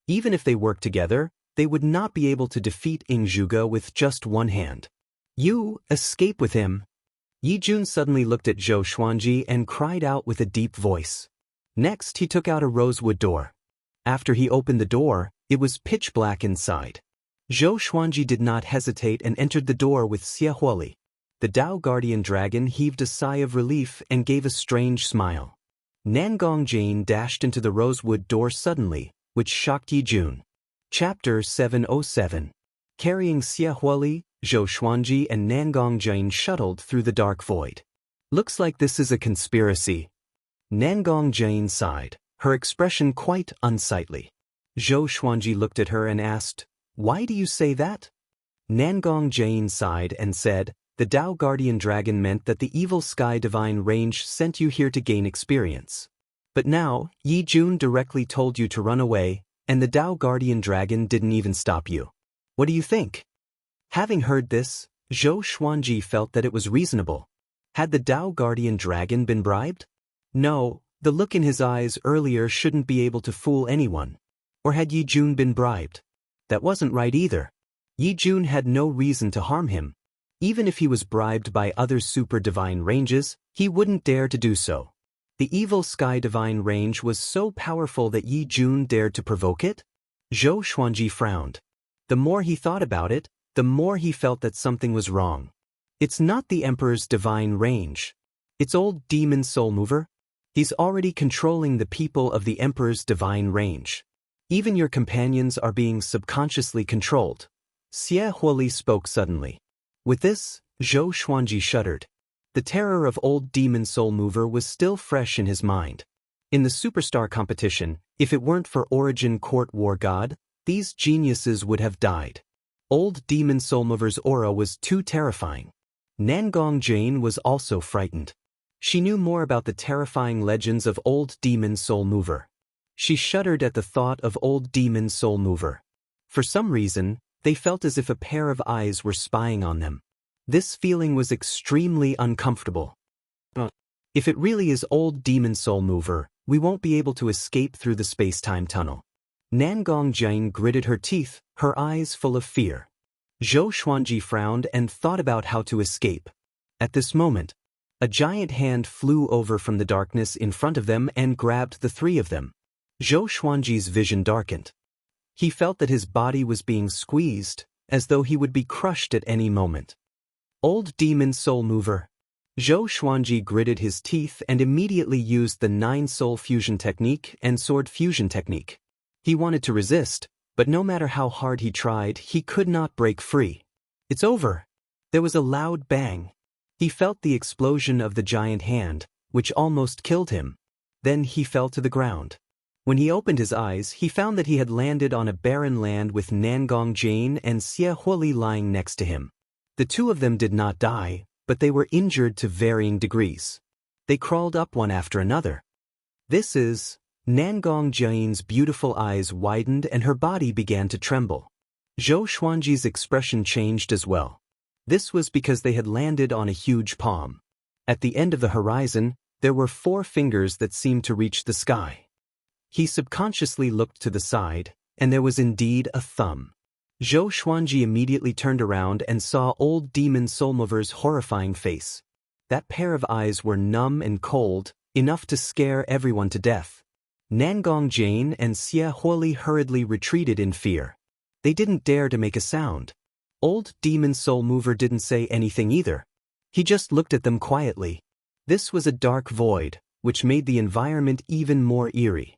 Speaker 1: Even if they worked together, they would not be able to defeat Yingzhuge with just one hand. "You, escape with him." Yi Jun suddenly looked at Zhou Xuanji and cried out with a deep voice. Next, he took out a rosewood door. After he opened the door, it was pitch black inside. Zhou Xuanji did not hesitate and entered the door with Xie Huoli. The Tao Guardian Dragon heaved a sigh of relief and gave a strange smile. Nangong Jane dashed into the rosewood door suddenly, which shocked Yi Jun. Chapter 707. Carrying Xie Huoli, Zhou Xuanji and Nangong Jane shuttled through the dark void. Looks like this is a conspiracy. Nangong Jane sighed, her expression quite unsightly. Zhou Xuanji looked at her and asked, "Why do you say that?" Nangong Jane sighed and said, "The Tao Guardian Dragon meant that the evil Sky Divine Range sent you here to gain experience. But now, Yi Jun directly told you to run away, and the Tao Guardian Dragon didn't even stop you. What do you think?" Having heard this, Zhou Xuanji felt that it was reasonable. Had the Tao Guardian Dragon been bribed? No, the look in his eyes earlier shouldn't be able to fool anyone. Or had Yi Jun been bribed? That wasn't right either. Yi Jun had no reason to harm him. Even if he was bribed by other super divine ranges, he wouldn't dare to do so. The evil Sky Divine Range was so powerful that Yi Jun dared to provoke it? Zhou Xuanji frowned. The more he thought about it, the more he felt that something was wrong. It's not the Emperor's divine range. It's old demon soul mover. He's already controlling the people of the Emperor's divine range. Even your companions are being subconsciously controlled. Xie Huoli spoke suddenly. With this, Zhou Xuanji shuddered. The terror of old demon soul mover was still fresh in his mind. In the superstar competition, if it weren't for Origin Court War God, these geniuses would have died. Old demon soul mover's aura was too terrifying. Nangong Jane was also frightened. She knew more about the terrifying legends of old demon soul mover. She shuddered at the thought of old demon soul mover. For some reason, they felt as if a pair of eyes were spying on them. This feeling was extremely uncomfortable. If it really is old demon soul mover, we won't be able to escape through the space-time tunnel. Nangong Jane gritted her teeth, her eyes full of fear. Zhou Xuanji frowned and thought about how to escape. At this moment, a giant hand flew over from the darkness in front of them and grabbed the three of them. Zhou Xuanji's vision darkened. He felt that his body was being squeezed, as though he would be crushed at any moment. Old demon soul mover. Zhou Xuanji gritted his teeth and immediately used the 9-soul fusion technique and sword fusion technique. He wanted to resist, but no matter how hard he tried, he could not break free. It's over. There was a loud bang. He felt the explosion of the giant hand, which almost killed him. Then he fell to the ground. When he opened his eyes, he found that he had landed on a barren land with Nangong Jane and Xie Huoli lying next to him. The two of them did not die, but they were injured to varying degrees. They crawled up one after another. This is... Nangong Jane's beautiful eyes widened and her body began to tremble. Zhou Xuanji's expression changed as well. This was because they had landed on a huge palm. At the end of the horizon, there were 4 fingers that seemed to reach the sky. He subconsciously looked to the side, and there was indeed a thumb. Zhou Xuanji immediately turned around and saw old demon soulmover's horrifying face. That pair of eyes were numb and cold, enough to scare everyone to death. Nangong Jane and Xie Huoli hurriedly retreated in fear. They didn't dare to make a sound. Old demon soul mover didn't say anything either. He just looked at them quietly. This was a dark void, which made the environment even more eerie.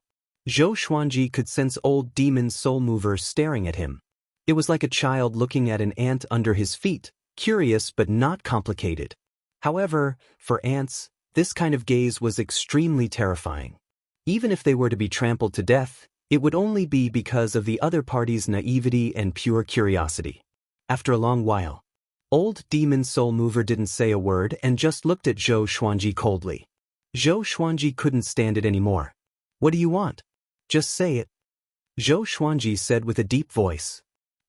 Speaker 1: Zhou Xuanji could sense old demon soul mover staring at him. It was like a child looking at an ant under his feet, curious but not complicated. However, for ants, this kind of gaze was extremely terrifying. Even if they were to be trampled to death, it would only be because of the other party's naivety and pure curiosity. After a long while, old demon soul mover didn't say a word and just looked at Zhou Xuanji coldly. Zhou Xuanji couldn't stand it anymore. "What do you want? Just say it." Zhou Xuanji said with a deep voice.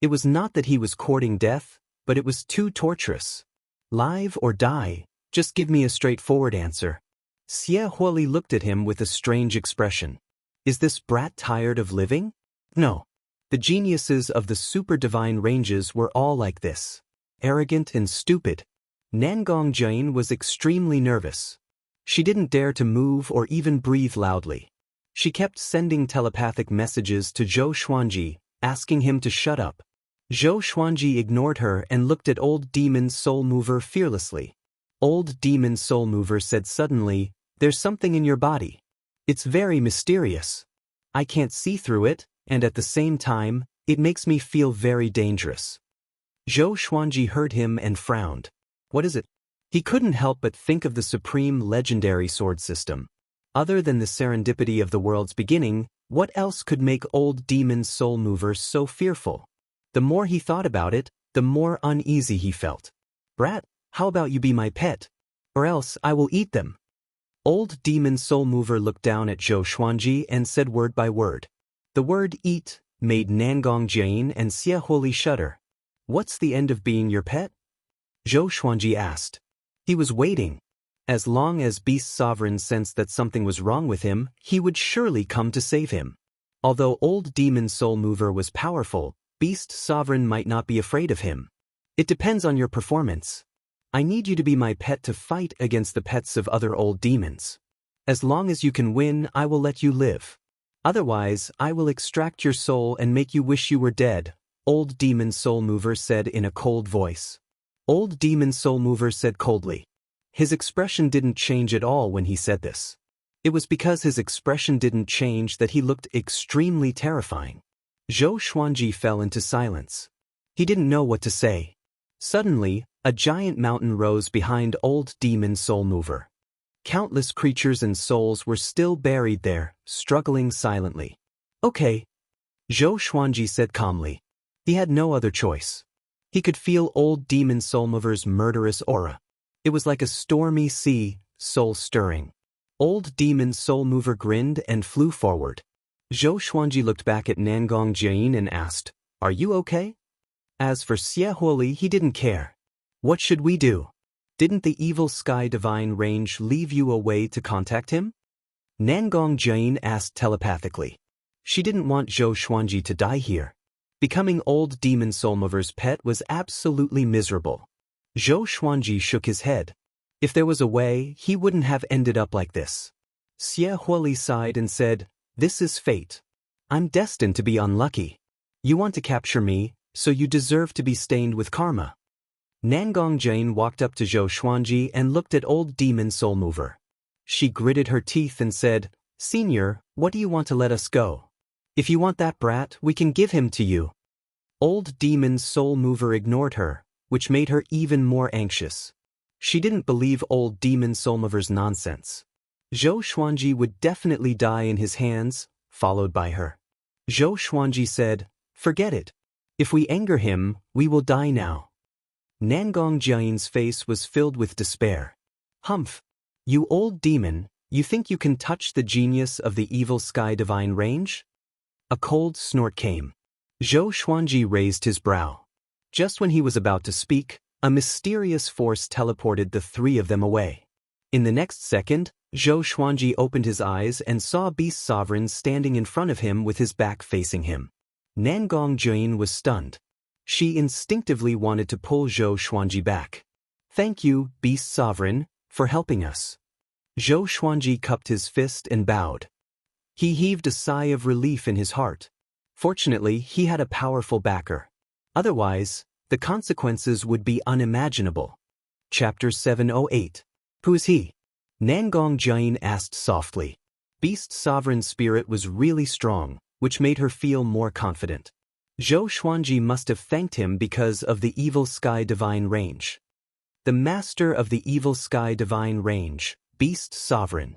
Speaker 1: It was not that he was courting death, but it was too torturous. "Live or die, just give me a straightforward answer." Xie Huoli looked at him with a strange expression. Is this brat tired of living? No. The geniuses of the super divine ranges were all like this. Arrogant and stupid. Nangong Jane was extremely nervous. She didn't dare to move or even breathe loudly. She kept sending telepathic messages to Zhou Xuanji, asking him to shut up. Zhou Xuanji ignored her and looked at old demon soul mover fearlessly. Old demon soul mover said suddenly, "There's something in your body. It's very mysterious. I can't see through it, and at the same time, It makes me feel very dangerous. Zhou Xuanji heard him and frowned. What is it? He couldn't help but think of the supreme legendary sword system. Other than the serendipity of the world's beginning, what else could make old demon soul mover so fearful? The more he thought about it, the more uneasy he felt. Brat, how about you be my pet? Or else I will eat them. Old demon soul mover looked down at Zhou Xuanji and said word by word. The word eat made Nangong Jian and Xie Huoli shudder. What's the end of being your pet? Zhou Xuanji asked. He was waiting. As long as Beast Sovereign sensed that something was wrong with him, he would surely come to save him. Although old demon soul mover was powerful, Beast Sovereign might not be afraid of him. It depends on your performance. I need you to be my pet to fight against the pets of other old demons. As long as you can win, I will let you live. Otherwise, I will extract your soul and make you wish you were dead, old demon soul mover said in a cold voice. Old demon soul mover said coldly. His expression didn't change at all when he said this. It was because his expression didn't change that he looked extremely terrifying. Zhou Xuanji fell into silence. He didn't know what to say. Suddenly, a giant mountain rose behind old demon soul mover. Countless creatures and souls were still buried there, struggling silently. Okay, Zhou Xuanji said calmly. He had no other choice. He could feel old demon soul mover's murderous aura. It was like a stormy sea, soul-stirring. Old demon soul mover grinned and flew forward. Zhou Xuanji looked back at Nangong Jian and asked, Are you okay? As for Xie Huoli, he didn't care. What should we do? Didn't the evil sky divine range leave you a way to contact him? Nangong Jian asked telepathically. She didn't want Zhou Xuanji to die here. Becoming old demon soul mover's pet was absolutely miserable. Zhou Xuanji shook his head. If there was a way, he wouldn't have ended up like this. Xie Huoli sighed and said, This is fate. I'm destined to be unlucky. You want to capture me, so you deserve to be stained with karma. Nangong Jian walked up to Zhou Xuanji and looked at old demon soul mover. She gritted her teeth and said, Senior, what do you want to let us go? If you want that brat, we can give him to you. Old demon soul mover ignored her, which made her even more anxious. She didn't believe old demon soul mover's nonsense. Zhou Xuanji would definitely die in his hands, followed by her. Zhou Xuanji said, Forget it. If we anger him, we will die now. Nangong Jian's face was filled with despair. Humph! You old demon, you think you can touch the genius of the evil sky divine range? A cold snort came. Zhou Xuanji raised his brow. Just when he was about to speak, a mysterious force teleported the three of them away. In the next second, Zhou Xuanji opened his eyes and saw Beast Sovereign standing in front of him with his back facing him. Nangong Jian was stunned. She instinctively wanted to pull Zhou Xuanji back. Thank you, Beast Sovereign, for helping us. Zhou Xuanji cupped his fist and bowed. He heaved a sigh of relief in his heart. Fortunately, he had a powerful backer. Otherwise, the consequences would be unimaginable. Chapter 708. Who is he? Nangong Jian asked softly. Beast Sovereign's spirit was really strong, which made her feel more confident. Zhou Xuanji must have thanked him because of the evil sky divine range. The master of the evil sky divine range, Beast Sovereign.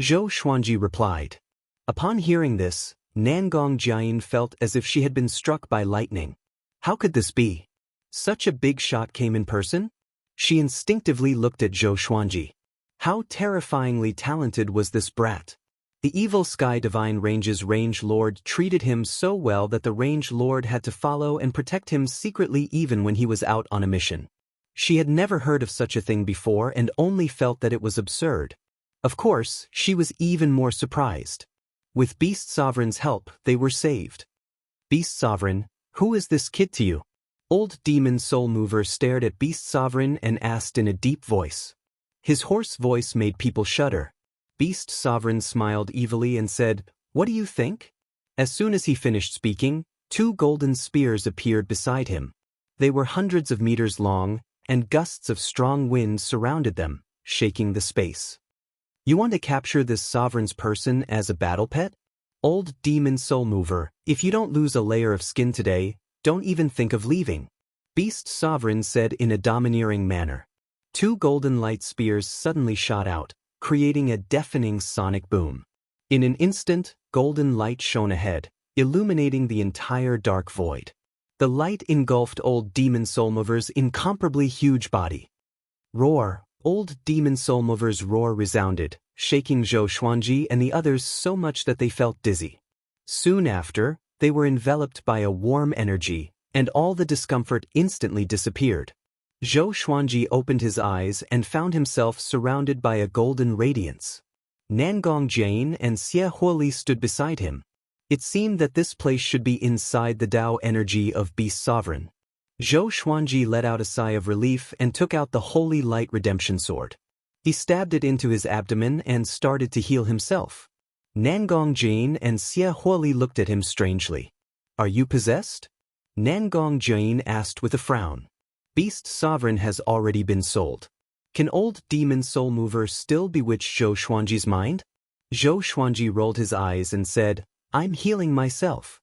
Speaker 1: Zhou Xuanji replied. Upon hearing this, Nangong Jian felt as if she had been struck by lightning. How could this be? Such a big shot came in person? She instinctively looked at Zhou Xuanji. How terrifyingly talented was this brat? The evil sky divine range's range lord treated him so well that the range lord had to follow and protect him secretly even when he was out on a mission. She had never heard of such a thing before and only felt that it was absurd. Of course, she was even more surprised. With Beast Sovereign's help, they were saved. Beast Sovereign, who is this kid to you? Old demon soul mover stared at Beast Sovereign and asked in a deep voice. His hoarse voice made people shudder. Beast Sovereign smiled evilly and said, What do you think? As soon as he finished speaking, 2 golden spears appeared beside him. They were hundreds of meters long, and gusts of strong wind surrounded them, shaking the space. You want to capture this sovereign's person as a battle pet? Old demon soul mover, if you don't lose a layer of skin today, don't even think of leaving. Beast Sovereign said in a domineering manner. Two golden light spears suddenly shot out, creating a deafening sonic boom. In an instant, golden light shone ahead, illuminating the entire dark void. The light engulfed old demon soul mover's incomparably huge body. Roar! Old demon soul mover's roar resounded, shaking Zhou Xuanji and the others so much that they felt dizzy. Soon after, they were enveloped by a warm energy, and all the discomfort instantly disappeared. Zhou Xuanji opened his eyes and found himself surrounded by a golden radiance. Nangong Jane and Xie Huoli stood beside him. It seemed that this place should be inside the Tao energy of Beast Sovereign. Zhou Xuanji let out a sigh of relief and took out the Holy Light Redemption Sword. He stabbed it into his abdomen and started to heal himself. Nangong Jane and Xie Huoli looked at him strangely. "Are you possessed?" Nangong Jane asked with a frown. Beast Sovereign has already been sold. Can old demon soul mover still bewitch Zhou Xuanji's mind? Zhou Xuanji rolled his eyes and said, "I'm healing myself."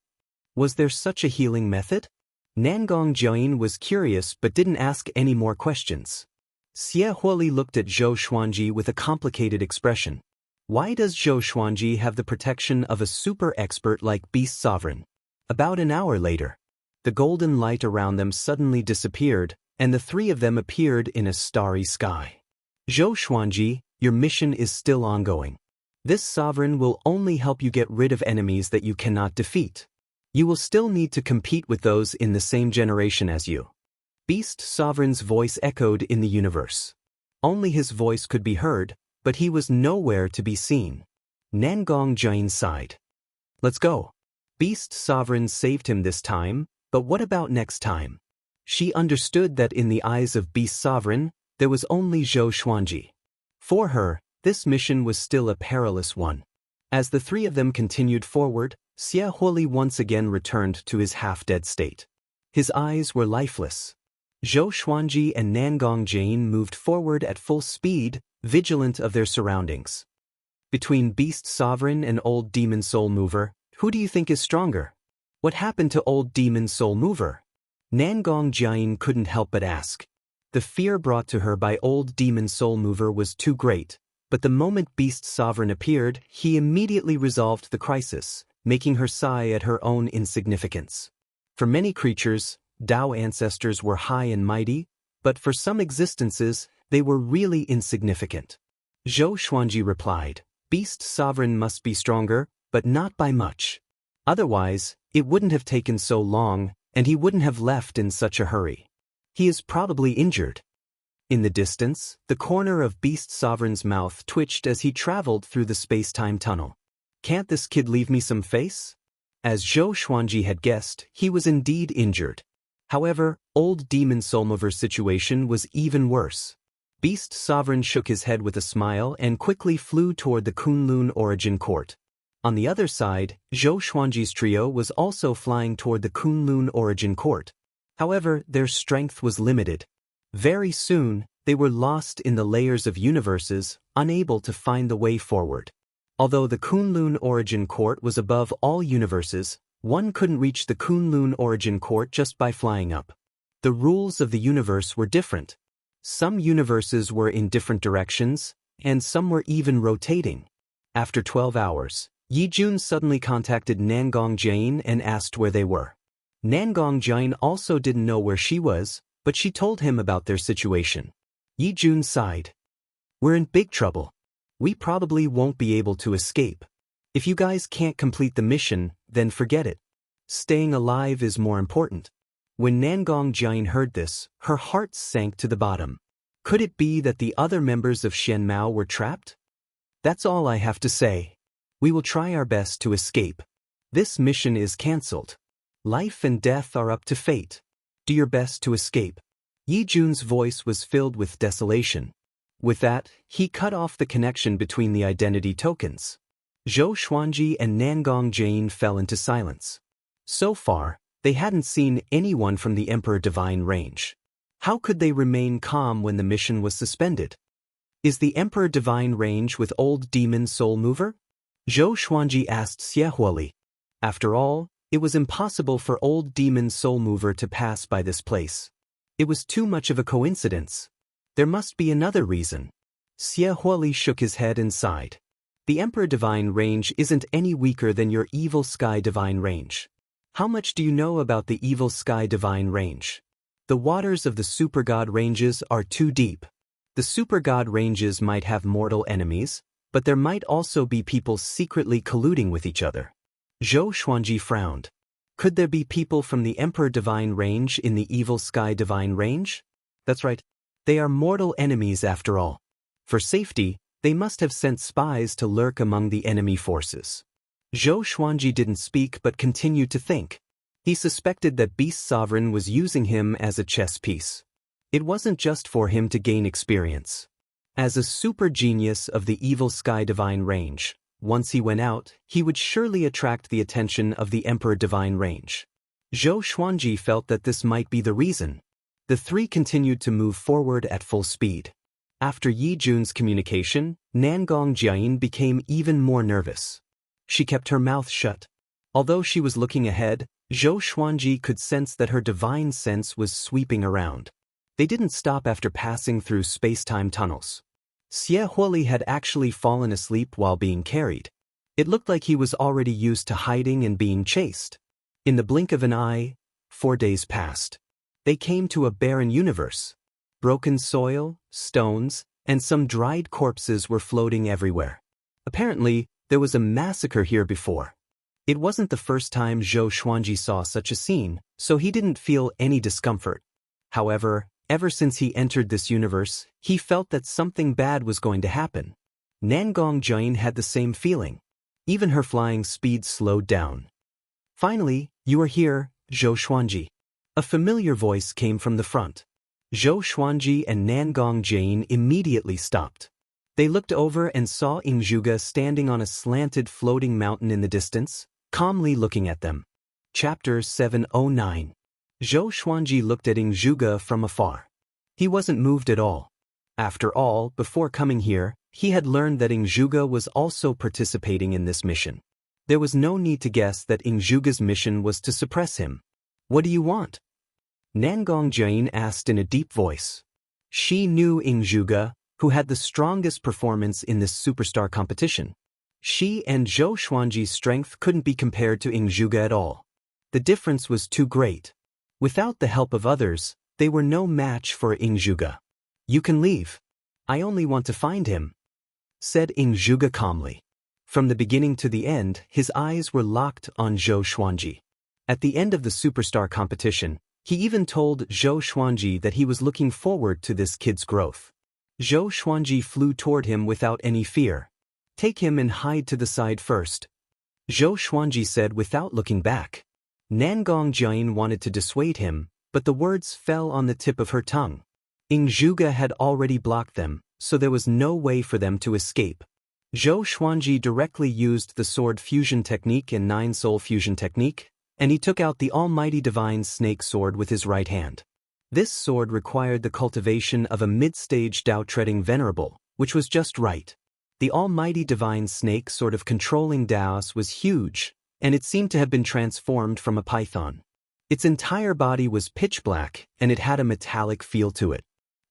Speaker 1: Was there such a healing method? Nangong Jane was curious but didn't ask any more questions. Xie Huoli looked at Zhou Xuanji with a complicated expression. Why does Zhou Xuanji have the protection of a super expert like Beast Sovereign? About an hour later, the golden light around them suddenly disappeared, and the three of them appeared in a starry sky. Zhou Xuanji, your mission is still ongoing. This sovereign will only help you get rid of enemies that you cannot defeat. You will still need to compete with those in the same generation as you. Beast Sovereign's voice echoed in the universe. Only his voice could be heard, but he was nowhere to be seen. Nangong Jane sighed. Let's go. Beast Sovereign saved him this time, but what about next time? She understood that in the eyes of Beast Sovereign, there was only Zhou Xuanji. For her, this mission was still a perilous one. As the three of them continued forward, Xie Huoli once again returned to his half-dead state. His eyes were lifeless. Zhou Xuanji and Nangong Jane moved forward at full speed, vigilant of their surroundings. Between Beast Sovereign and Old Demon Soul Mover, who do you think is stronger? What happened to Old Demon Soul Mover? Nangong Jane couldn't help but ask. The fear brought to her by Old Demon Soul Mover was too great, but the moment Beast Sovereign appeared, he immediately resolved the crisis, making her sigh at her own insignificance. For many creatures, Tao ancestors were high and mighty, but for some existences, they were really insignificant. Zhou Xuanji replied, Beast Sovereign must be stronger, but not by much. Otherwise, it wouldn't have taken so long, and he wouldn't have left in such a hurry. He is probably injured. In the distance, the corner of Beast Sovereign's mouth twitched as he traveled through the space-time tunnel. Can't this kid leave me some face? As Zhou Xuanji had guessed, he was indeed injured. However, Old Demon Soulmover's situation was even worse. Beast Sovereign shook his head with a smile and quickly flew toward the Kunlun Origin Court. On the other side, Zhou Xuanji's trio was also flying toward the Kunlun Origin Court. However, their strength was limited. Very soon, they were lost in the layers of universes, unable to find the way forward. Although the Kunlun Origin Court was above all universes, one couldn't reach the Kunlun Origin Court just by flying up. The rules of the universe were different. Some universes were in different directions, and some were even rotating. After 12 hours, Yi Jun suddenly contacted Nangong Jane and asked where they were. Nangong Jane also didn't know where she was, but she told him about their situation. Yi Jun sighed. We're in big trouble. We probably won't be able to escape. If you guys can't complete the mission, then forget it. Staying alive is more important. When Nangong Jane heard this, her heart sank to the bottom. Could it be that the other members of Shen Mao were trapped? That's all I have to say. We will try our best to escape. This mission is cancelled. Life and death are up to fate. Do your best to escape. Yi Jun's voice was filled with desolation. With that, he cut off the connection between the identity tokens. Zhou Xuanji and Nangong Jane fell into silence. So far, they hadn't seen anyone from the Emperor Divine range. How could they remain calm when the mission was suspended? Is the Emperor Divine range with Old Demon Soul Mover? Zhou Xuanji asked Xiehuoli. After all, it was impossible for old demon soul mover to pass by this place. It was too much of a coincidence. There must be another reason. Xiehuoli shook his head and sighed. The Emperor Divine Range isn't any weaker than your Evil Sky Divine Range. How much do you know about the Evil Sky Divine Range? The waters of the Super God Ranges are too deep. The Super God Ranges might have mortal enemies, but there might also be people secretly colluding with each other. Zhou Xuanji frowned. Could there be people from the Emperor Divine Range in the Evil Sky Divine Range? That's right. They are mortal enemies after all. For safety, they must have sent spies to lurk among the enemy forces. Zhou Xuanji didn't speak but continued to think. He suspected that Beast Sovereign was using him as a chess piece. It wasn't just for him to gain experience. As a super genius of the Evil Sky Divine Range, once he went out, he would surely attract the attention of the Emperor Divine Range. Zhou Xuanji felt that this might be the reason. The three continued to move forward at full speed. After Yi Jun's communication, Nangong Jiayin became even more nervous. She kept her mouth shut. Although she was looking ahead, Zhou Xuanji could sense that her divine sense was sweeping around. They didn't stop after passing through space-time tunnels. Xiehuoli had actually fallen asleep while being carried. It looked like he was already used to hiding and being chased. In the blink of an eye, 4 days passed. They came to a barren universe. Broken soil, stones, and some dried corpses were floating everywhere. Apparently, there was a massacre here before. It wasn't the first time Zhou Xuanji saw such a scene, so he didn't feel any discomfort. However, ever since he entered this universe, he felt that something bad was going to happen. Nangong Jiayin had the same feeling. Even her flying speed slowed down. Finally, you are here, Zhou Xuanji. A familiar voice came from the front. Zhou Xuanji and Nangong Jiayin immediately stopped. They looked over and saw Ingzhuge standing on a slanted floating mountain in the distance, calmly looking at them. Chapter 709. Zhou Xuanji looked at Ingzhuge from afar. He wasn't moved at all. After all, before coming here, he had learned that Ingzhuge was also participating in this mission. There was no need to guess that Ingzhuge's mission was to suppress him. What do you want? Nangong Jiayin asked in a deep voice. She knew Ingzhuge, who had the strongest performance in this superstar competition. She and Zhou Xuanji's strength couldn't be compared to Ingzhuge at all. The difference was too great. Without the help of others, they were no match for Ingzhuge. You can leave. I only want to find him, said Ingzhuge calmly. From the beginning to the end, his eyes were locked on Zhou Xuanji. At the end of the superstar competition, he even told Zhou Xuanji that he was looking forward to this kid's growth. Zhou Xuanji flew toward him without any fear. Take him and hide to the side first, Zhou Xuanji said without looking back. Nangong Jiayin wanted to dissuade him, but the words fell on the tip of her tongue. Ingzhuge had already blocked them, so there was no way for them to escape. Zhou Xuanji directly used the sword fusion technique and nine soul fusion technique, and he took out the almighty divine snake sword with his right hand. This sword required the cultivation of a mid-stage Tao-treading venerable, which was just right. The almighty divine snake sword of controlling Taos was huge, and it seemed to have been transformed from a python. Its entire body was pitch black, and it had a metallic feel to it.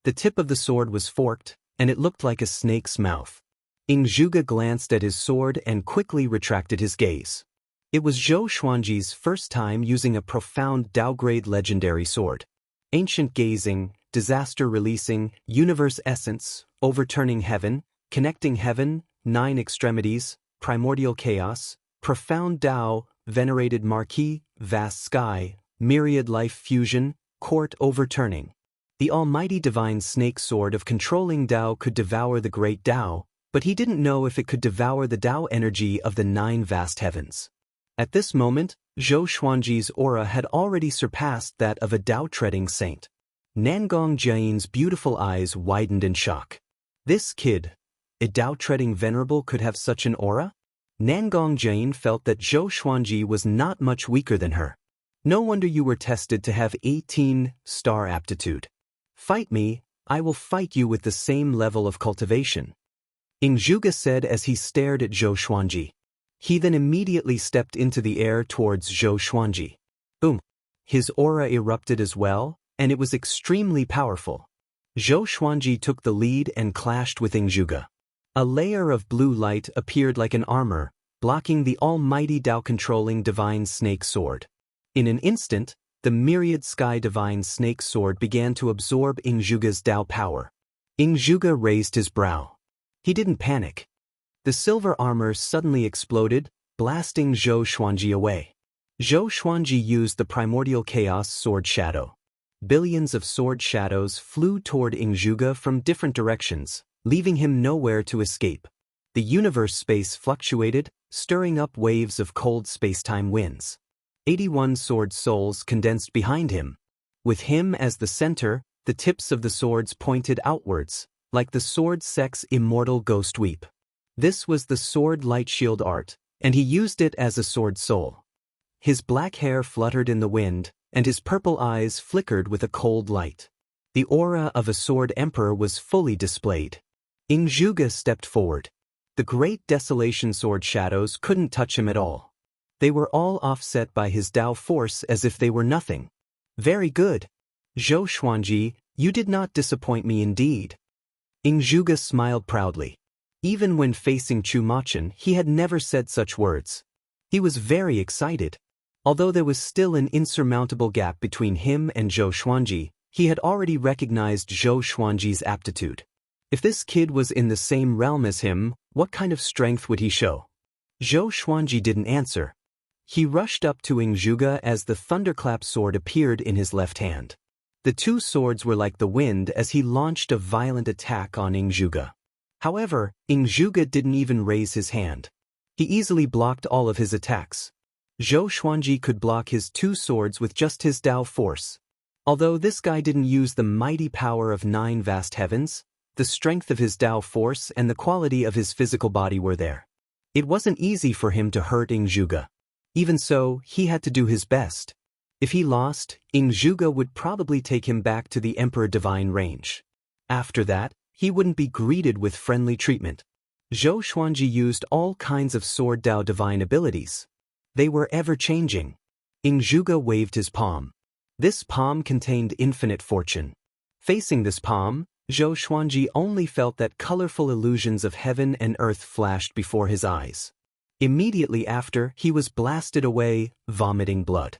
Speaker 1: The tip of the sword was forked, and it looked like a snake's mouth. Ingzhuge glanced at his sword and quickly retracted his gaze. It was Zhou Xuanji's first time using a profound Tao-grade legendary sword. Ancient gazing, disaster releasing, universe essence, overturning heaven, connecting heaven, nine extremities, primordial chaos, profound Tao, venerated marquee, vast sky, myriad life fusion, court overturning. The almighty divine snake sword of controlling Tao could devour the great Tao, but he didn't know if it could devour the Tao energy of the nine vast heavens. At this moment, Zhou Xuanji's aura had already surpassed that of a Tao-treading saint. Nangong Jiayin's beautiful eyes widened in shock. This kid, a Tao-treading venerable, could have such an aura? Nangong Jiayin felt that Zhou Xuanji was not much weaker than her. No wonder you were tested to have 18-star aptitude. Fight me, I will fight you with the same level of cultivation, Ingzhuge said as he stared at Zhou Xuanji. He then immediately stepped into the air towards Zhou Xuanji. Boom! His aura erupted as well, and it was extremely powerful. Zhou Xuanji took the lead and clashed with Yingzhuge. A layer of blue light appeared like an armor, blocking the almighty Tao-controlling divine snake sword. In an instant, the myriad sky divine snake sword began to absorb Yingzhuge's Tao power. Yingzhuge raised his brow. He didn't panic. The silver armor suddenly exploded, blasting Zhou Xuanji away. Zhou Xuanji used the primordial chaos sword shadow. Billions of sword shadows flew toward Yingzhuge from different directions, leaving him nowhere to escape. The universe space fluctuated, stirring up waves of cold space-time winds. 81 sword souls condensed behind him. With him as the center, the tips of the swords pointed outwards, like the sword sect's immortal ghost weep. This was the sword light shield art, and he used it as a sword soul. His black hair fluttered in the wind, and his purple eyes flickered with a cold light. The aura of a sword emperor was fully displayed. Yingzhuge stepped forward. The great desolation sword shadows couldn't touch him at all. They were all offset by his Tao force as if they were nothing. Very good. Zhou Xuanji, you did not disappoint me indeed. Yingzhuge smiled proudly. Even when facing Chu Machin, he had never said such words. He was very excited. Although there was still an insurmountable gap between him and Zhou Xuanji, he had already recognized Zhou Xuanji's aptitude. If this kid was in the same realm as him, what kind of strength would he show? Zhou Xuanji didn't answer. He rushed up to Yingzhuge as the thunderclap sword appeared in his left hand. The two swords were like the wind as he launched a violent attack on Yingzhuge. However, Yingzhuge didn't even raise his hand. He easily blocked all of his attacks. Zhou Xuanji could block his two swords with just his Tao force. Although this guy didn't use the mighty power of 9 vast heavens, the strength of his Tao force and the quality of his physical body were there. It wasn't easy for him to hurt Yingzhuge. Even so, he had to do his best. If he lost, Yingzhuge would probably take him back to the Emperor Divine range. After that, he wouldn't be greeted with friendly treatment. Zhou Xuanji used all kinds of sword Tao divine abilities. They were ever-changing. Yingzhuge waved his palm. This palm contained infinite fortune. Facing this palm, Zhou Xuanji only felt that colorful illusions of heaven and earth flashed before his eyes. Immediately after, he was blasted away, vomiting blood.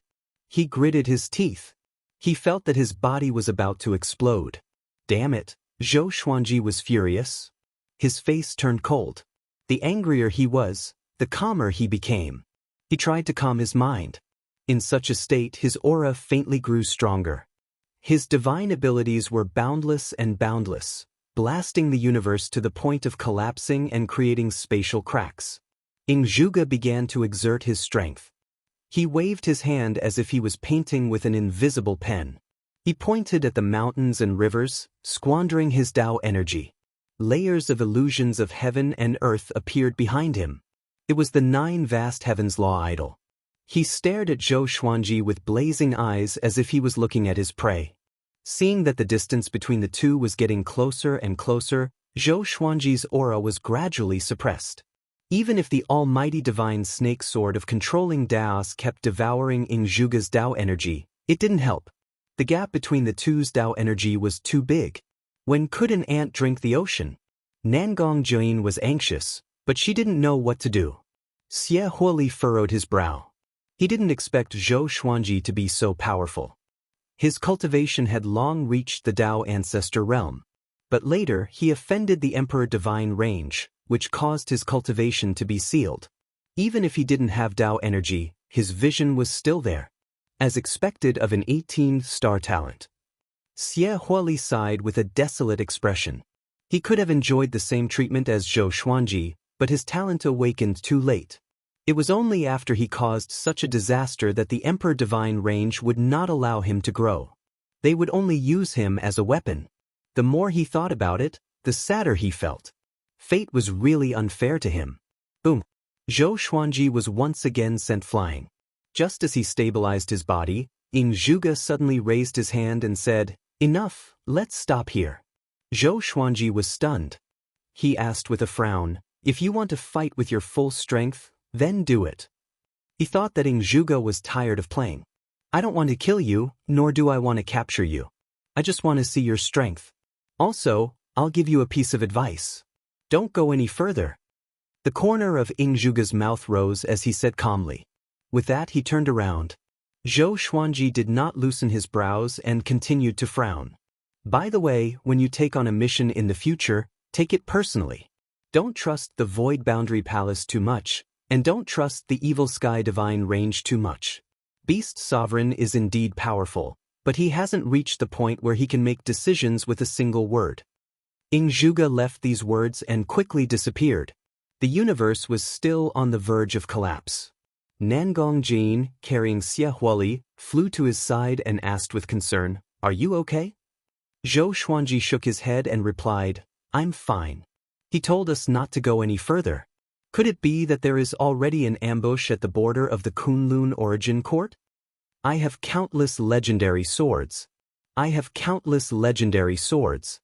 Speaker 1: He gritted his teeth. He felt that his body was about to explode. Damn it, Zhou Xuanji was furious. His face turned cold. The angrier he was, the calmer he became. He tried to calm his mind. In such a state, his aura faintly grew stronger. His divine abilities were boundless and boundless, blasting the universe to the point of collapsing and creating spatial cracks. Yingzhuge began to exert his strength. He waved his hand as if he was painting with an invisible pen. He pointed at the mountains and rivers, squandering his Tao energy. Layers of illusions of heaven and earth appeared behind him. It was the 9 vast heavens law idol. He stared at Zhou Xuanji with blazing eyes as if he was looking at his prey. Seeing that the distance between the two was getting closer and closer, Zhou Xuanji's aura was gradually suppressed. Even if the almighty divine snake sword of controlling Taos kept devouring Yingzhuge's Tao energy, it didn't help. The gap between the two's Tao energy was too big. When could an ant drink the ocean? Nangong Jin was anxious, but she didn't know what to do. Xie Huoli furrowed his brow. He didn't expect Zhou Xuanji to be so powerful. His cultivation had long reached the Tao ancestor realm. But later, he offended the Emperor Divine range, which caused his cultivation to be sealed. Even if he didn't have Tao energy, his vision was still there, as expected of an 18-star talent. Xie Huoli sighed with a desolate expression. He could have enjoyed the same treatment as Zhou Xuanji, but his talent awakened too late. It was only after he caused such a disaster that the Emperor Divine range would not allow him to grow. They would only use him as a weapon. The more he thought about it, the sadder he felt. Fate was really unfair to him. Boom! Zhou Xuanji was once again sent flying. Just as he stabilized his body, Yingzhuge suddenly raised his hand and said, "Enough, let's stop here." Zhou Xuanji was stunned. He asked with a frown, "If you want to fight with your full strength, Then do it. He thought that Zhuge was tired of playing. I don't want to kill you, nor do I want to capture you. I just want to see your strength. Also, I'll give you a piece of advice. Don't go any further. The corner of Zhuge's mouth rose as he said calmly. With that he turned around. Zhou Xuanji did not loosen his brows and continued to frown. By the way, when you take on a mission in the future, take it personally. Don't trust the Void Boundary Palace too much, and don't trust the Evil Sky Divine Range too much. Beast Sovereign is indeed powerful, but he hasn't reached the point where he can make decisions with a single word. Zhuge left these words and quickly disappeared. The universe was still on the verge of collapse. Nangong Jin, carrying Xie Huoli, flew to his side and asked with concern, "Are you okay?" Zhou Xuanji shook his head and replied, "I'm fine. He told us not to go any further. Could it be that there is already an ambush at the border of the Kunlun Origin Court? I have countless legendary swords. I have countless legendary swords."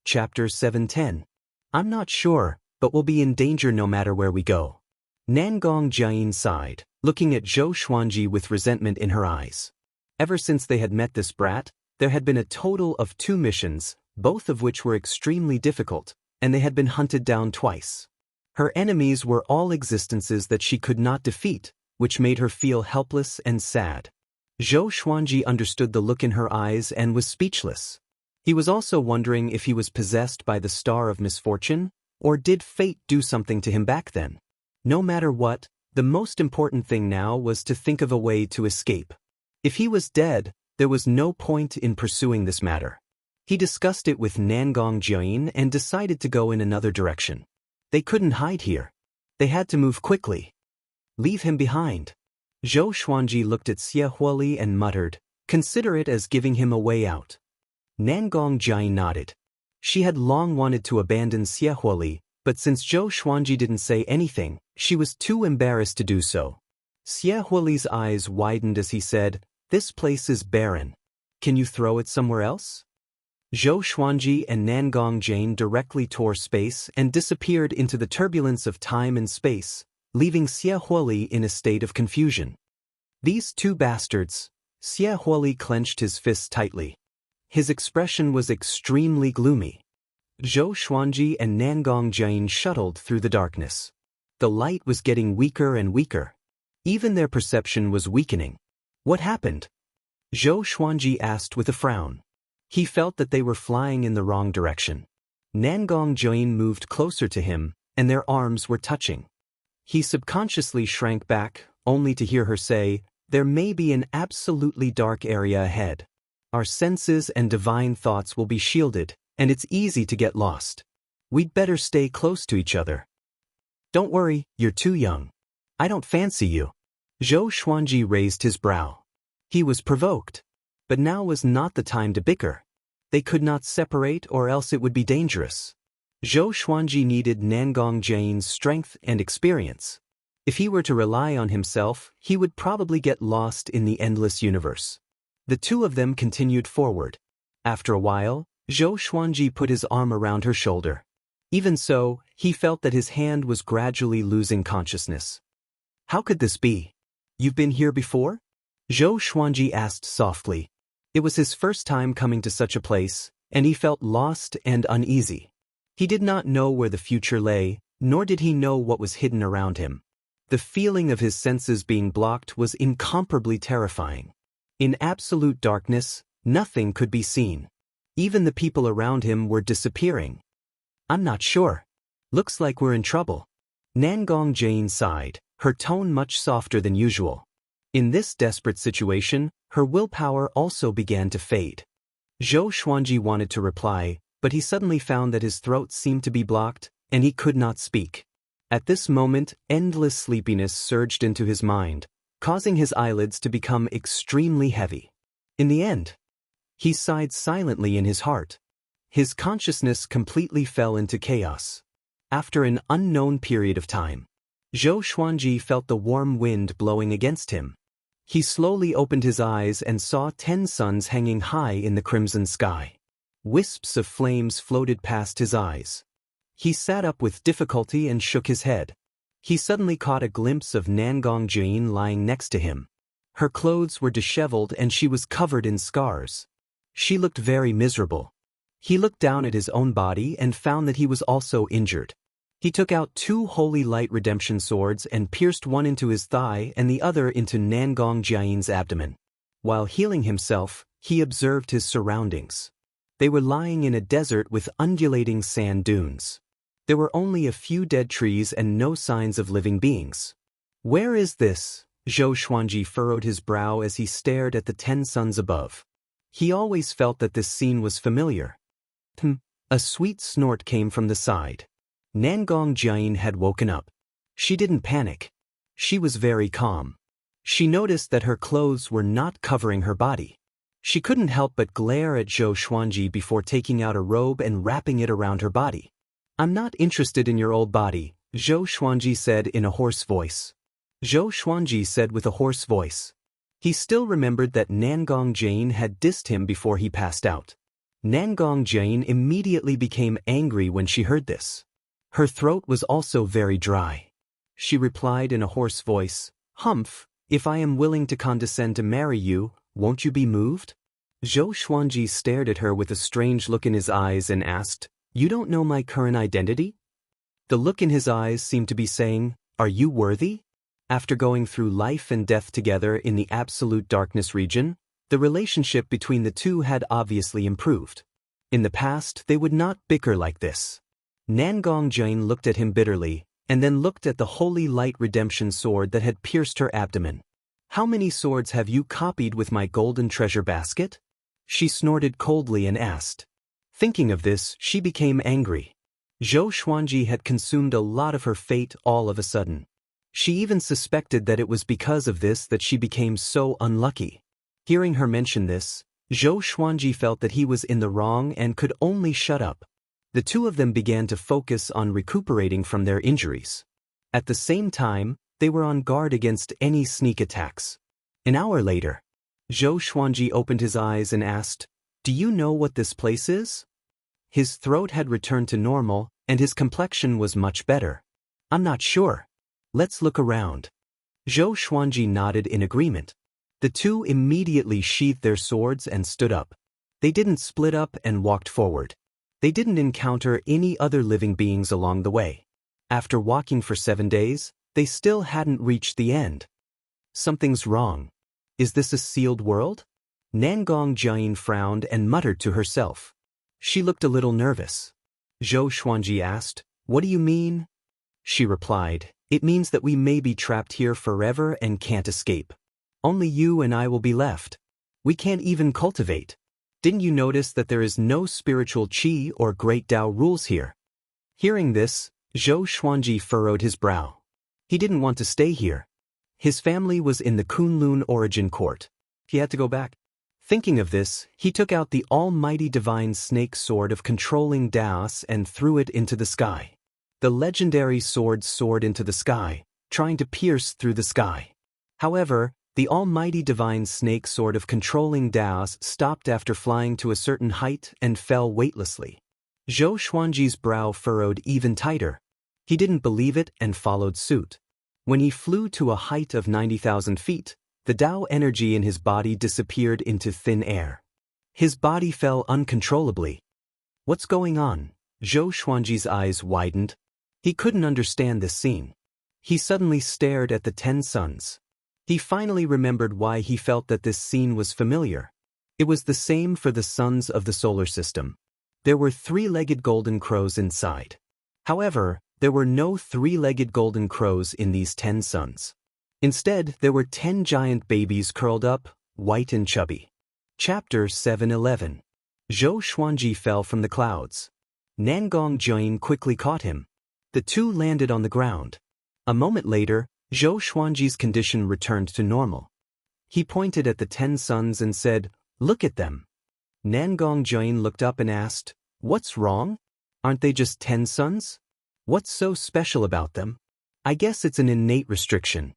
Speaker 1: Chapter 710. I'm not sure, but we'll be in danger no matter where we go. Nangong Jian sighed, looking at Zhou Xuanji with resentment in her eyes. Ever since they had met this brat, there had been a total of 2 missions, both of which were extremely difficult, and they had been hunted down twice. Her enemies were all existences that she could not defeat, which made her feel helpless and sad. Zhou Xuanji understood the look in her eyes and was speechless. He was also wondering if he was possessed by the star of misfortune, or did fate do something to him back then? No matter what, the most important thing now was to think of a way to escape. If he was dead, there was no point in pursuing this matter. He discussed it with Nangong Jian and decided to go in another direction. They couldn't hide here. They had to move quickly. Leave him behind. Zhou Xuanji looked at Xie Huoli and muttered, "Consider it as giving him a way out." Nangong Jian nodded. She had long wanted to abandon Xie Huoli, but since Zhou Xuanji didn't say anything, she was too embarrassed to do so. Xie Huoli's eyes widened as he said, "This place is barren. Can you throw it somewhere else?" Zhou Xuanji and Nangong Jian directly tore space and disappeared into the turbulence of time and space, leaving Xie Huoli in a state of confusion. These 2 bastards. Xie Huoli clenched his fists tightly. His expression was extremely gloomy. Zhou Xuanji and Nangong Jian shuttled through the darkness. The light was getting weaker and weaker. Even their perception was weakening. What happened? Zhou Xuanji asked with a frown. He felt that they were flying in the wrong direction. Nangong Jian moved closer to him, and their arms were touching. He subconsciously shrank back, only to hear her say, "There may be an absolutely dark area ahead. Our senses and divine thoughts will be shielded, and it's easy to get lost. We'd better stay close to each other." "Don't worry, you're too young. I don't fancy you." Zhou Xuanji raised his brow. He was provoked. But now was not the time to bicker. They could not separate or else it would be dangerous. Zhou Xuanji needed Nangong Jian's strength and experience. If he were to rely on himself, he would probably get lost in the endless universe. The 2 of them continued forward. After a while, Zhou Xuanji put his arm around her shoulder. Even so, he felt that his hand was gradually losing consciousness. "How could this be? You've been here before?" Zhou Xuanji asked softly. It was his first time coming to such a place, and he felt lost and uneasy. He did not know where the future lay, nor did he know what was hidden around him. The feeling of his senses being blocked was incomparably terrifying. In absolute darkness, nothing could be seen. Even the people around him were disappearing. "I'm not sure. Looks like we're in trouble." Nangong Jian sighed, her tone much softer than usual. In this desperate situation, her willpower also began to fade. Zhou Xuanji wanted to reply, but he suddenly found that his throat seemed to be blocked, and he could not speak. At this moment, endless sleepiness surged into his mind, causing his eyelids to become extremely heavy. In the end, he sighed silently in his heart. His consciousness completely fell into chaos. After an unknown period of time, Zhou Xuanji felt the warm wind blowing against him. He slowly opened his eyes and saw 10 suns hanging high in the crimson sky. Wisps of flames floated past his eyes. He sat up with difficulty and shook his head. He suddenly caught a glimpse of Nangong Jane lying next to him. Her clothes were disheveled and she was covered in scars. She looked very miserable. He looked down at his own body and found that he was also injured. He took out 2 holy light redemption swords and pierced one into his thigh and the other into Nangong Jian's abdomen. While healing himself, he observed his surroundings. They were lying in a desert with undulating sand dunes. There were only a few dead trees and no signs of living beings. Where is this? Zhou Xuanji furrowed his brow as he stared at the 10 suns above. He always felt that this scene was familiar. A sweet snort came from the side. Nangong Jian had woken up. She didn't panic. She was very calm. She noticed that her clothes were not covering her body. She couldn't help but glare at Zhou Xuanji before taking out a robe and wrapping it around her body. "I'm not interested in your old body," Zhou Xuanji said in a hoarse voice. Zhou Xuanji said with a hoarse voice. He still remembered that Nangong Jian had dissed him before he passed out. Nangong Jian immediately became angry when she heard this. Her throat was also very dry. She replied in a hoarse voice, "Humph, if I am willing to condescend to marry you, won't you be moved?" Zhou Xuanji stared at her with a strange look in his eyes and asked, "You don't know my current identity?" The look in his eyes seemed to be saying, "Are you worthy?" After going through life and death together in the absolute darkness region, the relationship between the two had obviously improved. In the past, they would not bicker like this. Nangong Jian looked at him bitterly, and then looked at the holy light redemption sword that had pierced her abdomen. "How many swords have you copied with my golden treasure basket?" She snorted coldly and asked. Thinking of this, she became angry. Zhou Xuanji had consumed a lot of her fate all of a sudden. She even suspected that it was because of this that she became so unlucky. Hearing her mention this, Zhou Xuanji felt that he was in the wrong and could only shut up. The two of them began to focus on recuperating from their injuries. At the same time, they were on guard against any sneak attacks. An hour later, Zhou Xuanji opened his eyes and asked, "Do you know what this place is?" His throat had returned to normal, and his complexion was much better. "I'm not sure. Let's look around." Zhou Xuanji nodded in agreement. The two immediately sheathed their swords and stood up. They didn't split up and walked forward. They didn't encounter any other living beings along the way. After walking for 7 days, they still hadn't reached the end. Something's wrong. Is this a sealed world? Nangong Jian frowned and muttered to herself. She looked a little nervous. Zhou Xuanji asked, "What do you mean?" She replied, "It means that we may be trapped here forever and can't escape. Only you and I will be left. We can't even cultivate. Didn't you notice that there is no spiritual qi or great Tao rules here?" Hearing this, Zhou Xuanji furrowed his brow. He didn't want to stay here. His family was in the Kunlun origin court. He had to go back. Thinking of this, he took out the almighty divine snake sword of controlling Daos and threw it into the sky. The legendary sword soared into the sky, trying to pierce through the sky. However, the almighty divine snake sword of controlling Daos stopped after flying to a certain height and fell weightlessly. Zhou Xuanji's brow furrowed even tighter. He didn't believe it and followed suit. When he flew to a height of 90,000 feet, the Tao energy in his body disappeared into thin air. His body fell uncontrollably. What's going on? Zhou Xuanji's eyes widened. He couldn't understand this scene. He suddenly stared at the 10 suns. He finally remembered why he felt that this scene was familiar. It was the same for the suns of the solar system. There were 3-legged golden crows inside. However, there were no 3-legged golden crows in these 10 suns. Instead, there were 10 giant babies curled up, white and chubby. Chapter 7:11. Zhou Xuanji fell from the clouds. Nangong Jian quickly caught him. The two landed on the ground. A moment later, Zhou Xuanji's condition returned to normal. He pointed at the 10 suns and said, "Look at them." Nangong Jian looked up and asked, "What's wrong? Aren't they just 10 suns? What's so special about them? I guess it's an innate restriction."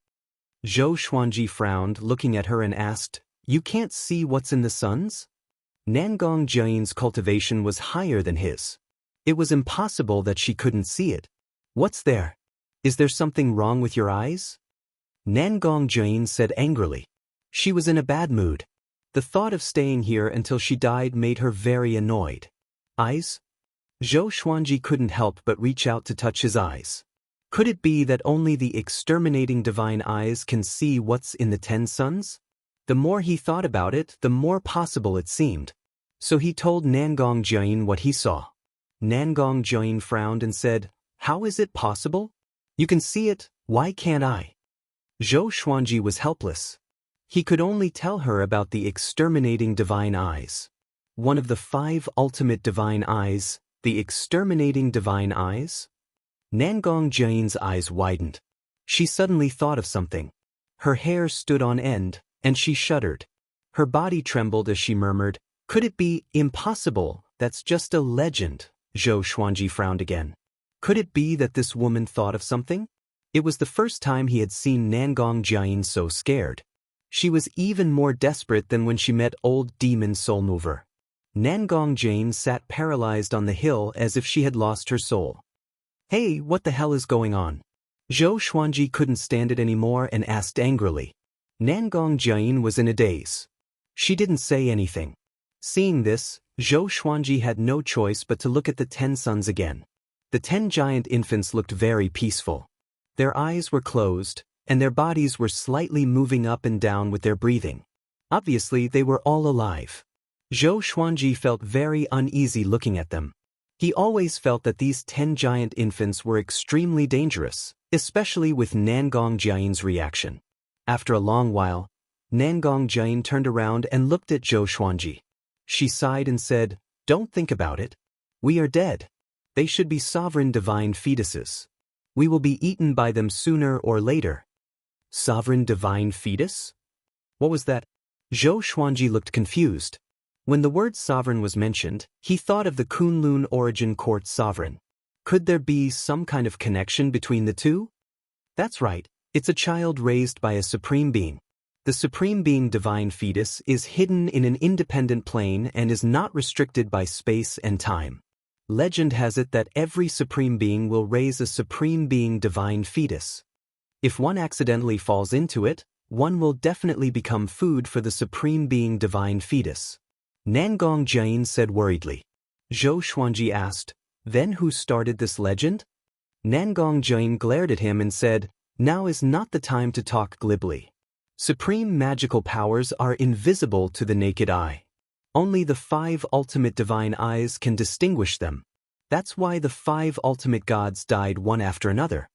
Speaker 1: Zhou Xuanji frowned, looking at her and asked, "You can't see what's in the suns?" Nangong Jian's cultivation was higher than his. It was impossible that she couldn't see it. "What's there?" Is there something wrong with your eyes? Nangong Jane said angrily. She was in a bad mood. The thought of staying here until she died made her very annoyed. Eyes? Zhou Xuanji couldn't help but reach out to touch his eyes. Could it be that only the exterminating divine eyes can see what's in the 10 suns? The more he thought about it, the more possible it seemed. So he told Nangong Jane what he saw. Nangong Jane frowned and said, "How is it possible? You can see it, why can't I?" Zhou Xuanji was helpless. He could only tell her about the exterminating divine eyes. One of the 5 ultimate divine eyes, the exterminating divine eyes? Nangong Jane's eyes widened. She suddenly thought of something. Her hair stood on end, and she shuddered. Her body trembled as she murmured, "Could it be impossible? That's just a legend." Zhou Xuanji frowned again. Could it be that this woman thought of something? It was the first time he had seen Nangong Jane so scared. She was even more desperate than when she met old demon Soulmover. Nangong Jane sat paralyzed on the hill as if she had lost her soul. "Hey, what the hell is going on?" Zhou Xuanji couldn't stand it anymore and asked angrily. Nangong Jane was in a daze. She didn't say anything. Seeing this, Zhou Xuanji had no choice but to look at the 10 suns again. The 10 giant infants looked very peaceful. Their eyes were closed, and their bodies were slightly moving up and down with their breathing. Obviously, they were all alive. Zhou Xuanji felt very uneasy looking at them. He always felt that these 10 giant infants were extremely dangerous, especially with Nangong Jane's reaction. After a long while, Nangong Jane turned around and looked at Zhou Xuanji. She sighed and said, "Don't think about it. We are dead. They should be sovereign divine fetuses. We will be eaten by them sooner or later." Sovereign divine fetus? What was that? Zhou Xuanji looked confused. When the word sovereign was mentioned, he thought of the Kunlun origin court sovereign. Could there be some kind of connection between the two? That's right, it's a child raised by a supreme being. The supreme being divine fetus is hidden in an independent plane and is not restricted by space and time. Legend has it that every supreme being will raise a supreme being divine fetus. If one accidentally falls into it, one will definitely become food for the supreme being divine fetus. Nangong Jane said worriedly. Zhou Xuanji asked, "Then who started this legend?" Nangong Jane glared at him and said, "Now is not the time to talk glibly. Supreme magical powers are invisible to the naked eye. Only the 5 ultimate divine eyes can distinguish them. That's why the 5 ultimate gods died one after another."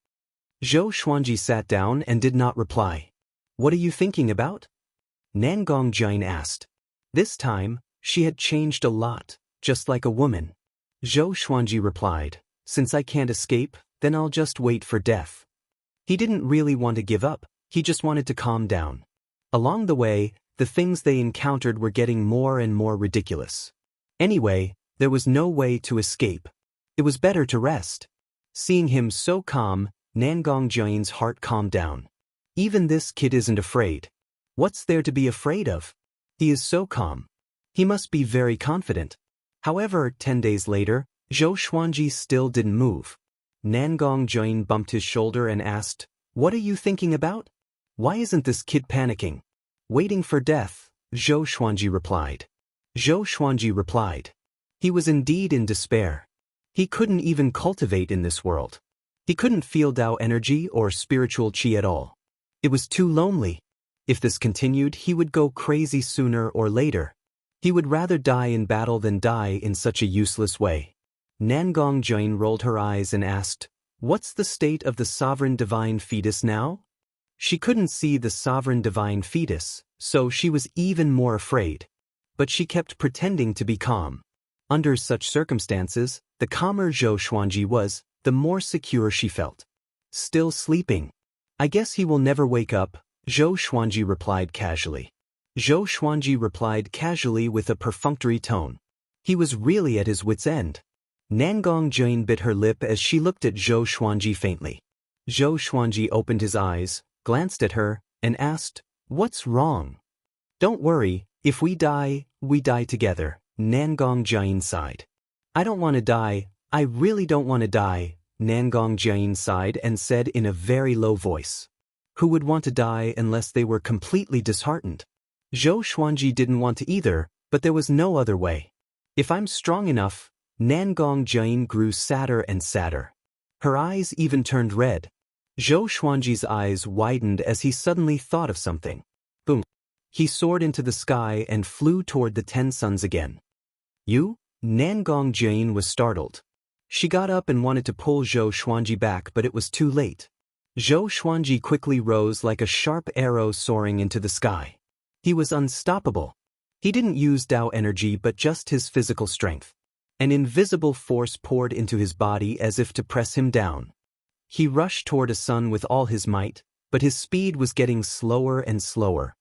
Speaker 1: Zhou Xuanji sat down and did not reply. "What are you thinking about?" Nangong Jane asked. This time, she had changed a lot, just like a woman. Zhou Xuanji replied, "Since I can't escape, then I'll just wait for death." He didn't really want to give up, he just wanted to calm down. Along the way, the things they encountered were getting more and more ridiculous. Anyway, there was no way to escape. It was better to rest. Seeing him so calm, Nangong Jane's heart calmed down. Even this kid isn't afraid. What's there to be afraid of? He is so calm. He must be very confident. However, 10 days later, Zhou Xuanji still didn't move. Nangong Jane bumped his shoulder and asked, "What are you thinking about? Why isn't this kid panicking?" "Waiting for death," Zhou Xuanji replied. Zhou Xuanji replied. He was indeed in despair. He couldn't even cultivate in this world. He couldn't feel Tao energy or spiritual qi at all. It was too lonely. If this continued, he would go crazy sooner or later. He would rather die in battle than die in such a useless way. Nangong Jane rolled her eyes and asked, "What's the state of the sovereign divine fetus now?" She couldn't see the sovereign divine fetus, so she was even more afraid. But she kept pretending to be calm. Under such circumstances, the calmer Zhou Xuanji was, the more secure she felt. "Still sleeping. I guess he will never wake up," Zhou Xuanji replied casually. Zhou Xuanji replied casually with a perfunctory tone. He was really at his wit's end. Nangong Jane bit her lip as she looked at Zhou Xuanji faintly. Zhou Xuanji opened his eyes, glanced at her, and asked, "What's wrong?" "Don't worry, if we die together," Nangong Jane sighed. "I don't want to die, I really don't want to die," Nangong Jian sighed and said in a very low voice. Who would want to die unless they were completely disheartened? Zhou Xuanji didn't want to either, but there was no other way. If I'm strong enough, Nangong Jian grew sadder and sadder. Her eyes even turned red. Zhou Xuanji's eyes widened as he suddenly thought of something. Boom. He soared into the sky and flew toward the 10 suns again. You? Nangong Jian was startled. She got up and wanted to pull Zhou Xuanji back, but it was too late. Zhou Xuanji quickly rose like a sharp arrow soaring into the sky. He was unstoppable. He didn't use Dao energy but just his physical strength. An invisible force poured into his body as if to press him down. He rushed toward a sun with all his might, but his speed was getting slower and slower.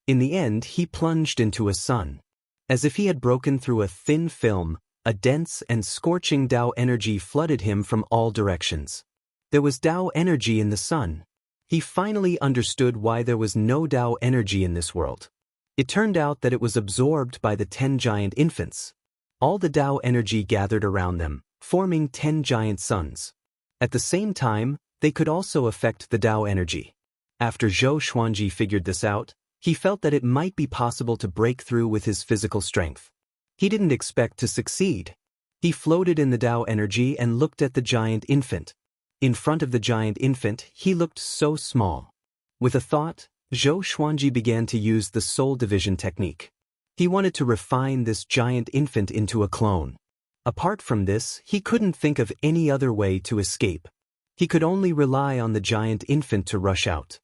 Speaker 1: In the end, he plunged into a sun. As if he had broken through a thin film, a dense and scorching Dao energy flooded him from all directions. There was Dao energy in the sun. He finally understood why there was no Dao energy in this world. It turned out that it was absorbed by the 10 giant infants. All the Dao energy gathered around them, forming 10 giant suns. At the same time, they could also affect the Dao energy. After Zhou Xuanji figured this out, he felt that it might be possible to break through with his physical strength. He didn't expect to succeed. He floated in the Dao energy and looked at the giant infant. In front of the giant infant, he looked so small. With a thought, Zhou Xuanji began to use the soul division technique. He wanted to refine this giant infant into a clone. Apart from this, he couldn't think of any other way to escape. He could only rely on the giant infant to rush out.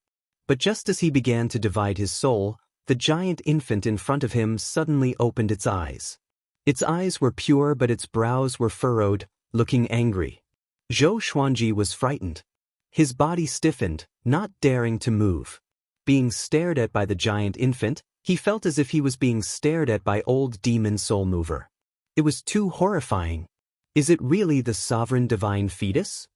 Speaker 1: But just as he began to divide his soul, the giant infant in front of him suddenly opened its eyes. Its eyes were pure but its brows were furrowed, looking angry. Zhou Xuanji was frightened. His body stiffened, not daring to move. Being stared at by the giant infant, he felt as if he was being stared at by old demon soul mover. It was too horrifying. Is it really the sovereign divine fetus?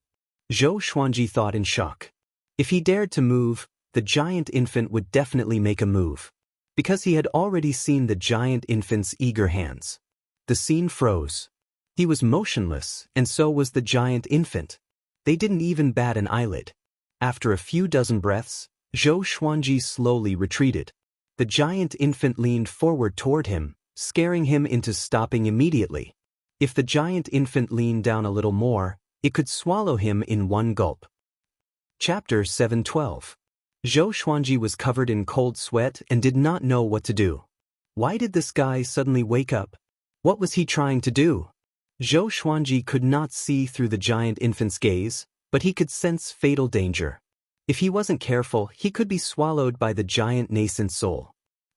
Speaker 1: Zhou Xuanji thought in shock. If he dared to move, the giant infant would definitely make a move. Because he had already seen the giant infant's eager hands. The scene froze. He was motionless, and so was the giant infant. They didn't even bat an eyelid. After a few dozen breaths, Zhou Xuanji slowly retreated. The giant infant leaned forward toward him, scaring him into stopping immediately. If the giant infant leaned down a little more, it could swallow him in one gulp. Chapter 712. Zhou Xuanji was covered in cold sweat and did not know what to do. Why did this guy suddenly wake up? What was he trying to do? Zhou Xuanji could not see through the giant infant's gaze, but he could sense fatal danger. If he wasn't careful, he could be swallowed by the giant nascent soul.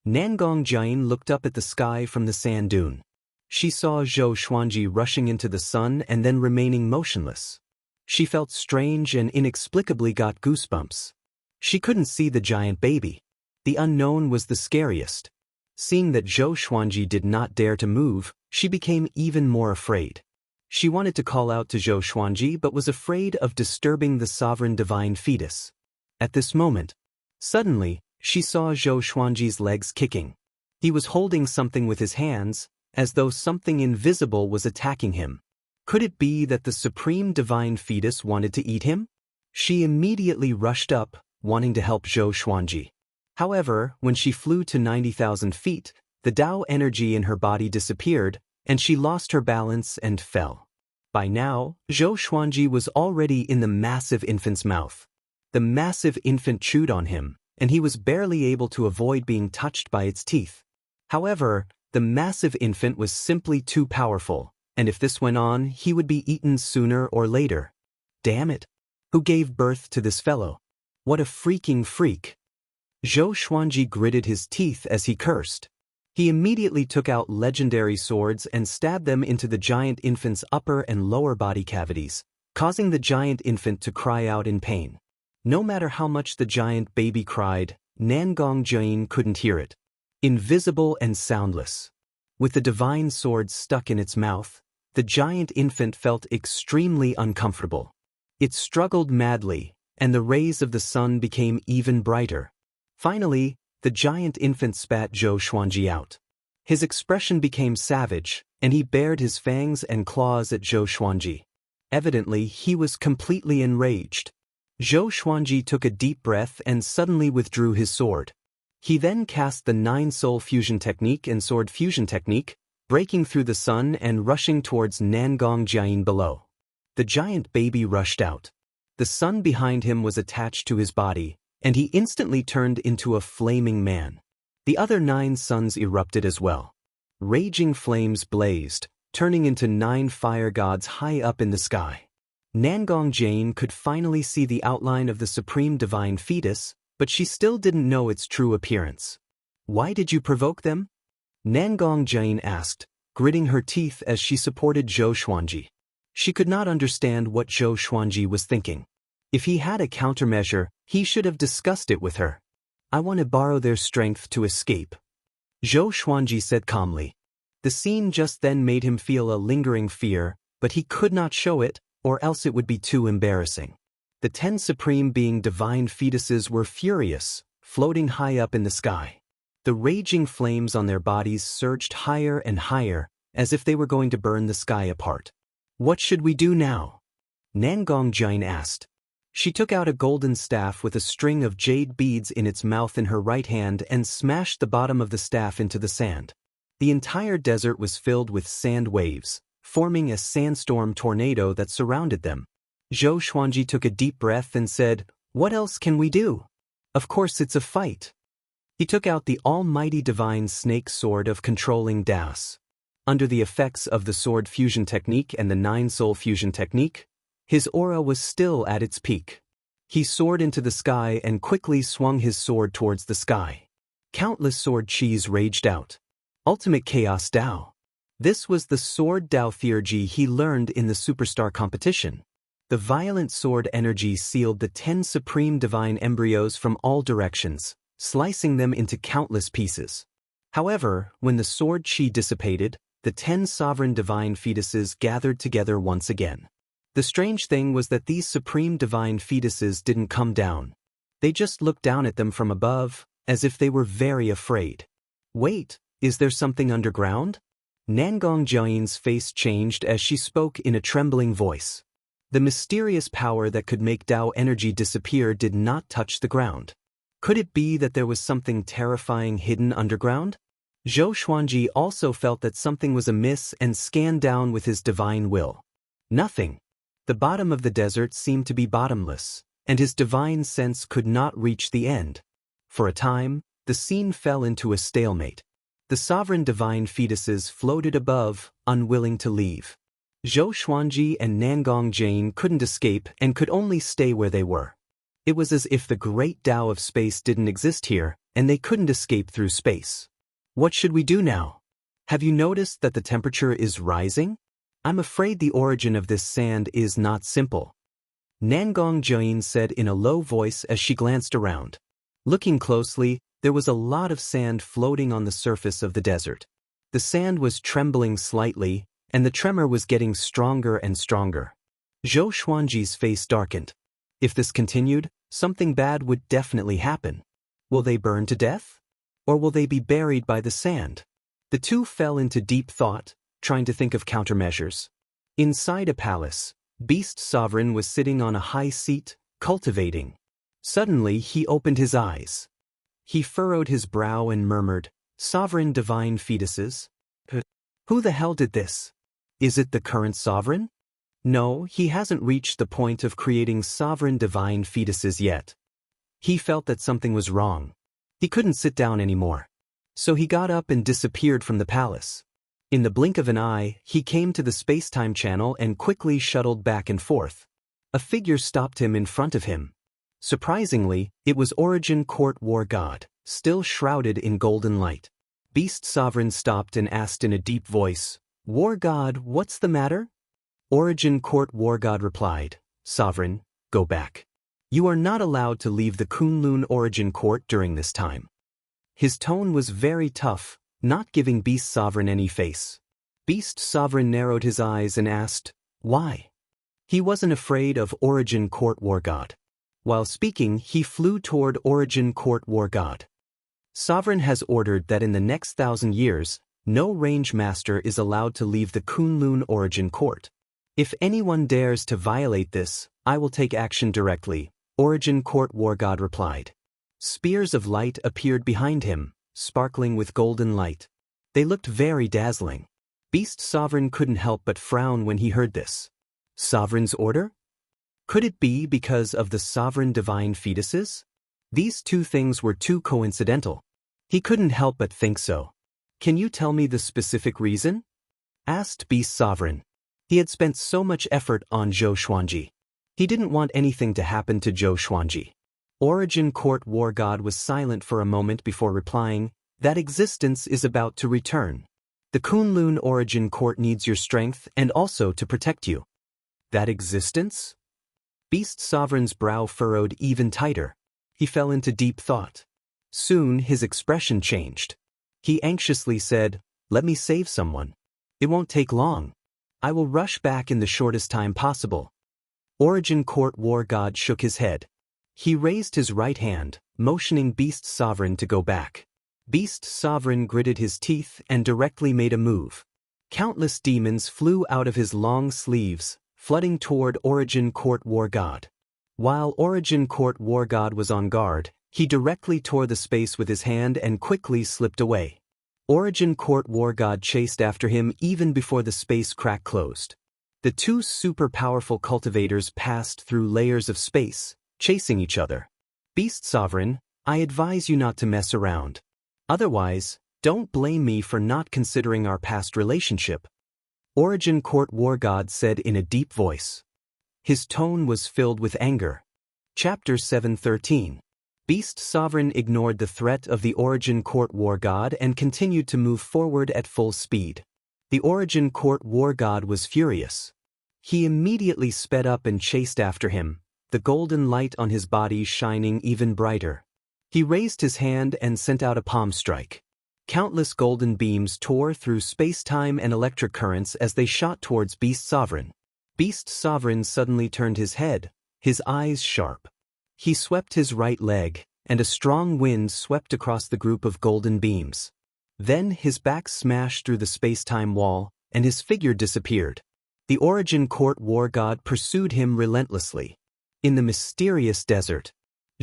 Speaker 1: Nangong Jian looked up at the sky from the sand dune. She saw Zhou Xuanji rushing into the sun and then remaining motionless. She felt strange and inexplicably got goosebumps. She couldn't see the giant baby. The unknown was the scariest. Seeing that Zhou Xuanji did not dare to move, she became even more afraid. She wanted to call out to Zhou Xuanji but was afraid of disturbing the sovereign divine fetus. At this moment, suddenly, she saw Zhou Xuanji's legs kicking. He was holding something with his hands, as though something invisible was attacking him. Could it be that the supreme divine fetus wanted to eat him? She immediately rushed up, wanting to help Zhou Xuanji. However, when she flew to 90,000 feet, the Dao energy in her body disappeared, and she lost her balance and fell. By now, Zhou Xuanji was already in the massive infant's mouth. The massive infant chewed on him, and he was barely able to avoid being touched by its teeth. However, the massive infant was simply too powerful, and if this went on, he would be eaten sooner or later. Damn it! Who gave birth to this fellow? What a freaking freak! Zhou Xuanji gritted his teeth as he cursed. He immediately took out legendary swords and stabbed them into the giant infant's upper and lower body cavities, causing the giant infant to cry out in pain. No matter how much the giant baby cried, Nangong Jian couldn't hear it. Invisible and soundless. With the divine sword stuck in its mouth, the giant infant felt extremely uncomfortable. It struggled madly, and the rays of the sun became even brighter. Finally, the giant infant spat Zhou Xuanji out. His expression became savage, and he bared his fangs and claws at Zhou Xuanji. Evidently, he was completely enraged. Zhou Xuanji took a deep breath and suddenly withdrew his sword. He then cast the 9-soul fusion technique and sword fusion technique, breaking through the sun and rushing towards Nangong Jiayin below. The giant baby rushed out. The sun behind him was attached to his body, and he instantly turned into a flaming man. The other 9 suns erupted as well. Raging flames blazed, turning into 9 fire gods high up in the sky. Nangong Jiayin could finally see the outline of the supreme divine fetus, but she still didn't know its true appearance. "Why did you provoke them?" Nangong Jiayin asked, gritting her teeth as she supported Zhou Xuanji. She could not understand what Zhou Xuanji was thinking. If he had a countermeasure, he should have discussed it with her. "I want to borrow their strength to escape," Zhou Xuanji said calmly. The scene just then made him feel a lingering fear, but he could not show it, or else it would be too embarrassing. The 10 supreme being divine fetuses were furious, floating high up in the sky. The raging flames on their bodies surged higher and higher, as if they were going to burn the sky apart. "What should we do now?" Nangong Jiayin asked. She took out a golden staff with a string of jade beads in its mouth in her right hand and smashed the bottom of the staff into the sand. The entire desert was filled with sand waves, forming a sandstorm tornado that surrounded them. Zhou Xuanji took a deep breath and said, "What else can we do? Of course it's a fight." He took out the almighty divine snake sword of controlling Das. Under the effects of the sword fusion technique and the 9-soul fusion technique, his aura was still at its peak. He soared into the sky and quickly swung his sword towards the sky. Countless sword chis raged out. Ultimate Chaos Dao. This was the sword Dao theurgy he learned in the Superstar competition. The violent sword energy sealed the 10 supreme divine embryos from all directions, slicing them into countless pieces. However, when the sword chi dissipated, the 10 sovereign divine fetuses gathered together once again. The strange thing was that these supreme divine fetuses didn't come down. They just looked down at them from above, as if they were very afraid. "Wait, is there something underground?" Nangong Jiayin's face changed as she spoke in a trembling voice. The mysterious power that could make Dao energy disappear did not touch the ground. Could it be that there was something terrifying hidden underground? Zhou Xuanji also felt that something was amiss and scanned down with his divine will. Nothing. The bottom of the desert seemed to be bottomless, and his divine sense could not reach the end. For a time, the scene fell into a stalemate. The sovereign divine fetuses floated above, unwilling to leave. Zhou Xuanji and Nangong Jiayin couldn't escape and could only stay where they were. It was as if the great Tao of space didn't exist here, and they couldn't escape through space. "What should we do now? Have you noticed that the temperature is rising? I'm afraid the origin of this sand is not simple," Nangong Jiayin said in a low voice as she glanced around. Looking closely, there was a lot of sand floating on the surface of the desert. The sand was trembling slightly, and the tremor was getting stronger and stronger. Zhou Xuanji's face darkened. If this continued, something bad would definitely happen. Will they burn to death? Or will they be buried by the sand? The two fell into deep thought, trying to think of countermeasures. Inside a palace, Beast Sovereign was sitting on a high seat, cultivating. Suddenly he opened his eyes. He furrowed his brow and murmured, "Sovereign divine fetuses? Who the hell did this? Is it the current sovereign? No, he hasn't reached the point of creating sovereign divine fetuses yet." He felt that something was wrong. He couldn't sit down anymore. So he got up and disappeared from the palace. In the blink of an eye, he came to the space-time channel and quickly shuttled back and forth. A figure stopped him in front of him. Surprisingly, it was Origin Court War God, still shrouded in golden light. Beast Sovereign stopped and asked in a deep voice, "War God, what's the matter?" Origin Court War God replied, "Sovereign, go back. You are not allowed to leave the Kunlun Origin Court during this time." His tone was very tough, not giving Beast Sovereign any face. Beast Sovereign narrowed his eyes and asked, "Why?" He wasn't afraid of Origin Court War God. While speaking, he flew toward Origin Court War God. "Sovereign has ordered that in the next 1,000 years, no range master is allowed to leave the Kunlun Origin Court. If anyone dares to violate this, I will take action directly, Origin Court War God replied. Spears of light appeared behind him, sparkling with golden light. They looked very dazzling. Beast Sovereign couldn't help but frown when he heard this. Sovereign's order? Could it be because of the sovereign divine fetuses? These two things were too coincidental. He couldn't help but think so. Can you tell me the specific reason? Asked Beast Sovereign. He had spent so much effort on Zhou Xuanji. He didn't want anything to happen to Zhou Xuanji. Origin Court War God was silent for a moment before replying, that existence is about to return. The Kunlun Origin Court needs your strength and also to protect you. That existence? Beast Sovereign's brow furrowed even tighter. He fell into deep thought. Soon his expression changed. He anxiously said, let me save someone. It won't take long. I will rush back in the shortest time possible. Origin Court War God shook his head. He raised his right hand, motioning Beast Sovereign to go back. Beast Sovereign gritted his teeth and directly made a move. Countless demons flew out of his long sleeves, flooding toward Origin Court War God. While Origin Court War God was on guard, he directly tore the space with his hand and quickly slipped away. Origin Court War God chased after him even before the space crack closed. The two super-powerful cultivators passed through layers of space, chasing each other. Beast Sovereign, I advise you not to mess around. Otherwise, don't blame me for not considering our past relationship. Origin Court War God said in a deep voice. His tone was filled with anger. Chapter 7:13. Beast Sovereign ignored the threat of the Origin Court War God and continued to move forward at full speed. The Origin Court War God was furious. He immediately sped up and chased after him, the golden light on his body shining even brighter. He raised his hand and sent out a palm strike. Countless golden beams tore through space-time and electric currents as they shot towards Beast Sovereign. Beast Sovereign suddenly turned his head, his eyes sharp. He swept his right leg, and a strong wind swept across the group of golden beams. Then his back smashed through the space-time wall, and his figure disappeared. The Origin Court War God pursued him relentlessly. In the mysterious desert,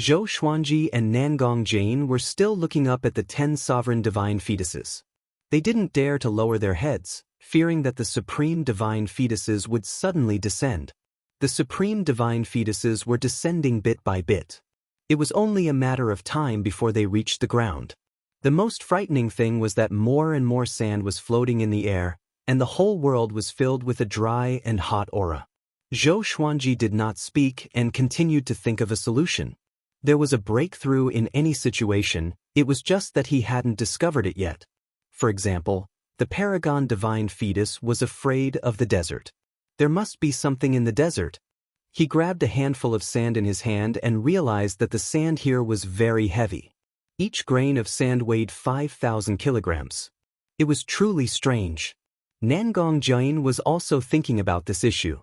Speaker 1: Zhou Xuanji and Nangong Jane were still looking up at the 10 sovereign divine fetuses. They didn't dare to lower their heads, fearing that the supreme divine fetuses would suddenly descend. The supreme divine fetuses were descending bit by bit. It was only a matter of time before they reached the ground. The most frightening thing was that more and more sand was floating in the air, and the whole world was filled with a dry and hot aura. Zhou Xuanji did not speak and continued to think of a solution. There was a breakthrough in any situation, it was just that he hadn't discovered it yet. For example, the Paragon Divine Fetus was afraid of the desert. There must be something in the desert. He grabbed a handful of sand in his hand and realized that the sand here was very heavy. Each grain of sand weighed 5,000 kilograms. It was truly strange. Nangong Jane was also thinking about this issue.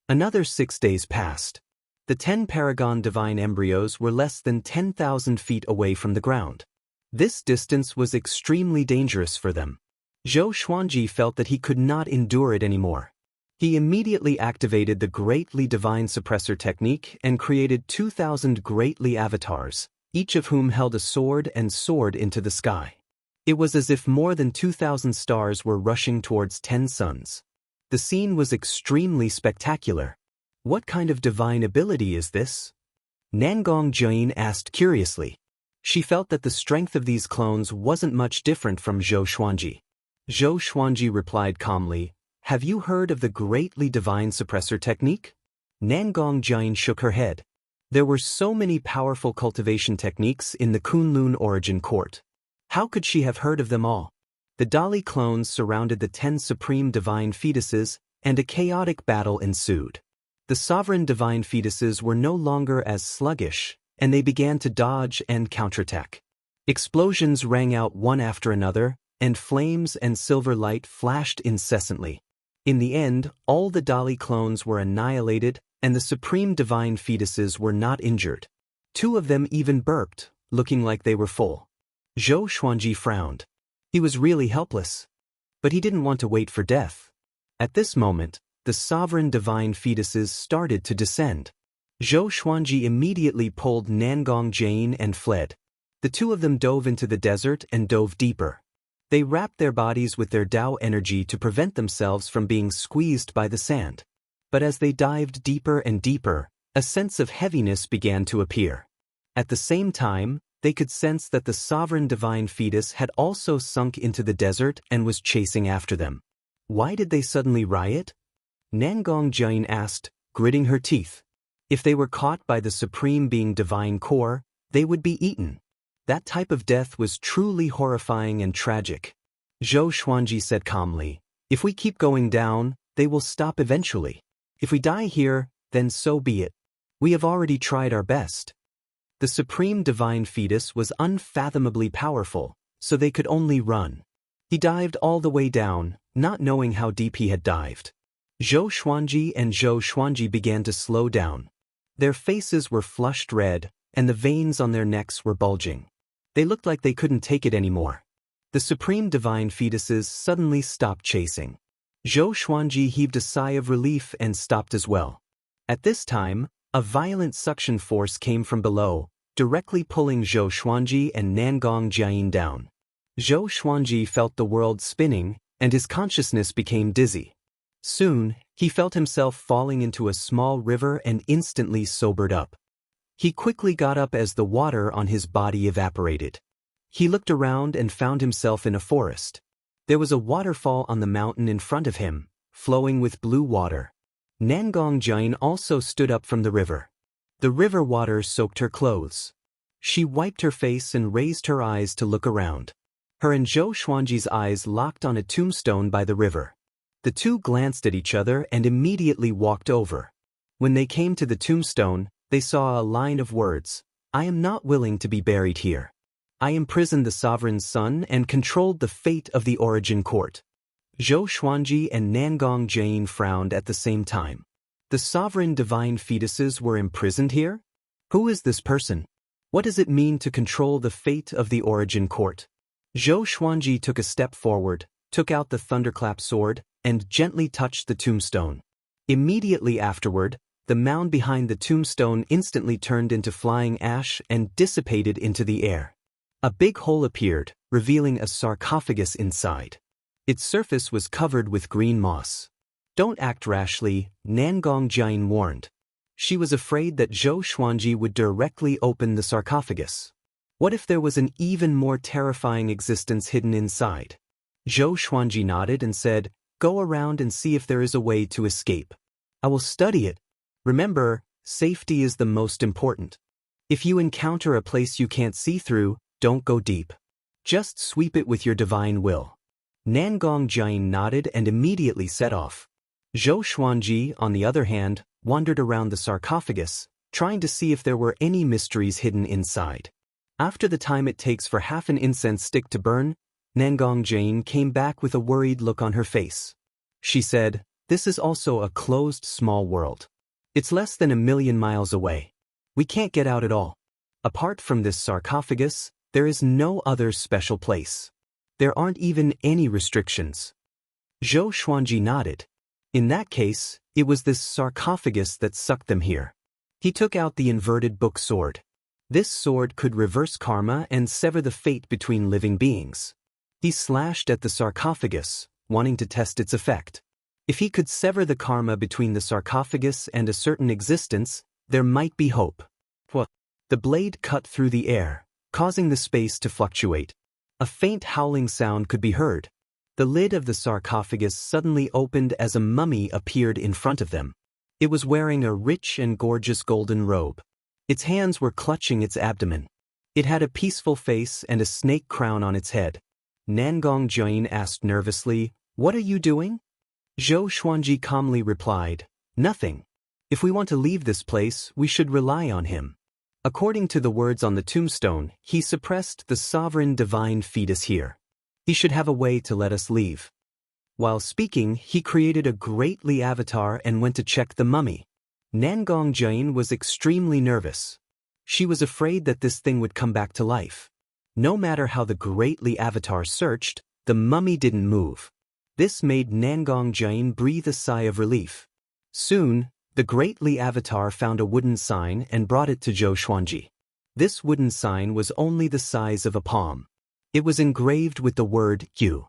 Speaker 1: Another 6 days passed. The 10 Paragon Divine embryos were less than 10,000 feet away from the ground. This distance was extremely dangerous for them. Zhou Xuanji felt that he could not endure it anymore. He immediately activated the Greatly Divine Suppressor technique and created 2,000 Greatly avatars, each of whom held a sword and soared into the sky. It was as if more than 2,000 stars were rushing towards 10 suns. The scene was extremely spectacular. What kind of divine ability is this? Nangong Jane asked curiously. She felt that the strength of these clones wasn't much different from Zhou Xuanji. Zhou Xuanji replied calmly, "Have you heard of the Greatly Divine Suppressor technique?" Nangong Jane shook her head. There were so many powerful cultivation techniques in the Kunlun Origin Court. How could she have heard of them all? The Dali clones surrounded the 10 supreme divine fetuses, and a chaotic battle ensued. The sovereign divine fetuses were no longer as sluggish, and they began to dodge and counterattack. Explosions rang out one after another, and flames and silver light flashed incessantly. In the end, all the Dali clones were annihilated, and the supreme divine fetuses were not injured. 2 of them even burped, looking like they were full. Zhou Xuanji frowned. He was really helpless. But he didn't want to wait for death. At this moment, the sovereign divine fetuses started to descend. Zhou Xuanji immediately pulled Nangong Jane and fled. The two of them dove into the desert and dove deeper. They wrapped their bodies with their Tao energy to prevent themselves from being squeezed by the sand. But as they dived deeper and deeper, a sense of heaviness began to appear. At the same time, they could sense that the sovereign divine fetus had also sunk into the desert and was chasing after them. Why did they suddenly riot? Nangong Jane asked, gritting her teeth. If they were caught by the Supreme Being Divine Core, they would be eaten. That type of death was truly horrifying and tragic. Zhou Xuanji said calmly, if we keep going down, they will stop eventually. If we die here, then so be it. We have already tried our best. The Supreme Divine Fetus was unfathomably powerful, so they could only run. He dived all the way down, not knowing how deep he had dived. Zhou Xuanji began to slow down. Their faces were flushed red, and the veins on their necks were bulging. They looked like they couldn't take it anymore. The Supreme Divine Fetuses suddenly stopped chasing. Zhou Xuanji heaved a sigh of relief and stopped as well. At this time, a violent suction force came from below, directly pulling Zhou Xuanji and Nangong Jane down. Zhou Xuanji felt the world spinning, and his consciousness became dizzy. Soon, he felt himself falling into a small river and instantly sobered up. He quickly got up as the water on his body evaporated. He looked around and found himself in a forest. There was a waterfall on the mountain in front of him, flowing with blue water. Nangong Jane also stood up from the river. The river water soaked her clothes. She wiped her face and raised her eyes to look around. Her and Zhou Xuanji's eyes locked on a tombstone by the river. The two glanced at each other and immediately walked over. When they came to the tombstone, they saw a line of words, I am not willing to be buried here. I imprisoned the sovereign's son and controlled the fate of the origin court. Zhou Xuanji and Nangong Jane frowned at the same time. The sovereign divine fetuses were imprisoned here? Who is this person? What does it mean to control the fate of the origin court? Zhou Xuanji took a step forward, took out the thunderclap sword, and gently touched the tombstone. Immediately afterward, the mound behind the tombstone instantly turned into flying ash and dissipated into the air. A big hole appeared, revealing a sarcophagus inside. Its surface was covered with green moss. Don't act rashly, Nangong Jine warned. She was afraid that Zhou Xuanji would directly open the sarcophagus. What if there was an even more terrifying existence hidden inside? Zhou Xuanji nodded and said, Go around and see if there is a way to escape. I will study it. Remember, safety is the most important. If you encounter a place you can't see through, don't go deep. Just sweep it with your divine will. Nangong Jine nodded and immediately set off. Zhou Xuanji, on the other hand, wandered around the sarcophagus, trying to see if there were any mysteries hidden inside. After the time it takes for half an incense stick to burn, Nangong Jane came back with a worried look on her face. She said, This is also a closed small world. It's less than 1,000,000 miles away. We can't get out at all. Apart from this sarcophagus, there is no other special place. There aren't even any restrictions. Zhou Xuanji nodded. In that case, it was this sarcophagus that sucked them here. He took out the inverted book sword. This sword could reverse karma and sever the fate between living beings. He slashed at the sarcophagus, wanting to test its effect. If he could sever the karma between the sarcophagus and a certain existence, there might be hope. The blade cut through the air, causing the space to fluctuate. A faint howling sound could be heard. The lid of the sarcophagus suddenly opened as a mummy appeared in front of them. It was wearing a rich and gorgeous golden robe. Its hands were clutching its abdomen. It had a peaceful face and a snake crown on its head. Nangong Jine asked nervously, What are you doing? Zhou Xuanji calmly replied, Nothing. If we want to leave this place, we should rely on him. According to the words on the tombstone, he suppressed the sovereign divine fetus here. He should have a way to let us leave. While speaking, he created a greatly avatar and went to check the mummy. Nangong Jine was extremely nervous. She was afraid that this thing would come back to life. No matter how the greatly avatar searched, the mummy didn't move. This made Nangong Jain breathe a sigh of relief. Soon, the great Li avatar found a wooden sign and brought it to Zhou Xuanji. This wooden sign was only the size of a palm. It was engraved with the word Yu.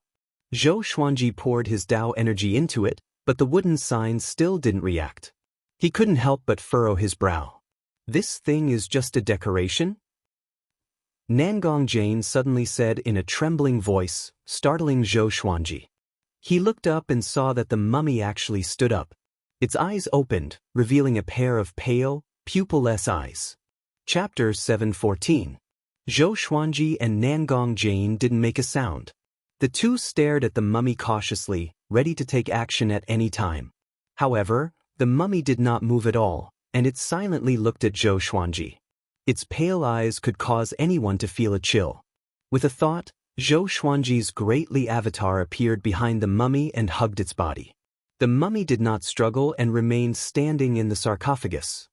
Speaker 1: Zhou Xuanji poured his Dao energy into it, but the wooden sign still didn't react. He couldn't help but furrow his brow. This thing is just a decoration? Nangong Jain suddenly said in a trembling voice, startling Zhou Xuanji. He looked up and saw that the mummy actually stood up. Its eyes opened, revealing a pair of pale, pupil-less eyes. Chapter 7:14. Zhou Xuanji and Nangong Jain didn't make a sound. The two stared at the mummy cautiously, ready to take action at any time. However, the mummy did not move at all, and it silently looked at Zhou Xuanji. Its pale eyes could cause anyone to feel a chill. With a thought, Zhou Xuanji's great Li avatar appeared behind the mummy and hugged its body. The mummy did not struggle and remained standing in the sarcophagus.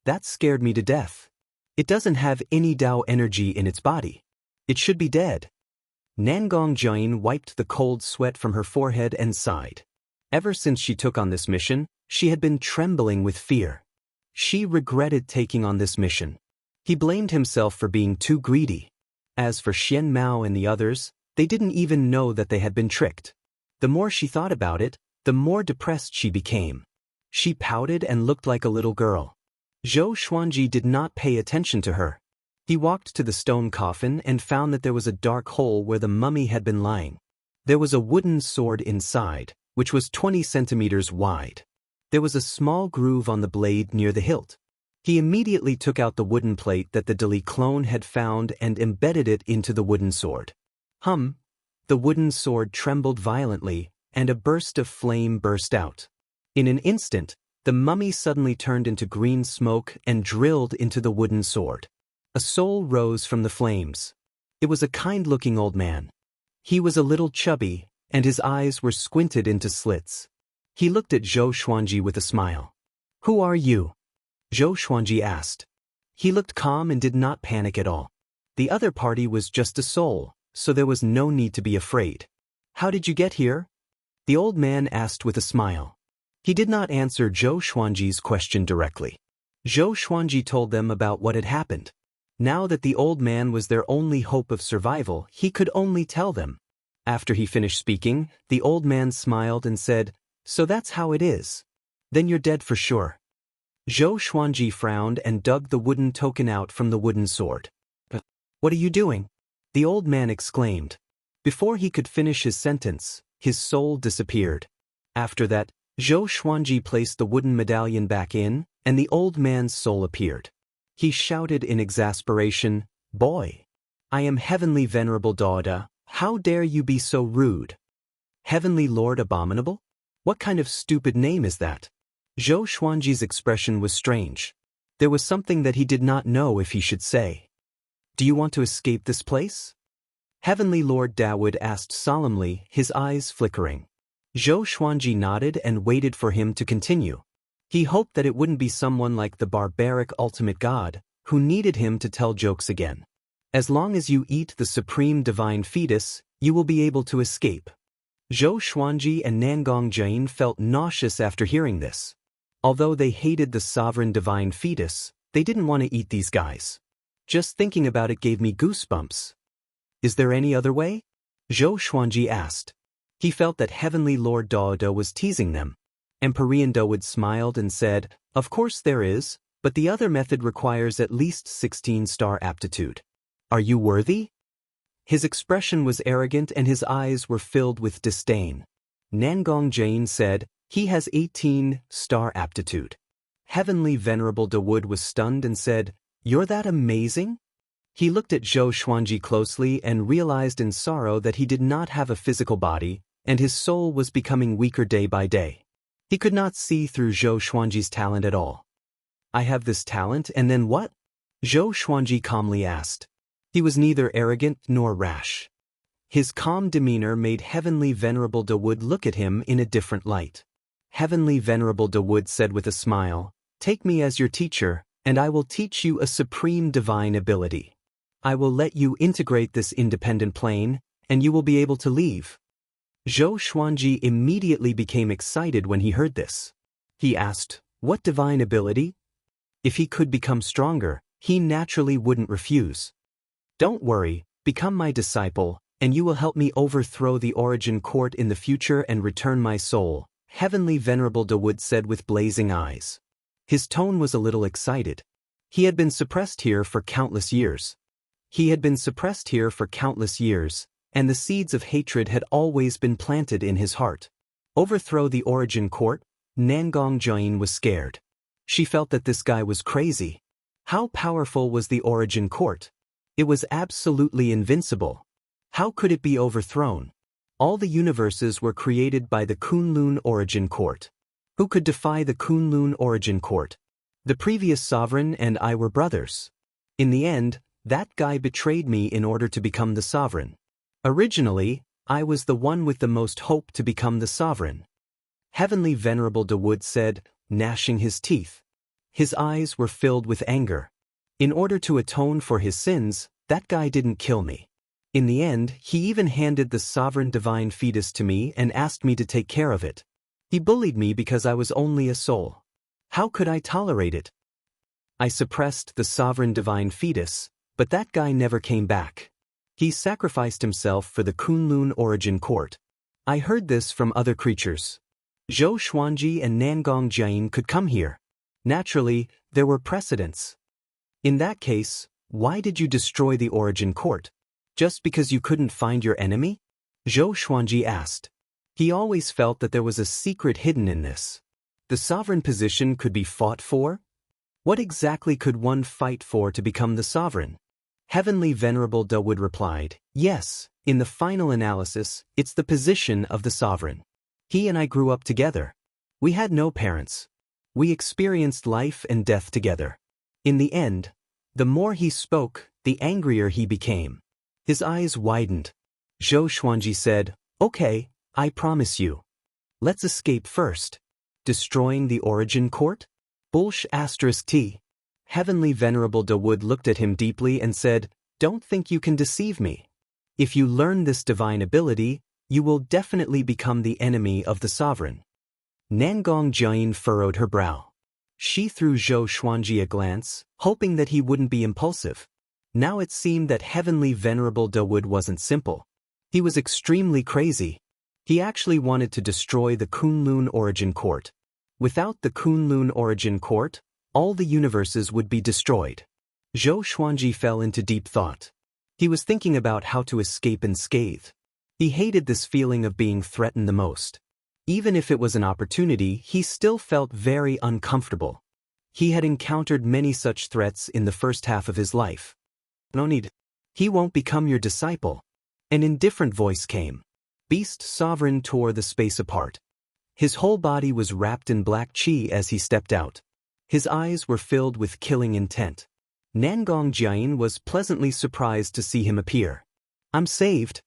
Speaker 1: That scared me to death. It doesn't have any Dao energy in its body. It should be dead. Nangong Jain wiped the cold sweat from her forehead and sighed. Ever since she took on this mission, she had been trembling with fear. She regretted taking on this mission. He blamed himself for being too greedy. As for Xian Mao and the others, they didn't even know that they had been tricked. The more she thought about it, the more depressed she became. She pouted and looked like a little girl. Zhou Xuanji did not pay attention to her. He walked to the stone coffin and found that there was a dark hole where the mummy had been lying. There was a wooden sword inside, which was 20 centimeters wide. There was a small groove on the blade near the hilt. He immediately took out the wooden plate that the Dali clone had found and embedded it into the wooden sword. The wooden sword trembled violently, and a burst of flame burst out. In an instant, the mummy suddenly turned into green smoke and drilled into the wooden sword. A soul rose from the flames. It was a kind-looking old man. He was a little chubby, and his eyes were squinted into slits. He looked at Zhou Xuanji with a smile. "Who are you?" Zhou Xuanji asked. He looked calm and did not panic at all. The other party was just a soul, so there was no need to be afraid. "How did you get here?" The old man asked with a smile. He did not answer Zhou Xuanji's question directly. Zhou Xuanji told them about what had happened. Now that the old man was their only hope of survival, he could only tell them. After he finished speaking, the old man smiled and said, "So that's how it is. Then you're dead for sure." Zhou Xuanji frowned and dug the wooden token out from the wooden sword. "What are you doing?" the old man exclaimed. Before he could finish his sentence, his soul disappeared. After that, Zhou Xuanji placed the wooden medallion back in, and the old man's soul appeared. He shouted in exasperation, "Boy! I am Heavenly Venerable Daoda, how dare you be so rude? Heavenly Lord Abominable? What kind of stupid name is that?" Zhou Xuanji's expression was strange. There was something that he did not know if he should say. "Do you want to escape this place?" Heavenly Lord Dawood asked solemnly, his eyes flickering. Zhou Xuanji nodded and waited for him to continue. He hoped that it wouldn't be someone like the barbaric ultimate god, who needed him to tell jokes again. "As long as you eat the supreme divine fetus, you will be able to escape." Zhou Xuanji and Nangong Jain felt nauseous after hearing this. Although they hated the sovereign divine fetus, they didn't want to eat these guys. Just thinking about it gave me goosebumps. "Is there any other way?" Zhou Xuanji asked. He felt that Heavenly Lord Daoda was teasing them. Empyrean Daoud smiled and said, "Of course there is, but the other method requires at least 16-star aptitude. Are you worthy?" His expression was arrogant and his eyes were filled with disdain. Nangong Jain said, "He has 18-star aptitude." Heavenly Venerable Dawood was stunned and said, "You're that amazing?" He looked at Zhou Xuanji closely and realized in sorrow that he did not have a physical body, and his soul was becoming weaker day by day. He could not see through Zhou Xuanji's talent at all. "I have this talent, and then what?" Zhou Xuanji calmly asked. He was neither arrogant nor rash. His calm demeanor made Heavenly Venerable Dawood look at him in a different light. Heavenly Venerable Dawood said with a smile, "Take me as your teacher, and I will teach you a supreme divine ability. I will let you integrate this independent plane, and you will be able to leave." Zhou Xuanji immediately became excited when he heard this. He asked, "What divine ability?" If he could become stronger, he naturally wouldn't refuse. "Don't worry, become my disciple, and you will help me overthrow the Origin Court in the future and return my soul," Heavenly Venerable Dawood said with blazing eyes. His tone was a little excited. He had been suppressed here for countless years. And the seeds of hatred had always been planted in his heart. Overthrow the Origin Court? Nangong Jian was scared. She felt that this guy was crazy. How powerful was the Origin Court? It was absolutely invincible. How could it be overthrown? All the universes were created by the Kunlun Origin Court. Who could defy the Kunlun Origin Court? The previous sovereign and I were brothers. In the end, that guy betrayed me in order to become the sovereign. Originally, I was the one with the most hope to become the sovereign. Heavenly Venerable Dawood said, gnashing his teeth. His eyes were filled with anger. In order to atone for his sins, that guy didn't kill me. In the end, he even handed the sovereign divine fetus to me and asked me to take care of it. He bullied me because I was only a soul. How could I tolerate it? I suppressed the sovereign divine fetus, but that guy never came back. He sacrificed himself for the Kunlun Origin Court. I heard this from other creatures. Zhou Xuanji and Nangong Jian could come here. Naturally, there were precedents. In that case, why did you destroy the Origin Court? Just because you couldn't find your enemy? Zhou Xuanji asked. He always felt that there was a secret hidden in this. The sovereign position could be fought for? What exactly could one fight for to become the sovereign? Heavenly Venerable Dawood replied, yes, in the final analysis, it's the position of the sovereign. He and I grew up together. We had no parents. We experienced life and death together. In the end, the more he spoke, the angrier he became. His eyes widened. Zhou Xuanji said, okay, I promise you. Let's escape first. Destroying the Origin Court? T. Heavenly Venerable Dawood looked at him deeply and said, don't think you can deceive me. If you learn this divine ability, you will definitely become the enemy of the sovereign. Nangong Jian furrowed her brow. She threw Zhou Xuanji a glance, hoping that he wouldn't be impulsive. Now it seemed that Heavenly Venerable Dawood wasn't simple. He was extremely crazy. He actually wanted to destroy the Kunlun Origin Court. Without the Kunlun Origin Court, all the universes would be destroyed. Zhou Xuanji fell into deep thought. He was thinking about how to escape unscathed. He hated this feeling of being threatened the most. Even if it was an opportunity, he still felt very uncomfortable. He had encountered many such threats in the first half of his life. No need. He won't become your disciple. An indifferent voice came. Beast Sovereign tore the space apart. His whole body was wrapped in black qi as he stepped out. His eyes were filled with killing intent. Nangong Jian was pleasantly surprised to see him appear. I'm saved.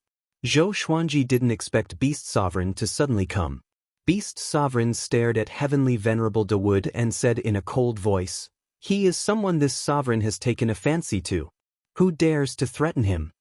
Speaker 1: Zhou Xuanji didn't expect Beast Sovereign to suddenly come. Beast Sovereign stared at Heavenly Venerable Dawood and said in a cold voice, he is someone this sovereign has taken a fancy to. Who dares to threaten him?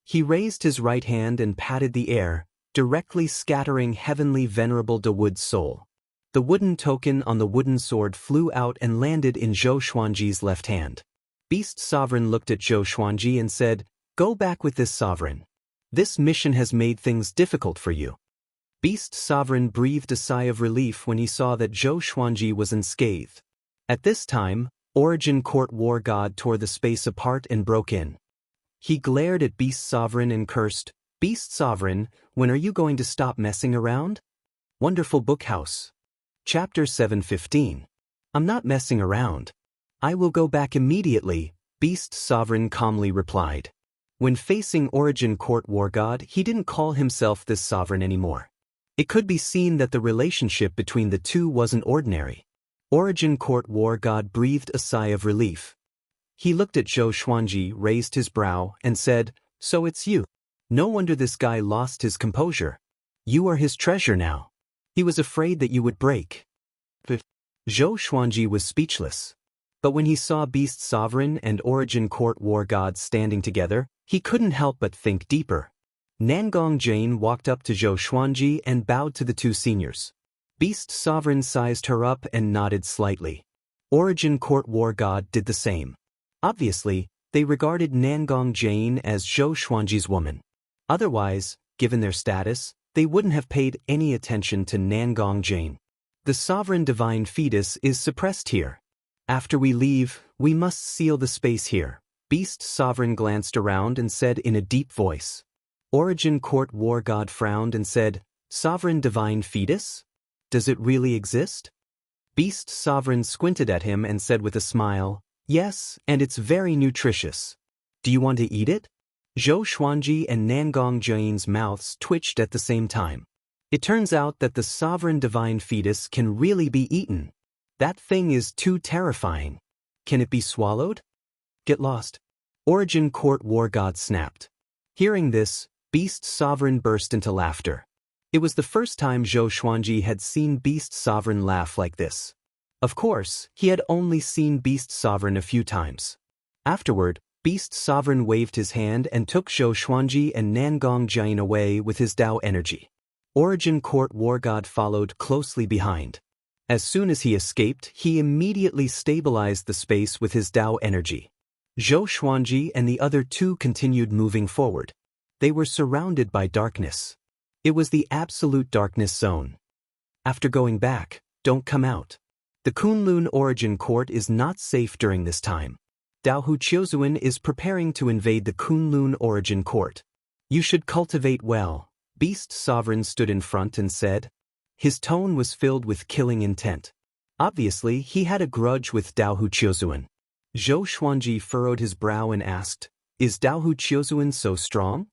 Speaker 1: He raised his right hand and patted the air, directly scattering Heavenly Venerable Dawood's soul. The wooden token on the wooden sword flew out and landed in Zhou Xuanji's left hand. Beast Sovereign looked at Zhou Xuanji and said, go back with this sovereign. This mission has made things difficult for you. Beast Sovereign breathed a sigh of relief when he saw that Zhou Xuanji was unscathed. At this time, Origin Court War God tore the space apart and broke in. He glared at Beast Sovereign and cursed, Beast Sovereign, when are you going to stop messing around? Wonderful Book House. Chapter 715. I'm not messing around. I will go back immediately, Beast Sovereign calmly replied. When facing Origin Court War God, he didn't call himself this sovereign anymore. It could be seen that the relationship between the two wasn't ordinary. Origin Court War God breathed a sigh of relief. He looked at Zhou Xuanji, raised his brow, and said, so it's you. No wonder this guy lost his composure. You are his treasure now. He was afraid that you would break. Zhou Xuanji was speechless. But when he saw Beast Sovereign and Origin Court War God standing together, he couldn't help but think deeper. Nangong Jane walked up to Zhou Xuanji and bowed to the two seniors. Beast Sovereign sized her up and nodded slightly. Origin Court War God did the same. Obviously, they regarded Nangong Jane as Zhou Xuanji's woman. Otherwise, given their status, they wouldn't have paid any attention to Nangong Jane. The sovereign divine fetus is suppressed here. After we leave, we must seal the space here. Beast Sovereign glanced around and said in a deep voice. Origin Court War God frowned and said, Sovereign divine fetus? Does it really exist? Beast Sovereign squinted at him and said with a smile, Yes, and it's very nutritious. Do you want to eat it? Zhou Xuanji and Nangong Jane's mouths twitched at the same time. It turns out that the sovereign divine fetus can really be eaten. That thing is too terrifying. Can it be swallowed? Get lost. Origin Court War God snapped. Hearing this, Beast Sovereign burst into laughter. It was the first time Zhou Xuanji had seen Beast Sovereign laugh like this. Of course, he had only seen Beast Sovereign a few times. Afterward, Beast Sovereign waved his hand and took Zhou Xuanji and Nangong Jane away with his Dao energy. Origin Court War God followed closely behind. As soon as he escaped, he immediately stabilized the space with his Dao energy. Zhou Xuanji and the other two continued moving forward. They were surrounded by darkness. It was the absolute darkness zone. After going back, don't come out. The Kunlun Origin Court is not safe during this time. Dao Hu Chiozuan is preparing to invade the Kunlun Origin Court. You should cultivate well. Beast Sovereign stood in front and said. His tone was filled with killing intent. Obviously, he had a grudge with Dao Hu Chiozuan. Zhou Xuanji furrowed his brow and asked, Is Dao Hu Chiozuan so strong?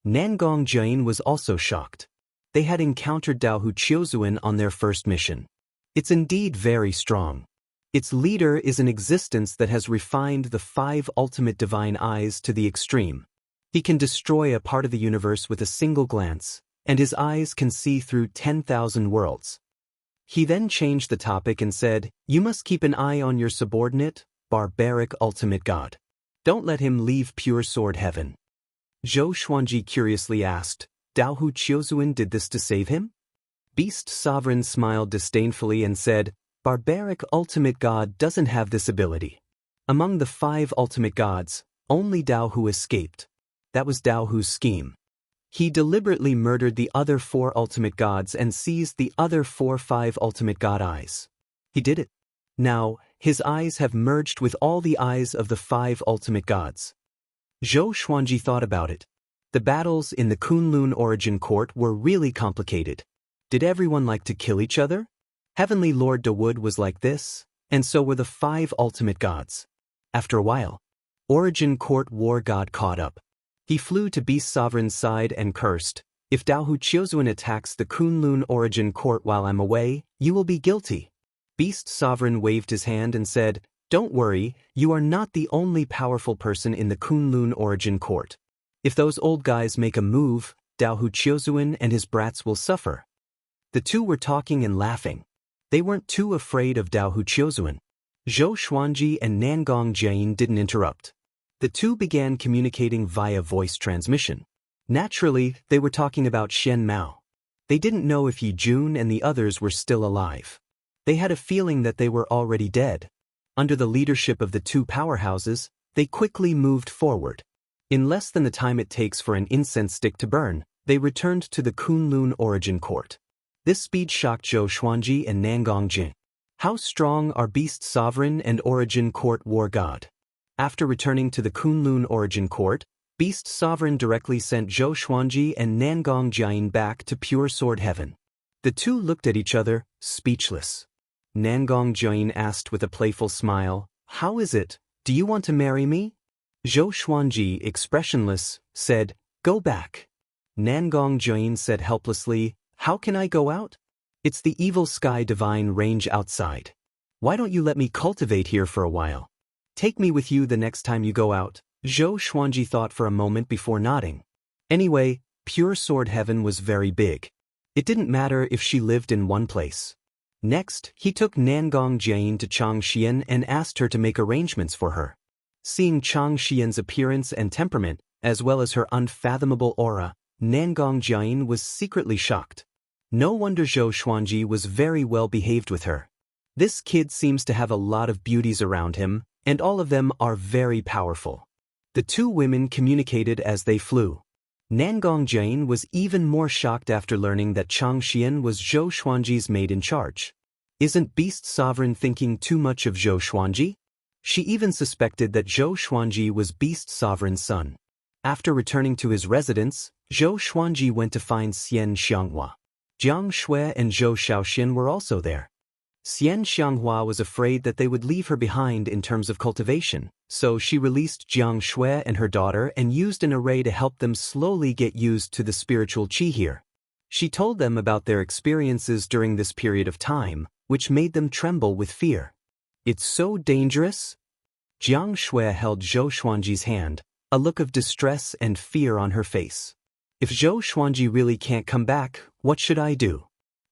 Speaker 1: Nangong Jane was also shocked. They had encountered Dao Hu Chiozuan on their first mission. It's indeed very strong. Its leader is an existence that has refined the 5 ultimate divine eyes to the extreme. He can destroy a part of the universe with a single glance, and his eyes can see through 10,000 worlds. He then changed the topic and said, You must keep an eye on your subordinate, barbaric ultimate god. Don't let him leave pure sword heaven. Zhou Xuanji curiously asked, Dao Hu Chiozuan did this to save him? Beast Sovereign smiled disdainfully and said, Barbaric ultimate god doesn't have this ability. Among the 5 ultimate gods, only Dao Hu escaped. That was Dao Hu's scheme. He deliberately murdered the other 4 ultimate gods and seized the other 5 ultimate god eyes. He did it. Now, his eyes have merged with all the eyes of the 5 ultimate gods. Zhou Xuanji thought about it. The battles in the Kunlun Origin Court were really complicated. Did everyone like to kill each other? Heavenly Lord Dawood was like this, and so were the 5 ultimate gods. After a while, Origin Court War God caught up. He flew to Beast Sovereign's side and cursed, If Dao Hu Chiozuan attacks the Kunlun Origin Court while I'm away, you will be guilty. Beast Sovereign waved his hand and said, Don't worry, you are not the only powerful person in the Kunlun Origin Court. If those old guys make a move, Dao Hu Chiozuan and his brats will suffer. The two were talking and laughing. They weren't too afraid of Dao Hu Chiozuan. Zhou Xuanji and Nangong Jane didn't interrupt. The two began communicating via voice transmission. Naturally, they were talking about Shen Mao. They didn't know if Yi Jun and the others were still alive. They had a feeling that they were already dead. Under the leadership of the 2 powerhouses, they quickly moved forward. In less than the time it takes for an incense stick to burn, they returned to the Kunlun Origin Court. This speed shocked Zhou Xuanji and Nangong Jin. How strong are Beast Sovereign and Origin Court War God? After returning to the Kunlun Origin Court, Beast Sovereign directly sent Zhou Xuanji and Nangong Jin back to pure sword heaven. The two looked at each other, speechless. Nangong Jin asked with a playful smile, How is it? Do you want to marry me? Zhou Xuanji, expressionless, said, Go back. Nangong Jin said helplessly, How can I go out? It's the evil sky divine range outside. Why don't you let me cultivate here for a while? Take me with you the next time you go out. Zhou Xuanji thought for a moment before nodding. Anyway, pure sword heaven was very big. It didn't matter if she lived in one place. Next, he took Nangong Jane to Xianxia and asked her to make arrangements for her. Seeing Xianxia's appearance and temperament, as well as her unfathomable aura, Nangong Jiayin was secretly shocked. No wonder Zhou Xuanji was very well behaved with her. This kid seems to have a lot of beauties around him, and all of them are very powerful. The two women communicated as they flew. Nangong Jiayin was even more shocked after learning that Xianxia was Zhou Xuanji's maid in charge. Isn't Beast Sovereign thinking too much of Zhou Xuanji? She even suspected that Zhou Xuanji was Beast Sovereign's son. After returning to his residence, Zhou Xuanji went to find Xianxia. Jiang Shui and Zhou Shaoxin were also there. Xianxia was afraid that they would leave her behind in terms of cultivation, so she released Jiang Shui and her daughter and used an array to help them slowly get used to the spiritual qi here. She told them about their experiences during this period of time, which made them tremble with fear. It's so dangerous? Jiang Shui held Zhou Xuanji's hand, a look of distress and fear on her face. If Zhou Xuanji really can't come back, what should I do?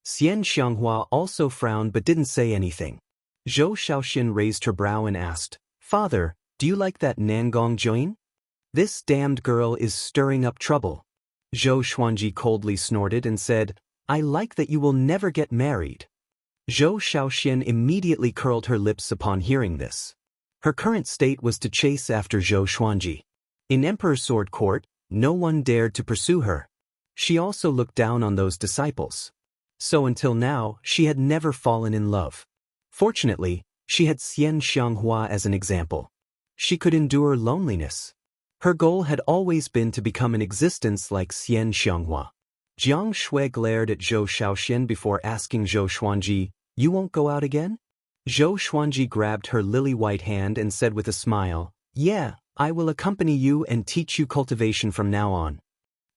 Speaker 1: Xianxia also frowned but didn't say anything. Zhou Shaoxin raised her brow and asked, "Father, do you like that Nangong Jiayin? This damned girl is stirring up trouble." Zhou Xuanji coldly snorted and said, "I like that you will never get married." Zhou Shaoxin immediately curled her lips upon hearing this. Her current state was to chase after Zhou Xuanji. In Emperor's Sword Court, no one dared to pursue her. She also looked down on those disciples. So until now, she had never fallen in love. Fortunately, she had Xianxia as an example. She could endure loneliness. Her goal had always been to become an existence like Xianxia. Jiang Shui glared at Zhou Shaoxin before asking Zhou Xuanji, "You won't go out again?" Zhou Xuanji grabbed her lily-white hand and said with a smile, "Yeah, I will accompany you and teach you cultivation from now on."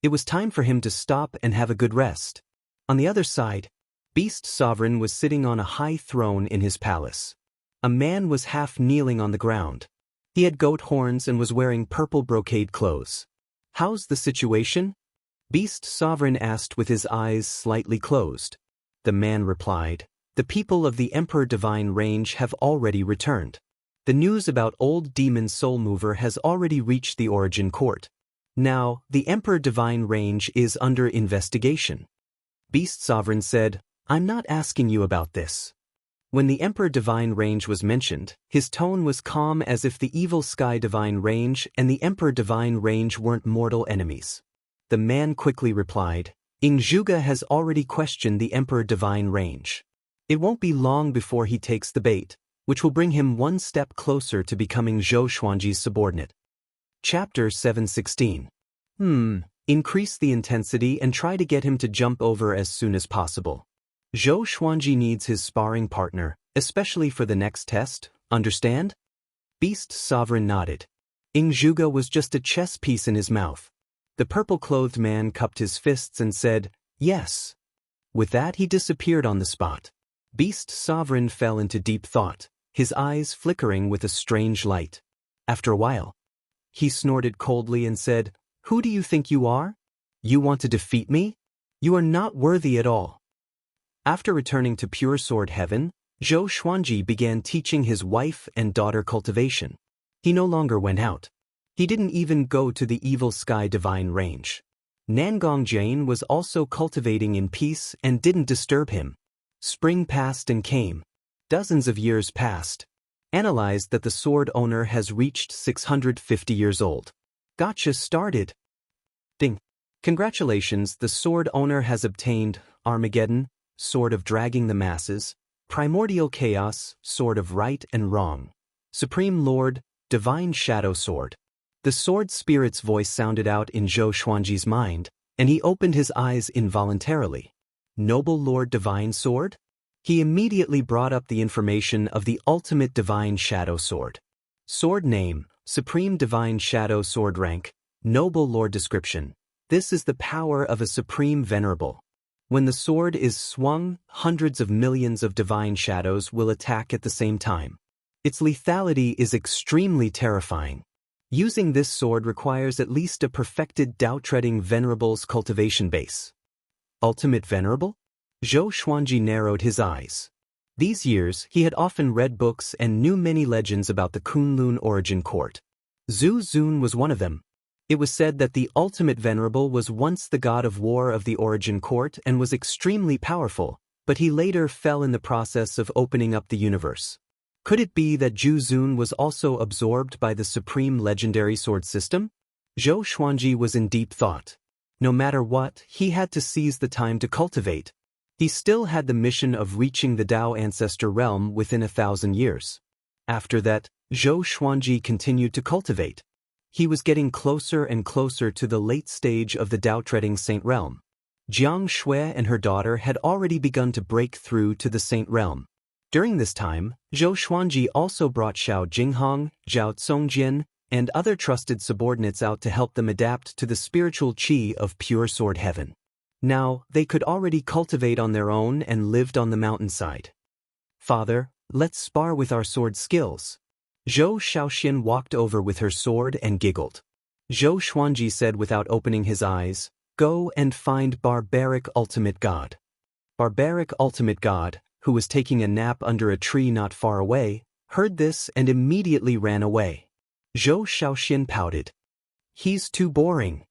Speaker 1: It was time for him to stop and have a good rest. On the other side, Beast Sovereign was sitting on a high throne in his palace. A man was half kneeling on the ground. He had goat horns and was wearing purple brocade clothes. "How's the situation?" Beast Sovereign asked with his eyes slightly closed. The man replied, "The people of the Emperor Divine Range have already returned. The news about old demon Soul Mover has already reached the Origin Court. Now, the Emperor Divine Range is under investigation." Beast Sovereign said, "I'm not asking you about this." When the Emperor Divine Range was mentioned, his tone was calm as if the Evil Sky Divine Range and the Emperor Divine Range weren't mortal enemies. The man quickly replied, "Ingzhuge has already questioned the Emperor Divine Range. It won't be long before he takes the bait, which will bring him one step closer to becoming Zhou Xuanji's subordinate." Chapter 716. Increase the intensity and try to get him to jump over as soon as possible. Zhou Xuanji needs his sparring partner, especially for the next test, understand? Beast Sovereign nodded. Ingzhuge was just a chess piece in his mouth. The purple-clothed man cupped his fists and said, "Yes." With that he disappeared on the spot. Beast Sovereign fell into deep thought, his eyes flickering with a strange light. After a while, he snorted coldly and said, "Who do you think you are? You want to defeat me? You are not worthy at all." After returning to Pure Sword Heaven, Zhou Xuanji began teaching his wife and daughter cultivation. He no longer went out. He didn't even go to the Evil Sky Divine Range. Nangong Jiayin was also cultivating in peace and didn't disturb him. Spring passed and came. Dozens of years passed. Analyzed that the sword owner has reached 650 years old. Gotcha started. Ding. Congratulations, the sword owner has obtained Armageddon, Sword of Dragging the Masses, Primordial Chaos, Sword of Right and Wrong, Supreme Lord, Divine Shadow Sword. The sword spirit's voice sounded out in Zhou Xuanji's mind, and he opened his eyes involuntarily. Noble Lord Divine Sword? He immediately brought up the information of the ultimate Divine Shadow Sword. Sword name, Supreme Divine Shadow Sword rank, Noble Lord description. This is the power of a Supreme Venerable. When the sword is swung, hundreds of millions of divine shadows will attack at the same time. Its lethality is extremely terrifying. Using this sword requires at least a perfected Dao-treading Venerable's cultivation base. Ultimate Venerable? Zhou Xuanji narrowed his eyes. These years, he had often read books and knew many legends about the Kunlun Origin Court. Zhu Zun was one of them. It was said that the ultimate venerable was once the god of war of the Origin Court and was extremely powerful, but he later fell in the process of opening up the universe. Could it be that Zhu Xun was also absorbed by the supreme legendary sword system? Zhou Xuanji was in deep thought. No matter what, he had to seize the time to cultivate. He still had the mission of reaching the Dao ancestor realm within 1,000 years. After that, Zhou Xuanji continued to cultivate. He was getting closer and closer to the late stage of the Dao-treading Saint Realm. Jiang Shui and her daughter had already begun to break through to the Saint Realm. During this time, Zhou Xuanji also brought Xiao Jinghong, Zhao Congjian, and other trusted subordinates out to help them adapt to the spiritual qi of pure sword heaven. Now, they could already cultivate on their own and lived on the mountainside. "Father, let's spar with our sword skills." Zhou Shaoxian walked over with her sword and giggled. Zhou Xuanji said without opening his eyes, "Go and find Barbaric Ultimate God." Barbaric Ultimate God, who was taking a nap under a tree not far away, heard this and immediately ran away. Zhou Shaoxian pouted. "He's too boring."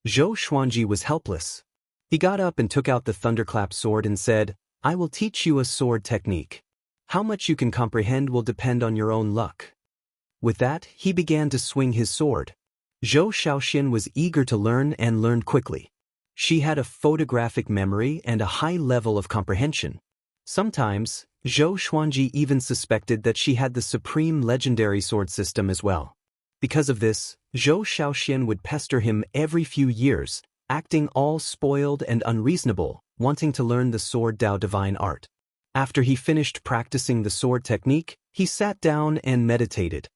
Speaker 1: Zhou Xuanji was helpless. He got up and took out the thunderclap sword and said, "I will teach you a sword technique. How much you can comprehend will depend on your own luck." With that, he began to swing his sword. Zhou Shaoxian was eager to learn and learned quickly. She had a photographic memory and a high level of comprehension. Sometimes, Zhou Xuanji even suspected that she had the supreme legendary sword system as well. Because of this, Zhou Shaoxian would pester him every few years, acting all spoiled and unreasonable, wanting to learn the sword Dao divine art. After he finished practicing the sword technique, he sat down and meditated.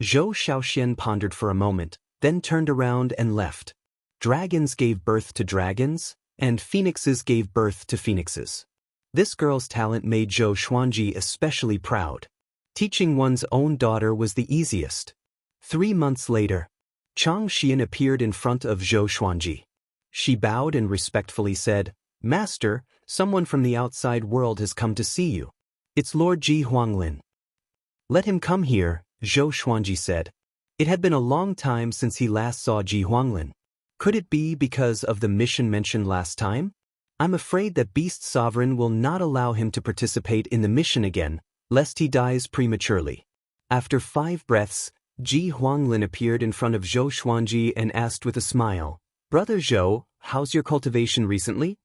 Speaker 1: Zhou Shaoxian pondered for a moment, then turned around and left. Dragons gave birth to dragons, and phoenixes gave birth to phoenixes. This girl's talent made Zhou Xuanji especially proud. Teaching one's own daughter was the easiest. 3 months later, Chang Xian appeared in front of Zhou Xuanji. She bowed and respectfully said, "Master, someone from the outside world has come to see you. It's Lord Ji Huanglin." "Let him come here," Zhou Xuanji said. It had been a long time since he last saw Ji Huanglin. Could it be because of the mission mentioned last time? "I'm afraid that Beast Sovereign will not allow him to participate in the mission again, lest he dies prematurely." After 5 breaths, Ji Huanglin appeared in front of Zhou Xuanji and asked with a smile, "Brother Zhou, how's your cultivation recently?"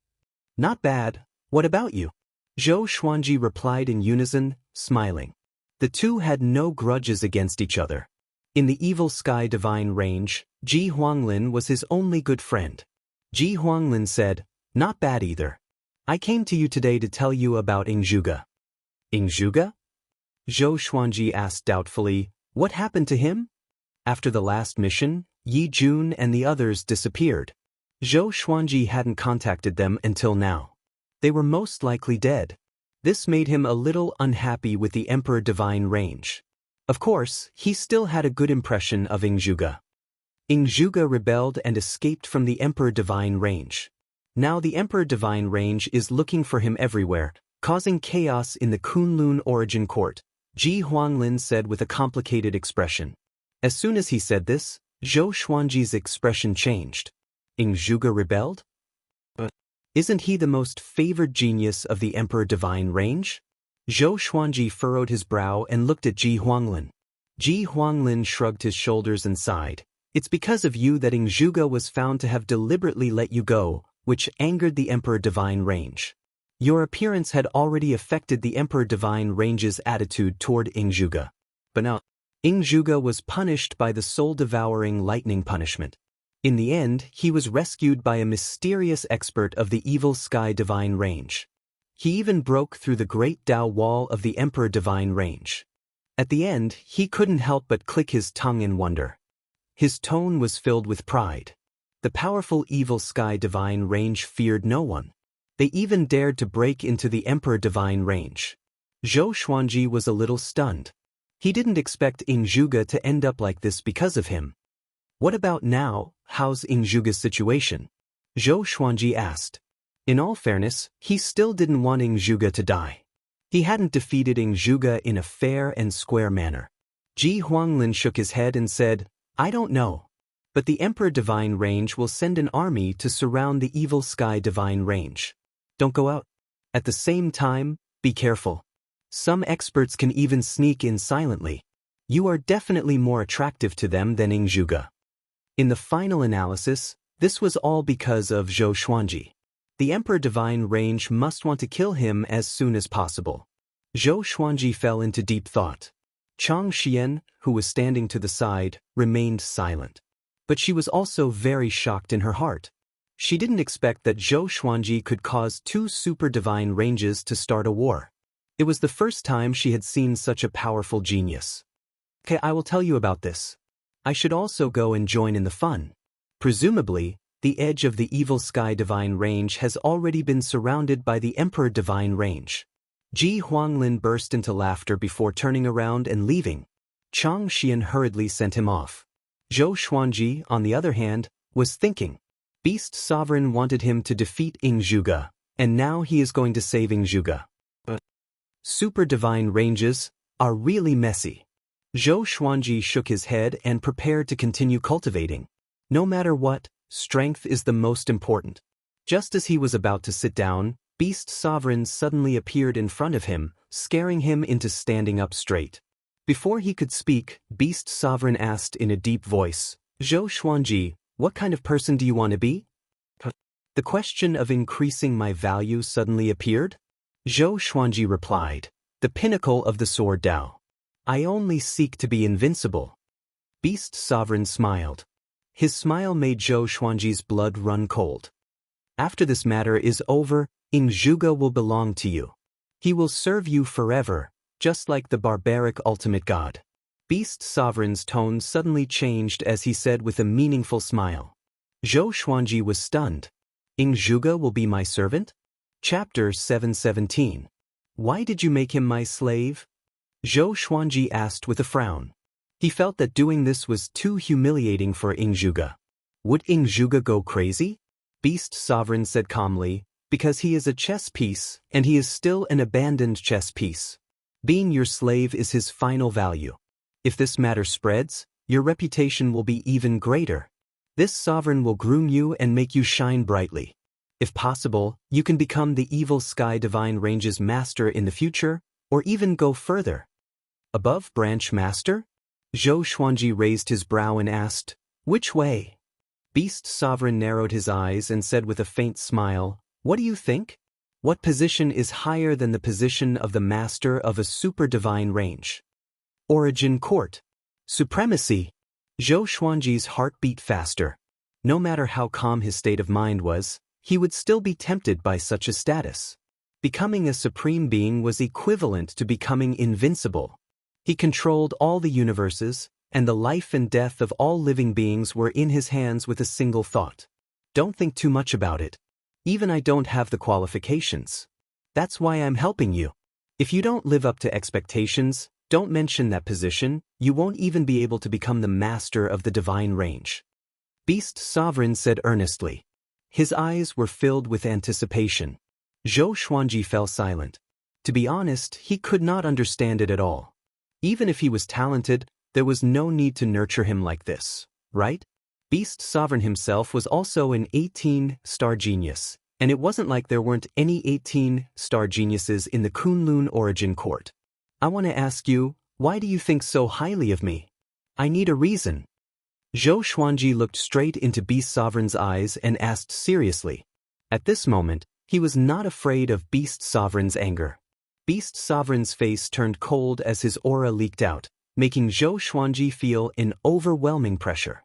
Speaker 1: "Not bad. What about you?" Zhou Xuanji replied in unison, smiling. The two had no grudges against each other. In the Evil Sky Divine Range, Ji Huanglin was his only good friend. Ji Huanglin said, "Not bad either. I came to you today to tell you about Ingzhuge." "Ingzhuge?" Zhou Xuanji asked doubtfully, "What happened to him?" After the last mission, Yi Jun and the others disappeared. Zhou Xuanji hadn't contacted them until now. They were most likely dead. This made him a little unhappy with the Emperor Divine Range. Of course, he still had a good impression of Ingzhuge. Ingzhuge rebelled and escaped from the Emperor Divine Range. Now the Emperor Divine Range is looking for him everywhere, causing chaos in the Kunlun Origin Court, Ji Huanglin said with a complicated expression. As soon as he said this, Zhou Xuanji's expression changed. Ingzhuge rebelled? But isn't he the most favored genius of the Emperor Divine Range? Zhou Xuanji furrowed his brow and looked at Ji Huanglin. Ji Huanglin shrugged his shoulders and sighed. "It's because of you that Ingzhuge was found to have deliberately let you go, which angered the Emperor Divine Range. Your appearance had already affected the Emperor Divine Range's attitude toward Ingzhuge. But now, Ingzhuge was punished by the soul-devouring lightning punishment. In the end, he was rescued by a mysterious expert of the Evil Sky Divine Range. He even broke through the Great Dao Wall of the Emperor Divine Range. At the end, he couldn't help but click his tongue in wonder. His tone was filled with pride. The powerful Evil Sky Divine Range feared no one. They even dared to break into the Emperor Divine Range. Zhou Xuanji was a little stunned. He didn't expect Ingzhuge to end up like this because of him. "What about now? How's Ingzhuge's situation?" Zhou Xuanji asked. In all fairness, he still didn't want Ingzhuge to die. He hadn't defeated Ingzhuge in a fair and square manner. Ji Huanglin shook his head and said, "I don't know. But the Emperor Divine Range will send an army to surround the Evil Sky Divine Range. Don't go out. At the same time, be careful. Some experts can even sneak in silently. You are definitely more attractive to them than Ingzhuge. In the final analysis, this was all because of Zhou Xuanji. The Emperor Divine Range must want to kill him as soon as possible. Zhou Xuanji fell into deep thought. Chang Xian, who was standing to the side, remained silent. But she was also very shocked in her heart. She didn't expect that Zhou Xuanji could cause two super divine ranges to start a war. It was the first time she had seen such a powerful genius. Okay, I will tell you about this. I should also go and join in the fun. Presumably, the edge of the Evil Sky Divine Range has already been surrounded by the Emperor Divine Range. Ji Huanglin burst into laughter before turning around and leaving. Chang Xian hurriedly sent him off. Zhou Xuanji, on the other hand, was thinking. Beast Sovereign wanted him to defeat Ingzhuge, and now he is going to save Ingzhuge. But super divine ranges are really messy. Zhou Xuanji shook his head and prepared to continue cultivating. No matter what, strength is the most important. Just as he was about to sit down, Beast Sovereign suddenly appeared in front of him, scaring him into standing up straight. Before he could speak, Beast Sovereign asked in a deep voice, Zhou Xuanji, what kind of person do you want to be? The question of increasing my value suddenly appeared. Zhou Xuanji replied, the pinnacle of the sword Dao. I only seek to be invincible. Beast Sovereign smiled. His smile made Zhou Xuanji's blood run cold. After this matter is over, Ingzhuge will belong to you. He will serve you forever, just like the barbaric ultimate god. Beast Sovereign's tone suddenly changed as he said with a meaningful smile. Zhou Xuanji was stunned. Ingzhuge will be my servant? Chapter 717. Why did you make him my slave? Zhou Xuanji asked with a frown. He felt that doing this was too humiliating for Ingzhuge. Would Ingzhuge go crazy? Beast Sovereign said calmly, because he is a chess piece, and he is still an abandoned chess piece. Being your slave is his final value. If this matter spreads, your reputation will be even greater. This sovereign will groom you and make you shine brightly. If possible, you can become the Evil Sky Divine Range's master in the future, or even go further. Above Branch Master? Zhou Xuanji raised his brow and asked, which way? Beast Sovereign narrowed his eyes and said with a faint smile, what do you think? What position is higher than the position of the master of a super divine range? Origin Court. Supremacy. Zhou Xuanji's heart beat faster. No matter how calm his state of mind was, he would still be tempted by such a status. Becoming a supreme being was equivalent to becoming invincible. He controlled all the universes, and the life and death of all living beings were in his hands with a single thought. Don't think too much about it. Even I don't have the qualifications. That's why I'm helping you. If you don't live up to expectations, don't mention that position, you won't even be able to become the master of the divine range. Beast Sovereign said earnestly. His eyes were filled with anticipation. Zhou Xuanji fell silent. To be honest, he could not understand it at all. Even if he was talented, there was no need to nurture him like this, right? Beast Sovereign himself was also an 18-star genius, and it wasn't like there weren't any 18-star geniuses in the Kunlun Origin Court. I want to ask you, why do you think so highly of me? I need a reason. Zhou Xuanji looked straight into Beast Sovereign's eyes and asked seriously. At this moment, he was not afraid of Beast Sovereign's anger. Beast Sovereign's face turned cold as his aura leaked out, making Zhou Xuanji feel an overwhelming pressure.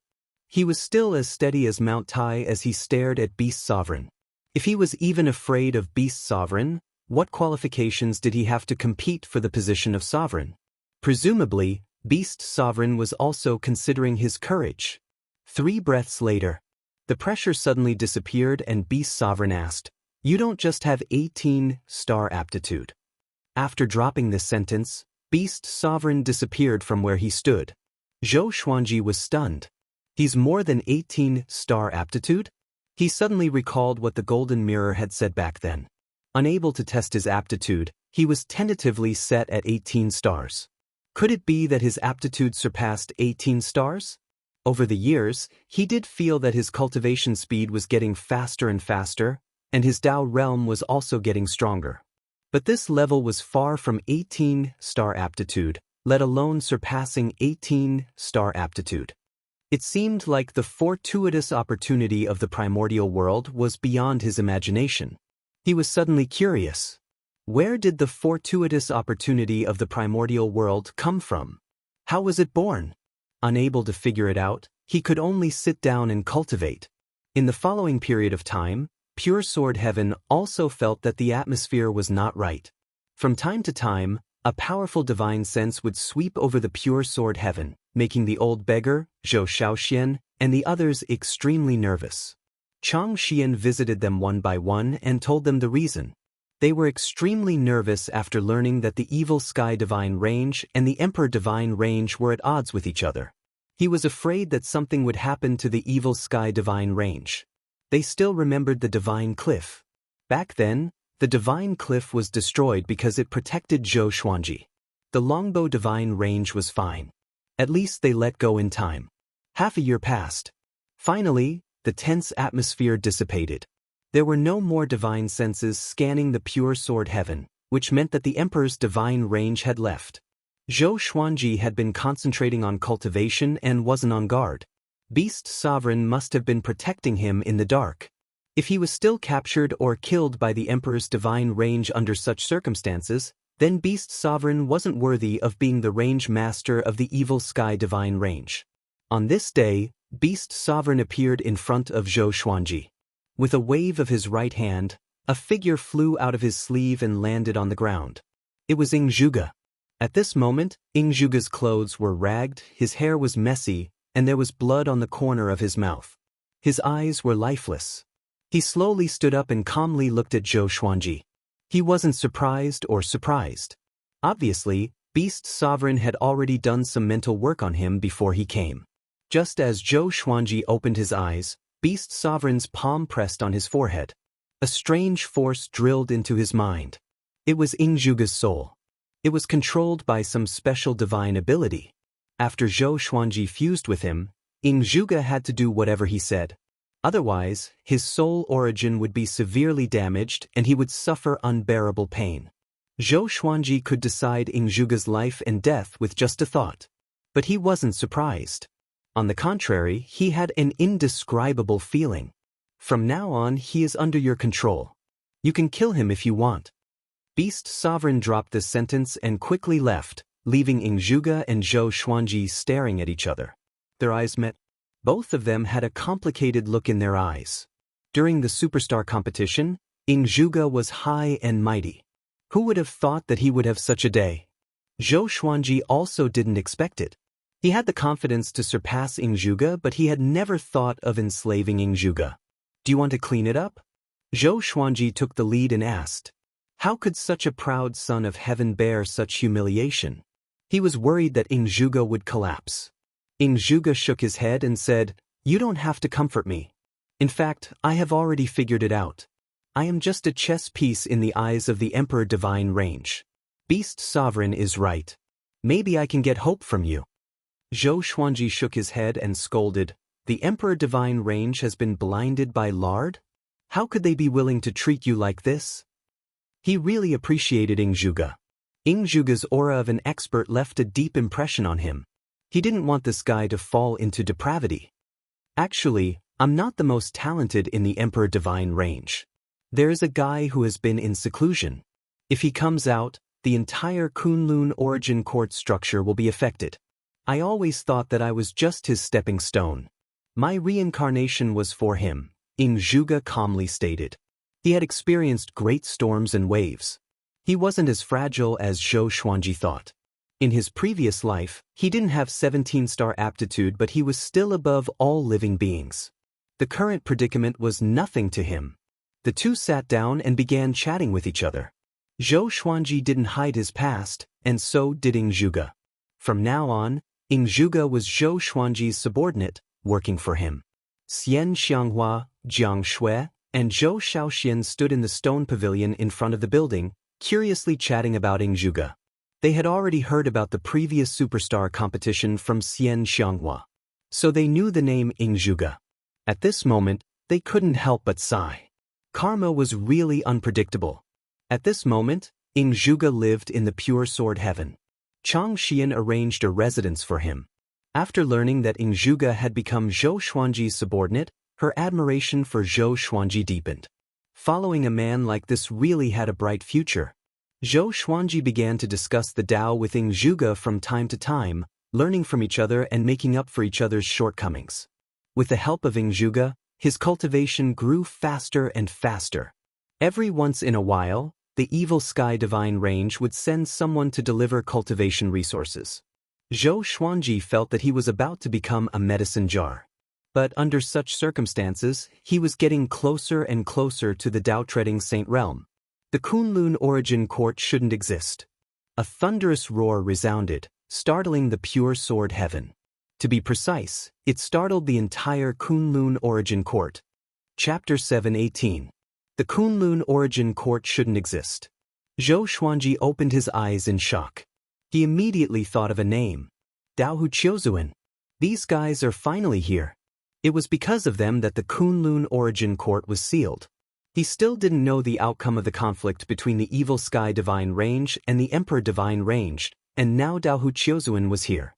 Speaker 1: He was still as steady as Mount Tai as he stared at Beast Sovereign. If he was even afraid of Beast Sovereign, what qualifications did he have to compete for the position of sovereign? Presumably, Beast Sovereign was also considering his courage. 3 breaths later, the pressure suddenly disappeared and Beast Sovereign asked, you don't just have 18-star aptitude. After dropping this sentence, Beast Sovereign disappeared from where he stood. Zhou Xuanji was stunned. He's more than 18-star aptitude? He suddenly recalled what the Golden Mirror had said back then. Unable to test his aptitude, he was tentatively set at 18 stars. Could it be that his aptitude surpassed 18 stars? Over the years, he did feel that his cultivation speed was getting faster and faster, and his Dao realm was also getting stronger. But this level was far from 18-star aptitude, let alone surpassing 18-star aptitude. It seemed like the fortuitous opportunity of the primordial world was beyond his imagination. He was suddenly curious. Where did the fortuitous opportunity of the primordial world come from? How was it born? Unable to figure it out, he could only sit down and cultivate. In the following period of time, Pure Sword Heaven also felt that the atmosphere was not right. From time to time, a powerful divine sense would sweep over the Pure Sword Heaven, making the old beggar, Zhou Shaoxian, and the others extremely nervous. Chang Xian visited them one by one and told them the reason. They were extremely nervous after learning that the Evil Sky Divine Range and the Emperor Divine Range were at odds with each other. He was afraid that something would happen to the Evil Sky Divine Range. They still remembered the Divine Cliff. Back then, the Divine Cliff was destroyed because it protected Zhou Xuanji. The Longbow Divine Range was fine. At least they let go in time. Half a year passed. Finally, the tense atmosphere dissipated. There were no more divine senses scanning the Pure Sword Heaven, which meant that the Emperor's divine range had left. Zhou Xuanji had been concentrating on cultivation and wasn't on guard. Beast Sovereign must have been protecting him in the dark. If he was still captured or killed by the Emperor's divine range under such circumstances, then Beast Sovereign wasn't worthy of being the range master of the Evil Sky Divine Range. On this day, Beast Sovereign appeared in front of Zhou Xuanji. With a wave of his right hand, a figure flew out of his sleeve and landed on the ground. It was Ing Zhuge. At this moment, Ing Zhuge's clothes were ragged, his hair was messy, and there was blood on the corner of his mouth. His eyes were lifeless. He slowly stood up and calmly looked at Zhou Xuanji. He wasn't surprised or surprised. Obviously, Beast Sovereign had already done some mental work on him before he came. Just as Zhou Xuanji opened his eyes, Beast Sovereign's palm pressed on his forehead. A strange force drilled into his mind. It was Ing Zhuge's soul. It was controlled by some special divine ability. After Zhou Xuanji fused with him, Ing Zhuge had to do whatever he said. Otherwise, his soul origin would be severely damaged and he would suffer unbearable pain. Zhou Xuanji could decide Ing Zhuge's life and death with just a thought. But he wasn't surprised. On the contrary, he had an indescribable feeling. From now on, he is under your control. You can kill him if you want. Beast Sovereign dropped this sentence and quickly left, leaving Ing Zhuge and Zhou Xuanji staring at each other. Their eyes met. Both of them had a complicated look in their eyes. During the superstar competition, Ing Zhuge was high and mighty. Who would have thought that he would have such a day? Zhou Xuanji also didn't expect it. He had the confidence to surpass Ing Zhuge, but he had never thought of enslaving Ing Zhuge. Do you want to clean it up? Zhou Xuanji took the lead and asked. How could such a proud son of heaven bear such humiliation? He was worried that Ing Zhuge would collapse. Ing Zhuge shook his head and said, You don't have to comfort me. In fact, I have already figured it out. I am just a chess piece in the eyes of the Emperor Divine Range. Beast Sovereign is right. Maybe I can get hope from you. Zhou Xuanji shook his head and scolded, The Emperor Divine Range has been blinded by lard? How could they be willing to treat you like this? He really appreciated Ing Zhuge. Ing Zhuge's aura of an expert left a deep impression on him. He didn't want this guy to fall into depravity. Actually, I'm not the most talented in the Emperor Divine Range. There is a guy who has been in seclusion. If he comes out, the entire Kunlun origin court structure will be affected. I always thought that I was just his stepping stone. My reincarnation was for him, Ing Zhuge calmly stated. He had experienced great storms and waves. He wasn't as fragile as Zhou Xuanji thought. In his previous life, he didn't have 17-star aptitude, but he was still above all living beings. The current predicament was nothing to him. The two sat down and began chatting with each other. Zhou Xuanji didn't hide his past, and so did Ing Zhuge. From now on, Ing Zhuge was Zhou Xuanji's subordinate, working for him. Xianxia, Jiang Shui, and Zhou Shaoxian stood in the stone pavilion in front of the building, curiously chatting about Ing Zhuge. They had already heard about the previous superstar competition from Xianxia. so they knew the name Xianxia. At this moment, they couldn't help but sigh. Karma was really unpredictable. At this moment, Xianxia lived in the pure sword heaven. Chang Xian arranged a residence for him. After learning that Xianxia had become Zhou Xuanji's subordinate, her admiration for Zhou Xuanji deepened. Following a man like this really had a bright future. Zhou Xuanji began to discuss the Tao with Xianxia from time to time, learning from each other and making up for each other's shortcomings. With the help of Xianxia, his cultivation grew faster and faster. Every once in a while, the evil sky divine range would send someone to deliver cultivation resources. Zhou Xuanji felt that he was about to become a medicine jar. But under such circumstances, he was getting closer and closer to the Tao-treading Saint Realm. The Kunlun origin court shouldn't exist. A thunderous roar resounded, startling the pure sword heaven. To be precise, it startled the entire Kunlun origin court. Chapter 7:18. The Kunlun origin court shouldn't exist. Zhou Xuanji opened his eyes in shock. He immediately thought of a name. Daohu Qiuzuan. These guys are finally here. It was because of them that the Kunlun origin court was sealed. He still didn't know the outcome of the conflict between the evil sky divine range and the emperor divine range, and now Daohu Qiuzuan was here.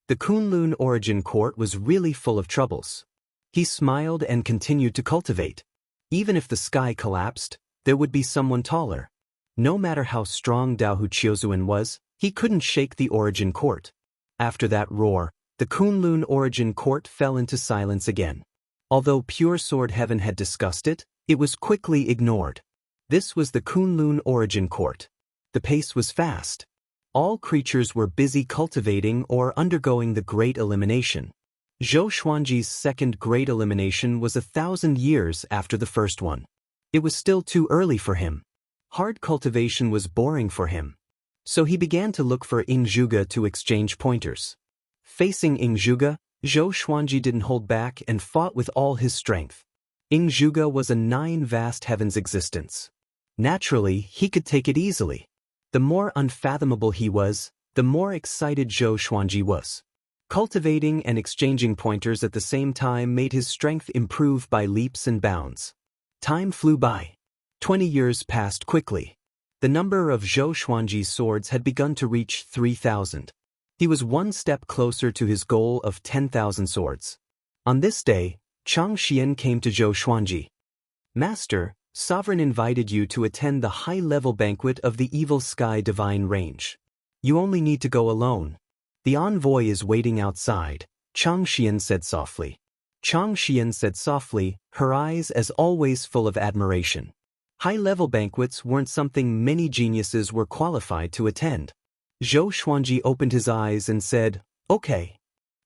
Speaker 1: The Kunlun origin court was really full of troubles. He smiled and continued to cultivate. Even if the sky collapsed, there would be someone taller. No matter how strong Daohu Qiuzuan was, he couldn't shake the origin court. After that roar, the Kunlun origin court fell into silence again. Although pure sword heaven had discussed it, it was quickly ignored. This was the Kunlun origin court. The pace was fast. All creatures were busy cultivating or undergoing the Great Elimination. Zhou Xuanji's second Great Elimination was 1,000 years after the first one. It was still too early for him. Hard cultivation was boring for him. So he began to look for Xianxia to exchange pointers. Facing Xianxia, Zhou Xuanji didn't hold back and fought with all his strength. Xianxia was a 9 vast heavens existence. Naturally, he could take it easily. The more unfathomable he was, the more excited Zhou Xuanji was. Cultivating and exchanging pointers at the same time made his strength improve by leaps and bounds. Time flew by. 20 years passed quickly. The number of Zhou Xuanji's swords had begun to reach 3,000. He was one step closer to his goal of 10,000 swords. On this day, Chang Xian came to Zhou Xuanji. Master, Sovereign invited you to attend the high-level banquet of the Evil Sky Divine Range. You only need to go alone. The envoy is waiting outside, Chang Xian said softly. Chang Xian said softly, her eyes as always full of admiration. High-level banquets weren't something many geniuses were qualified to attend. Zhou Xuanji opened his eyes and said, okay.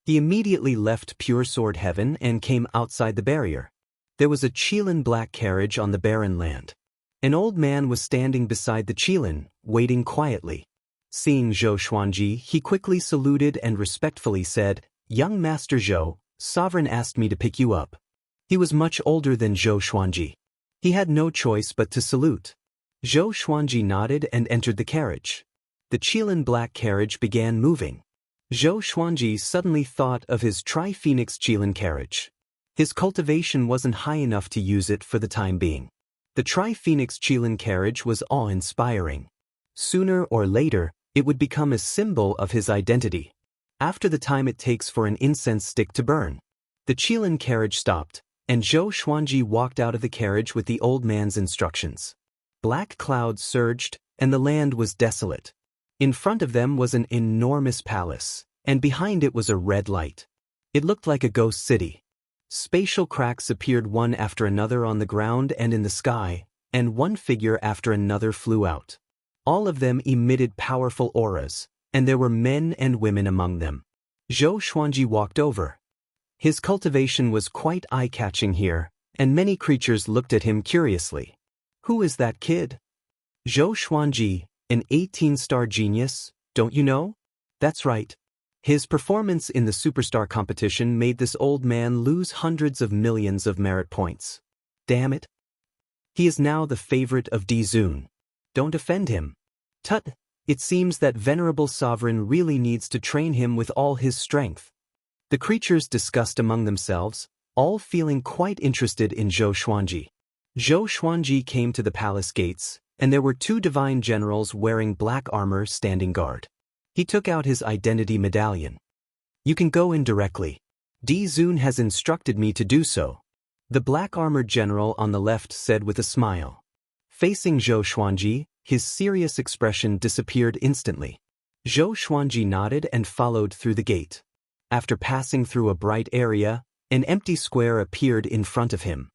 Speaker 1: He immediately left Pure Sword Heaven and came outside the barrier. There was a Qilin black carriage on the barren land. An old man was standing beside the Qilin, waiting quietly. Seeing Zhou Xuanji, he quickly saluted and respectfully said, Young Master Zhou, Sovereign asked me to pick you up. He was much older than Zhou Xuanji. He had no choice but to salute. Zhou Xuanji nodded and entered the carriage. The Qilin black carriage began moving. Zhou Xuanji suddenly thought of his Tri-Phoenix Qilin carriage. His cultivation wasn't high enough to use it for the time being. The Tri-Phoenix Qilin carriage was awe-inspiring. Sooner or later, it would become a symbol of his identity. After the time it takes for an incense stick to burn. The Qilin carriage stopped, and Zhou Xuanji walked out of the carriage with the old man's instructions. Black clouds surged, and the land was desolate. In front of them was an enormous palace, and behind it was a red light. It looked like a ghost city. Spatial cracks appeared one after another on the ground and in the sky, and one figure after another flew out. All of them emitted powerful auras, and there were men and women among them. Zhou Xuanji walked over. His cultivation was quite eye-catching here, and many creatures looked at him curiously. Who is that kid? Zhou Xuanji, an 18-star genius, don't you know? That's right. His performance in the superstar competition made this old man lose hundreds of millions of merit points. Damn it. He is now the favorite of Dizun. Don't offend him. Tut, it seems that venerable sovereign really needs to train him with all his strength. The creatures discussed among themselves, all feeling quite interested in Zhou Xuanji. Zhou Xuanji came to the palace gates, and there were 2 divine generals wearing black armor standing guard. He took out his identity medallion. "You can go in directly. Di Zun has instructed me to do so," the black-armored general on the left said with a smile. Facing Zhou Xuanji, his serious expression disappeared instantly. Zhou Xuanji nodded and followed through the gate. After passing through a bright area, an empty square appeared in front of him.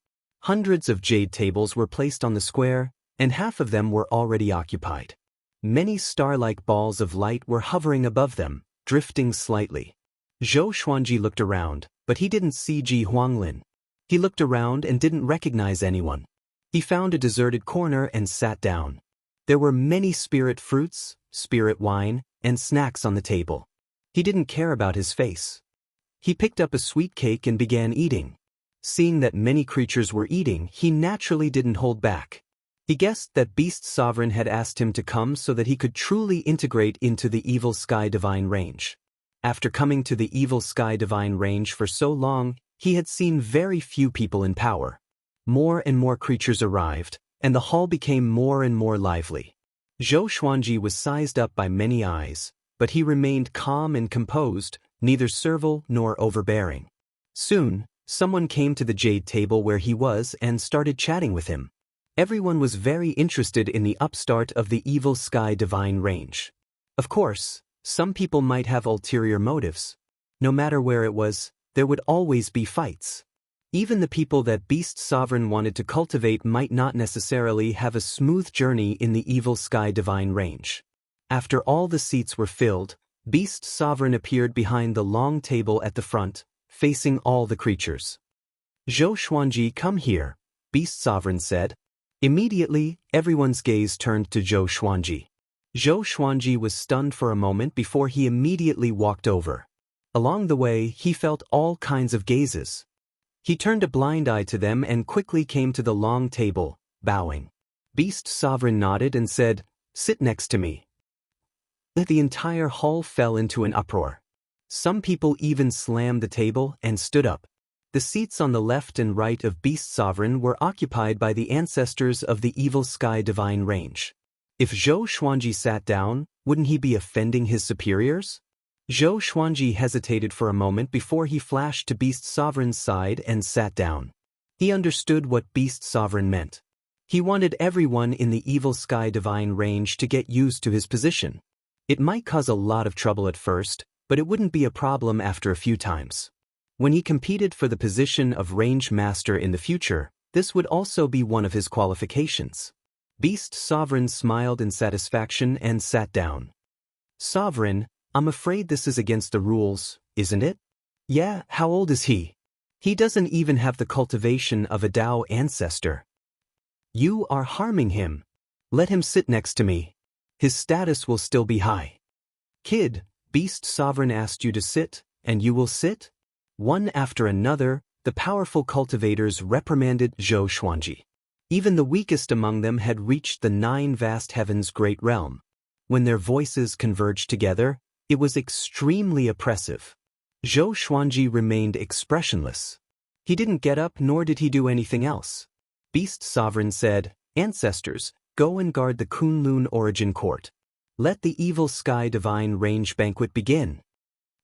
Speaker 1: Hundreds of jade tables were placed on the square, and half of them were already occupied. Many star-like balls of light were hovering above them, drifting slightly. Zhou Xuanji looked around, but he didn't see Ji Huanglin. He looked around and didn't recognize anyone. He found a deserted corner and sat down. There were many spirit fruits, spirit wine, and snacks on the table. He didn't care about his face. He picked up a sweet cake and began eating. Seeing that many creatures were eating, he naturally didn't hold back. He guessed that Beast Sovereign had asked him to come so that he could truly integrate into the Evil Sky Divine Range. After coming to the Evil Sky Divine Range for so long, he had seen very few people in power. More and more creatures arrived, and the hall became more and more lively. Zhou Xuanji was sized up by many eyes, but he remained calm and composed, neither servile nor overbearing. Soon, someone came to the jade table where he was and started chatting with him. Everyone was very interested in the upstart of the Evil Sky Divine Range. Of course, some people might have ulterior motives. No matter where it was, there would always be fights. Even the people that Beast Sovereign wanted to cultivate might not necessarily have a smooth journey in the Evil Sky Divine Range. After all the seats were filled, Beast Sovereign appeared behind the long table at the front, facing all the creatures. "Zhou Xuanji, come here," Beast Sovereign said. Immediately, everyone's gaze turned to Zhou Xuanji. Zhou Xuanji was stunned for a moment before he immediately walked over. Along the way, he felt all kinds of gazes. He turned a blind eye to them and quickly came to the long table, bowing. Beast Sovereign nodded and said, "Sit next to me." The entire hall fell into an uproar. Some people even slammed the table and stood up. The seats on the left and right of Beast Sovereign were occupied by the ancestors of the Evil Sky Divine Range. If Zhou Xuanji sat down, wouldn't he be offending his superiors? Zhou Xuanji hesitated for a moment before he flashed to Beast Sovereign's side and sat down. He understood what Beast Sovereign meant. He wanted everyone in the Evil Sky Divine Range to get used to his position. It might cause a lot of trouble at first, but it wouldn't be a problem after a few times. When he competed for the position of Range Master in the future, this would also be one of his qualifications. Beast Sovereign smiled in satisfaction and sat down. "Sovereign, I'm afraid this is against the rules, isn't it?" "Yeah, how old is he?" "He doesn't even have the cultivation of a Dao ancestor." "You are harming him. Let him sit next to me. His status will still be high." "Kid, Beast Sovereign asked you to sit, and you will sit?" One after another, the powerful cultivators reprimanded Zhou Xuanji. Even the weakest among them had reached the 9 vast heavens' great realm. When their voices converged together, it was extremely oppressive. Zhou Xuanji remained expressionless. He didn't get up nor did he do anything else. Beast Sovereign said, "Ancestors, go and guard the Kunlun Origin Court. Let the Evil Sky Divine Range banquet begin."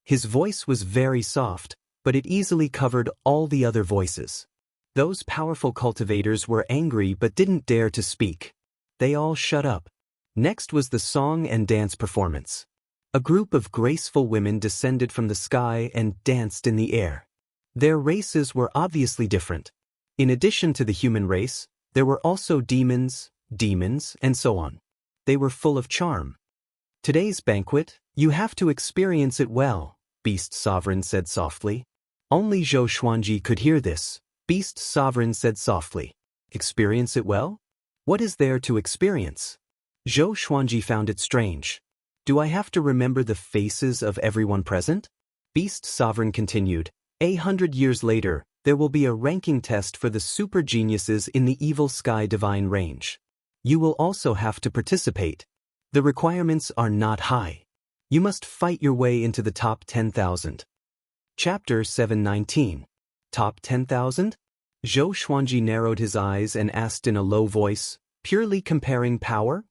Speaker 1: His voice was very soft, but it easily covered all the other voices. Those powerful cultivators were angry but didn't dare to speak. They all shut up. Next was the song and dance performance. A group of graceful women descended from the sky and danced in the air. Their races were obviously different. In addition to the human race, there were also demons, and so on. They were full of charm. "Today's banquet, you have to experience it well," Beast Sovereign said softly. Only Zhou Xuanji could hear this. Beast Sovereign said softly, "Experience it well? What is there to experience?" Zhou Xuanji found it strange. "Do I have to remember the faces of everyone present?" Beast Sovereign continued, 100 years later, there will be a ranking test for the super geniuses in the Evil Sky Divine Range. You will also have to participate. The requirements are not high. You must fight your way into the top 10,000. Chapter 719. Top 10,000? Zhou Xuanji narrowed his eyes and asked in a low voice, purely comparing power?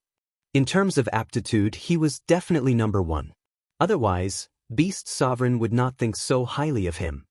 Speaker 1: In terms of aptitude, he was definitely number one. Otherwise, Beast Sovereign would not think so highly of him.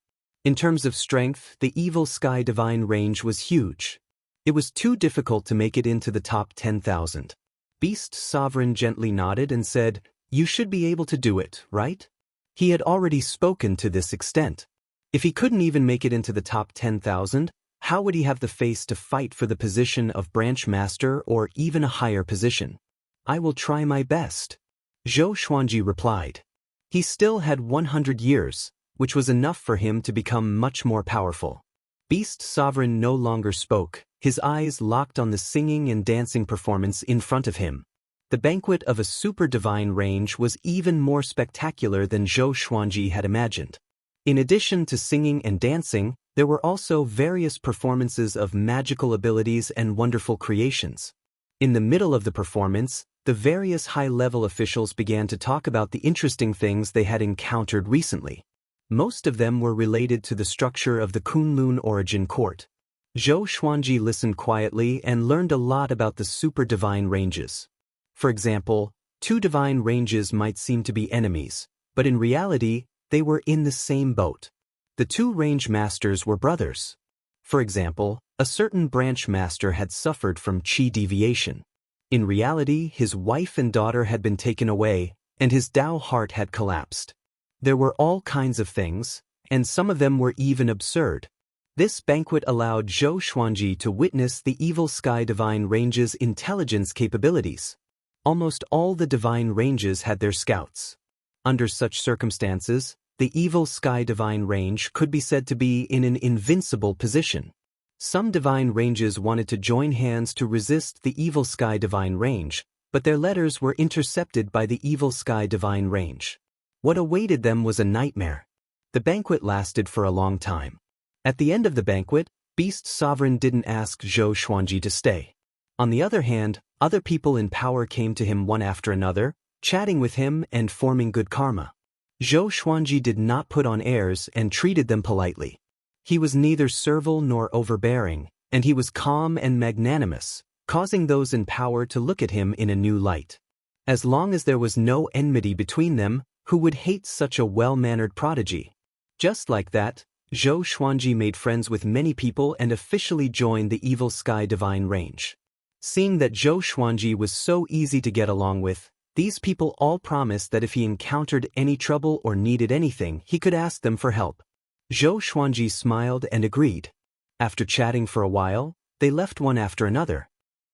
Speaker 1: In terms of strength, the Evil Sky Divine range was huge. It was too difficult to make it into the top 10,000. Beast Sovereign gently nodded and said, "You should be able to do it, right?" He had already spoken to this extent. If he couldn't even make it into the top 10,000, how would he have the face to fight for the position of branch master or even a higher position? "I will try my best," Zhou Xuanji replied. He still had 100 years, which was enough for him to become much more powerful. Beast Sovereign no longer spoke, his eyes locked on the singing and dancing performance in front of him. The banquet of a super divine range was even more spectacular than Zhou Xuanji had imagined. In addition to singing and dancing, there were also various performances of magical abilities and wonderful creations. In the middle of the performance, the various high-level officials began to talk about the interesting things they had encountered recently. Most of them were related to the structure of the Kunlun origin court. Zhou Xuanji listened quietly and learned a lot about the super divine ranges. For example, two divine ranges might seem to be enemies, but in reality, they were in the same boat. The two range masters were brothers. For example, a certain branch master had suffered from qi deviation. In reality, his wife and daughter had been taken away, and his Dao heart had collapsed. There were all kinds of things, and some of them were even absurd. This banquet allowed Zhou Xuanji to witness the Evil Sky Divine Range's intelligence capabilities. Almost all the divine ranges had their scouts. Under such circumstances, the Evil Sky Divine Range could be said to be in an invincible position. Some divine ranges wanted to join hands to resist the Evil Sky Divine Range, but their letters were intercepted by the Evil Sky Divine Range. What awaited them was a nightmare. The banquet lasted for a long time. At the end of the banquet, Beast Sovereign didn't ask Zhou Xuanji to stay. On the other hand, other people in power came to him one after another, chatting with him and forming good karma. Zhou Xuanji did not put on airs and treated them politely. He was neither servile nor overbearing, and he was calm and magnanimous, causing those in power to look at him in a new light. As long as there was no enmity between them, who would hate such a well-mannered prodigy? Just like that, Zhou Xuanji made friends with many people and officially joined the Evil Sky Divine Range. Seeing that Zhou Xuanji was so easy to get along with, these people all promised that if he encountered any trouble or needed anything, he could ask them for help. Zhou Xuanji smiled and agreed. After chatting for a while, they left one after another.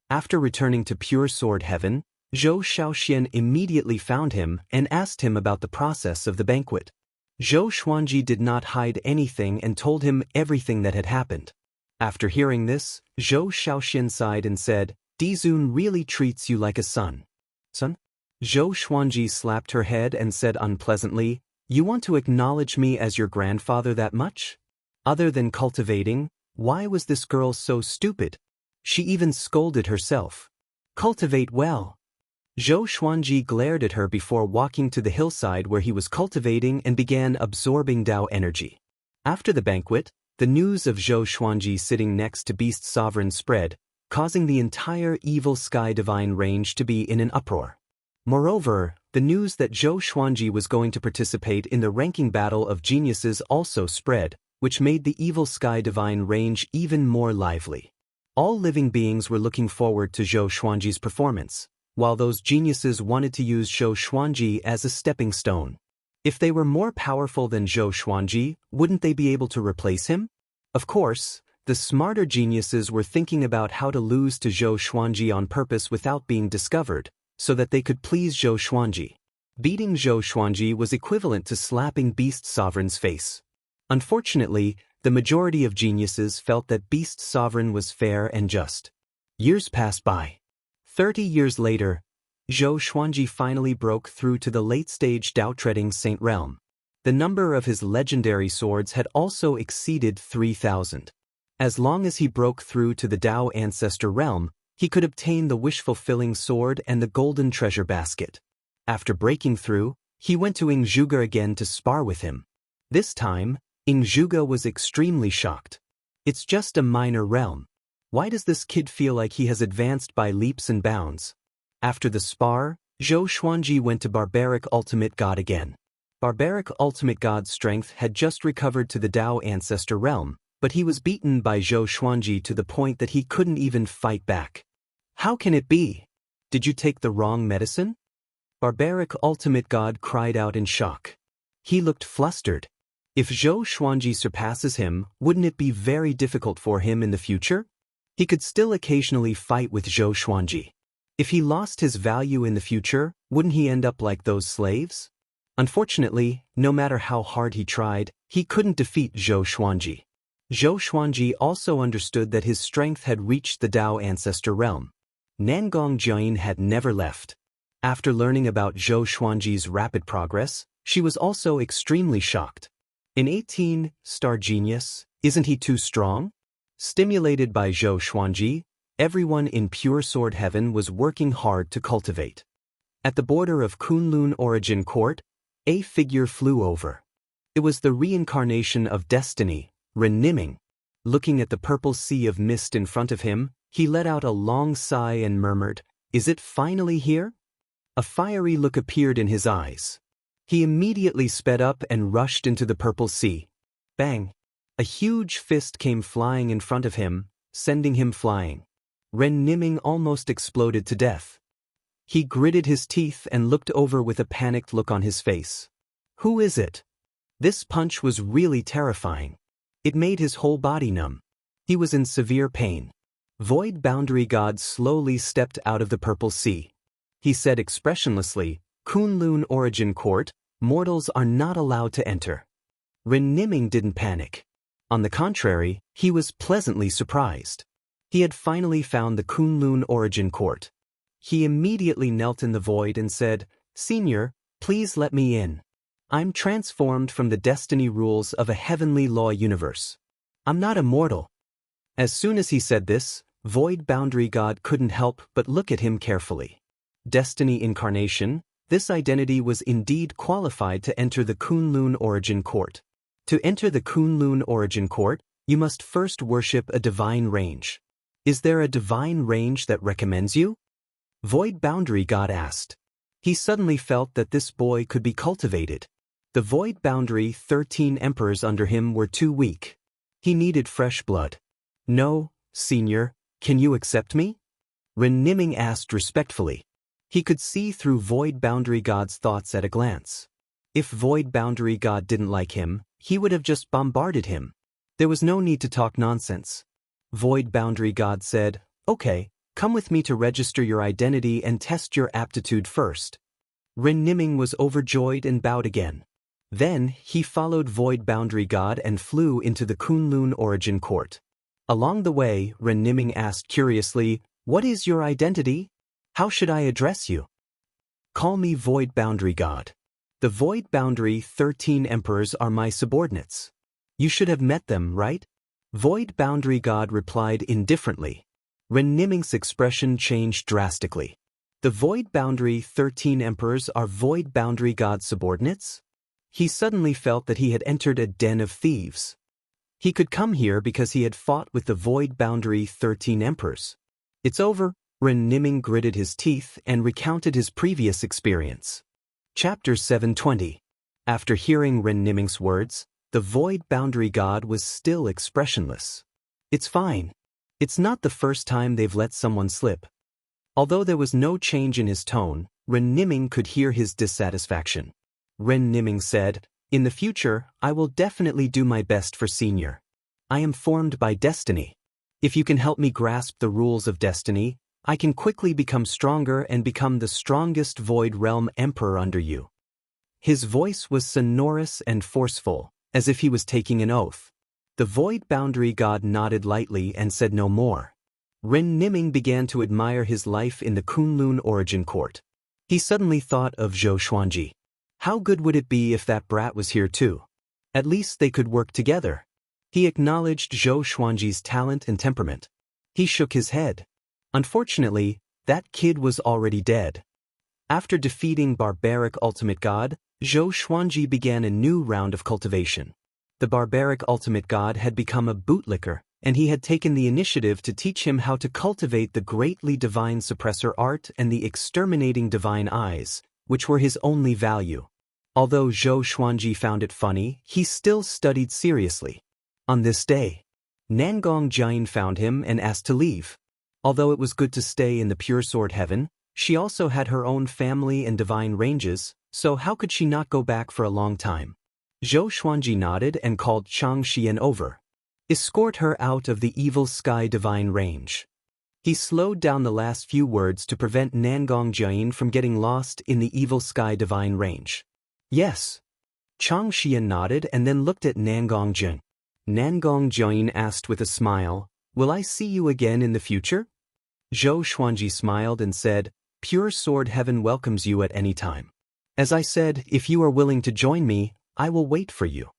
Speaker 1: After returning to Pure Sword Heaven, Zhou Xiaoxian immediately found him and asked him about the process of the banquet. Zhou Xuanji did not hide anything and told him everything that had happened. After hearing this, Zhou Xiaoxian sighed and said, "Dizun really treats you like a son." "Son?" Zhou Xuanji slapped her head and said unpleasantly, "You want to acknowledge me as your grandfather that much? Other than cultivating, why was this girl so stupid? She even scolded herself. Cultivate well." Zhou Xuanji glared at her before walking to the hillside where he was cultivating and began absorbing Dao energy. After the banquet, the news of Zhou Xuanji sitting next to Beast Sovereign spread, causing the entire Evil Sky Divine Range to be in an uproar. Moreover, the news that Zhou Xuanji was going to participate in the ranking battle of geniuses also spread, which made the Evil Sky Divine Range even more lively. All living beings were looking forward to Zhou Xuanji's performance, while those geniuses wanted to use Zhou Xuanji as a stepping stone. If they were more powerful than Zhou Xuanji, wouldn't they be able to replace him? Of course, the smarter geniuses were thinking about how to lose to Zhou Xuanji on purpose without being discovered, so that they could please Zhou Xuanji. Beating Zhou Xuanji was equivalent to slapping Beast Sovereign's face. Unfortunately, the majority of geniuses felt that Beast Sovereign was fair and just. Years passed by. 30 years later, Zhou Xuanji finally broke through to the late-stage Dao-treading Saint Realm. The number of his legendary swords had also exceeded 3,000. As long as he broke through to the Dao Ancestor Realm, he could obtain the wish-fulfilling sword and the golden treasure basket. After breaking through, he went to Ying Zhuge again to spar with him. This time, Ingzhuge was extremely shocked. It's just a minor realm. Why does this kid feel like he has advanced by leaps and bounds? After the spar, Zhou Xuanji went to Barbaric Ultimate God again. Barbaric Ultimate God's strength had just recovered to the Dao Ancestor realm, but he was beaten by Zhou Xuanji to the point that he couldn't even fight back. How can it be? Did you take the wrong medicine? Barbaric Ultimate God cried out in shock. He looked flustered. If Zhou Xuanji surpasses him, wouldn't it be very difficult for him in the future? He could still occasionally fight with Zhou Xuanji. If he lost his value in the future, wouldn't he end up like those slaves? Unfortunately, no matter how hard he tried, he couldn't defeat Zhou Xuanji. Zhou Xuanji also understood that his strength had reached the Dao Ancestor realm. Nangong Jiayin had never left. After learning about Zhou Xuanji's rapid progress, she was also extremely shocked. In 18, Star Genius, isn't he too strong? Stimulated by Zhou Xuanji, everyone in Pure Sword Heaven was working hard to cultivate. At the border of Kunlun Origin Court, a figure flew over. It was the reincarnation of Destiny, Ren Niming. Looking at the purple sea of mist in front of him, he let out a long sigh and murmured, "Is it finally here?" A fiery look appeared in his eyes. He immediately sped up and rushed into the purple sea. Bang! A huge fist came flying in front of him, sending him flying. Ren Niming almost exploded to death. He gritted his teeth and looked over with a panicked look on his face. Who is it? This punch was really terrifying. It made his whole body numb. He was in severe pain. Void Boundary God slowly stepped out of the purple sea. He said expressionlessly, "Kunlun Origin Court, mortals are not allowed to enter." Ren Niming didn't panic. On the contrary, he was pleasantly surprised. He had finally found the Kunlun Origin Court. He immediately knelt in the void and said, "Senior, please let me in. I'm transformed from the destiny rules of a heavenly law universe. I'm not immortal." As soon as he said this, Void Boundary God couldn't help but look at him carefully. Destiny Incarnation, this identity was indeed qualified to enter the Kunlun Origin Court. To enter the Kunlun Origin Court, you must first worship a divine range. Is there a divine range that recommends you? Void Boundary God asked. He suddenly felt that this boy could be cultivated. The Void Boundary 13 emperors under him were too weak. He needed fresh blood. "No, Senior, can you accept me?" Ren Niming asked respectfully. He could see through Void Boundary God's thoughts at a glance. If Void Boundary God didn't like him, he would have just bombarded him. There was no need to talk nonsense. Void Boundary God said, "Okay, come with me to register your identity and test your aptitude first." Ren Niming was overjoyed and bowed again. Then, he followed Void Boundary God and flew into the Kunlun Origin Court. Along the way, Ren Niming asked curiously, "What is your identity? How should I address you?" "Call me Void Boundary God. The Void Boundary 13 emperors are my subordinates. You should have met them, right?" Void Boundary God replied indifferently. Ren Niming's expression changed drastically. The Void Boundary 13 emperors are Void Boundary God's subordinates? He suddenly felt that he had entered a den of thieves. He could come here because he had fought with the Void Boundary 13 emperors. "It's over," Ren Niming gritted his teeth and recounted his previous experience. Chapter 720. After hearing Ren Niming's words, the Void Boundary God was still expressionless. "It's fine. It's not the first time they've let someone slip." Although there was no change in his tone, Ren Niming could hear his dissatisfaction. Ren Niming said, "In the future, I will definitely do my best for Senior. I am formed by destiny. If you can help me grasp the rules of destiny, I can quickly become stronger and become the strongest Void Realm Emperor under you." His voice was sonorous and forceful, as if he was taking an oath. The Void Boundary God nodded lightly and said no more. Ren Niming began to admire his life in the Kunlun Origin Court. He suddenly thought of Zhou Xuanji. How good would it be if that brat was here too? At least they could work together. He acknowledged Zhou Xuanji's talent and temperament. He shook his head. Unfortunately, that kid was already dead. After defeating Barbaric Ultimate God, Zhou Xuanji began a new round of cultivation. The barbaric ultimate god had become a bootlicker, and he had taken the initiative to teach him how to cultivate the greatly divine suppressor art and the exterminating divine eyes, which were his only value. Although Zhou Xuanji found it funny, he still studied seriously. On this day, Nangong Jian found him and asked to leave. Although it was good to stay in the pure sword heaven, she also had her own family and divine ranges, so how could she not go back for a long time? Zhou Xuanji nodded and called Xianxia over. Escort her out of the evil sky divine range. He slowed down the last few words to prevent Nangong Jian from getting lost in the evil sky divine range. Yes. Xianxia nodded and then looked at Nangong Jian. Nangong Jian asked with a smile, "Will I see you again in the future?" Zhou Xuanji smiled and said, "Pure sword heaven welcomes you at any time. As I said, if you are willing to join me, I will wait for you."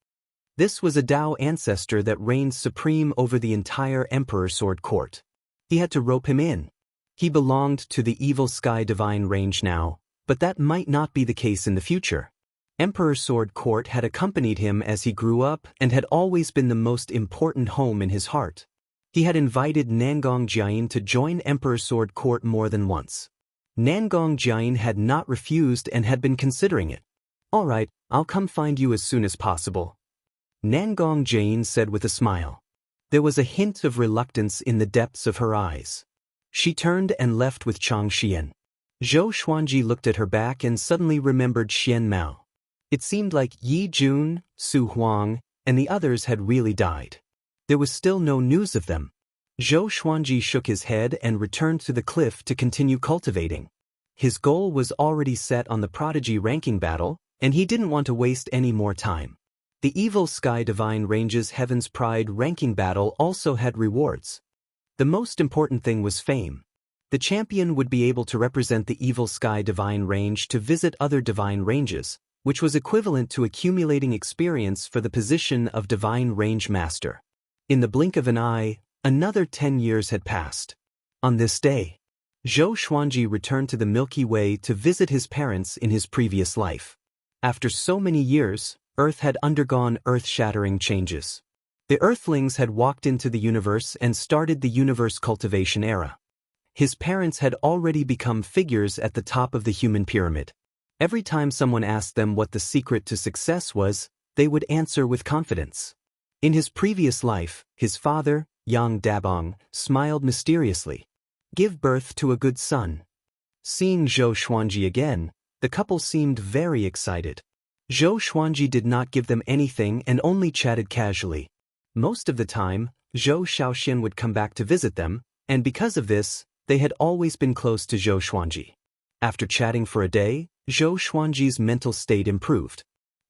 Speaker 1: This was a Dao ancestor that reigned supreme over the entire Emperor Sword Court. He had to rope him in. He belonged to the evil sky divine range now, but that might not be the case in the future. Emperor Sword Court had accompanied him as he grew up and had always been the most important home in his heart. He had invited Nangong Jian to join Emperor Sword Court more than once. Nangong Jian had not refused and had been considering it. "All right, I'll come find you as soon as possible," Nangong Jian said with a smile. There was a hint of reluctance in the depths of her eyes. She turned and left with Xianxia. Zhou Xuanji looked at her back and suddenly remembered Xian Mao. It seemed like Yi Jun, Su Huang, and the others had really died. There was still no news of them. Zhou Xuanji shook his head and returned to the cliff to continue cultivating. His goal was already set on the prodigy ranking battle, and he didn't want to waste any more time. The Evil Sky Divine Range's Heaven's Pride ranking battle also had rewards. The most important thing was fame. The champion would be able to represent the Evil Sky Divine Range to visit other divine ranges, which was equivalent to accumulating experience for the position of Divine Range Master. In the blink of an eye, another 10 years had passed. On this day, Zhou Xuanji returned to the Milky Way to visit his parents in his previous life. After so many years, Earth had undergone earth-shattering changes. The Earthlings had walked into the universe and started the universe cultivation era. His parents had already become figures at the top of the human pyramid. Every time someone asked them what the secret to success was, they would answer with confidence. In his previous life, his father, Yang Dabong, smiled mysteriously. "Give birth to a good son." Seeing Zhou Xuanji again, the couple seemed very excited. Zhou Xuanji did not give them anything and only chatted casually. Most of the time, Zhou Xiaoxian would come back to visit them, and because of this, they had always been close to Zhou Xuanji. After chatting for a day, Zhou Xuanji's mental state improved.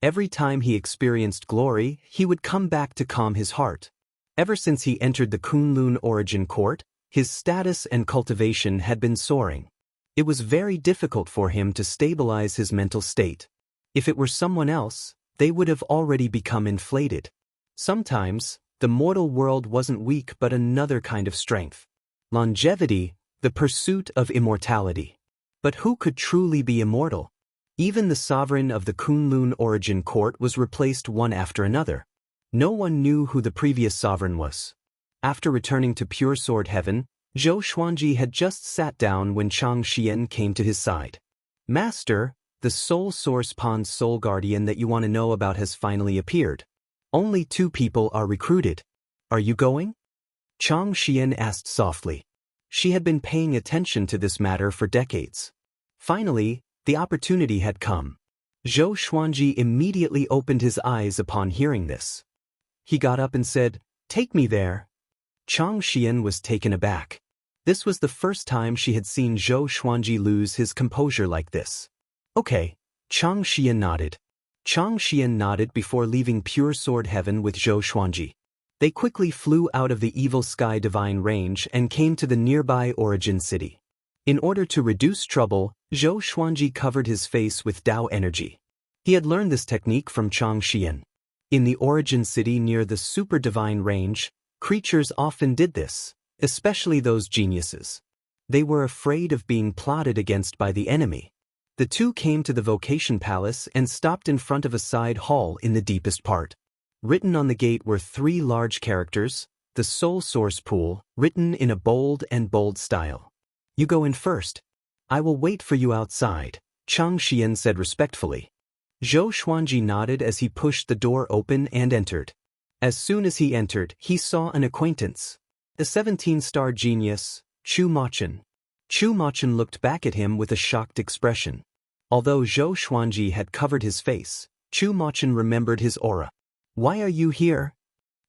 Speaker 1: Every time he experienced glory, he would come back to calm his heart. Ever since he entered the Kunlun Origin Court, his status and cultivation had been soaring. It was very difficult for him to stabilize his mental state. If it were someone else, they would have already become inflated. Sometimes, the mortal world wasn't weak but another kind of strength. Longevity, the pursuit of immortality. But who could truly be immortal? Even the sovereign of the Kunlun Origin Court was replaced one after another. No one knew who the previous sovereign was. After returning to Pure Sword Heaven, Zhou Xuanji had just sat down when Xianxia came to his side. "Master, the Soul Source Pond's Soul Guardian that you want to know about has finally appeared. Only 2 people are recruited. Are you going?" Xianxia asked softly. She had been paying attention to this matter for decades. Finally, the opportunity had come. Zhou Xuanji immediately opened his eyes upon hearing this. He got up and said, "Take me there." Xianxia was taken aback. This was the first time she had seen Zhou Xuanji lose his composure like this. "Okay," Xianxia nodded. Xianxia nodded before leaving Pure Sword Heaven with Zhou Xuanji. They quickly flew out of the Evil Sky Divine Range and came to the nearby Origin City. In order to reduce trouble, Zhou Xuanji covered his face with Dao energy. He had learned this technique from Xianxia. In the Origin City near the Super Divine Range, creatures often did this, especially those geniuses. They were afraid of being plotted against by the enemy. The two came to the vocation palace and stopped in front of a side hall in the deepest part. Written on the gate were 3 large characters, the soul source pool, written in a bold style. You go in first. I will wait for you outside, Xianxia said respectfully. Zhou Xuanji nodded as he pushed the door open and entered. As soon as he entered, he saw an acquaintance. The 17-star genius, Chu Machun. Chu Machun looked back at him with a shocked expression. Although Zhou Xuanji had covered his face, Chu Machun remembered his aura. Why are you here?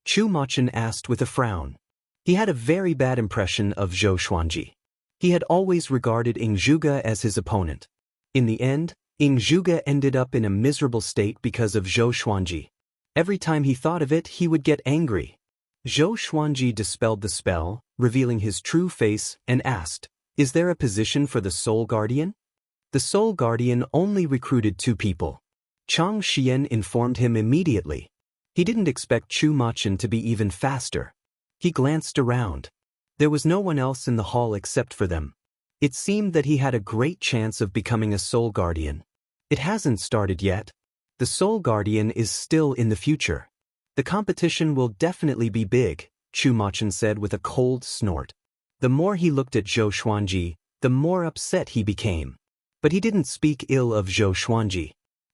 Speaker 1: Chu Machun asked with a frown. He had a very bad impression of Zhou Xuanji. He had always regarded Ing Zhuge as his opponent. In the end, Ing Zhuge ended up in a miserable state because of Zhou Xuanji. Every time he thought of it, he would get angry. Zhou Xuanji dispelled the spell, revealing his true face, and asked, "Is there a position for the Soul Guardian?" The Soul Guardian only recruited 2 people. Chang Xian informed him immediately. He didn't expect Chu Machun to be even faster. He glanced around. There was no one else in the hall except for them. It seemed that he had a great chance of becoming a Soul Guardian. It hasn't started yet. The Soul Guardian is still in the future. The competition will definitely be big, Chu Machun said with a cold snort. The more he looked at Zhou Xuanji, the more upset he became. But he didn't speak ill of Zhou Xuanji.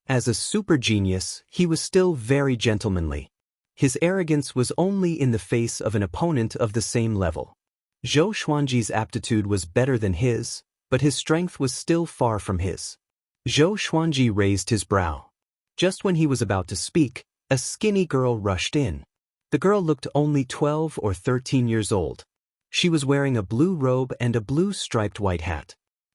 Speaker 1: As a super genius, he was still very gentlemanly. His arrogance was only in the face of an opponent of the same level. Zhou Xuanji's aptitude was better than his, but his strength was still far from his. Zhou Xuanji raised his brow. Just when he was about to speak, a skinny girl rushed in. The girl looked only 12 or 13 years old. She was wearing a blue robe and a blue striped white hat.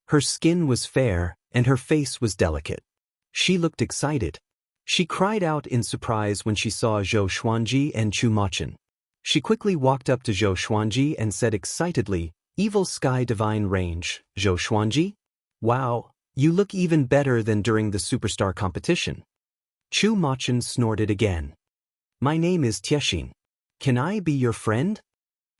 Speaker 1: Her skin was fair, and her face was delicate. She looked excited. She cried out in surprise when she saw Zhou Xuanji and Chu Machun. She quickly walked up to Zhou Xuanji and said excitedly, "Evil Sky Divine Range, Zhou Xuanji? Wow, you look even better than during the superstar competition." Chu Machun snorted again. "My name is Tiexin. Can I be your friend?"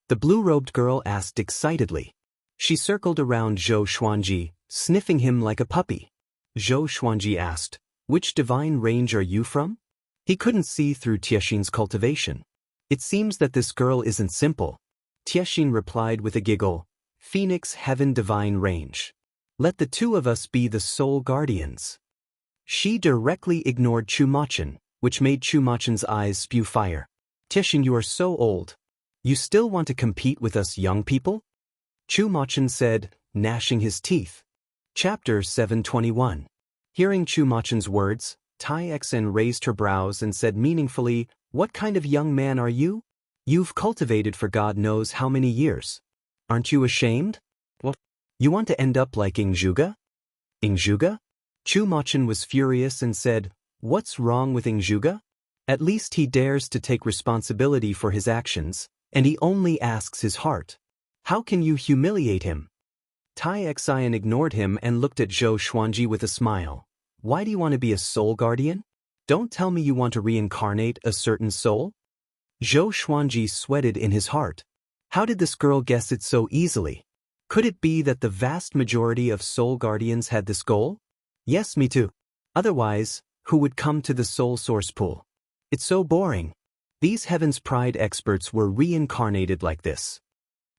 Speaker 1: The blue-robed girl asked excitedly. She circled around Zhou Xuanji, sniffing him like a puppy. Zhou Xuanji asked, "Which divine range are you from?" He couldn't see through Tiexin's cultivation. "It seems that this girl isn't simple." Tiexin replied with a giggle, "Phoenix Heaven Divine Range. Let the 2 of us be the Soul Guardians." She directly ignored Chu Machun, which made Chu Machun's eyes spew fire. "Tiexin, you are so old. You still want to compete with us young people?" Chu Machun said, gnashing his teeth. Chapter 721. Hearing Chu Machun's words, Tai Xen raised her brows and said meaningfully, "What kind of young man are you? You've cultivated for God knows how many years. Aren't you ashamed? What? You want to end up like Ing Zhuge?" "Ing Zhuge?" Chu Machun was furious and said, "What's wrong with Ing Zhuge? At least he dares to take responsibility for his actions, and he only asks his heart. How can you humiliate him?" Tai Xen ignored him and looked at Zhou Xuanji with a smile. "Why do you want to be a soul guardian? Don't tell me you want to reincarnate a certain soul?" Zhou Xuanji sweated in his heart. How did this girl guess it so easily? Could it be that the vast majority of soul guardians had this goal? Yes, me too. Otherwise, who would come to the soul source pool? It's so boring. These Heaven's Pride experts were reincarnated like this.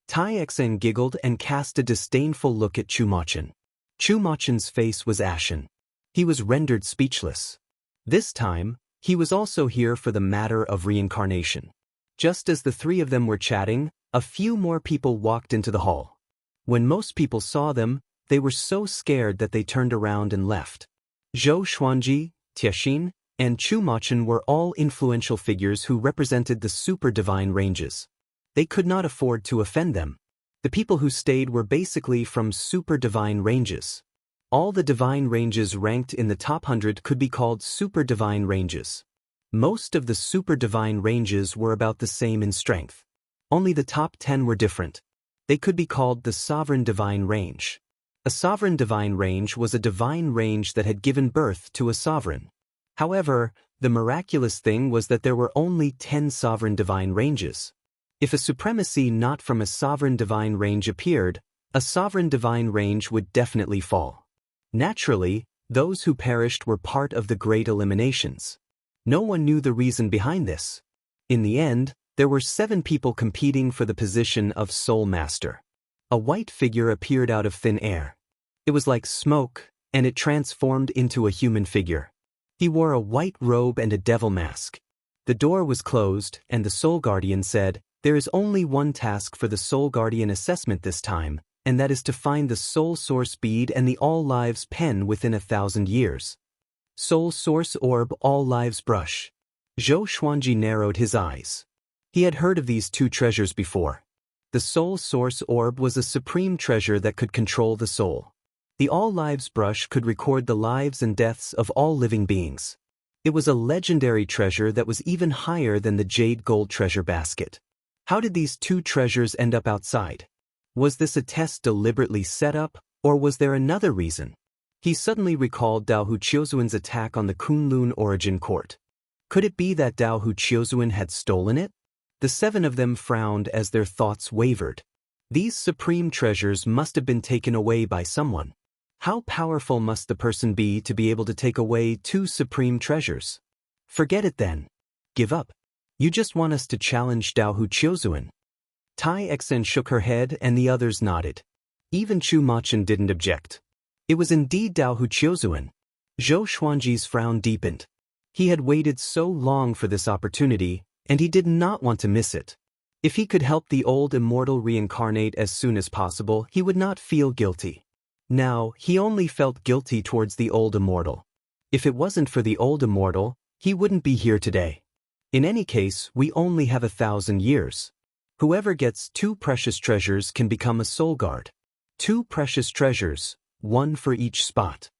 Speaker 1: Tai Xen giggled and cast a disdainful look at Chu Machun. Chu Machun's face was ashen. He was rendered speechless. This time, he was also here for the matter of reincarnation. Just as the 3 of them were chatting, a few more people walked into the hall. When most people saw them, they were so scared that they turned around and left. Zhou Xuanji, Tiexin, and Chu Machun were all influential figures who represented the super divine ranges. They could not afford to offend them. The people who stayed were basically from super divine ranges. All the divine ranges ranked in the top 100 could be called super divine ranges. Most of the super divine ranges were about the same in strength. Only the top 10 were different. They could be called the sovereign divine range. A sovereign divine range was a divine range that had given birth to a sovereign. However, the miraculous thing was that there were only 10 sovereign divine ranges. If a supremacy not from a sovereign divine range appeared, a sovereign divine range would definitely fall. Naturally, Those who perished were part of the great eliminations. No one knew the reason behind this. In the end, there were 7 people competing for the position of Soul Master. A white figure appeared out of thin air. It was like smoke, and it transformed into a human figure. He wore a white robe and a devil mask. The door was closed, and the Soul Guardian said, "There is only one task for the Soul Guardian assessment this time, and that is to find the Soul Source Bead and the All Lives Pen within 1,000 years. Soul Source Orb, All Lives Brush." Zhou Xuanji narrowed his eyes. He had heard of these 2 treasures before. The Soul Source Orb was a supreme treasure that could control the soul. The All Lives Brush could record the lives and deaths of all living beings. It was a legendary treasure that was even higher than the Jade Gold treasure basket. How did these 2 treasures end up outside? Was this a test deliberately set up, or was there another reason? He suddenly recalled Dao Hu Chiozuan's attack on the Kunlun Origin Court. Could it be that Dao Hu Chiozuan had stolen it? The 7 of them frowned as their thoughts wavered. These supreme treasures must have been taken away by someone. How powerful must the person be to be able to take away 2 supreme treasures? Forget it then. Give up. You just want us to challenge Dao Hu Chiozuan. Tai Xen shook her head and the others nodded. Even Chu Machen didn't object. It was indeed Dao Hu Chiozuan. Zhou Xuanji's frown deepened. He had waited so long for this opportunity, and he did not want to miss it. If he could help the old immortal reincarnate as soon as possible, he would not feel guilty. Now, he only felt guilty towards the old immortal. If it wasn't for the old immortal, he wouldn't be here today. In any case, we only have 1,000 years. Whoever gets 2 precious treasures can become a soul guard. 2 precious treasures, 1 for each spot.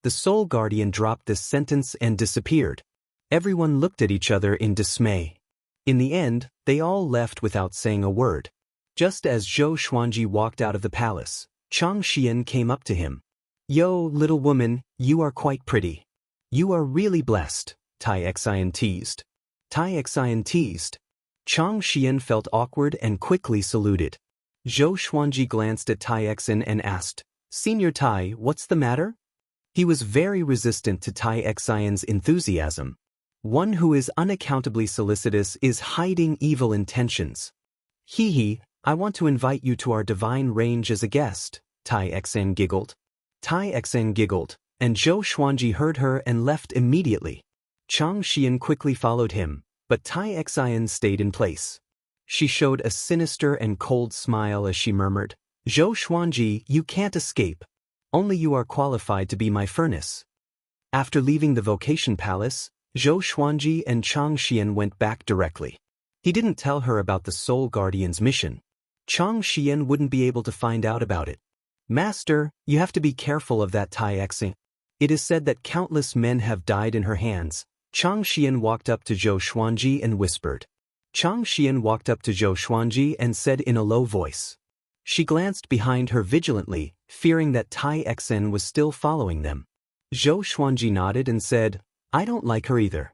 Speaker 1: The Soul Guardian dropped this sentence and disappeared. Everyone looked at each other in dismay. In the end, they all left without saying a word. Just as Zhou Xuanji walked out of the palace, Chang Xian came up to him. "Yo, little woman, you are quite pretty. You are really blessed," Tai Xian teased. Tai Xian teased. Chang Xian felt awkward and quickly saluted. Zhou Xuanji glanced at Tai Xen and asked, "Senior Tai, what's the matter?" He was very resistant to Tai Xian's enthusiasm. One who is unaccountably solicitous is hiding evil intentions. "Hee, I want to invite you to our divine range as a guest," Tai Xen giggled. Tai Xen giggled, and Zhou Xuanji heard her and left immediately. Chang Xian quickly followed him, but Tai Xian stayed in place. She showed a sinister and cold smile as she murmured, "Zhou Xuanji, you can't escape. Only you are qualified to be my furnace." After leaving the Vocation Palace, Zhou Xuanji and Chang Xian went back directly. He didn't tell her about the Soul Guardian's mission. Chang Xian wouldn't be able to find out about it. "Master, you have to be careful of that Tai Xen. It is said that countless men have died in her hands." Chang Xian walked up to Zhou Xuanji and whispered. Chang Xian walked up to Zhou Xuanji and said in a low voice. She glanced behind her vigilantly, fearing that Tai Xen was still following them. Zhou Xuanji nodded and said, "I don't like her either."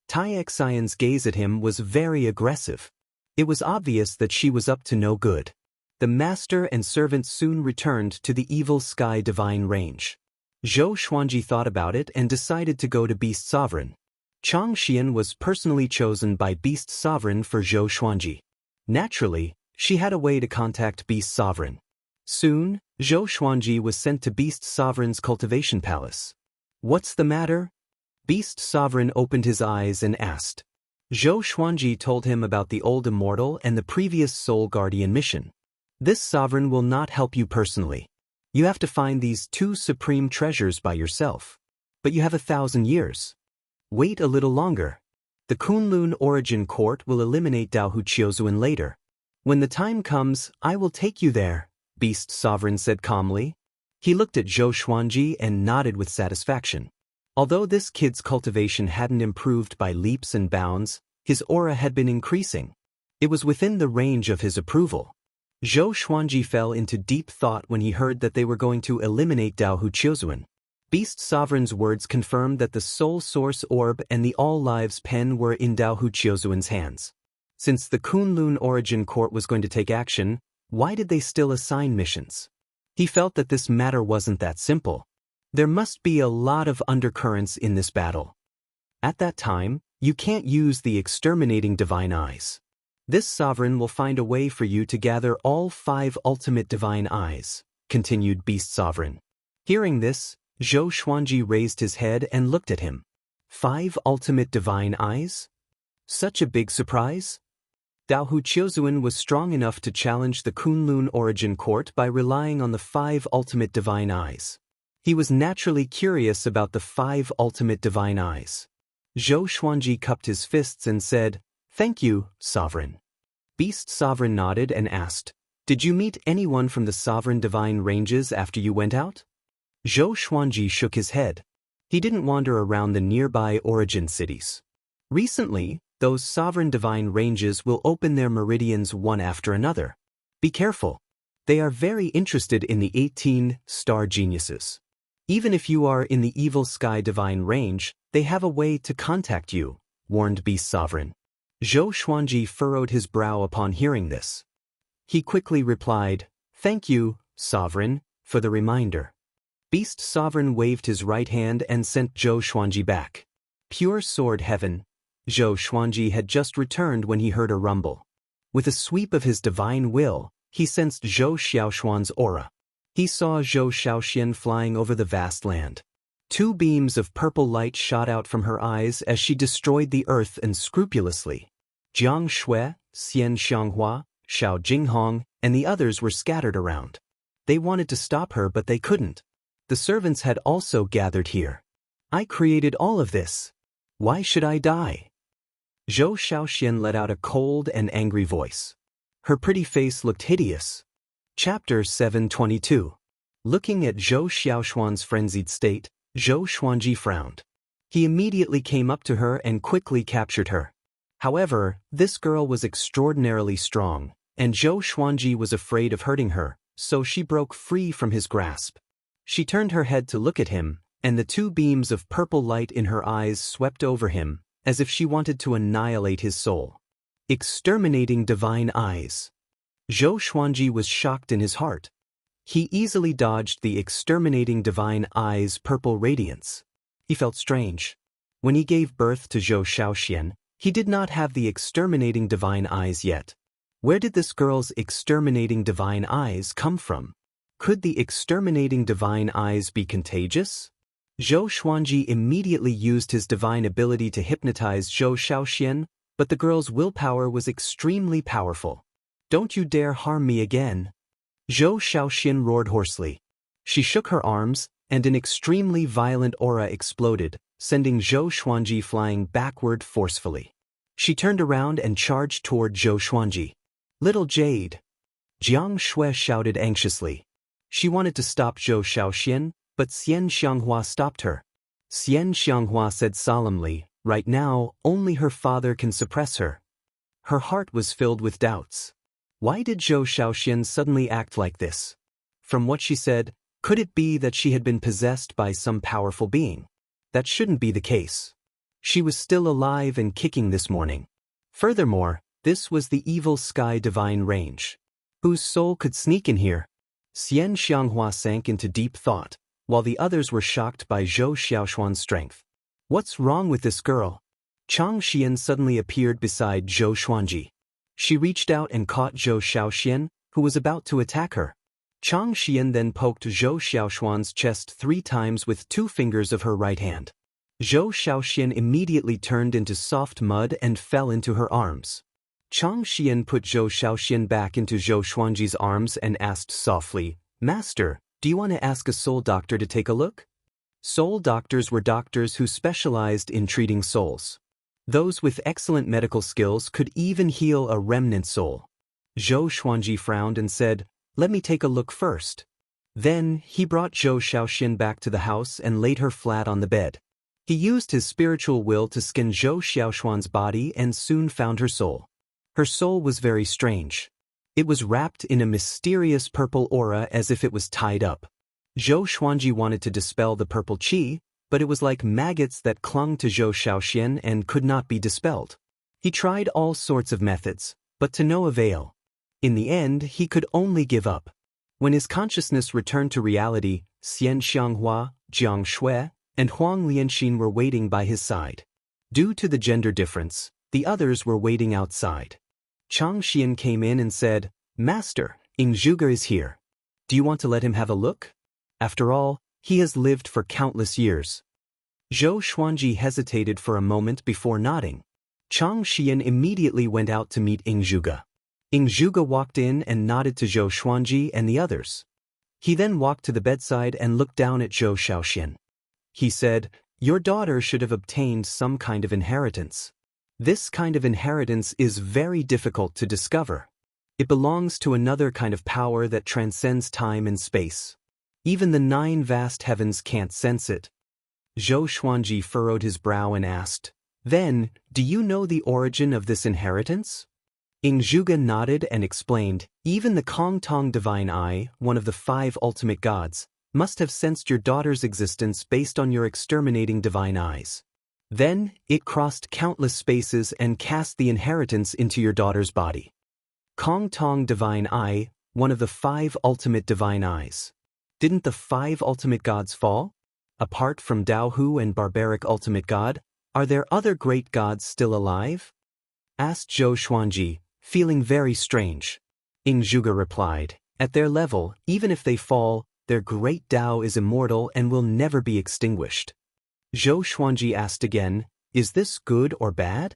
Speaker 1: Tai Xian's gaze at him was very aggressive. It was obvious that she was up to no good. The master and servant soon returned to the Evil Sky Divine Range. Zhou Xuanji thought about it and decided to go to Beast Sovereign. Chang Xian was personally chosen by Beast Sovereign for Zhou Xuanji. Naturally, she had a way to contact Beast Sovereign. Soon, Zhou Xuanji was sent to Beast Sovereign's Cultivation Palace. "What's the matter?" Beast Sovereign opened his eyes and asked. Zhou Xuanji told him about the old immortal and the previous Soul Guardian mission. "This sovereign will not help you personally. You have to find these 2 supreme treasures by yourself. But you have 1,000 years. Wait a little longer. The Kunlun Origin Court will eliminate Dao Hu Chiozuan later. When the time comes, I will take you there," Beast Sovereign said calmly. He looked at Zhou Xuanji and nodded with satisfaction. Although this kid's cultivation hadn't improved by leaps and bounds, his aura had been increasing. It was within the range of his approval. Zhou Xuanji fell into deep thought when he heard that they were going to eliminate Dao Hu Chiozuan. Beast Sovereign's words confirmed that the Soul Source Orb and the All Lives Pen were in Dao Hu Chiozuan's hands. Since the Kunlun Origin Court was going to take action, why did they still assign missions? He felt that this matter wasn't that simple. There must be a lot of undercurrents in this battle. At that time, you can't use the exterminating divine eyes. This sovereign will find a way for you to gather all 5 ultimate divine eyes, continued Beast Sovereign. Hearing this, Zhou Xuanji raised his head and looked at him. 5 ultimate divine eyes? Such a big surprise? Dao Hu Qiuzuan was strong enough to challenge the Kunlun origin court by relying on the 5 ultimate divine eyes. He was naturally curious about the 5 ultimate divine eyes. Zhou Xuanji cupped his fists and said, "Thank you, Sovereign." Beast Sovereign nodded and asked, "Did you meet anyone from the Sovereign Divine ranges after you went out?" Zhou Xuanji shook his head. He didn't wander around the nearby origin cities. Recently, those Sovereign Divine ranges will open their meridians one after another. Be careful. They are very interested in the 18 star geniuses. Even if you are in the Evil Sky Divine range, they have a way to contact you, warned Beast Sovereign. Zhou Xuanji furrowed his brow upon hearing this. He quickly replied, "Thank you, Sovereign, for the reminder." Beast Sovereign waved his right hand and sent Zhou Xuanji back. Pure Sword Heaven. Zhou Xuanji had just returned when he heard a rumble. With a sweep of his divine will, he sensed Zhou Xiaoshuan's aura. He saw Zhou Xiaoxian flying over the vast land. 2 beams of purple light shot out from her eyes as she destroyed the earth unscrupulously. Jiang Shui, Xianxia, Shao Jinghong, and the others were scattered around. They wanted to stop her, but they couldn't. The servants had also gathered here. I created all of this. Why should I die? Zhou Xiaoxian let out a cold and angry voice. Her pretty face looked hideous. Chapter 722. Looking at Zhou Xiaoshuan's frenzied state, Zhou Xuanji frowned. He immediately came up to her and quickly captured her. However, this girl was extraordinarily strong, and Zhou Xuanji was afraid of hurting her, so she broke free from his grasp. She turned her head to look at him, and the 2 beams of purple light in her eyes swept over him, as if she wanted to annihilate his soul. Exterminating divine eyes. Zhou Xuanji was shocked in his heart. He easily dodged the exterminating divine eyes' purple radiance. He felt strange. When he gave birth to Zhou Xiaoxian, he did not have the exterminating divine eyes yet. Where did this girl's exterminating divine eyes come from? Could the exterminating divine eyes be contagious? Zhou Xuanji immediately used his divine ability to hypnotize Zhou Xiaoxian, but the girl's willpower was extremely powerful. "Don't you dare harm me again." Zhou Xiaoxian roared hoarsely. She shook her arms, and an extremely violent aura exploded, sending Zhou Xuanji flying backward forcefully. She turned around and charged toward Zhou Xuanji. "Little Jade!" Jiang Shui shouted anxiously. She wanted to stop Zhou Xiaoxian, but Xianxia stopped her. Xianxia said solemnly, "Right now, only her father can suppress her." Her heart was filled with doubts. Why did Zhou Xiaoxian suddenly act like this? From what she said, could it be that she had been possessed by some powerful being? That shouldn't be the case. She was still alive and kicking this morning. Furthermore, this was the Evil Sky Divine range. Whose soul could sneak in here? Xianxia sank into deep thought, while the others were shocked by Zhou Xiaoshuan's strength. What's wrong with this girl? Chang Xian suddenly appeared beside Zhou Xuanji. She reached out and caught Zhou Xiaoxian, who was about to attack her. Chang Xian then poked Zhou Xiaoshuan's chest 3 times with 2 fingers of her right hand. Zhou Xiaoxian immediately turned into soft mud and fell into her arms. Chang Xian put Zhou Xiaoxian back into Zhou Xuanji's arms and asked softly, "Master, do you want to ask a soul doctor to take a look?" Soul doctors were doctors who specialized in treating souls. Those with excellent medical skills could even heal a remnant soul. Zhou Xuanji frowned and said, "Let me take a look first." Then, he brought Zhou Xiaoxian back to the house and laid her flat on the bed. He used his spiritual will to scan Zhou Xiaoshuan's body and soon found her soul. Her soul was very strange. It was wrapped in a mysterious purple aura as if it was tied up. Zhou Xuanji wanted to dispel the purple qi, but it was like maggots that clung to Zhou Xiaoxian and could not be dispelled. He tried all sorts of methods, but to no avail. In the end, he could only give up. When his consciousness returned to reality, Xianxia, Jiang Shui, and Huang Lianxin were waiting by his side. Due to the gender difference, the others were waiting outside. Chang Xian came in and said, "Master, Zhuge is here. Do you want to let him have a look? After all, he has lived for countless years." Zhou Xuanji hesitated for a moment before nodding. Chang Xian immediately went out to meet Zhuge. Zhuge walked in and nodded to Zhou Xuanji and the others. He then walked to the bedside and looked down at Zhou Xiaoxian. He said, "Your daughter should have obtained some kind of inheritance. This kind of inheritance is very difficult to discover. It belongs to another kind of power that transcends time and space. Even the 9 vast heavens can't sense it." Zhou Xuanji furrowed his brow and asked, "Then, do you know the origin of this inheritance?" Zhuge nodded and explained, "Even the Kong Tong Divine Eye, one of the 5 ultimate gods, must have sensed your daughter's existence based on your exterminating divine eyes. Then, it crossed countless spaces and cast the inheritance into your daughter's body." Kong Tong Divine Eye, one of the 5 ultimate divine eyes. Didn't the 5 ultimate gods fall? Apart from Dao Hu and barbaric ultimate god, are there other great gods still alive? Asked Zhou Xuanji, feeling very strange. Zhuge replied, "At their level, even if they fall, their great Dao is immortal and will never be extinguished." Zhou Xuanji asked again, "Is this good or bad?"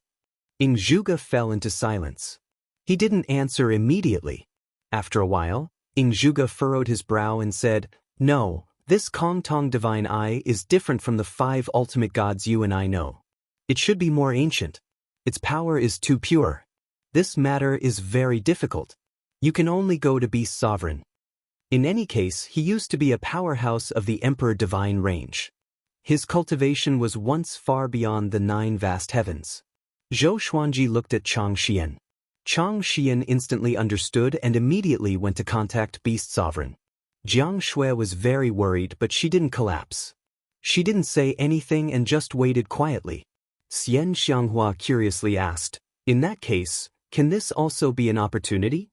Speaker 1: Zhuge fell into silence. He didn't answer immediately. After a while, Zhuge furrowed his brow and said, "No, this Kong Tong Divine Eye is different from the 5 ultimate gods you and I know. It should be more ancient. Its power is too pure. This matter is very difficult. You can only go to Beast Sovereign." In any case, he used to be a powerhouse of the Emperor Divine range. His cultivation was once far beyond the 9 vast heavens. Zhou Xuanji looked at Chang Xian. Chang Xian instantly understood and immediately went to contact Beast Sovereign. Jiang Shui was very worried, but she didn't collapse. She didn't say anything and just waited quietly. Xianxia curiously asked, "In that case, can this also be an opportunity?"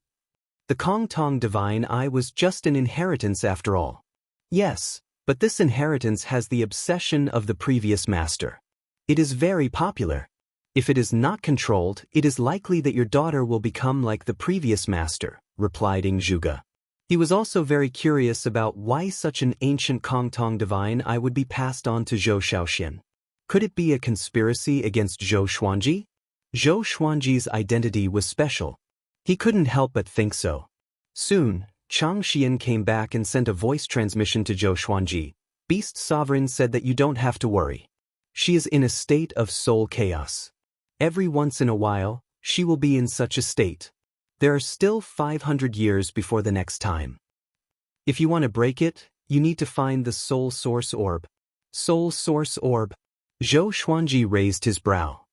Speaker 1: The Kong Tong Divine Eye was just an inheritance after all. Yes, but this inheritance has the obsession of the previous master. It is very popular. If it is not controlled, it is likely that your daughter will become like the previous master, replied Zhuge. He was also very curious about why such an ancient Kong Tong Divine Eye would be passed on to Zhou Xiaoxian. Could it be a conspiracy against Zhou Xuanji? Zhou Xuanji's identity was special. He couldn't help but think so. Soon, Chang Xian came back and sent a voice transmission to Zhou Xuanji. Beast Sovereign said that you don't have to worry. She is in a state of soul chaos. Every once in a while, she will be in such a state. There are still 500 years before the next time. If you want to break it, you need to find the Soul Source Orb. Soul Source Orb. Zhou Xuanji raised his brow.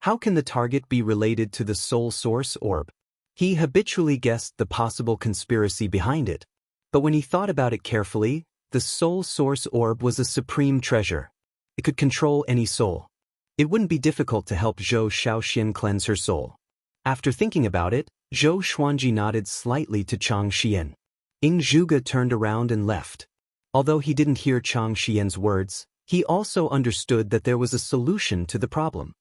Speaker 1: How can the target be related to the Soul Source Orb? He habitually guessed the possible conspiracy behind it. But when he thought about it carefully, the Soul Source Orb was a supreme treasure. It could control any soul. It wouldn't be difficult to help Zhou Xiaoxian cleanse her soul. After thinking about it, Zhou Xuanji nodded slightly to Chang Xian. Zhuge turned around and left. Although he didn't hear Chang Xian's words, he also understood that there was a solution to the problem.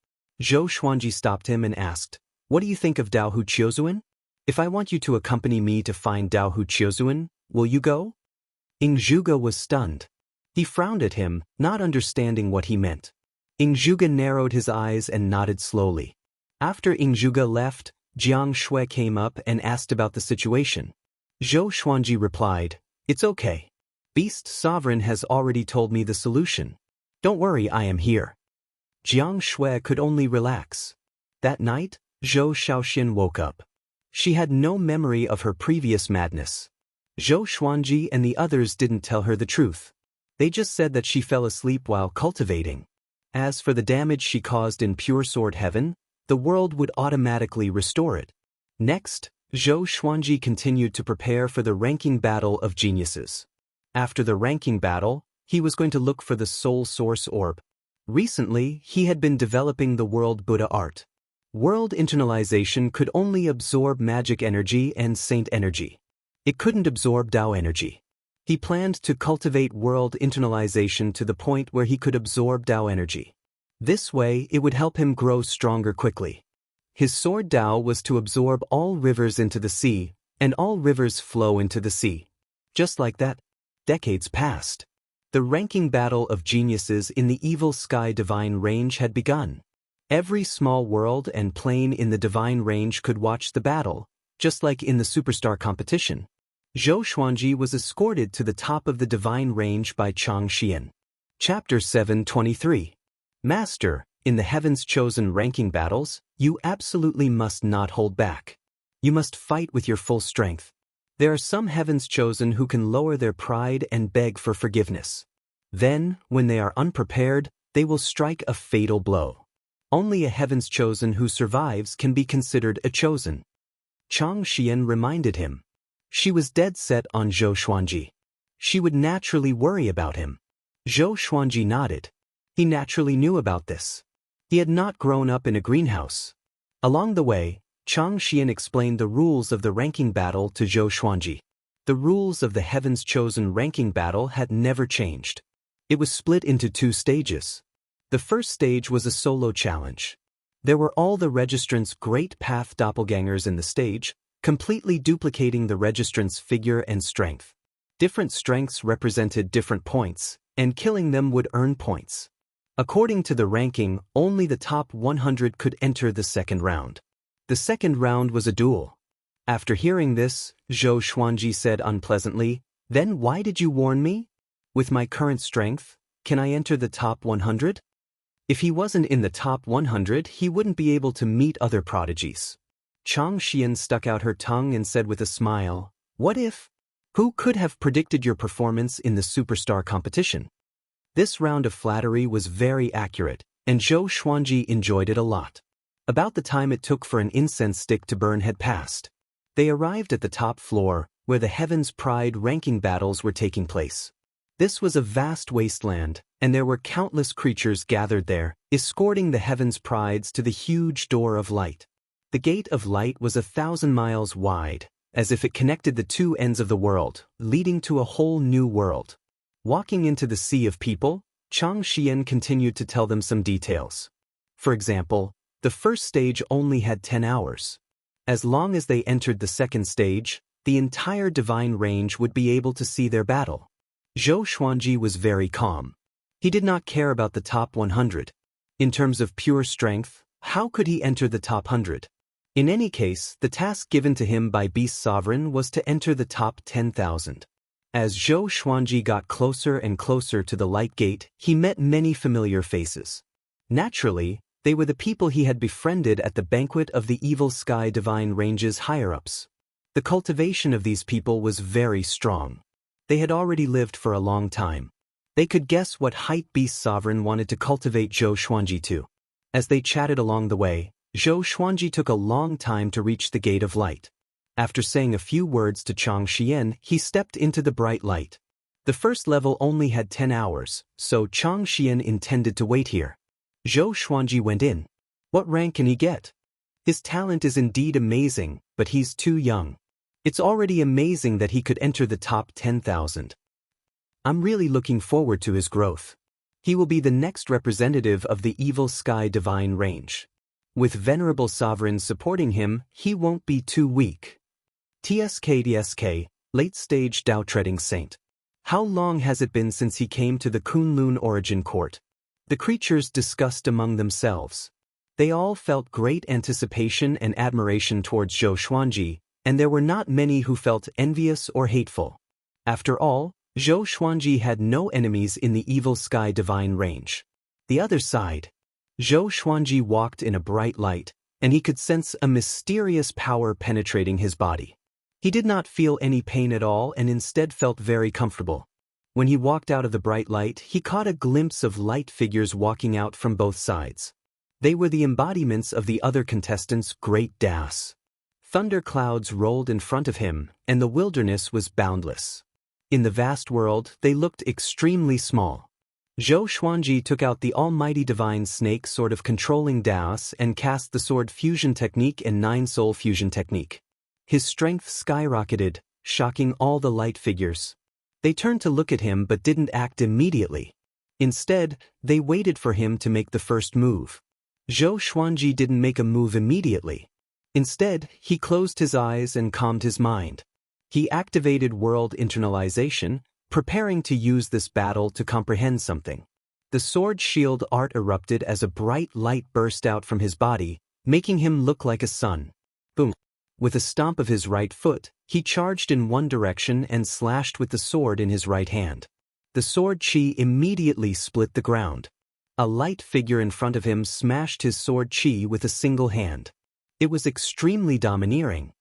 Speaker 1: Zhou Xuanji stopped him and asked, "What do you think of Dao Hu Qiuzuan? If I want you to accompany me to find Dao Hu Qiuzuan, will you go?" Zhuge was stunned. He frowned at him, not understanding what he meant. Zhuge narrowed his eyes and nodded slowly. After Zhuge left, Jiang Shui came up and asked about the situation. Zhou Xuanji replied, "It's okay. Beast Sovereign has already told me the solution. Don't worry, I am here." Jiang Shui could only relax. That night, Zhou Xiaoxian woke up. She had no memory of her previous madness. Zhou Xuanji and the others didn't tell her the truth. They just said that she fell asleep while cultivating. As for the damage she caused in Pure Sword Heaven, the world would automatically restore it. Next, Zhou Xuanji continued to prepare for the ranking battle of geniuses. After the ranking battle, he was going to look for the Soul Source Orb. Recently, he had been developing the World Buddha art. World internalization could only absorb magic energy and saint energy. It couldn't absorb Tao energy. He planned to cultivate world internalization to the point where he could absorb Tao energy. This way, it would help him grow stronger quickly. His sword Tao was to absorb all rivers into the sea, and all rivers flow into the sea. Just like that, decades passed. The ranking battle of geniuses in the evil sky divine range had begun. Every small world and plane in the divine range could watch the battle, just like in the superstar competition. Zhou Xuanji was escorted to the top of the divine range by Xianxia. Chapter 723. Master, in the heavens chosen ranking battles, you absolutely must not hold back. You must fight with your full strength. There are some heavens chosen who can lower their pride and beg for forgiveness. Then, when they are unprepared, they will strike a fatal blow. Only a heavens chosen who survives can be considered a chosen. Xianxia reminded him. She was dead set on Zhou Xuanji. She would naturally worry about him. Zhou Xuanji nodded. He naturally knew about this. He had not grown up in a greenhouse. Along the way, Xianxia explained the rules of the ranking battle to Zhou Xuanji. The rules of the heavens chosen ranking battle had never changed. It was split into 2 stages. The first stage was a solo challenge. There were all the registrants' great path doppelgangers in the stage, completely duplicating the registrant's figure and strength. Different strengths represented different points, and killing them would earn points. According to the ranking, only the top 100 could enter the second round. The second round was a duel. After hearing this, Zhou Xuanji said unpleasantly, "Then why did you warn me? With my current strength, can I enter the top 100? If he wasn't in the top 100, he wouldn't be able to meet other prodigies." Xianxia stuck out her tongue and said with a smile, "What if? Who could have predicted your performance in the superstar competition?" This round of flattery was very accurate, and Zhou Xuanji enjoyed it a lot. About the time it took for an incense stick to burn had passed. They arrived at the top floor, where the Heaven's Pride ranking battles were taking place. This was a vast wasteland, and there were countless creatures gathered there, escorting the Heaven's Prides to the huge door of light. The Gate of Light was 1,000 miles wide, as if it connected the 2 ends of the world, leading to a whole new world. Walking into the sea of people, Xianxia continued to tell them some details. For example, the first stage only had 10 hours. As long as they entered the second stage, the entire divine range would be able to see their battle. Zhou Xuanji was very calm. He did not care about the top 100. In terms of pure strength, how could he enter the top 100? In any case, the task given to him by Beast Sovereign was to enter the top 10,000. As Zhou Xuanji got closer and closer to the light gate, he met many familiar faces. Naturally, they were the people he had befriended at the banquet of the Evil Sky Divine Range's higher-ups. The cultivation of these people was very strong. They had already lived for a long time. They could guess what height Beast Sovereign wanted to cultivate Zhou Xuanji to. As they chatted along the way, Zhou Xuanji took a long time to reach the Gate of Light. After saying a few words to Xianxia, he stepped into the bright light. The first level only had 10 hours, so Xianxia intended to wait here. Zhou Xuanji went in. What rank can he get? His talent is indeed amazing, but he's too young. It's already amazing that he could enter the top 10,000. I'm really looking forward to his growth. He will be the next representative of the Evil Sky Divine Range. With venerable sovereigns supporting him, he won't be too weak. TSK, late-stage Tao-treading saint. How long has it been since he came to the Kunlun Origin Court? The creatures discussed among themselves. They all felt great anticipation and admiration towards Zhou Xuanji, and there were not many who felt envious or hateful. After all, Zhou Xuanji had no enemies in the Evil Sky Divine Range. The other side. Zhou Xuanji walked in a bright light, and he could sense a mysterious power penetrating his body. He did not feel any pain at all and instead felt very comfortable. When he walked out of the bright light, he caught a glimpse of light figures walking out from both sides. They were the embodiments of the other contestants' great das. Thunder clouds rolled in front of him, and the wilderness was boundless. In the vast world, they looked extremely small. Zhou Xuanji took out the almighty divine snake sword of controlling Das and cast the sword fusion technique and 9-soul fusion technique. His strength skyrocketed, shocking all the light figures. They turned to look at him but didn't act immediately. Instead, they waited for him to make the first move. Zhou Xuanji didn't make a move immediately. Instead, he closed his eyes and calmed his mind. He activated world internalization, preparing to use this battle to comprehend something. The sword shield art erupted as a bright light burst out from his body, making him look like a sun. Boom! With a stomp of his right foot, he charged in one direction and slashed with the sword in his right hand. The sword chi immediately split the ground. A light figure in front of him smashed his sword chi with a single hand. It was extremely domineering.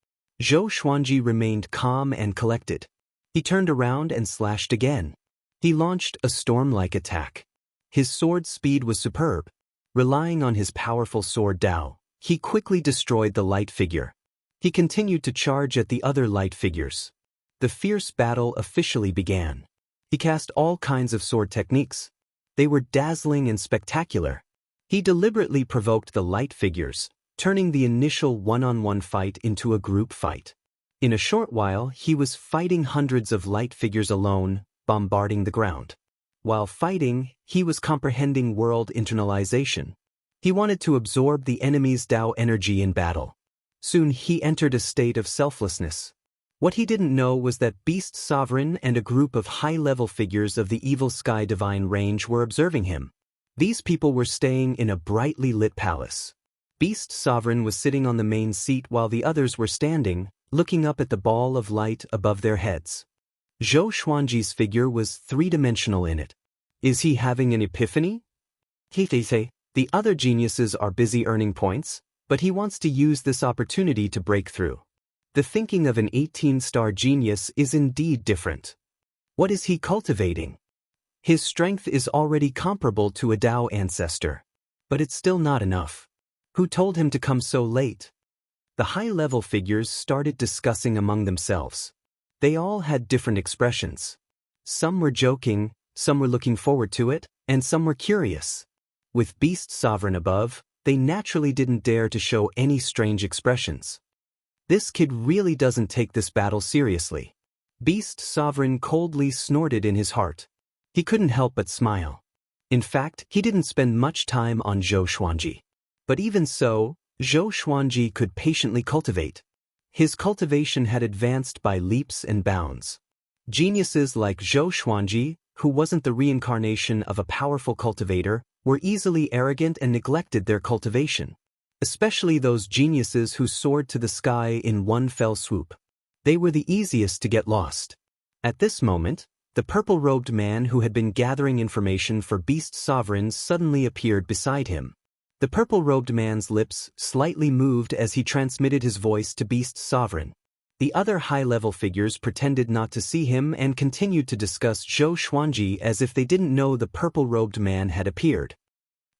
Speaker 1: Zhou Xuanji remained calm and collected. He turned around and slashed again. He launched a storm-like attack. His sword speed was superb. Relying on his powerful sword Dao, he quickly destroyed the light figure. He continued to charge at the other light figures. The fierce battle officially began. He cast all kinds of sword techniques. They were dazzling and spectacular. He deliberately provoked the light figures, turning the initial one-on-one fight into a group fight. In a short while, he was fighting hundreds of light figures alone, bombarding the ground. While fighting, he was comprehending world internalization. He wanted to absorb the enemy's Dao energy in battle. Soon he entered a state of selflessness. What he didn't know was that Beast Sovereign and a group of high-level figures of the Evil Sky Divine range were observing him. These people were staying in a brightly lit palace. Beast Sovereign was sitting on the main seat while the others were standing, looking up at the ball of light above their heads. Zhou Xuanji's figure was three-dimensional in it. Is he having an epiphany? The other geniuses are busy earning points, but he wants to use this opportunity to break through. The thinking of an 18-star genius is indeed different. What is he cultivating? His strength is already comparable to a Dao ancestor. But it's still not enough. Who told him to come so late? The high-level figures started discussing among themselves. They all had different expressions. Some were joking, some were looking forward to it, and some were curious. With Beast Sovereign above, they naturally didn't dare to show any strange expressions. This kid really doesn't take this battle seriously. Beast Sovereign coldly snorted in his heart. He couldn't help but smile. In fact, he didn't spend much time on Zhou Xuanji. But even so, Zhou Xuanji could patiently cultivate. His cultivation had advanced by leaps and bounds. Geniuses like Zhou Xuanji, who wasn't the reincarnation of a powerful cultivator, were easily arrogant and neglected their cultivation. Especially those geniuses who soared to the sky in one fell swoop. They were the easiest to get lost. At this moment, the purple-robed man who had been gathering information for Beast Sovereigns suddenly appeared beside him. The purple-robed man's lips slightly moved as he transmitted his voice to Beast Sovereign. The other high-level figures pretended not to see him and continued to discuss Zhou Xuanji as if they didn't know the purple-robed man had appeared.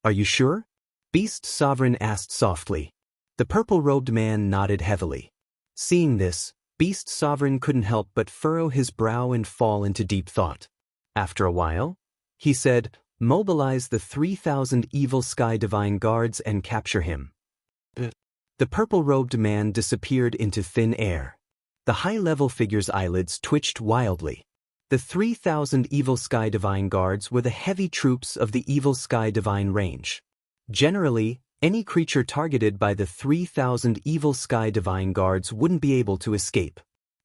Speaker 1: Are you sure? Beast Sovereign asked softly. The purple-robed man nodded heavily. Seeing this, Beast Sovereign couldn't help but furrow his brow and fall into deep thought. After a while, he said, "Mobilize the 3,000 Evil Sky Divine Guards and capture him." The purple-robed man disappeared into thin air. The high-level figure's eyelids twitched wildly. The 3,000 Evil Sky Divine Guards were the heavy troops of the Evil Sky Divine range. Generally, any creature targeted by the 3,000 Evil Sky Divine Guards wouldn't be able to escape.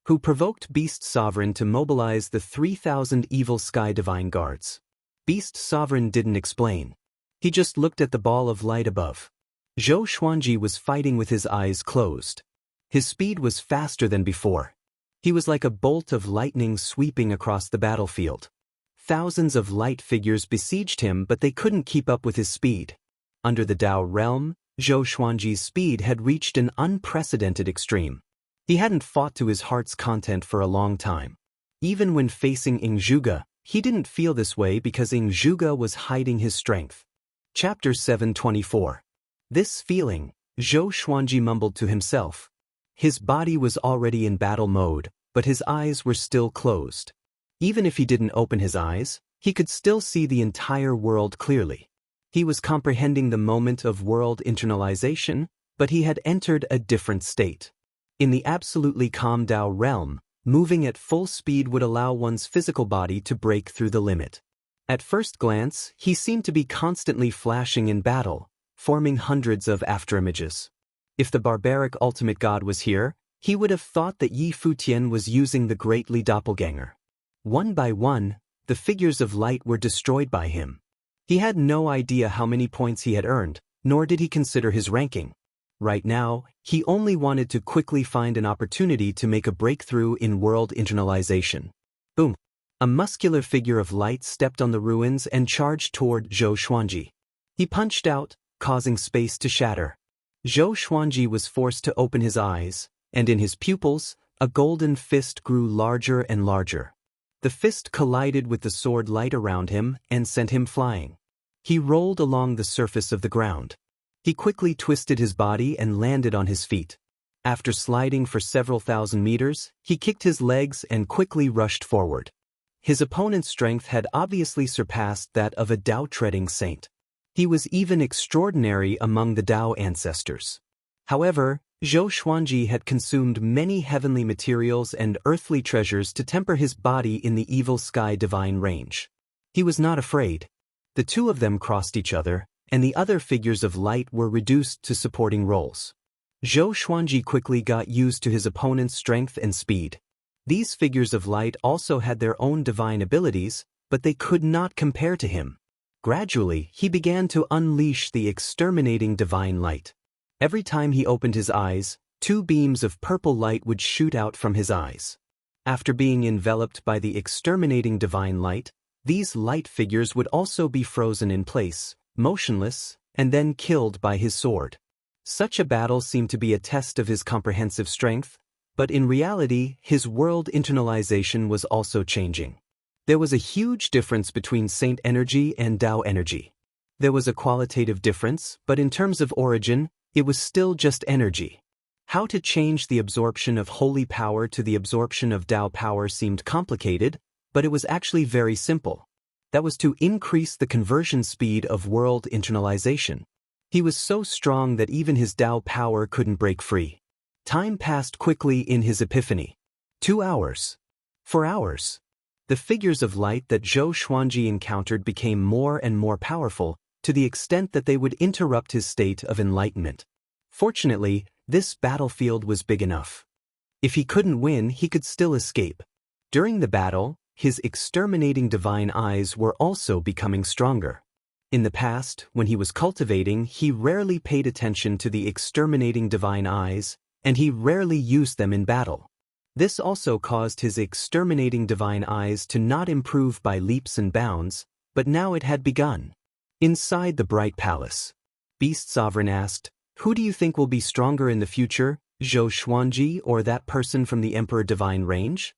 Speaker 1: Who provoked Beast Sovereign to mobilize the 3,000 Evil Sky Divine Guards? Beast Sovereign didn't explain. He just looked at the ball of light above. Zhou Xuanji was fighting with his eyes closed. His speed was faster than before. He was like a bolt of lightning sweeping across the battlefield. Thousands of light figures besieged him, but they couldn't keep up with his speed. Under the Dao realm, Zhou Xuanji's speed had reached an unprecedented extreme. He hadn't fought to his heart's content for a long time. Even when facing Ingzhuge, he didn't feel this way because Ingzhuge was hiding his strength. Chapter 724. This feeling, Zhou Xuanji mumbled to himself. His body was already in battle mode, but his eyes were still closed. Even if he didn't open his eyes, he could still see the entire world clearly. He was comprehending the moment of world internalization, but he had entered a different state. In the absolutely calm Dao realm, Moving at full speed would allow one's physical body to break through the limit. At first glance, he seemed to be constantly flashing in battle, forming hundreds of afterimages. If the barbaric ultimate god was here, he would have thought that Yi Futian was using the Great Li doppelganger. One by one, the figures of light were destroyed by him. He had no idea how many points he had earned, nor did he consider his ranking. Right now, he only wanted to quickly find an opportunity to make a breakthrough in world internalization. Boom! A muscular figure of light stepped on the ruins and charged toward Zhou Xuanji. He punched out, causing space to shatter. Zhou Xuanji was forced to open his eyes, and in his pupils, a golden fist grew larger and larger. The fist collided with the sword light around him and sent him flying. He rolled along the surface of the ground. He quickly twisted his body and landed on his feet. After sliding for several thousand meters, he kicked his legs and quickly rushed forward. His opponent's strength had obviously surpassed that of a Tao-treading saint. He was even extraordinary among the Tao ancestors. However, Zhou Xuanji had consumed many heavenly materials and earthly treasures to temper his body in the evil sky divine range. He was not afraid. The two of them crossed each other, and the other figures of light were reduced to supporting roles. Zhou Xuanji quickly got used to his opponent's strength and speed. These figures of light also had their own divine abilities, but they could not compare to him. Gradually, he began to unleash the exterminating divine light. Every time he opened his eyes, two beams of purple light would shoot out from his eyes. After being enveloped by the exterminating divine light, these light figures would also be frozen in place, motionless, and then killed by his sword. Such a battle seemed to be a test of his comprehensive strength, but in reality, his world internalization was also changing. There was a huge difference between Saint energy and Tao energy. There was a qualitative difference, but in terms of origin, it was still just energy. How to change the absorption of holy power to the absorption of Tao power seemed complicated, but it was actually very simple. That was to increase the conversion speed of world internalization. He was so strong that even his Tao power couldn't break free. Time passed quickly in his epiphany. 2 hours. 4 hours. The figures of light that Zhou Xuanji encountered became more and more powerful, to the extent that they would interrupt his state of enlightenment. Fortunately, this battlefield was big enough. If he couldn't win, he could still escape. During the battle, his exterminating divine eyes were also becoming stronger. In the past, when he was cultivating, he rarely paid attention to the exterminating divine eyes, and he rarely used them in battle. This also caused his exterminating divine eyes to not improve by leaps and bounds, but now it had begun. Inside the bright palace, Beast Sovereign asked, "Who do you think will be stronger in the future, Zhou Xuanji or that person from the Emperor Divine range?"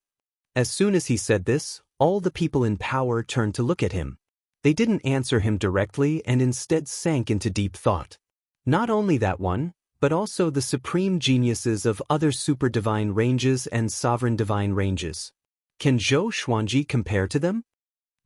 Speaker 1: As soon as he said this, all the people in power turned to look at him. They didn't answer him directly and instead sank into deep thought. Not only that one, but also the supreme geniuses of other super divine ranges and sovereign divine ranges. Can Zhou Xuanji compare to them?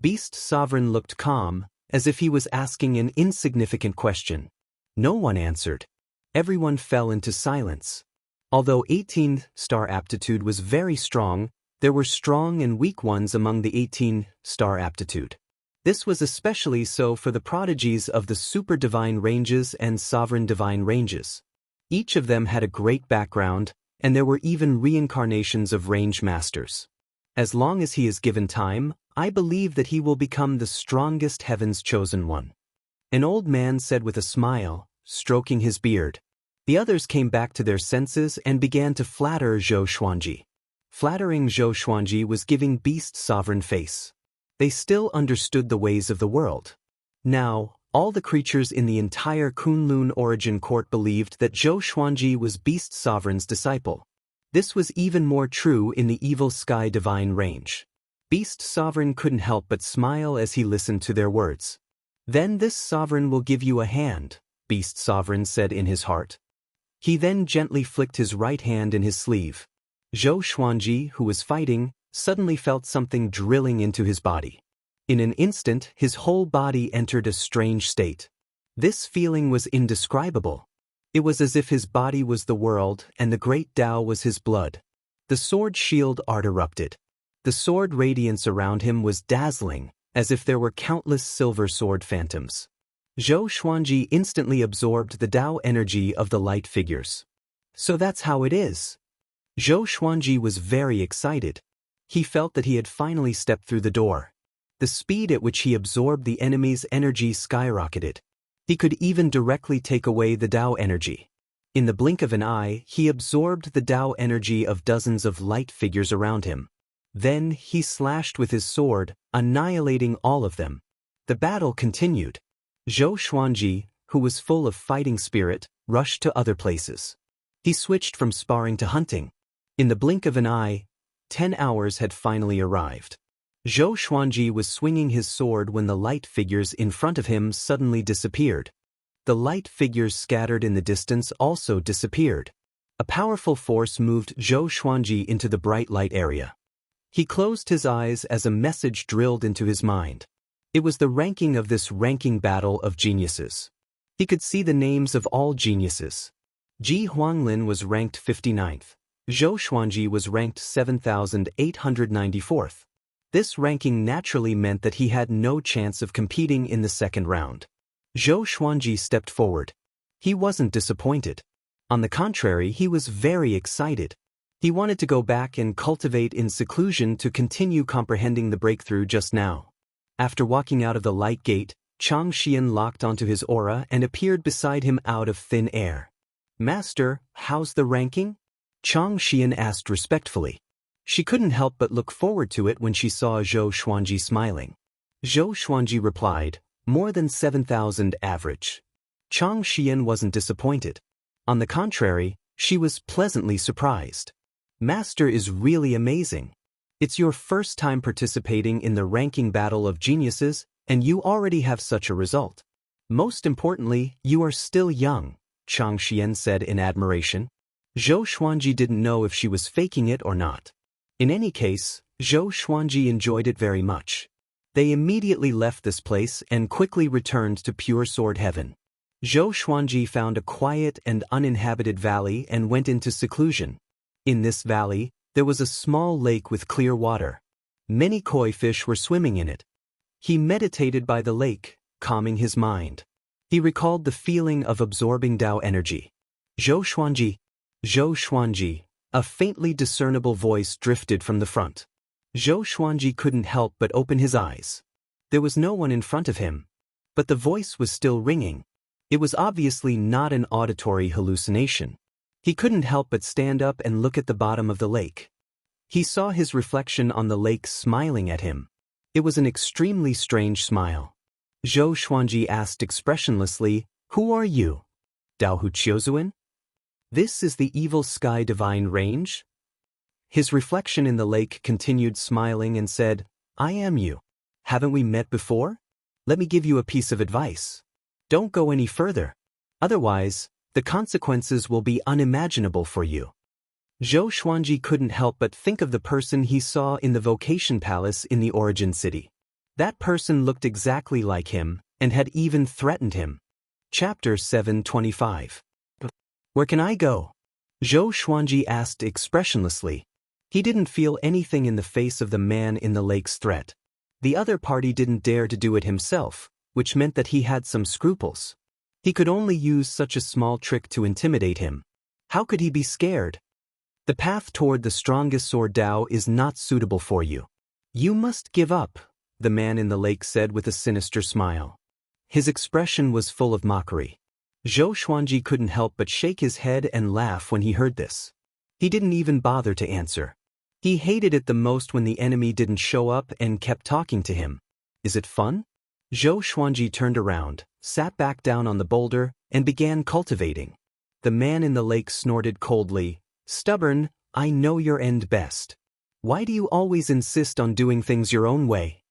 Speaker 1: Beast Sovereign looked calm, as if he was asking an insignificant question. No one answered. Everyone fell into silence. Although 18-star aptitude was very strong, there were strong and weak ones among the 18-star aptitude. This was especially so for the prodigies of the super divine ranges and sovereign divine ranges. Each of them had a great background, and there were even reincarnations of range masters. As long as he is given time, I believe that he will become the strongest heaven's chosen one. An old man said with a smile, stroking his beard. The others came back to their senses and began to flatter Zhou Xuanji. Flattering Zhou Xuanji was giving Beast Sovereign face. They still understood the ways of the world. Now, all the creatures in the entire Kunlun origin court believed that Zhou Xuanji was Beast Sovereign's disciple. This was even more true in the evil sky divine range. Beast Sovereign couldn't help but smile as he listened to their words. "Then this sovereign will give you a hand," Beast Sovereign said in his heart. He then gently flicked his right hand in his sleeve. Zhou Xuanji, who was fighting, suddenly felt something drilling into his body. In an instant, his whole body entered a strange state. This feeling was indescribable. It was as if his body was the world and the great Tao was his blood. The sword shield art erupted. The sword radiance around him was dazzling, as if there were countless silver sword phantoms. Zhou Xuanji instantly absorbed the Tao energy of the light figures. So that's how it is. Zhou Xuanji was very excited. He felt that he had finally stepped through the door. The speed at which he absorbed the enemy's energy skyrocketed. He could even directly take away the Tao energy. In the blink of an eye, he absorbed the Tao energy of dozens of light figures around him. Then he slashed with his sword, annihilating all of them. The battle continued. Zhou Xuanji, who was full of fighting spirit, rushed to other places. He switched from sparring to hunting. In the blink of an eye, 10 hours had finally arrived. Zhou Xuanji was swinging his sword when the light figures in front of him suddenly disappeared. The light figures scattered in the distance also disappeared. A powerful force moved Zhou Xuanji into the bright light area. He closed his eyes as a message drilled into his mind. It was the ranking of this ranking battle of geniuses. He could see the names of all geniuses. Ji Huanglin was ranked 59th. Zhou Xuanji was ranked 7,894th. This ranking naturally meant that he had no chance of competing in the second round. Zhou Xuanji stepped forward. He wasn't disappointed. On the contrary, he was very excited. He wanted to go back and cultivate in seclusion to continue comprehending the breakthrough just now. After walking out of the light gate, Xianxia locked onto his aura and appeared beside him out of thin air. "Master, how's the ranking?" Xianxia asked respectfully. She couldn't help but look forward to it when she saw Zhou Xuanji smiling. Zhou Xuanji replied, "More than 7,000 average." Xianxia wasn't disappointed. On the contrary, she was pleasantly surprised. "Master is really amazing. It's your first time participating in the ranking battle of geniuses, and you already have such a result. Most importantly, you are still young," Xianxia said in admiration. Zhou Xuanji didn't know if she was faking it or not. In any case, Zhou Xuanji enjoyed it very much. They immediately left this place and quickly returned to pure sword heaven. Zhou Xuanji found a quiet and uninhabited valley and went into seclusion. In this valley, there was a small lake with clear water. Many koi fish were swimming in it. He meditated by the lake, calming his mind. He recalled the feeling of absorbing Tao energy. "Zhou Xuanji, Zhou Xuanji," a faintly discernible voice drifted from the front. Zhou Xuanji couldn't help but open his eyes. There was no one in front of him. But the voice was still ringing. It was obviously not an auditory hallucination. He couldn't help but stand up and look at the bottom of the lake. He saw his reflection on the lake smiling at him. It was an extremely strange smile. Zhou Xuanji asked expressionlessly, "Who are you? Dao Hu Qiuzuan? This is the evil sky divine range?" His reflection in the lake continued smiling and said, "I am you. Haven't we met before? Let me give you a piece of advice. Don't go any further. Otherwise, the consequences will be unimaginable for you." Zhou Xuanji couldn't help but think of the person he saw in the vocation palace in the origin city. That person looked exactly like him and had even threatened him. Chapter 725. "Where can I go?" Zhou Xuanji asked expressionlessly. He didn't feel anything in the face of the man in the lake's threat. The other party didn't dare to do it himself, which meant that he had some scruples. He could only use such a small trick to intimidate him. How could he be scared? "The path toward the strongest sword Tao is not suitable for you. You must give up," the man in the lake said with a sinister smile. His expression was full of mockery. Zhou Xuanji couldn't help but shake his head and laugh when he heard this. He didn't even bother to answer. He hated it the most when the enemy didn't show up and kept talking to him. Is it fun? Zhou Xuanji turned around, sat back down on the boulder, and began cultivating. The man in the lake snorted coldly, "Stubborn, I know your end best. Why do you always insist on doing things your own way?"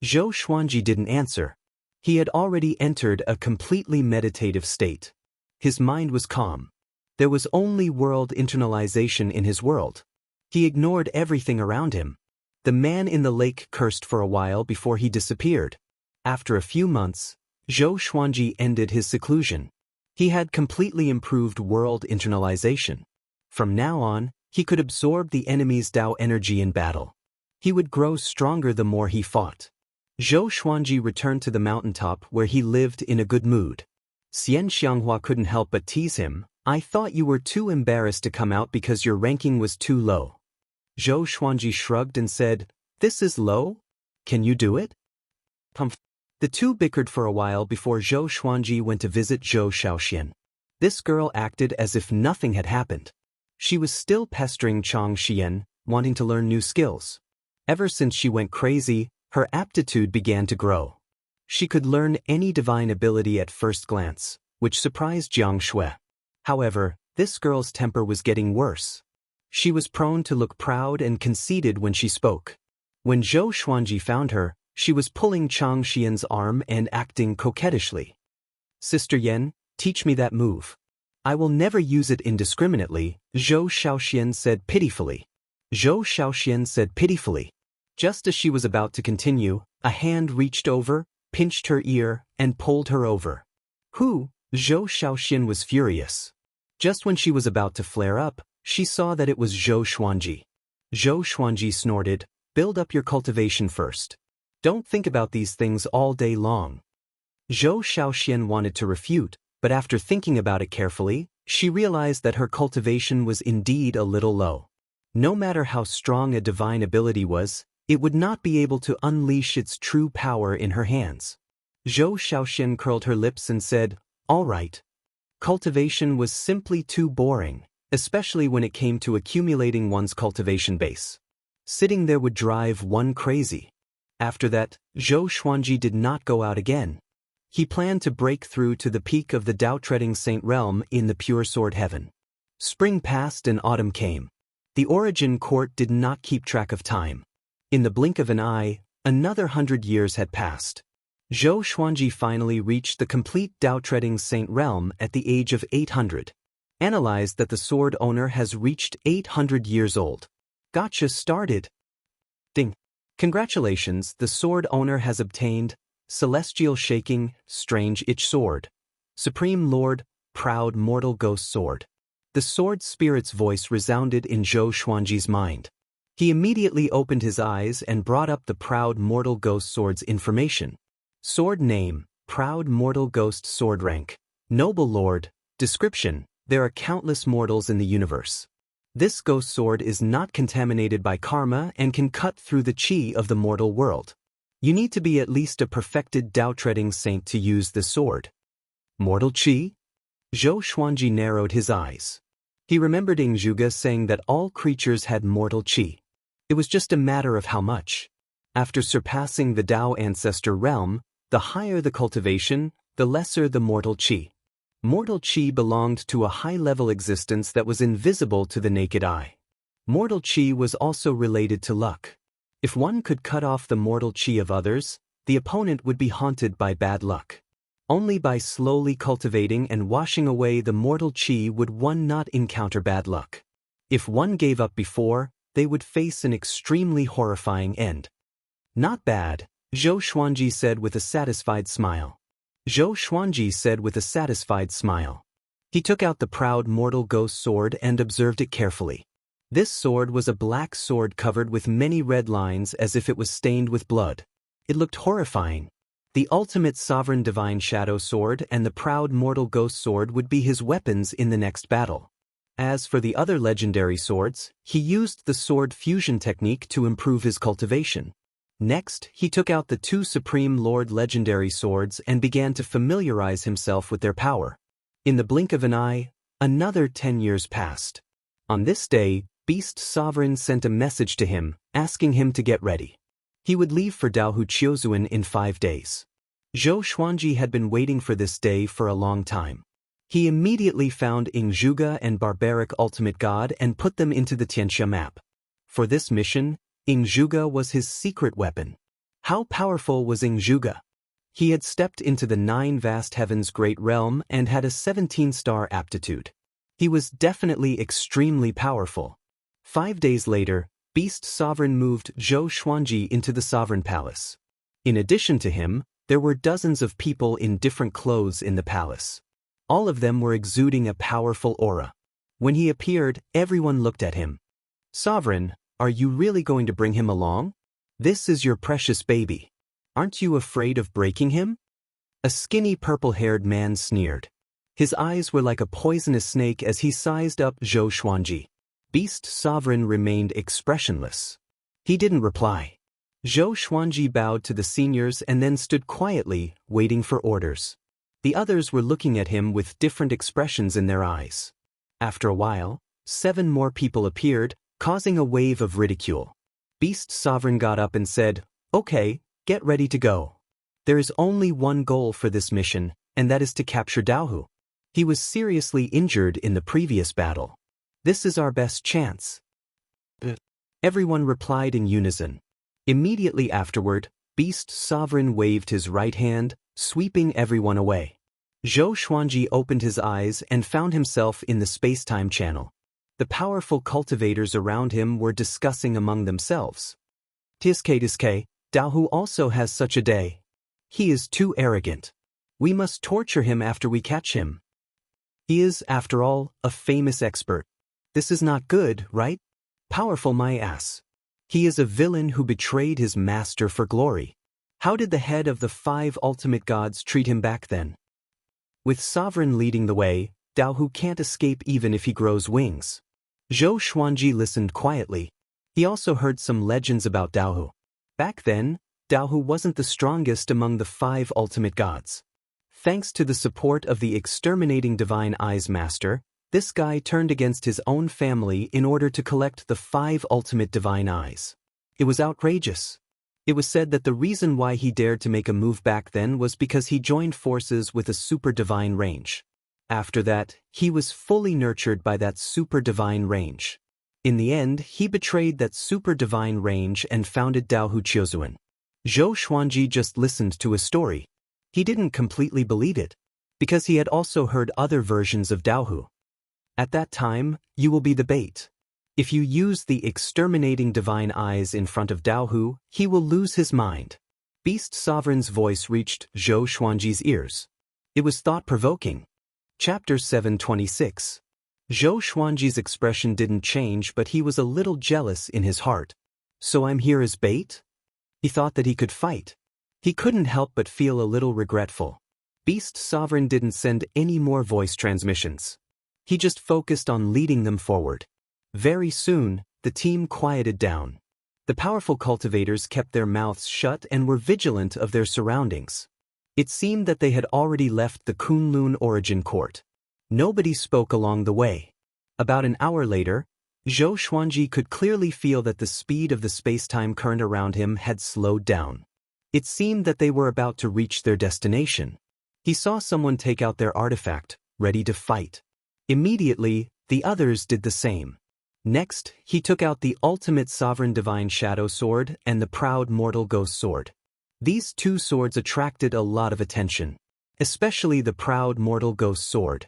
Speaker 1: Zhou Xuanji didn't answer. He had already entered a completely meditative state. His mind was calm. There was only world internalization in his world. He ignored everything around him. The man in the lake cursed for a while before he disappeared. After a few months, Zhou Xuanji ended his seclusion. He had completely improved world internalization. From now on, He could absorb the enemy's Tao energy in battle. He would grow stronger the more he fought. Zhou Xuanji returned to the mountaintop where he lived in a good mood. Xianxia couldn't help but tease him. I thought you were too embarrassed to come out because your ranking was too low. Zhou Xuanji shrugged and said, This is low? Can you do it? The two bickered for a while before Zhou Xuanji went to visit Zhou Shaoxian. This girl acted as if nothing had happened. She was still pestering Chang Xian, wanting to learn new skills. Ever since she went crazy, her aptitude began to grow. She could learn any divine ability at first glance, which surprised Jiang Shui. However, this girl's temper was getting worse. She was prone to look proud and conceited when she spoke. When Zhou Xuanji found her, she was pulling Chang Xian's arm and acting coquettishly. Sister Yan, teach me that move. I will never use it indiscriminately, Zhou Shaoxian said pitifully. Zhou Shaoxian said pitifully. Just as she was about to continue, a hand reached over, pinched her ear, and pulled her over. Who? Zhou Shaoxian was furious. Just when she was about to flare up, she saw that it was Zhou Xuanji. Zhou Xuanji snorted, Build up your cultivation first. Don't think about these things all day long. Zhou Shaoxian wanted to refute, but after thinking about it carefully, she realized that her cultivation was indeed a little low. No matter how strong a divine ability was, it would not be able to unleash its true power in her hands. Zhou Shaoxian curled her lips and said, All right. Cultivation was simply too boring, especially when it came to accumulating one's cultivation base. Sitting there would drive one crazy. After that, Zhou Xuanji did not go out again. He planned to break through to the peak of the Tao-treading Saint realm in the pure sword heaven. Spring passed and autumn came. The origin court did not keep track of time. In the blink of an eye, another 100 years had passed. Zhou Xuanji finally reached the complete Tao-treading Saint realm at the age of 800. Analyzed that the sword owner has reached 800 years old. Gotcha started. Ding. Congratulations, the sword owner has obtained Celestial Shaking, Strange Itch Sword. Supreme Lord, Proud Mortal Ghost Sword. The sword spirit's voice resounded in Zhou Xuanji's mind. He immediately opened his eyes and brought up the Proud Mortal Ghost Sword's information. Sword name, Proud Mortal Ghost Sword rank. Noble Lord. Description, there are countless mortals in the universe. This ghost sword is not contaminated by karma and can cut through the chi of the mortal world. You need to be at least a perfected Tao-treading saint to use the sword. Mortal chi? Zhou Xuanji narrowed his eyes. He remembered Yingzhuge saying that all creatures had mortal chi. It was just a matter of how much. After surpassing the Tao ancestor realm, the higher the cultivation, the lesser the mortal chi. Mortal chi belonged to a high-level existence that was invisible to the naked eye. Mortal chi was also related to luck. If one could cut off the mortal chi of others, the opponent would be haunted by bad luck. Only by slowly cultivating and washing away the mortal chi would one not encounter bad luck. If one gave up before, they would face an extremely horrifying end. Not bad, Zhou Xuanji said with a satisfied smile. Zhou Xuanji said with a satisfied smile. He took out the Proud Mortal Ghost Sword and observed it carefully. This sword was a black sword covered with many red lines as if it was stained with blood. It looked horrifying. The ultimate sovereign divine shadow sword and the Proud Mortal Ghost Sword would be his weapons in the next battle. As for the other legendary swords, he used the sword fusion technique to improve his cultivation. Next, he took out the two Supreme Lord legendary swords and began to familiarize himself with their power. In the blink of an eye, another 10 years passed. On this day, Beast Sovereign sent a message to him, asking him to get ready. He would leave for Daohu Chiozuan in 5 days. Zhou Xuanji had been waiting for this day for a long time. He immediately found Yingzhuge and Barbaric Ultimate God and put them into the Xianxia map. For this mission, Yingzhuge was his secret weapon. How powerful was Yingzhuge? He had stepped into the 9 vast heavens great realm and had a 17-star aptitude. He was definitely extremely powerful. 5 days later, Beast Sovereign moved Zhou Xuanji into the Sovereign Palace. In addition to him, there were dozens of people in different clothes in the palace. All of them were exuding a powerful aura. When he appeared, everyone looked at him. Sovereign, are you really going to bring him along? This is your precious baby. Aren't you afraid of breaking him? A skinny purple-haired man sneered. His eyes were like a poisonous snake as he sized up Zhou Xuanji. Beast Sovereign remained expressionless. He didn't reply. Zhou Xuanji bowed to the seniors and then stood quietly, waiting for orders. The others were looking at him with different expressions in their eyes. After a while, 7 more people appeared, causing a wave of ridicule. Beast Sovereign got up and said, "Okay, get ready to go. There is only one goal for this mission, and that is to capture Daohu. He was seriously injured in the previous battle. This is our best chance." Everyone replied in unison. Immediately afterward, Beast Sovereign waved his right hand, sweeping everyone away. Zhou Xuanji opened his eyes and found himself in the space-time channel. The powerful cultivators around him were discussing among themselves. Tiske, Daohu also has such a day. He is too arrogant. We must torture him after we catch him. He is, after all, a famous expert. This is not good, right? Powerful my ass. He is a villain who betrayed his master for glory. How did the head of the 5 ultimate gods treat him back then? With Sovereign leading the way, Daohu can't escape even if he grows wings. Zhou Xuanji listened quietly. He also heard some legends about Daohu. Back then, Daohu wasn't the strongest among the 5 ultimate gods. Thanks to the support of the exterminating Divine Eyes Master, this guy turned against his own family in order to collect the 5 ultimate Divine Eyes. It was outrageous. It was said that the reason why he dared to make a move back then was because he joined forces with a super divine range. After that, he was fully nurtured by that super divine range. In the end, he betrayed that super divine range and founded Daohu Chiozuan. Zhou Xuanji just listened to a story. He didn't completely believe it, because he had also heard other versions of Daohu. At that time, you will be the bait. If you use the exterminating divine eyes in front of Daohu, he will lose his mind. Beast Sovereign's voice reached Zhou Xuanji's ears. It was thought-provoking. Chapter 726. Zhou Xuanji's expression didn't change, but he was a little jealous in his heart. So I'm here as bait? He thought that he could fight. He couldn't help but feel a little regretful. Beast Sovereign didn't send any more voice transmissions. He just focused on leading them forward. Very soon, the team quieted down. The powerful cultivators kept their mouths shut and were vigilant of their surroundings. It seemed that they had already left the Kunlun origin court. Nobody spoke along the way. About an hour later, Zhou Xuanji could clearly feel that the speed of the space-time current around him had slowed down. It seemed that they were about to reach their destination. He saw someone take out their artifact, ready to fight. Immediately, the others did the same. Next, he took out the ultimate sovereign divine shadow sword and the proud mortal ghost sword. These 2 swords attracted a lot of attention, especially the proud mortal ghost sword.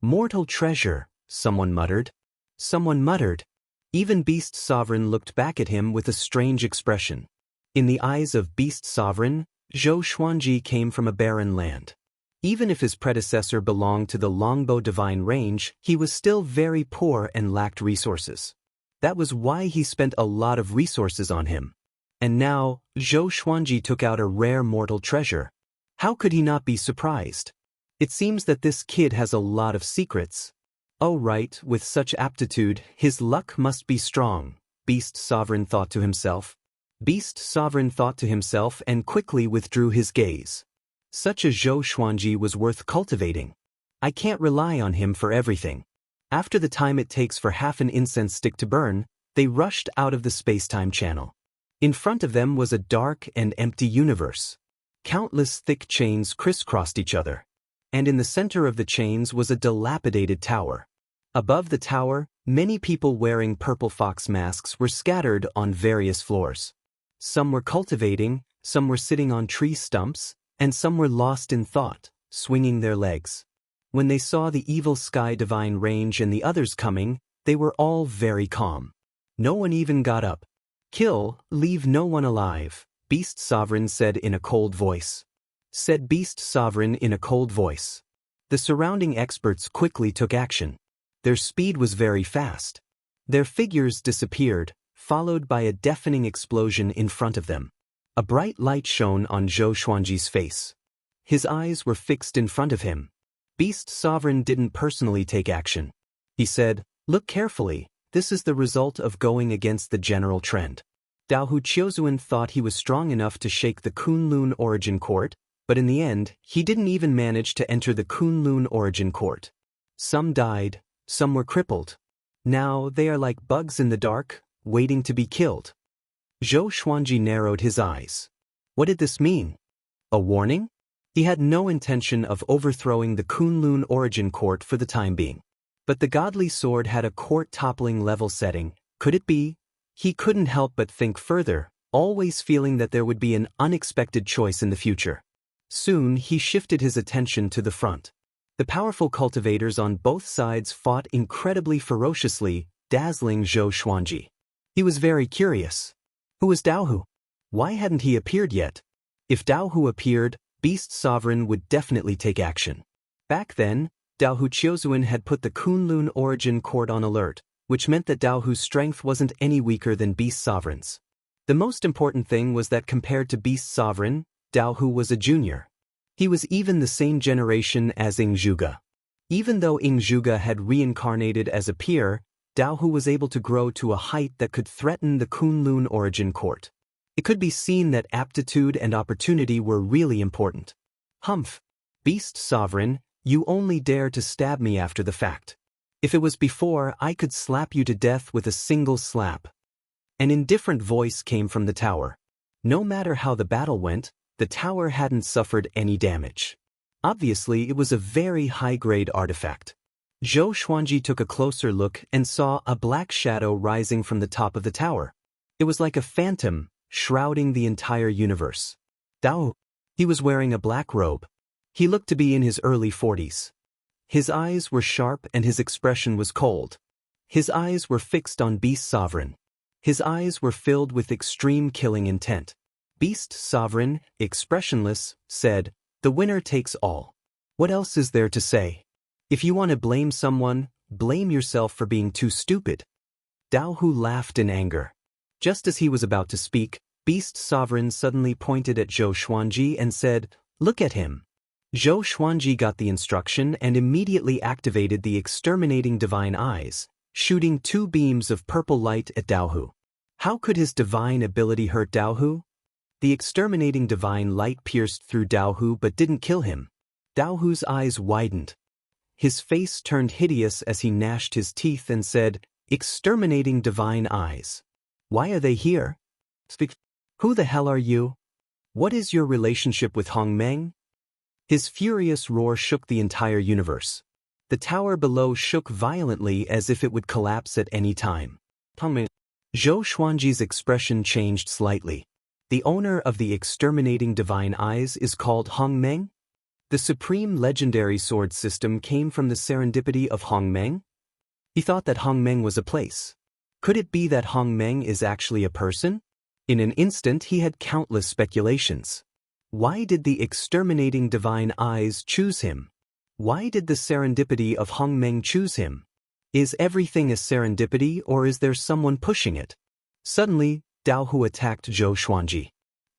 Speaker 1: Mortal treasure, someone muttered. Someone muttered. Even Beast Sovereign looked back at him with a strange expression. In the eyes of Beast Sovereign, Zhou Xuanji came from a barren land. Even if his predecessor belonged to the Longbow Divine Range, he was still very poor and lacked resources. That was why he spent a lot of resources on him. And now, Zhou Xuanji took out a rare mortal treasure. How could he not be surprised? It seems that this kid has a lot of secrets. Oh right, with such aptitude, his luck must be strong, Beast Sovereign thought to himself. Beast Sovereign thought to himself and quickly withdrew his gaze. Such a Zhou Xuanji was worth cultivating. I can't rely on him for everything. After the time it takes for half an incense stick to burn, they rushed out of the space-time channel. In front of them was a dark and empty universe. Countless thick chains crisscrossed each other. And in the center of the chains was a dilapidated tower. Above the tower, many people wearing purple fox masks were scattered on various floors. Some were cultivating, some were sitting on tree stumps, and some were lost in thought, swinging their legs. When they saw the evil Sky Divine Range and the others coming, they were all very calm. No one even got up. Kill, leave no one alive, Beast Sovereign said in a cold voice. The surrounding experts quickly took action. Their speed was very fast. Their figures disappeared, followed by a deafening explosion in front of them. A bright light shone on Zhou Xuanji's face. His eyes were fixed in front of him. Beast Sovereign didn't personally take action. He said, "Look carefully, this is the result of going against the general trend." Daohu Qiuzuan thought he was strong enough to shake the Kunlun Origin Court, but in the end, he didn't even manage to enter the Kunlun Origin Court. Some died, some were crippled. Now they are like bugs in the dark, waiting to be killed. Zhou Xuanji narrowed his eyes. What did this mean? A warning? He had no intention of overthrowing the Kunlun Origin Court for the time being. But the godly sword had a court-toppling level setting. Could it be? He couldn't help but think further, always feeling that there would be an unexpected choice in the future. Soon he shifted his attention to the front. The powerful cultivators on both sides fought incredibly ferociously, dazzling Zhou Xuanji. He was very curious. Who was Daohu? Why hadn't he appeared yet? If Daohu appeared, Beast Sovereign would definitely take action. Back then, Daohu Qiuzuan had put the Kunlun Origin Court on alert, which meant that Daohu's strength wasn't any weaker than Beast Sovereign's. The most important thing was that compared to Beast Sovereign, Daohu was a junior. He was even the same generation as Ingzhuge. Even though Ingzhuge had reincarnated as a peer, Daohu was able to grow to a height that could threaten the Kunlun Origin Court. It could be seen that aptitude and opportunity were really important. Humph! Beast Sovereign, you only dare to stab me after the fact. If it was before, I could slap you to death with a single slap. An indifferent voice came from the tower. No matter how the battle went, the tower hadn't suffered any damage. Obviously, it was a very high-grade artifact. Zhou Xuanji took a closer look and saw a black shadow rising from the top of the tower. It was like a phantom, shrouding the entire universe. Dao. He was wearing a black robe. He looked to be in his early 40s. His eyes were sharp and his expression was cold. His eyes were fixed on Beast Sovereign. His eyes were filled with extreme killing intent. Beast Sovereign, expressionless, said, "The winner takes all. What else is there to say? If you want to blame someone, blame yourself for being too stupid." Daohu laughed in anger. Just as he was about to speak, Beast Sovereign suddenly pointed at Zhou Xuanji and said, "Look at him." Zhou Xuanji got the instruction and immediately activated the exterminating divine eyes, shooting 2 beams of purple light at Daohu. How could his divine ability hurt Daohu? The exterminating divine light pierced through Daohu but didn't kill him. Daohu's eyes widened. His face turned hideous as he gnashed his teeth and said, "Exterminating divine eyes. Why are they here? Speak. Who the hell are you? What is your relationship with Hong Meng?" His furious roar shook the entire universe. The tower below shook violently as if it would collapse at any time. Zhou Xuanji's expression changed slightly. The owner of the exterminating divine eyes is called Hong Meng? The supreme legendary sword system came from the serendipity of Hong Meng? He thought that Hong Meng was a place. Could it be that Hong Meng is actually a person? In an instant he had countless speculations. Why did the exterminating divine eyes choose him? Why did the serendipity of Hong Meng choose him? Is everything a serendipity or is there someone pushing it? Suddenly, Daohu attacked Zhou Xuanji.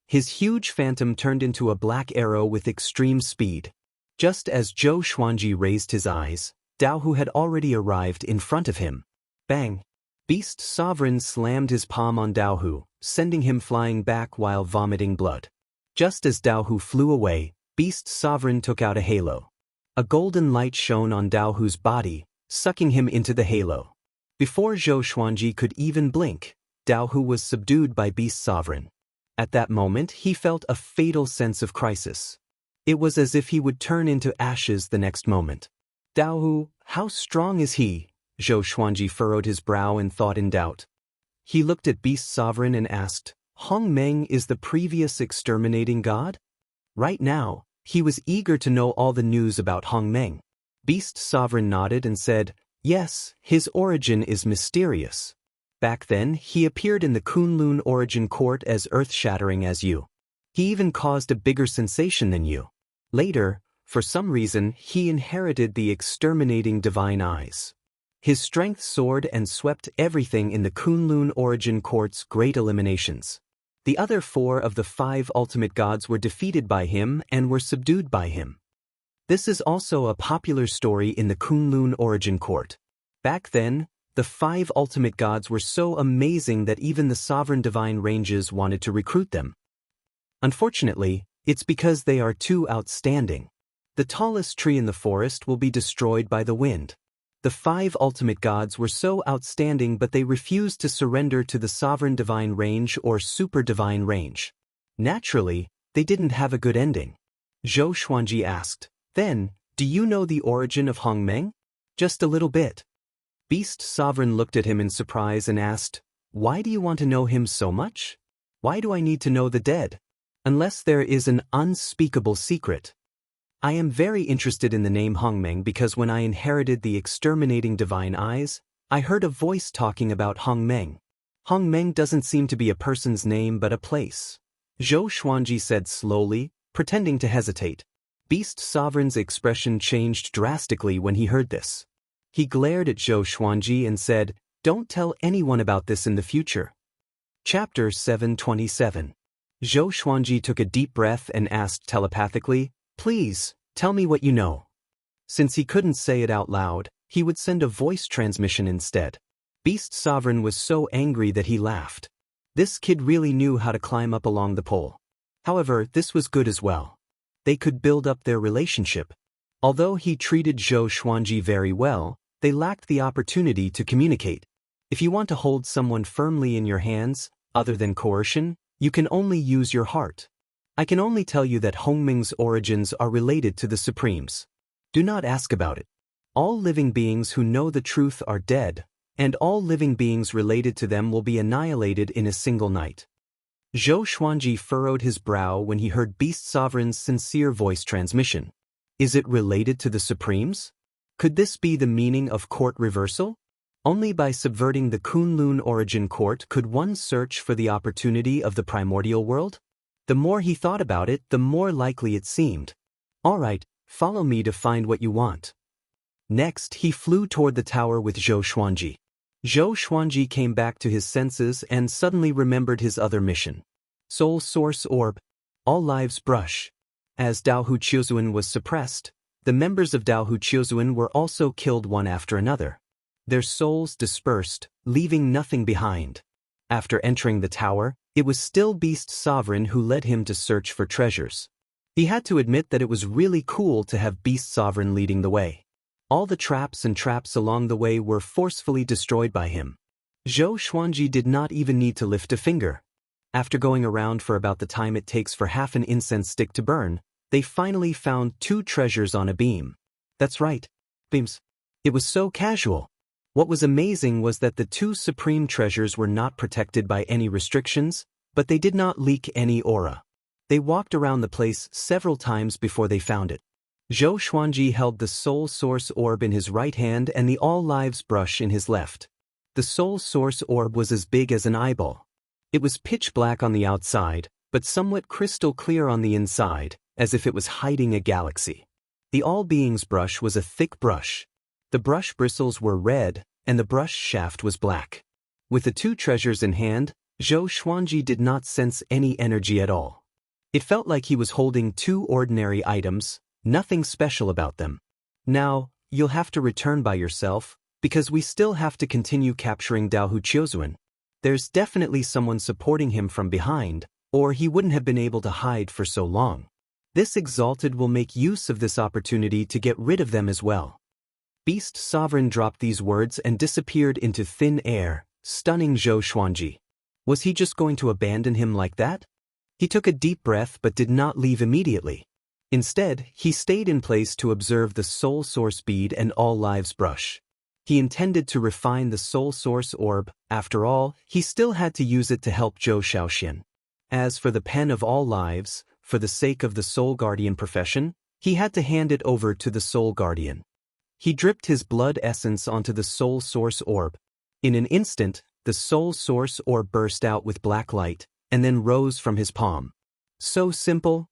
Speaker 1: His huge phantom turned into a black arrow with extreme speed. Just as Zhou Xuanji raised his eyes, Daohu had already arrived in front of him. Bang! Beast Sovereign slammed his palm on Daohu, sending him flying back while vomiting blood. Just as Daohu flew away, Beast Sovereign took out a halo. A golden light shone on Daohu's body, sucking him into the halo. Before Zhou Xuanji could even blink, Daohu was subdued by Beast Sovereign. At that moment, he felt a fatal sense of crisis. It was as if he would turn into ashes the next moment. Daohu, how strong is he? Zhou Xuanji furrowed his brow and thought in doubt. He looked at Beast Sovereign and asked, "Hong Meng is the previous exterminating god?" Right now, he was eager to know all the news about Hong Meng. Beast Sovereign nodded and said, "Yes, his origin is mysterious. Back then, he appeared in the Kunlun Origin Court as earth-shattering as you. He even caused a bigger sensation than you. Later, for some reason, he inherited the exterminating divine eyes. His strength soared and swept everything in the Kunlun Origin Court's great eliminations. The other 4 of the 5 ultimate gods were defeated by him and were subdued by him. This is also a popular story in the Kunlun Origin Court. Back then, the 5 ultimate gods were so amazing that even the sovereign divine ranges wanted to recruit them. Unfortunately, it's because they are too outstanding. The tallest tree in the forest will be destroyed by the wind. The 5 ultimate gods were so outstanding, but they refused to surrender to the sovereign divine range or super divine range. Naturally, they didn't have a good ending. Zhou Xuanji asked, "Then, do you know the origin of Hongmeng?" "Just a little bit." Beast Sovereign looked at him in surprise and asked, "Why do you want to know him so much? Why do I need to know the dead? Unless there is an unspeakable secret." "I am very interested in the name Hongmeng because when I inherited the exterminating divine eyes, I heard a voice talking about Hongmeng. Hongmeng doesn't seem to be a person's name but a place," Zhou Xuanji said slowly, pretending to hesitate. Beast Sovereign's expression changed drastically when he heard this. He glared at Zhou Xuanji and said, "Don't tell anyone about this in the future." Chapter 727. Zhou Xuanji took a deep breath and asked telepathically, "Please, tell me what you know." Since he couldn't say it out loud, he would send a voice transmission instead. Beast Sovereign was so angry that he laughed. This kid really knew how to climb up along the pole. However, this was good as well. They could build up their relationship. Although he treated Zhou Xuanji very well, they lacked the opportunity to communicate. If you want to hold someone firmly in your hands, other than coercion, you can only use your heart. I can only tell you that Hongmeng's origins are related to the Supremes. Do not ask about it. All living beings who know the truth are dead, and all living beings related to them will be annihilated in a single night. Zhou Xuanji furrowed his brow when he heard Beast Sovereign's sincere voice transmission. Is it related to the Supremes? Could this be the meaning of court reversal? Only by subverting the Kunlun Origin Court could one search for the opportunity of the primordial world? The more he thought about it, the more likely it seemed. All right, follow me to find what you want. Next, he flew toward the tower with Zhou Xuanji. Zhou Xuanji came back to his senses and suddenly remembered his other mission. Soul Source Orb, All Lives Brush. As Dao Hu Qiuzuan was suppressed, the members of Dao Hu Qiuzuan were also killed one after another. Their souls dispersed, leaving nothing behind. After entering the tower, it was still Beast Sovereign who led him to search for treasures. He had to admit that it was really cool to have Beast Sovereign leading the way. All the traps along the way were forcefully destroyed by him. Zhou Xuanji did not even need to lift a finger. After going around for about the time it takes for half an incense stick to burn, they finally found 2 treasures on a beam. That's right, beams. It was so casual. What was amazing was that the 2 supreme treasures were not protected by any restrictions, but they did not leak any aura. They walked around the place several times before they found it. Zhou Xuanji held the Soul Source Orb in his right hand and the All Lives brush in his left. The Soul Source Orb was as big as an eyeball. It was pitch black on the outside, but somewhat crystal clear on the inside, as if it was hiding a galaxy. The All Beings brush was a thick brush. The brush bristles were red, and the brush shaft was black. With the 2 treasures in hand, Zhou Xuanji did not sense any energy at all. It felt like he was holding 2 ordinary items, nothing special about them. Now, you'll have to return by yourself, because we still have to continue capturing Dao Hu Qiuzuan. There's definitely someone supporting him from behind, or he wouldn't have been able to hide for so long. This Exalted will make use of this opportunity to get rid of them as well. Beast Sovereign dropped these words and disappeared into thin air, stunning Zhou Xuanji. Was he just going to abandon him like that? He took a deep breath but did not leave immediately. Instead, he stayed in place to observe the Soul Source bead and All Lives brush. He intended to refine the Soul Source Orb. After all, he still had to use it to help Zhou Xiaoxian. As for the Pen of All Lives, for the sake of the Soul Guardian profession, he had to hand it over to the Soul Guardian. He dripped his blood essence onto the Soul Source Orb. In an instant, the Soul Source Orb burst out with black light, and then rose from his palm. So simple?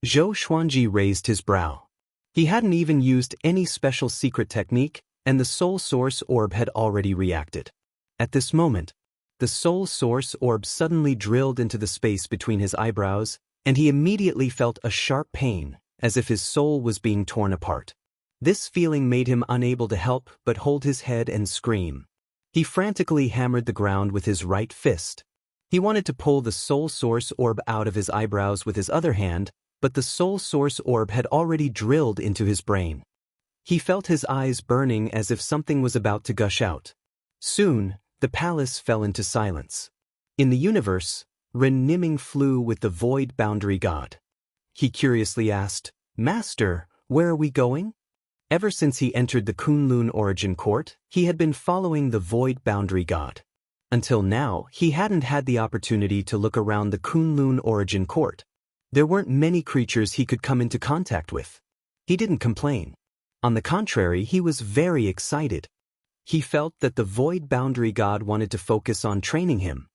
Speaker 1: Zhou Xuanji raised his brow. He hadn't even used any special secret technique, and the soul source orb had already reacted. At this moment, the soul source orb suddenly drilled into the space between his eyebrows, and he immediately felt a sharp pain, as if his soul was being torn apart. This feeling made him unable to help but hold his head and scream. He frantically hammered the ground with his right fist. He wanted to pull the soul source orb out of his eyebrows with his other hand, but the soul source orb had already drilled into his brain. He felt his eyes burning as if something was about to gush out. Soon, the palace fell into silence. In the universe, Ren Niming flew with the Void Boundary God. He curiously asked, "Master, where are we going?" Ever since he entered the Kunlun Origin Court, he had been following the Void Boundary God. Until now, he hadn't had the opportunity to look around the Kunlun Origin Court. There weren't many creatures he could come into contact with. He didn't complain. On the contrary, he was very excited. He felt that the Void Boundary God wanted to focus on training him.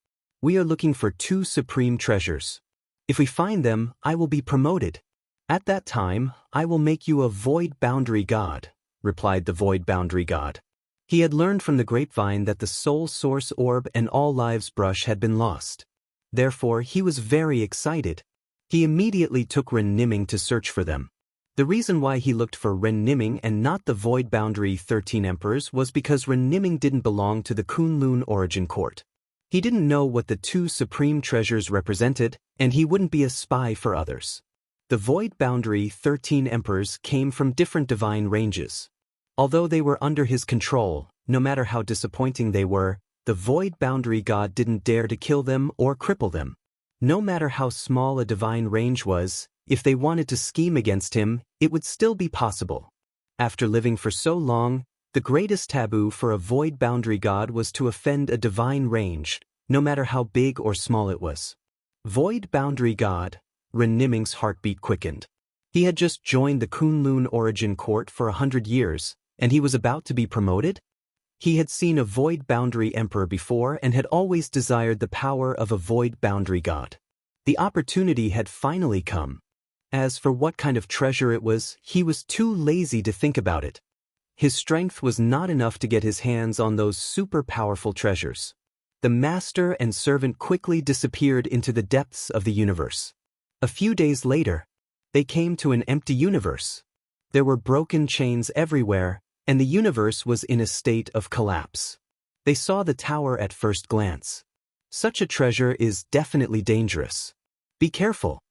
Speaker 1: "We are looking for 2 supreme treasures. If we find them, I will be promoted. At that time, I will make you a Void Boundary God," replied the Void Boundary God. He had learned from the grapevine that the Soul Source Orb and All Lives Brush had been lost. Therefore, he was very excited. He immediately took Ren Niming to search for them. The reason why he looked for Ren Niming and not the Void Boundary 13 Emperors was because Ren Niming didn't belong to the Kunlun Origin Court. He didn't know what the 2 supreme treasures represented, and he wouldn't be a spy for others. The Void Boundary 13 Emperors came from different divine ranges. Although they were under his control, no matter how disappointing they were, the Void Boundary God didn't dare to kill them or cripple them. No matter how small a divine range was, if they wanted to scheme against him, it would still be possible. After living for so long, the greatest taboo for a Void Boundary God was to offend a divine range, no matter how big or small it was. Void Boundary God, Ren Niming's heartbeat quickened. He had just joined the Kunlun Origin Court for 100 years, and he was about to be promoted? He had seen a Void Boundary Emperor before and had always desired the power of a Void Boundary God. The opportunity had finally come. As for what kind of treasure it was, he was too lazy to think about it. His strength was not enough to get his hands on those super powerful treasures. The master and servant quickly disappeared into the depths of the universe. A few days later, they came to an empty universe. There were broken chains everywhere, and the universe was in a state of collapse. They saw the tower at first glance. Such a treasure is definitely dangerous. "Be careful,"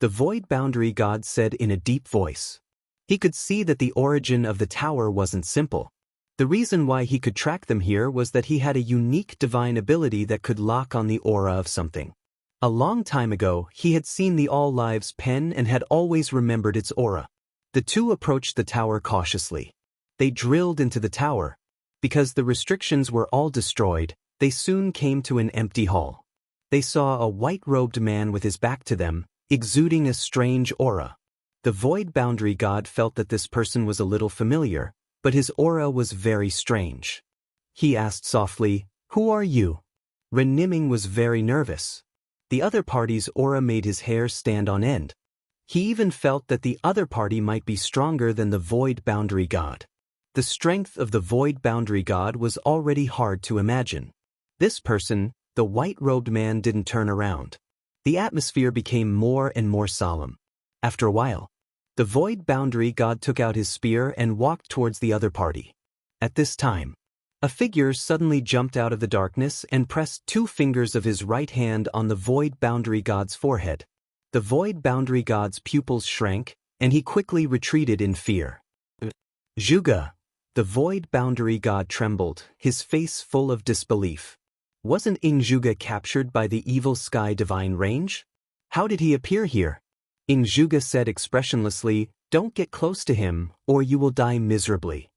Speaker 1: the Void Boundary God said in a deep voice. He could see that the origin of the tower wasn't simple. The reason why he could track them here was that he had a unique divine ability that could lock on the aura of something. A long time ago, he had seen the All Lives pen and had always remembered its aura. The 2 approached the tower cautiously. They drilled into the tower. Because the restrictions were all destroyed, they soon came to an empty hall. They saw a white-robed man with his back to them, exuding a strange aura. The Void Boundary God felt that this person was a little familiar, but his aura was very strange. He asked softly, "Who are you?" Ren Niming was very nervous. The other party's aura made his hair stand on end. He even felt that the other party might be stronger than the Void Boundary God. The strength of the Void Boundary God was already hard to imagine. This person, the white-robed man, didn't turn around. The atmosphere became more and more solemn. After a while, the Void Boundary God took out his spear and walked towards the other party. At this time, a figure suddenly jumped out of the darkness and pressed 2 fingers of his right hand on the Void Boundary God's forehead. The Void Boundary God's pupils shrank, and he quickly retreated in fear. "Zhuge!" The Void Boundary God trembled, his face full of disbelief. Wasn't Zhuge captured by the Evil Sky Divine Range? How did he appear here? Zhuge said expressionlessly, "Don't get close to him, or you will die miserably."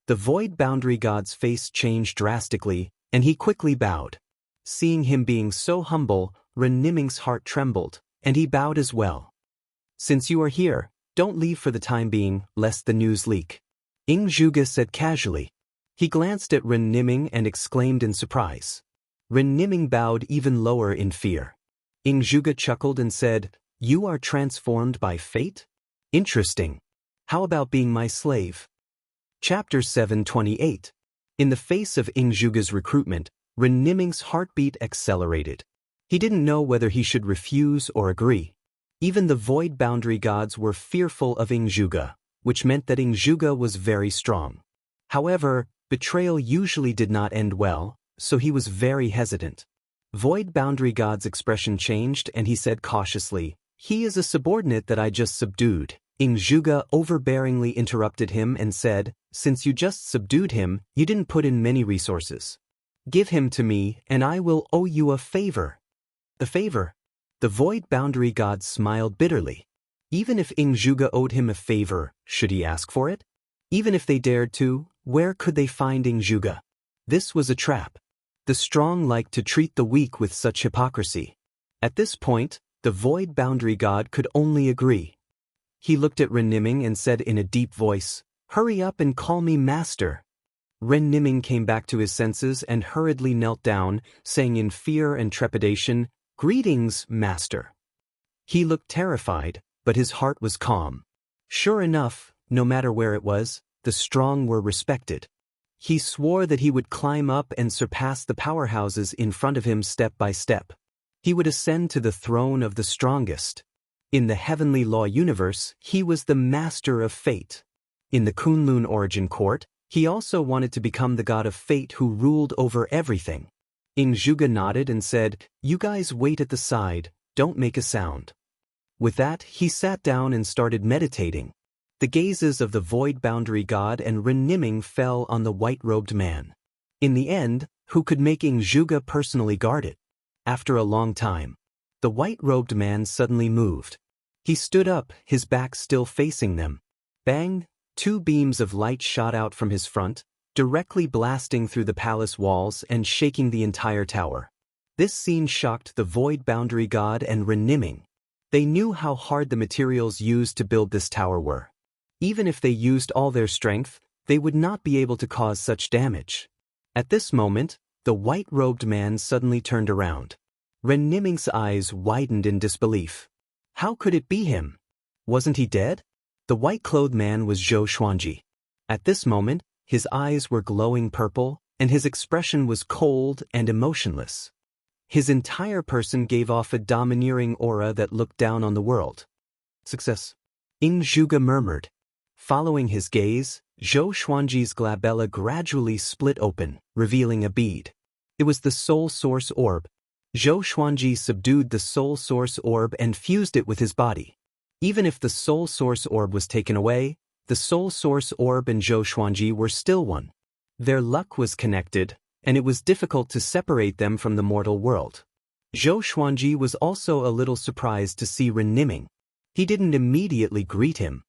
Speaker 1: The Void Boundary God's face changed drastically, and he quickly bowed. Seeing him being so humble, Ren Niming's heart trembled, and he bowed as well. "Since you are here, don't leave for the time being, lest the news leak," Zhuge said casually. He glanced at Ren Niming and exclaimed in surprise. Ren Niming bowed even lower in fear. Zhuge chuckled and said, "You are transformed by fate? Interesting. How about being my slave?" Chapter 728. In the face of Ingzhuge's recruitment, Ren Niming's heartbeat accelerated. He didn't know whether he should refuse or agree. Even the void boundary gods were fearful of Ingzhuge, which meant that Ingzhuge was very strong. However, betrayal usually did not end well, so he was very hesitant. Void boundary god's expression changed and he said cautiously, "He is a subordinate that I just subdued." Ingzhuge overbearingly interrupted him and said, "Since you just subdued him, you didn't put in many resources. Give him to me, and I will owe you a favor." The favor? The void boundary god smiled bitterly. Even if Ingzhuge owed him a favor, should he ask for it? Even if they dared to, where could they find Ingzhuge? This was a trap. The strong liked to treat the weak with such hypocrisy. At this point, the void boundary god could only agree. He looked at Ren Niming and said in a deep voice, "Hurry up and call me master." Ren Niming came back to his senses and hurriedly knelt down, saying in fear and trepidation, "Greetings, master." He looked terrified, but his heart was calm. Sure enough, no matter where it was, the strong were respected. He swore that he would climb up and surpass the powerhouses in front of him step by step. He would ascend to the throne of the strongest. In the heavenly law universe, he was the master of fate. In the Kunlun origin court, he also wanted to become the god of fate who ruled over everything. Ingzhuge nodded and said, "You guys wait at the side, don't make a sound." With that, he sat down and started meditating. The gazes of the void boundary god and Ren Niming fell on the white-robed man. In the end, who could make Ingzhuge personally guard it? After a long time, the white-robed man suddenly moved. He stood up, his back still facing them. Bang! 2 beams of light shot out from his front, directly blasting through the palace walls and shaking the entire tower. This scene shocked the void boundary god and Ren Niming. They knew how hard the materials used to build this tower were. Even if they used all their strength, they would not be able to cause such damage. At this moment, the white-robed man suddenly turned around. Ren Niming's eyes widened in disbelief. How could it be him? Wasn't he dead? The white-clothed man was Zhou Xuanji. At this moment, his eyes were glowing purple, and his expression was cold and emotionless. His entire person gave off a domineering aura that looked down on the world. "Success," Ingzhuge murmured. Following his gaze, Zhou Xuanji's glabella gradually split open, revealing a bead. It was the soul source orb. Zhou Xuanji subdued the soul source orb and fused it with his body. Even if the soul source orb was taken away, the soul source orb and Zhou Xuanji were still one. Their luck was connected, and it was difficult to separate them from the mortal world. Zhou Xuanji was also a little surprised to see Ren Niming. He didn't immediately greet him.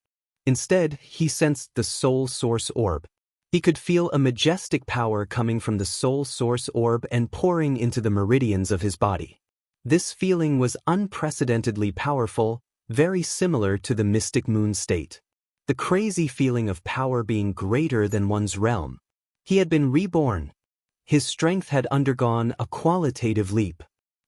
Speaker 1: Instead, he sensed the soul source orb. He could feel a majestic power coming from the soul source orb and pouring into the meridians of his body. This feeling was unprecedentedly powerful, very similar to the mystic moon state. The crazy feeling of power being greater than one's realm. He had been reborn. His strength had undergone a qualitative leap.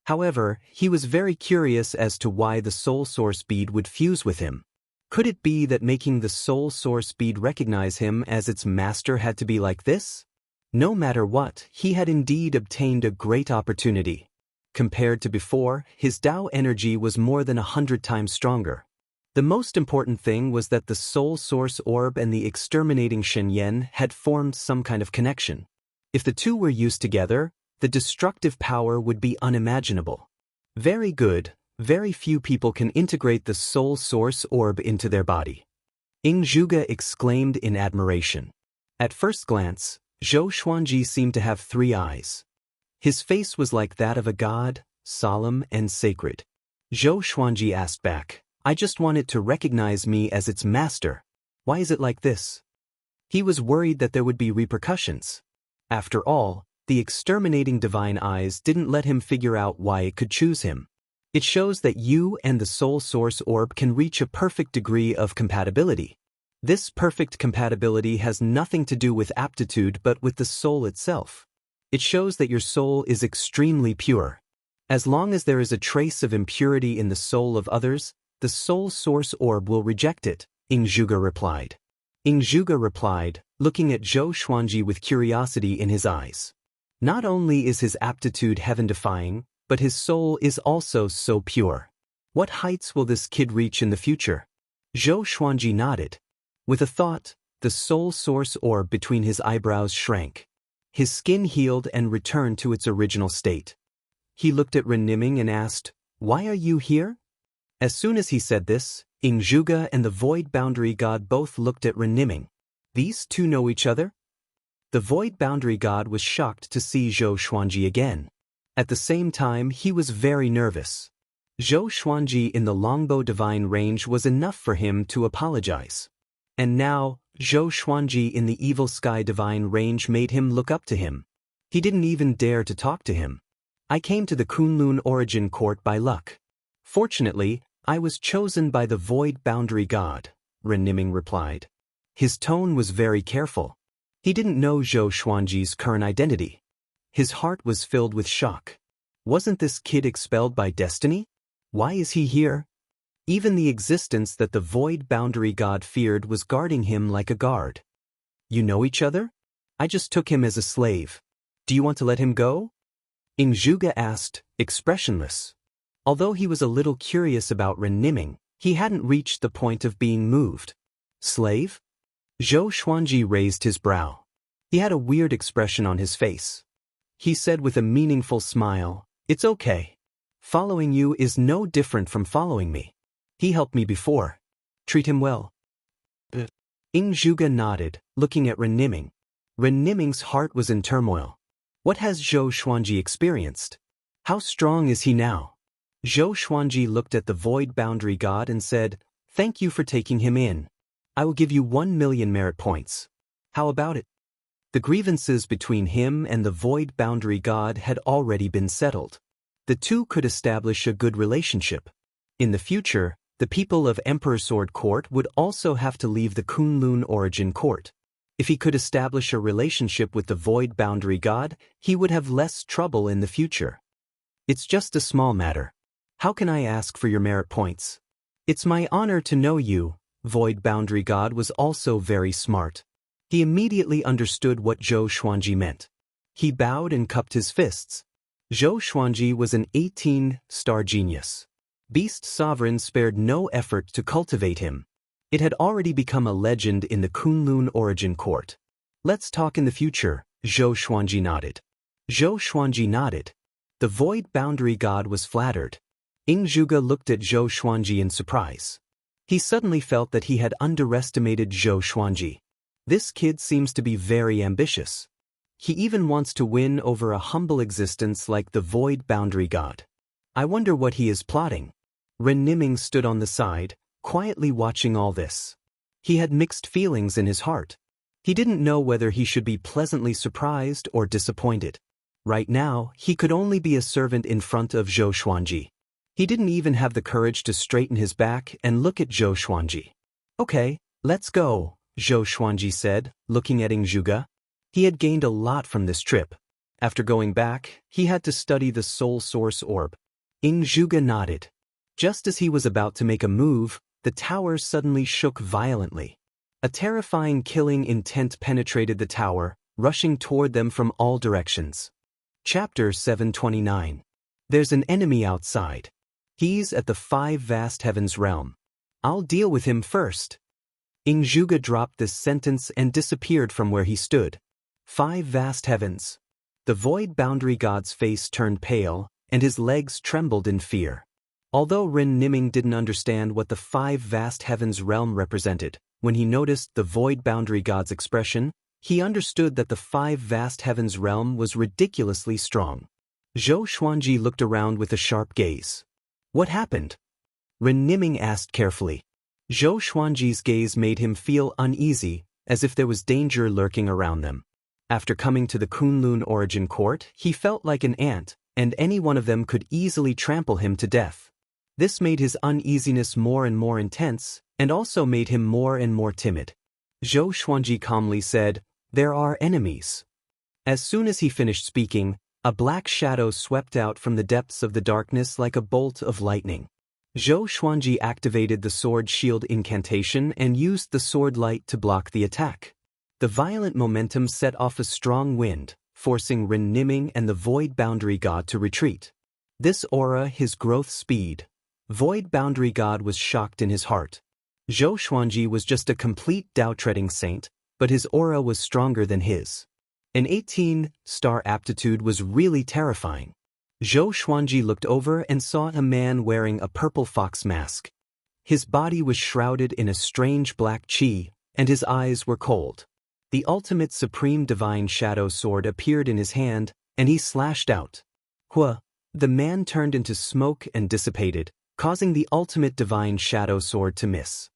Speaker 1: However, he was very curious as to why the soul source bead would fuse with him. Could it be that making the soul source bead recognize him as its master had to be like this? No matter what, he had indeed obtained a great opportunity. Compared to before, his Tao energy was more than 100 times stronger. The most important thing was that the soul source orb and the exterminating Shen Yan had formed some kind of connection. If the two were used together, the destructive power would be unimaginable. Very good. Very few people can integrate the soul source orb into their body. Ingzhuge exclaimed in admiration. At first glance, Zhou Xuanji seemed to have 3 eyes. His face was like that of a god, solemn and sacred. Zhou Xuanji asked back, "I just want it to recognize me as its master. Why is it like this?" He was worried that there would be repercussions. After all, the exterminating divine eyes didn't let him figure out why it could choose him. It shows that you and the soul source orb can reach a perfect degree of compatibility. This perfect compatibility has nothing to do with aptitude but with the soul itself. It shows that your soul is extremely pure. As long as there is a trace of impurity in the soul of others, the soul source orb will reject it, Ingzhuge replied. Zhuge replied, looking at Zhou Xuanji with curiosity in his eyes. Not only is his aptitude heaven-defying, but his soul is also so pure. What heights will this kid reach in the future? Zhou Xuanji nodded. With a thought, the soul source orb between his eyebrows shrank. His skin healed and returned to its original state. He looked at Ren Niming and asked, "Why are you here?" As soon as he said this, Zhuge and the Void Boundary God both looked at Ren Niming. These two know each other? The Void Boundary God was shocked to see Zhou Xuanji again. At the same time, he was very nervous. Zhou Xuanji in the Longbow Divine range was enough for him to apologize. And now, Zhou Xuanji in the Evil Sky Divine range made him look up to him. He didn't even dare to talk to him. "I came to the Kunlun Origin Court by luck. Fortunately, I was chosen by the Void Boundary God," Ren Niming replied. His tone was very careful. He didn't know Zhou Xuanji's current identity. His heart was filled with shock. Wasn't this kid expelled by destiny? Why is he here? Even the existence that the Void Boundary God feared was guarding him like a guard. "You know each other? I just took him as a slave. Do you want to let him go?" Zhuge asked, expressionless. Although he was a little curious about Ren Niming, he hadn't reached the point of being moved. "Slave?" Zhou Xuanji raised his brow. He had a weird expression on his face. He said with a meaningful smile, "It's okay. Following you is no different from following me. He helped me before. Treat him well." Zhuge nodded, looking at Ren Niming. Ren Niming's heart was in turmoil. What has Zhou Xuanji experienced? How strong is he now? Zhou Xuanji looked at the Void Boundary God and said, "Thank you for taking him in. I will give you 1,000,000 merit points. How about it?" The grievances between him and the Void Boundary God had already been settled. The two could establish a good relationship. In the future, the people of Emperor Sword Court would also have to leave the Kunlun Origin Court. If he could establish a relationship with the Void Boundary God, he would have less trouble in the future. "It's just a small matter. How can I ask for your merit points?" "It's my honor to know you." Void Boundary God was also very smart. He immediately understood what Zhou Xuanji meant. He bowed and cupped his fists. Zhou Xuanji was an 18-star genius. Beast Sovereign spared no effort to cultivate him. It had already become a legend in the Kunlun Origin Court. "Let's talk in the future," Zhou Xuanji nodded. Zhou Xuanji nodded. The Void Boundary God was flattered. Zhuge looked at Zhou Xuanji in surprise. He suddenly felt that he had underestimated Zhou Xuanji. This kid seems to be very ambitious. He even wants to win over a humble existence like the Void Boundary God. I wonder what he is plotting. Ren Niming stood on the side, quietly watching all this. He had mixed feelings in his heart. He didn't know whether he should be pleasantly surprised or disappointed. Right now, he could only be a servant in front of Zhou Xuanji. He didn't even have the courage to straighten his back and look at Zhou Xuanji. "Okay, let's go," Zhou Xuanji said, looking at Zhuge. He had gained a lot from this trip. After going back, he had to study the Soul Source Orb. Zhuge nodded. Just as he was about to make a move, the tower suddenly shook violently. A terrifying killing intent penetrated the tower, rushing toward them from all directions. Chapter 729. There's an enemy outside. He's at the 5 vast heavens realm. I'll deal with him first. Zhuge dropped this sentence and disappeared from where he stood. 5 vast heavens. The Void Boundary God's face turned pale, and his legs trembled in fear. Although Ren Niming didn't understand what the 5 vast heavens realm represented, when he noticed the Void Boundary God's expression, he understood that the 5 vast heavens realm was ridiculously strong. Zhou Xuanji looked around with a sharp gaze. "What happened?" Ren Niming asked carefully. Zhou Xuanji's gaze made him feel uneasy, as if there was danger lurking around them. After coming to the Kunlun Origin Court, he felt like an ant, and any one of them could easily trample him to death. This made his uneasiness more and more intense, and also made him more and more timid. Zhou Xuanji calmly said, "There are enemies." As soon as he finished speaking, a black shadow swept out from the depths of the darkness like a bolt of lightning. Zhou Xuanji activated the sword shield incantation and used the sword light to block the attack. The violent momentum set off a strong wind, forcing Ren Niming and the Void Boundary God to retreat. This aura, his growth speed. Void Boundary God was shocked in his heart. Zhou Xuanji was just a complete Dao-treading saint, but his aura was stronger than his. An 18-star aptitude was really terrifying. Zhou Xuanji looked over and saw a man wearing a purple fox mask. His body was shrouded in a strange black qi, and his eyes were cold. The ultimate supreme divine shadow sword appeared in his hand, and he slashed out. Hua! The man turned into smoke and dissipated, causing the ultimate divine shadow sword to miss.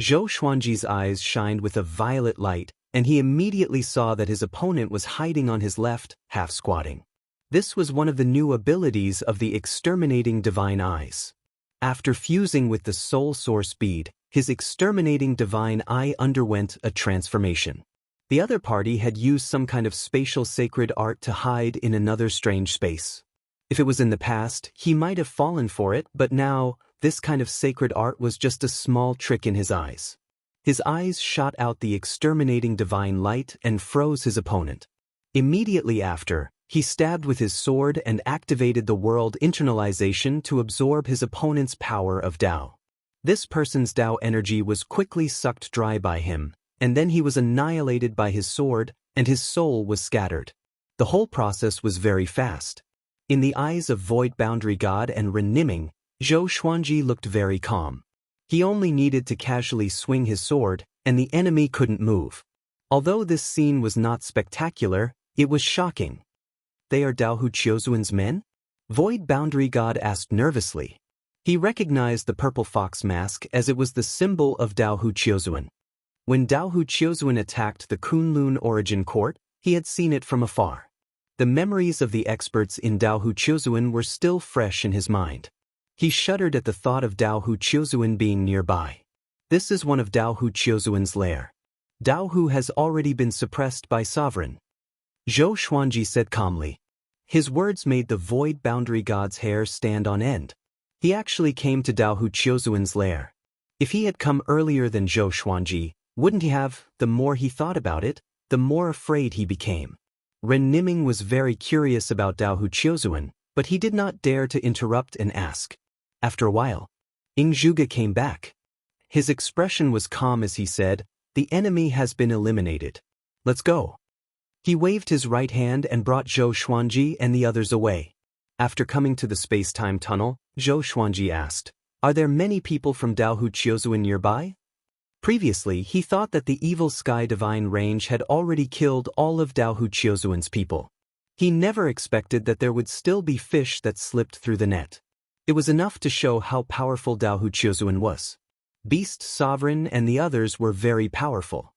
Speaker 1: Zhou Xuanji's eyes shined with a violet light, and he immediately saw that his opponent was hiding on his left, half-squatting. This was one of the new abilities of the exterminating divine eyes. After fusing with the soul source bead, his exterminating divine eye underwent a transformation. The other party had used some kind of spatial sacred art to hide in another strange space. If it was in the past, he might have fallen for it, but now, this kind of sacred art was just a small trick in his eyes. His eyes shot out the exterminating divine light and froze his opponent. Immediately after, he stabbed with his sword and activated the world internalization to absorb his opponent's power of Dao. This person's Dao energy was quickly sucked dry by him, and then he was annihilated by his sword, and his soul was scattered. The whole process was very fast. In the eyes of Void Boundary God and Ren Niming, Zhou Xuanji looked very calm. He only needed to casually swing his sword, and the enemy couldn't move. Although this scene was not spectacular, it was shocking. They are Dao Hu Qiuzuan's men? Void Boundary God asked nervously. He recognized the purple fox mask as it was the symbol of Dao Hu Qiuzuan. When Dao Hu Qiuzuan attacked the Kunlun Origin Court, he had seen it from afar. The memories of the experts in Dao Hu Qiuzuan were still fresh in his mind. He shuddered at the thought of Dao Hu Qiuzuan being nearby. This is one of Dao Hu Qiuzuan's lair. Dao Hu has already been suppressed by Sovereign. Zhou Xuanji said calmly. His words made the Void Boundary God's hair stand on end. He actually came to Dao Hu Qiuzuan's lair. If he had come earlier than Zhou Xuanji, wouldn't he have? The more he thought about it, the more afraid he became. Ren Niming was very curious about Dao Hu Qiuzuan, but he did not dare to interrupt and ask. After a while, Zhuge came back. His expression was calm as he said, "The enemy has been eliminated. Let's go." He waved his right hand and brought Zhou Xuanji and the others away. After coming to the space-time tunnel, Zhou Xuanji asked, "Are there many people from Dao Hu Qiuzuan nearby?" Previously, he thought that the evil Sky Divine Range had already killed all of Dao Hu Qiuzuan's people. He never expected that there would still be fish that slipped through the net. It was enough to show how powerful Dao Hu Qiuzuan was. Beast Sovereign and the others were very powerful.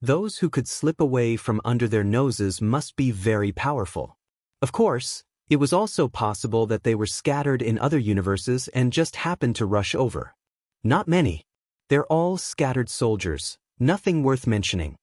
Speaker 1: Those who could slip away from under their noses must be very powerful. Of course, it was also possible that they were scattered in other universes and just happened to rush over. Not many. They're all scattered soldiers, nothing worth mentioning.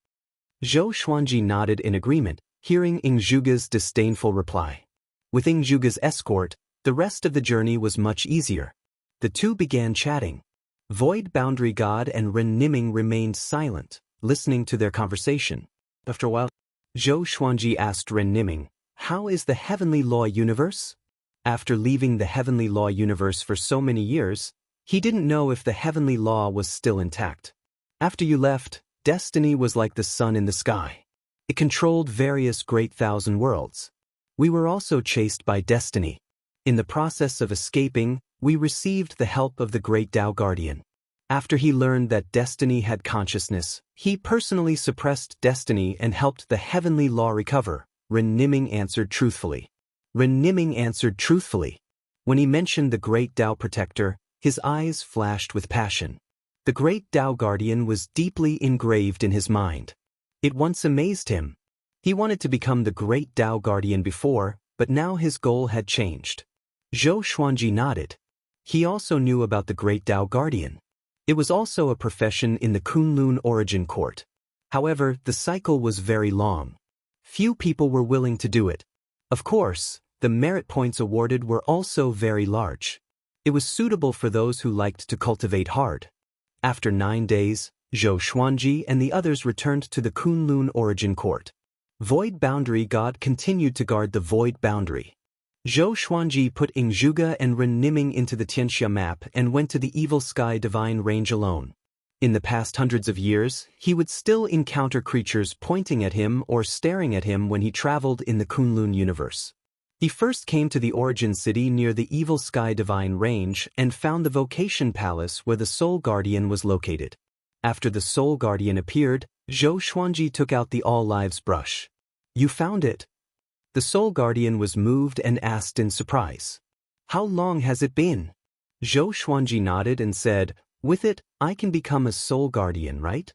Speaker 1: Zhou Xuanji nodded in agreement, hearing Zhuge's disdainful reply. With Zhuge's escort, the rest of the journey was much easier. The two began chatting. Void Boundary God and Ren Niming remained silent, listening to their conversation. After a while, Zhou Xuanji asked Ren Niming, "How is the Heavenly Law universe?" After leaving the Heavenly Law universe for so many years, he didn't know if the Heavenly Law was still intact. After you left, destiny was like the sun in the sky. It controlled various great thousand worlds. We were also chased by destiny. In the process of escaping, we received the help of the great Tao Guardian. After he learned that destiny had consciousness, he personally suppressed destiny and helped the Heavenly Law recover, Ren Niming answered truthfully. Ren Niming answered truthfully. When he mentioned the great Tao Protector, his eyes flashed with passion. The great Tao Guardian was deeply engraved in his mind. It once amazed him. He wanted to become the great Tao Guardian before, but now his goal had changed. Zhou Xuanji nodded. He also knew about the great Tao Guardian. It was also a profession in the Kunlun Origin Court. However, the cycle was very long. Few people were willing to do it. Of course, the merit points awarded were also very large. It was suitable for those who liked to cultivate hard. After 9 days, Zhou Xuanji and the others returned to the Kunlun origin court. Void Boundary God continued to guard the Void Boundary. Zhou Xuanji put Ingzhuge and Ren Niming into the Xianxia map and went to the Evil Sky Divine Range alone. In the past hundreds of years, he would still encounter creatures pointing at him or staring at him when he traveled in the Kunlun universe. He first came to the origin city near the Evil Sky Divine Range and found the Vocation Palace where the Soul Guardian was located. After the Soul Guardian appeared, Zhou Xuanji took out the All Lives brush. "You found it?" The Soul Guardian was moved and asked in surprise. "How long has it been?" Zhou Xuanji nodded and said, "With it, I can become a Soul Guardian, right?"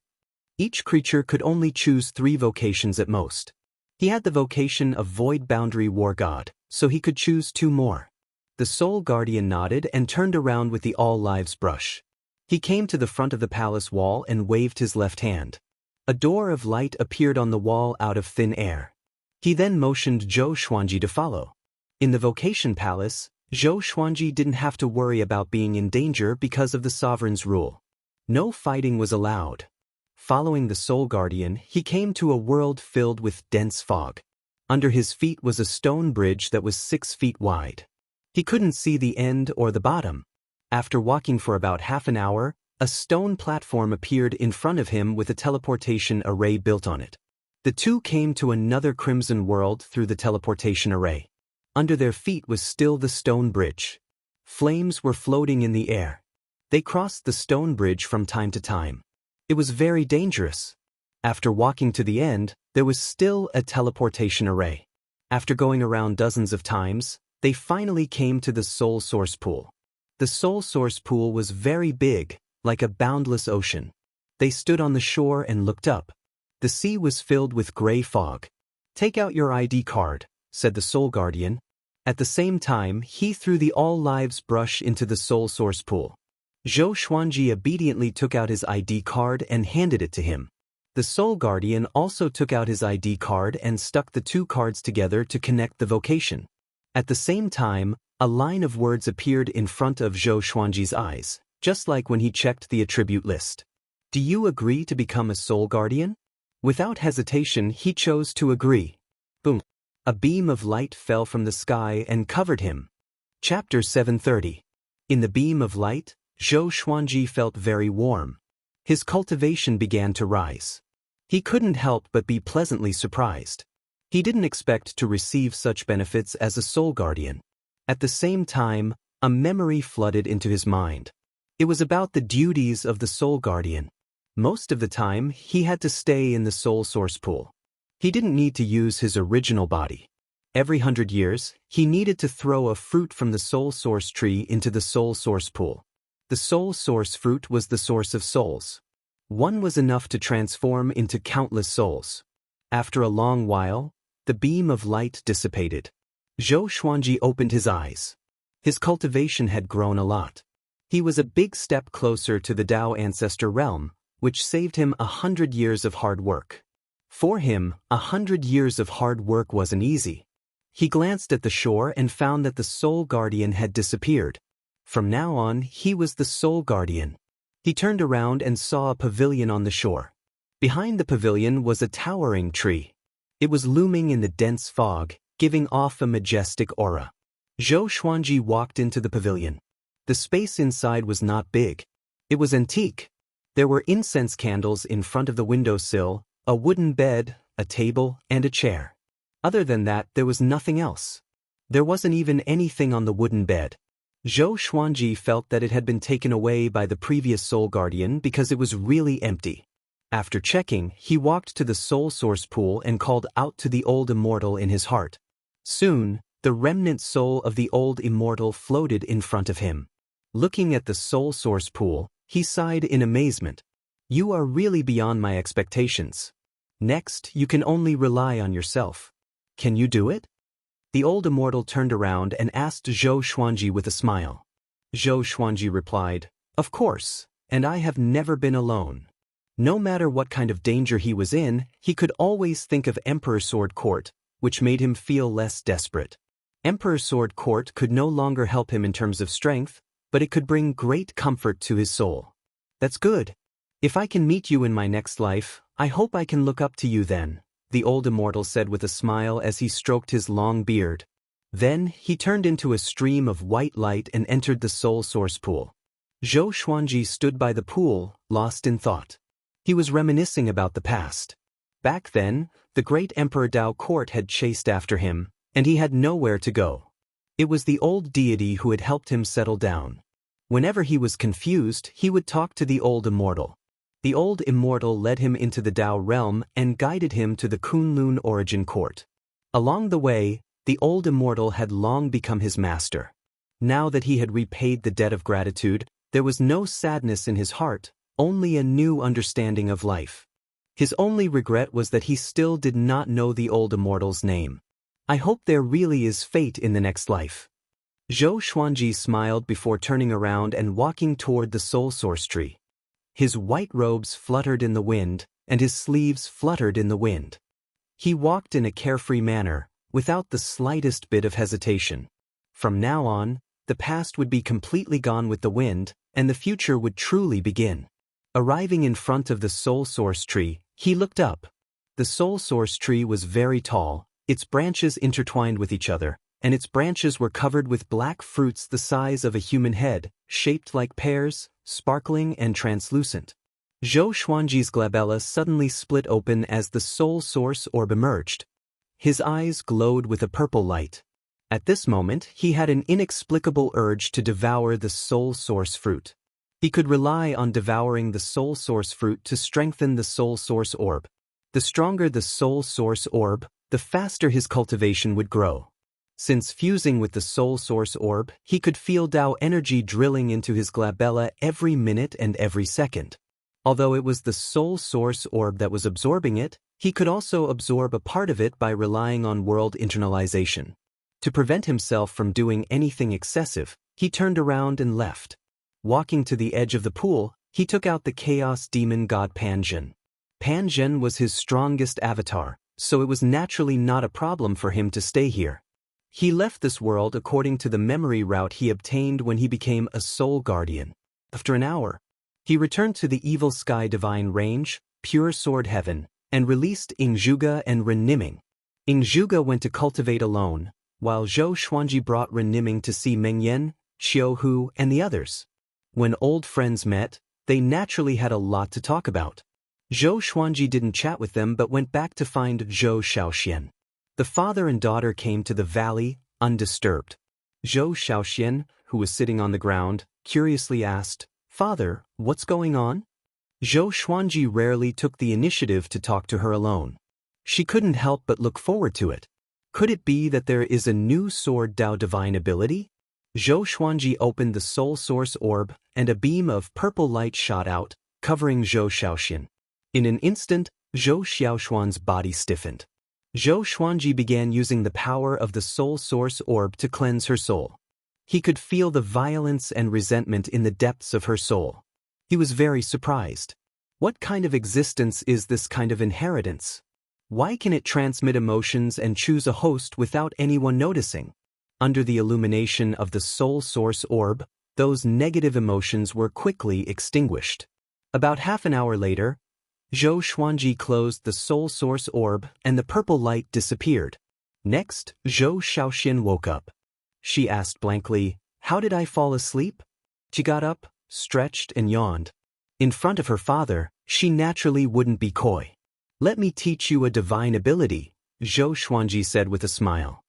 Speaker 1: Each creature could only choose 3 vocations at most. He had the vocation of Void Boundary War God, so he could choose 2 more. The Soul Guardian nodded and turned around with the All Lives brush. He came to the front of the palace wall and waved his left hand. A door of light appeared on the wall out of thin air. He then motioned Zhou Xuanji to follow. In the Vocation Palace, Zhou Xuanji didn't have to worry about being in danger because of the sovereign's rule. No fighting was allowed. Following the Soul Guardian, he came to a world filled with dense fog. Under his feet was a stone bridge that was 6 feet wide. He couldn't see the end or the bottom. After walking for about half an hour, a stone platform appeared in front of him with a teleportation array built on it. The two came to another crimson world through the teleportation array. Under their feet was still the stone bridge. Flames were floating in the air. They crossed the stone bridge from time to time. It was very dangerous. After walking to the end, there was still a teleportation array. After going around dozens of times, they finally came to the Soul Source Pool. The Soul Source Pool was very big, like a boundless ocean. They stood on the shore and looked up. The sea was filled with gray fog. "Take out your ID card," said the Soul Guardian. At the same time, he threw the All Lives brush into the Soul Source Pool. Zhou Xuanji obediently took out his ID card and handed it to him. The Soul Guardian also took out his ID card and stuck the 2 cards together to connect the vocation. At the same time, a line of words appeared in front of Zhou Xuanji's eyes, just like when he checked the attribute list. "Do you agree to become a Soul Guardian?" Without hesitation, he chose to agree. Boom! A beam of light fell from the sky and covered him. Chapter 730. In the beam of light, Zhou Xuanji felt very warm. His cultivation began to rise. He couldn't help but be pleasantly surprised. He didn't expect to receive such benefits as a Soul Guardian. At the same time, a memory flooded into his mind. It was about the duties of the Soul Guardian. Most of the time, he had to stay in the Soul Source Pool. He didn't need to use his original body. Every 100 years, he needed to throw a fruit from the Soul Source tree into the Soul Source Pool. The Soul Source fruit was the source of souls. One was enough to transform into countless souls. After a long while, the beam of light dissipated. Zhou Xuanji opened his eyes. His cultivation had grown a lot. He was a big step closer to the Tao Ancestor realm, which saved him 100 years of hard work. For him, 100 years of hard work wasn't easy. He glanced at the shore and found that the Soul Guardian had disappeared. From now on, he was the Soul Guardian. He turned around and saw a pavilion on the shore. Behind the pavilion was a towering tree. It was looming in the dense fog, giving off a majestic aura. Zhou Xuanji walked into the pavilion. The space inside was not big. It was antique. There were incense candles in front of the windowsill, a wooden bed, a table, and a chair. Other than that, there was nothing else. There wasn't even anything on the wooden bed. Zhou Xuanji felt that it had been taken away by the previous Soul Guardian because it was really empty. After checking, he walked to the Soul Source Pool and called out to the old immortal in his heart. Soon, the remnant soul of the old immortal floated in front of him. Looking at the Soul Source Pool, he sighed in amazement. "You are really beyond my expectations. Next, you can only rely on yourself. Can you do it?" The old immortal turned around and asked Zhou Xuanji with a smile. Zhou Xuanji replied, "Of course, and I have never been alone." No matter what kind of danger he was in, he could always think of Emperor Sword Court, which made him feel less desperate. Emperor Sword Court could no longer help him in terms of strength, but it could bring great comfort to his soul. That's good. If I can meet you in my next life, I hope I can look up to you then, the old immortal said with a smile as he stroked his long beard. Then, he turned into a stream of white light and entered the soul source pool. Zhou Xuanji stood by the pool, lost in thought. He was reminiscing about the past. Back then, the great Emperor Dao Court had chased after him, and he had nowhere to go. It was the old deity who had helped him settle down. Whenever he was confused, he would talk to the old immortal. The old immortal led him into the Dao realm and guided him to the Kunlun origin court. Along the way, the old immortal had long become his master. Now that he had repaid the debt of gratitude, there was no sadness in his heart, only a new understanding of life. His only regret was that he still did not know the old immortal's name. I hope there really is fate in the next life. Zhou Xuanji smiled before turning around and walking toward the soul source tree. His white robes fluttered in the wind, and his sleeves fluttered in the wind. He walked in a carefree manner, without the slightest bit of hesitation. From now on, the past would be completely gone with the wind, and the future would truly begin. Arriving in front of the soul source tree, he looked up. The soul source tree was very tall, its branches intertwined with each other, and its branches were covered with black fruits the size of a human head, shaped like pears, sparkling and translucent. Zhou Xuanji's glabella suddenly split open as the soul source orb emerged. His eyes glowed with a purple light. At this moment, he had an inexplicable urge to devour the soul source fruit. He could rely on devouring the soul source fruit to strengthen the soul source orb. The stronger the soul source orb, the faster his cultivation would grow. Since fusing with the soul source orb, he could feel Dao energy drilling into his glabella every minute and every second. Although it was the soul source orb that was absorbing it, he could also absorb a part of it by relying on world internalization. To prevent himself from doing anything excessive, he turned around and left. Walking to the edge of the pool, he took out the chaos demon god Panzhen. Panzhen was his strongest avatar, so it was naturally not a problem for him to stay here. He left this world according to the memory route he obtained when he became a soul guardian. After an hour, he returned to the Evil Sky Divine Range, Pure Sword Heaven, and released Ingzhuge and Renniming. Ingzhuge went to cultivate alone, while Zhou Xuanji brought Renniming to see Mengyan, Xiuhu, and the others. When old friends met, they naturally had a lot to talk about. Zhou Xuanji didn't chat with them but went back to find Zhou Xiaoxian. The father and daughter came to the valley, undisturbed. Zhou Xiaoxian, who was sitting on the ground, curiously asked, "Father, what's going on?" Zhou Xuanji rarely took the initiative to talk to her alone. She couldn't help but look forward to it. Could it be that there is a new sword Dao divine ability? Zhou Xuanji opened the soul source orb, and a beam of purple light shot out, covering Zhou Xiaoxian. In an instant, Zhou Xiaoxuan's body stiffened. Zhou Xuanji began using the power of the soul source orb to cleanse her soul. He could feel the violence and resentment in the depths of her soul. He was very surprised. What kind of existence is this kind of inheritance? Why can it transmit emotions and choose a host without anyone noticing? Under the illumination of the soul source orb, those negative emotions were quickly extinguished. About half an hour later, Zhou Xuanji closed the soul source orb and the purple light disappeared. Next, Zhou Xiaoxian woke up. She asked blankly, "How did I fall asleep?" She got up, stretched and yawned. In front of her father, she naturally wouldn't be coy. "Let me teach you a divine ability," Zhou Xuanji said with a smile.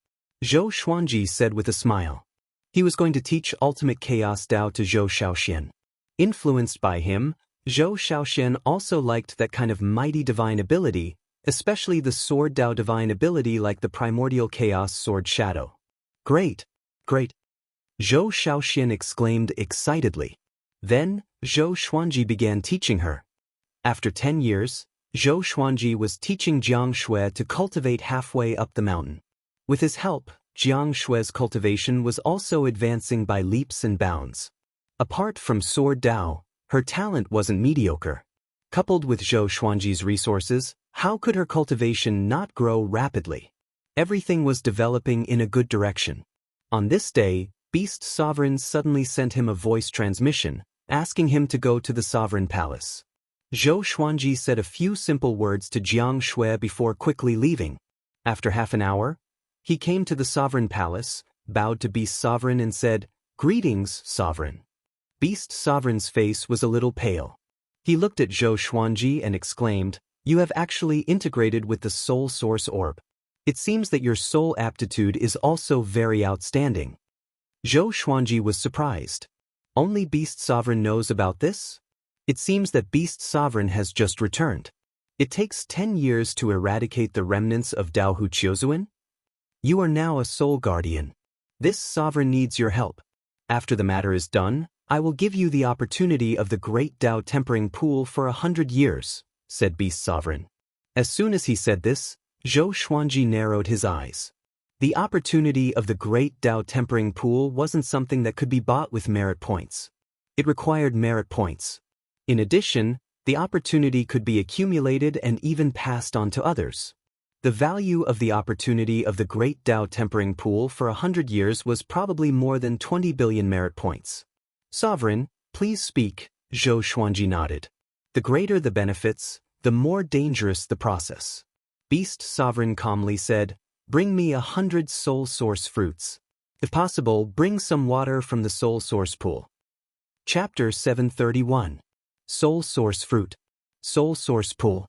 Speaker 1: Zhou Xuanji said with a smile. He was going to teach ultimate chaos Dao to Zhou Xiaoxian. Influenced by him, Zhou Xiaoxian also liked that kind of mighty divine ability, especially the sword Dao divine ability like the primordial chaos sword shadow. "Great! Great!" Zhou Xiaoxian exclaimed excitedly. Then, Zhou Xuanji began teaching her. After 10 years, Zhou Xuanji was teaching Jiang Shui to cultivate halfway up the mountain. With his help, Jiang Shui's cultivation was also advancing by leaps and bounds. Apart from sword Dao, her talent wasn't mediocre. Coupled with Zhou Xuanji's resources, how could her cultivation not grow rapidly? Everything was developing in a good direction. On this day, Beast Sovereign suddenly sent him a voice transmission, asking him to go to the Sovereign Palace. Zhou Xuanji said a few simple words to Jiang Shui before quickly leaving. After half an hour, he came to the Sovereign Palace, bowed to Beast Sovereign and said, "Greetings, Sovereign." Beast Sovereign's face was a little pale. He looked at Zhou Xuanji and exclaimed, "You have actually integrated with the Soul Source Orb. It seems that your soul aptitude is also very outstanding." Zhou Xuanji was surprised. Only Beast Sovereign knows about this? It seems that Beast Sovereign has just returned. It takes 10 years to eradicate the remnants of Dao Hu Qiuzuan? You are now a soul guardian. This sovereign needs your help. After the matter is done, I will give you the opportunity of the great Dao tempering pool for 100 years, said Beast Sovereign. As soon as he said this, Zhou Xuanji narrowed his eyes. The opportunity of the great Dao tempering pool wasn't something that could be bought with merit points. It required merit points. In addition, the opportunity could be accumulated and even passed on to others. The value of the opportunity of the great Dao tempering pool for 100 years was probably more than 20 billion merit points. Sovereign, please speak, Zhou Xuanji nodded. The greater the benefits, the more dangerous the process. Beast Sovereign calmly said, "Bring me 100 soul source fruits. If possible, bring some water from the soul source pool." Chapter 731. Soul Source Fruit. Soul Source Pool.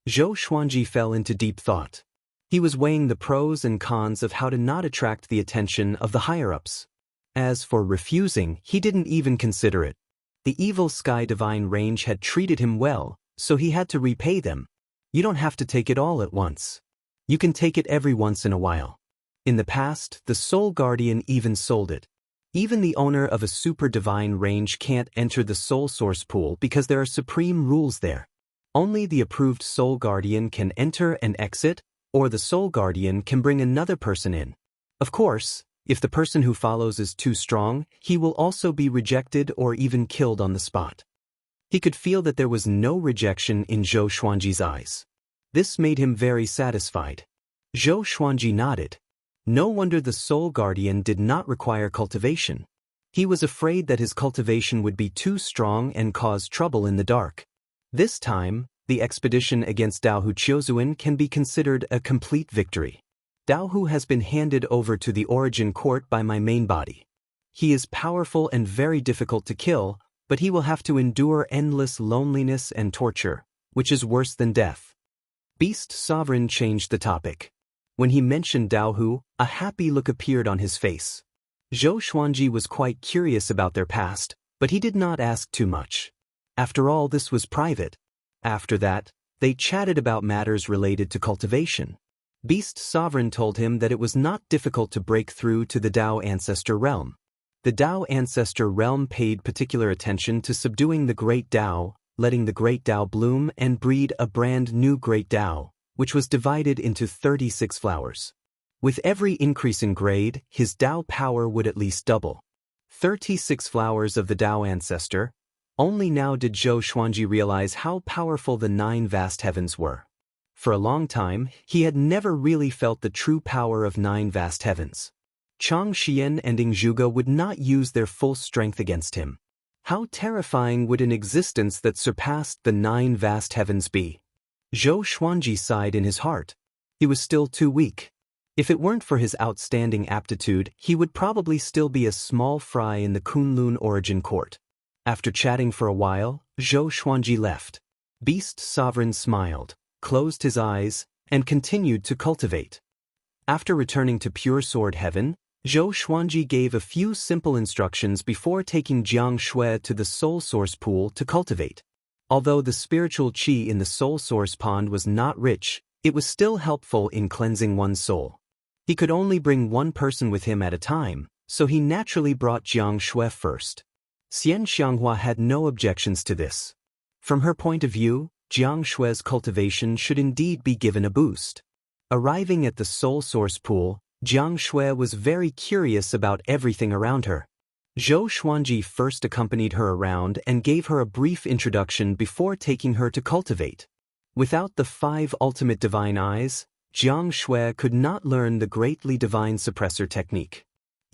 Speaker 1: Zhou Xuanji fell into deep thought. He was weighing the pros and cons of how to not attract the attention of the higher-ups. As for refusing, he didn't even consider it. The evil Sky Divine range had treated him well, so he had to repay them. You don't have to take it all at once. You can take it every once in a while. In the past, the Soul Guardian even sold it. Even the owner of a super divine range can't enter the Soul Source Pool because there are supreme rules there. Only the approved Soul Guardian can enter and exit, or the Soul Guardian can bring another person in. Of course, if the person who follows is too strong, he will also be rejected or even killed on the spot. He could feel that there was no rejection in Zhou Xuanji's eyes. This made him very satisfied. Zhou Xuanji nodded. No wonder the Soul Guardian did not require cultivation. He was afraid that his cultivation would be too strong and cause trouble in the dark. This time, the expedition against Dao Hu Qiuzuan can be considered a complete victory. Dao Hu has been handed over to the Origin Court by my main body. He is powerful and very difficult to kill, but he will have to endure endless loneliness and torture, which is worse than death. Beast Sovereign changed the topic. When he mentioned Dao Hu, a happy look appeared on his face. Zhou Xuanji was quite curious about their past, but he did not ask too much. After all, this was private. After that, they chatted about matters related to cultivation. Beast Sovereign told him that it was not difficult to break through to the Dao Ancestor Realm. The Dao Ancestor Realm paid particular attention to subduing the Great Dao, letting the Great Dao bloom and breed a brand new Great Dao, which was divided into 36 flowers. With every increase in grade, his Dao power would at least double. 36 flowers of the Dao Ancestor. Only now did Zhou Xuanji realize how powerful the 9 vast heavens were. For a long time, he had never really felt the true power of 9 vast heavens. Changxian and Ingzhuge would not use their full strength against him. How terrifying would an existence that surpassed the 9 vast heavens be? Zhou Xuanji sighed in his heart. He was still too weak. If it weren't for his outstanding aptitude, he would probably still be a small fry in the Kunlun Origin Court. After chatting for a while, Zhou Xuanji left. Beast Sovereign smiled, closed his eyes, and continued to cultivate. After returning to Pure Sword Heaven, Zhou Xuanji gave a few simple instructions before taking Jiang Shui to the Soul Source Pool to cultivate. Although the spiritual qi in the Soul Source Pond was not rich, it was still helpful in cleansing one's soul. He could only bring one person with him at a time, so he naturally brought Jiang Shui first. Xianxia had no objections to this. From her point of view, Jiang Shui's cultivation should indeed be given a boost. Arriving at the Soul Source Pool, Jiang Shui was very curious about everything around her. Zhou Xuanji first accompanied her around and gave her a brief introduction before taking her to cultivate. Without the 5 ultimate divine eyes, Jiang Shui could not learn the greatly divine suppressor technique.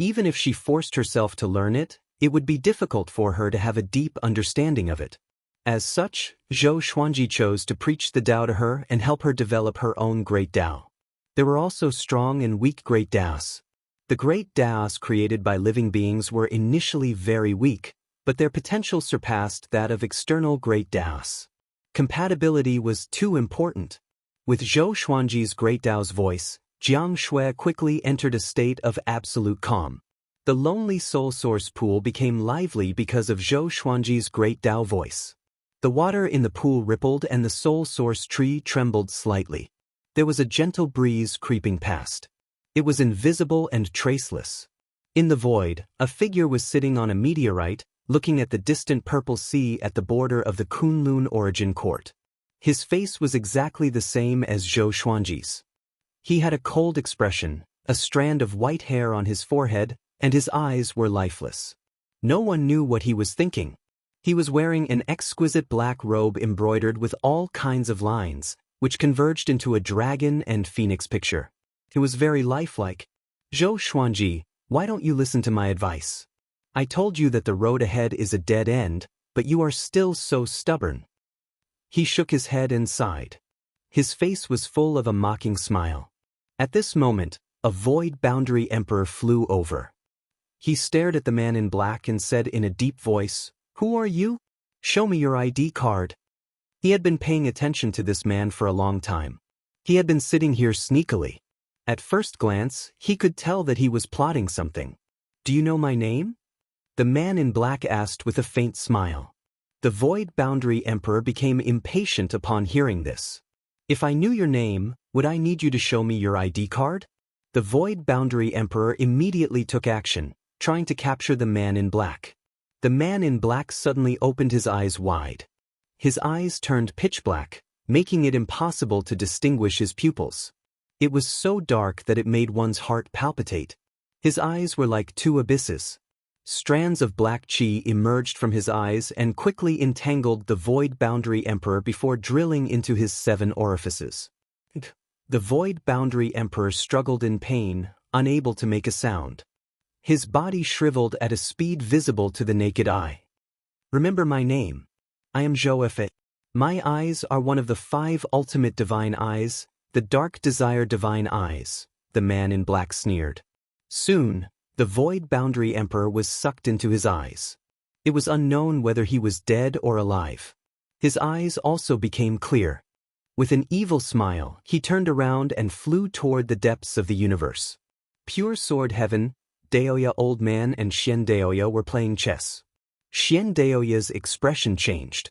Speaker 1: Even if she forced herself to learn it, it would be difficult for her to have a deep understanding of it. As such, Zhou Xuanji chose to preach the Tao to her and help her develop her own great Tao. There were also strong and weak great Taos. The great Taos created by living beings were initially very weak, but their potential surpassed that of external great Taos. Compatibility was too important. With Zhou Xuanji's great Tao's voice, Jiang Shui quickly entered a state of absolute calm. The lonely soul source pool became lively because of Zhou Xuanji's great Tao voice. The water in the pool rippled and the soul source tree trembled slightly. There was a gentle breeze creeping past. It was invisible and traceless. In the void, a figure was sitting on a meteorite, looking at the distant purple sea at the border of the Kunlun origin court. His face was exactly the same as Zhou Xuanji's. He had a cold expression, a strand of white hair on his forehead, and his eyes were lifeless. No one knew what he was thinking. He was wearing an exquisite black robe embroidered with all kinds of lines, which converged into a dragon and phoenix picture. It was very lifelike. Zhou Xuanji, why don't you listen to my advice? I told you that the road ahead is a dead end, but you are still so stubborn. He shook his head and sighed. His face was full of a mocking smile. At this moment, a void boundary emperor flew over. He stared at the man in black and said in a deep voice, "Who are you? Show me your ID card." He had been paying attention to this man for a long time. He had been sitting here sneakily. At first glance, he could tell that he was plotting something. "Do you know my name?" The man in black asked with a faint smile. The void boundary emperor became impatient upon hearing this. "If I knew your name, would I need you to show me your ID card?" The void boundary emperor immediately took action, trying to capture the man in black. The man in black suddenly opened his eyes wide. His eyes turned pitch black, making it impossible to distinguish his pupils. It was so dark that it made one's heart palpitate. His eyes were like two abysses. Strands of black chi emerged from his eyes and quickly entangled the void boundary emperor before drilling into his 7 orifices. The void boundary emperor struggled in pain, unable to make a sound. His body shriveled at a speed visible to the naked eye. "Remember my name. I am Zhou Efe. My eyes are one of the 5 ultimate divine eyes, the dark desire divine eyes," the man in black sneered. Soon, the void boundary emperor was sucked into his eyes. It was unknown whether he was dead or alive. His eyes also became clear. With an evil smile, he turned around and flew toward the depths of the universe. Pure Sword Heaven, Daoya Old Man and Xian Daoya were playing chess. Xian Daoya's expression changed.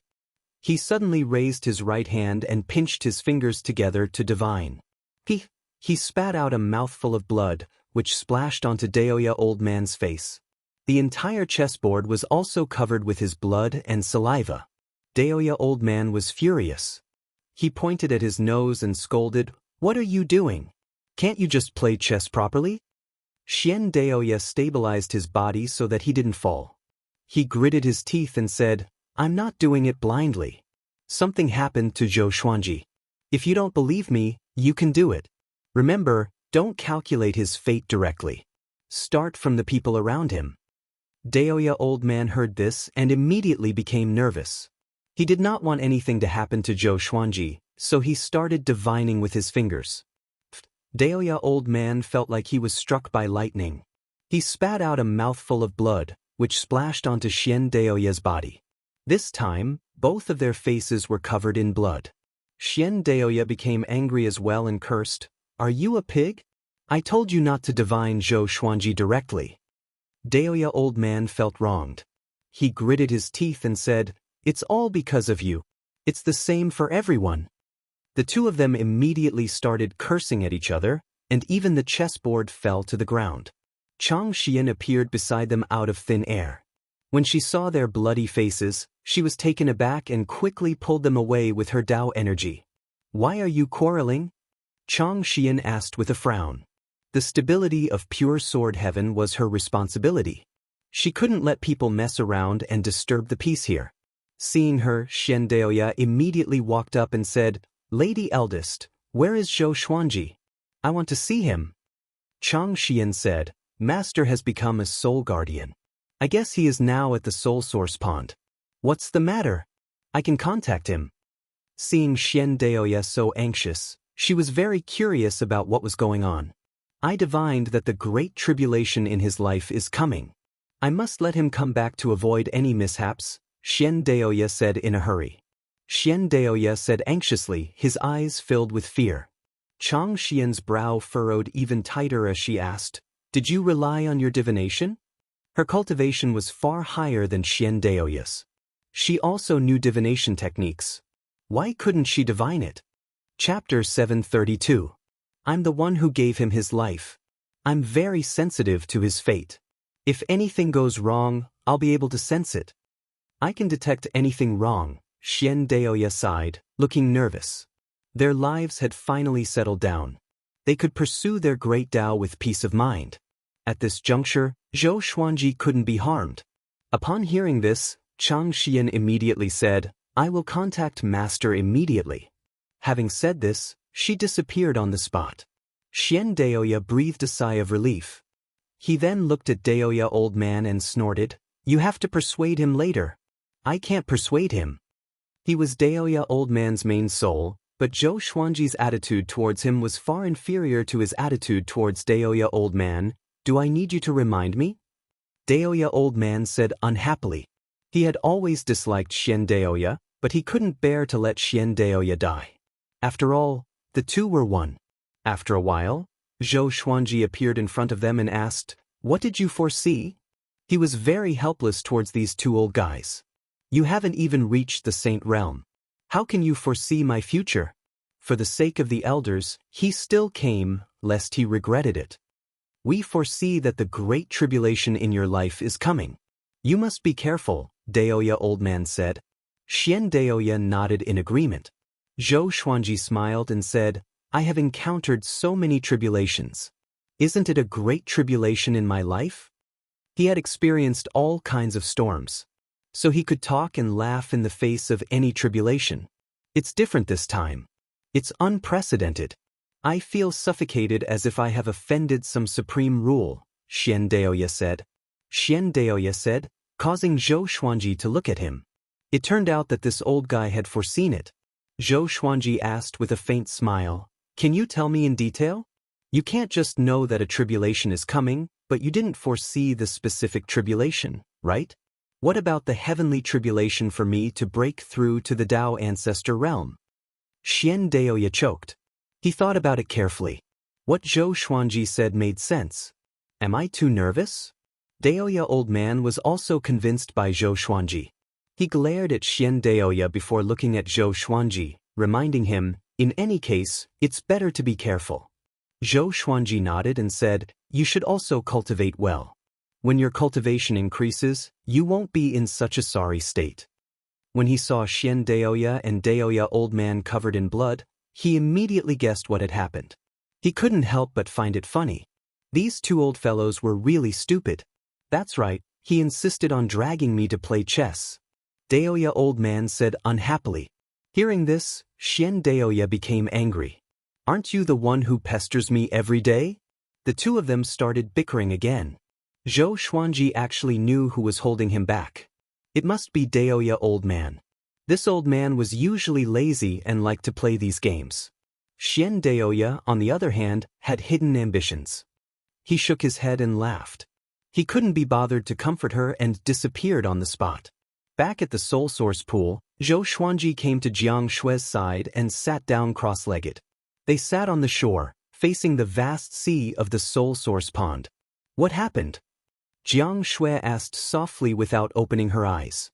Speaker 1: He suddenly raised his right hand and pinched his fingers together to divine. He spat out a mouthful of blood, which splashed onto Daoya Old Man's face. The entire chessboard was also covered with his blood and saliva. Daoya Old Man was furious. He pointed at his nose and scolded, "What are you doing? Can't you just play chess properly?" Xian Daoya stabilized his body so that he didn't fall. He gritted his teeth and said, "I'm not doing it blindly." Something happened to Zhou Xuanji. "If you don't believe me, you can do it. Remember, don't calculate his fate directly. Start from the people around him." Daoya Old Man heard this and immediately became nervous. He did not want anything to happen to Zhou Xuanji, so he started divining with his fingers. Daoya Old Man felt like he was struck by lightning. He spat out a mouthful of blood, which splashed onto Xian Daoya's body. This time, both of their faces were covered in blood. Xian Daoya became angry as well and cursed, "Are you a pig? I told you not to divine Zhou Xuanji directly." Daoya Old Man felt wronged. He gritted his teeth and said, "It's all because of you. It's the same for everyone." The two of them immediately started cursing at each other, and even the chessboard fell to the ground. Chang Xian appeared beside them out of thin air. When she saw their bloody faces, she was taken aback and quickly pulled them away with her Tao energy. "Why are you quarreling?" Chang Xian asked with a frown. The stability of Pure Sword Heaven was her responsibility. She couldn't let people mess around and disturb the peace here. Seeing her, Xian Daoya immediately walked up and said, "Lady Eldest, where is Zhou Xuanji? I want to see him." Chang Xian said, Master has become a soul guardian. I guess he is now at the soul source pond. What's the matter? I can contact him. Seeing Xianxia so anxious, she was very curious about what was going on. I divined that the great tribulation in his life is coming. I must let him come back to avoid any mishaps, Xianxia said in a hurry. Xianxia said anxiously, his eyes filled with fear. Chang Xian's brow furrowed even tighter as she asked, "Did you rely on your divination?" Her cultivation was far higher than Xianxia's. She also knew divination techniques. Why couldn't she divine it? Chapter 732. I'm the one who gave him his life. I'm very sensitive to his fate. If anything goes wrong, I'll be able to sense it. I can detect anything wrong, Xianxia sighed, looking nervous. Their lives had finally settled down. They could pursue their great Tao with peace of mind. At this juncture, Zhou Xuanji couldn't be harmed. Upon hearing this, Chang Xian immediately said, "I will contact Master immediately." Having said this, she disappeared on the spot. Xianxia breathed a sigh of relief. He then looked at Daoya old man and snorted, "You have to persuade him later." "I can't persuade him." He was Daoya old man's main soul, but Zhou Xuanji's attitude towards him was far inferior to his attitude towards Daoya old man. "Do I need you to remind me?" Daoya old man said unhappily. He had always disliked Xianxia, but he couldn't bear to let Xianxia die. After all, the two were one. After a while, Zhou Xuanji appeared in front of them and asked, "What did you foresee?" He was very helpless towards these two old guys. "You haven't even reached the saint realm. How can you foresee my future?" For the sake of the elders, he still came, lest he regretted it. "We foresee that the great tribulation in your life is coming. You must be careful," Daoya old man said. Xianxia nodded in agreement. Zhou Xuanji smiled and said, "I have encountered so many tribulations. Isn't it a great tribulation in my life?" He had experienced all kinds of storms. So he could talk and laugh in the face of any tribulation. It's different this time. It's unprecedented. I feel suffocated as if I have offended some supreme rule, Xianxia said. Xianxia said, causing Zhou Xuanji to look at him. It turned out that this old guy had foreseen it. Zhou Xuanji asked with a faint smile, "Can you tell me in detail? You can't just know that a tribulation is coming, but you didn't foresee the specific tribulation, right? What about the heavenly tribulation for me to break through to the Tao ancestor realm?" Xianxia choked. He thought about it carefully. What Zhou Xuanji said made sense. Am I too nervous? Daoya old man was also convinced by Zhou Xuanji. He glared at Xianxia before looking at Zhou Xuanji, reminding him, in any case, it's better to be careful. Zhou Xuanji nodded and said, "You should also cultivate well. When your cultivation increases, you won't be in such a sorry state." When he saw Xianxia and Daoya old man covered in blood, he immediately guessed what had happened. He couldn't help but find it funny. These two old fellows were really stupid. That's right, he insisted on dragging me to play chess. Daoya old man said unhappily. Hearing this, Xianxia became angry. "Aren't you the one who pesters me every day?" The two of them started bickering again. Zhou Xuanji actually knew who was holding him back. It must be Daoya old man. This old man was usually lazy and liked to play these games. Xianxia, on the other hand, had hidden ambitions. He shook his head and laughed. He couldn't be bothered to comfort her and disappeared on the spot. Back at the soul source pool, Zhou Xuanji came to Jiang Shui's side and sat down cross-legged. They sat on the shore, facing the vast sea of the soul source pond. "What happened?" Jiang Shui asked softly without opening her eyes.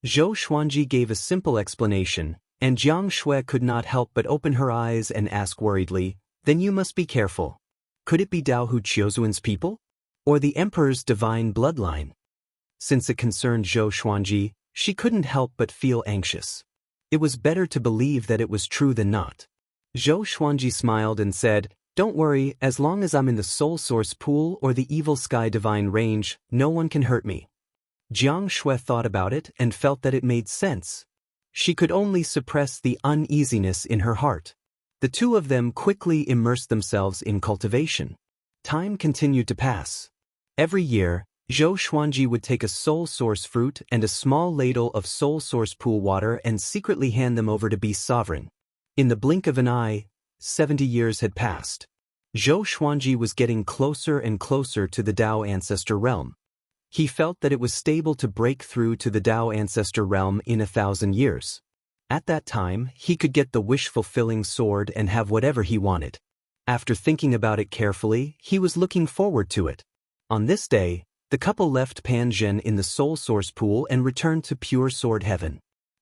Speaker 1: Zhou Xuanji gave a simple explanation, and Jiang Shui could not help but open her eyes and ask worriedly, "Then you must be careful. Could it be Dao Hu Qiuzuan's people? Or the Emperor's divine bloodline?" Since it concerned Zhou Xuanji, she couldn't help but feel anxious. It was better to believe that it was true than not. Zhou Xuanji smiled and said, "Don't worry, as long as I'm in the soul source pool or the evil sky divine range, no one can hurt me." Jiang Shui thought about it and felt that it made sense. She could only suppress the uneasiness in her heart. The two of them quickly immersed themselves in cultivation. Time continued to pass. Every year, Zhou Xuanji would take a soul source fruit and a small ladle of soul source pool water and secretly hand them over to Beast Sovereign. In the blink of an eye, 70 years had passed. Zhou Xuanji was getting closer and closer to the Dao Ancestor realm. He felt that it was stable to break through to the Dao Ancestor realm in 1,000 years. At that time, he could get the wish-fulfilling sword and have whatever he wanted. After thinking about it carefully, he was looking forward to it. On this day, the couple left Panzhen in the soul source pool and returned to pure sword heaven.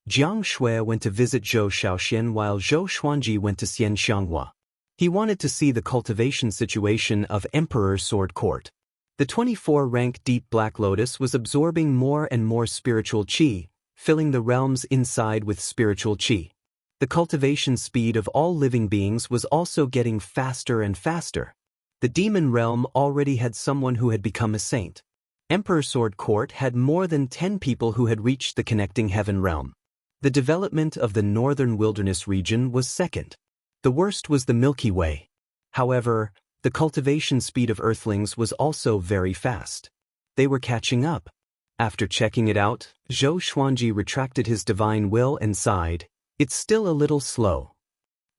Speaker 1: Jiang Shui went to visit Zhou Shaoxian while Zhou Xuanji went to Xianxia. He wanted to see the cultivation situation of Emperor Sword Court. The 24-rank Deep Black Lotus was absorbing more and more spiritual qi, filling the realms inside with spiritual qi. The cultivation speed of all living beings was also getting faster and faster. The demon realm already had someone who had become a saint. Emperor Sword Court had more than 10 people who had reached the connecting heaven realm. The development of the northern wilderness region was second. The worst was the Milky Way. However, the cultivation speed of Earthlings was also very fast. They were catching up. After checking it out, Zhou Xuanji retracted his divine will and sighed, "It's still a little slow."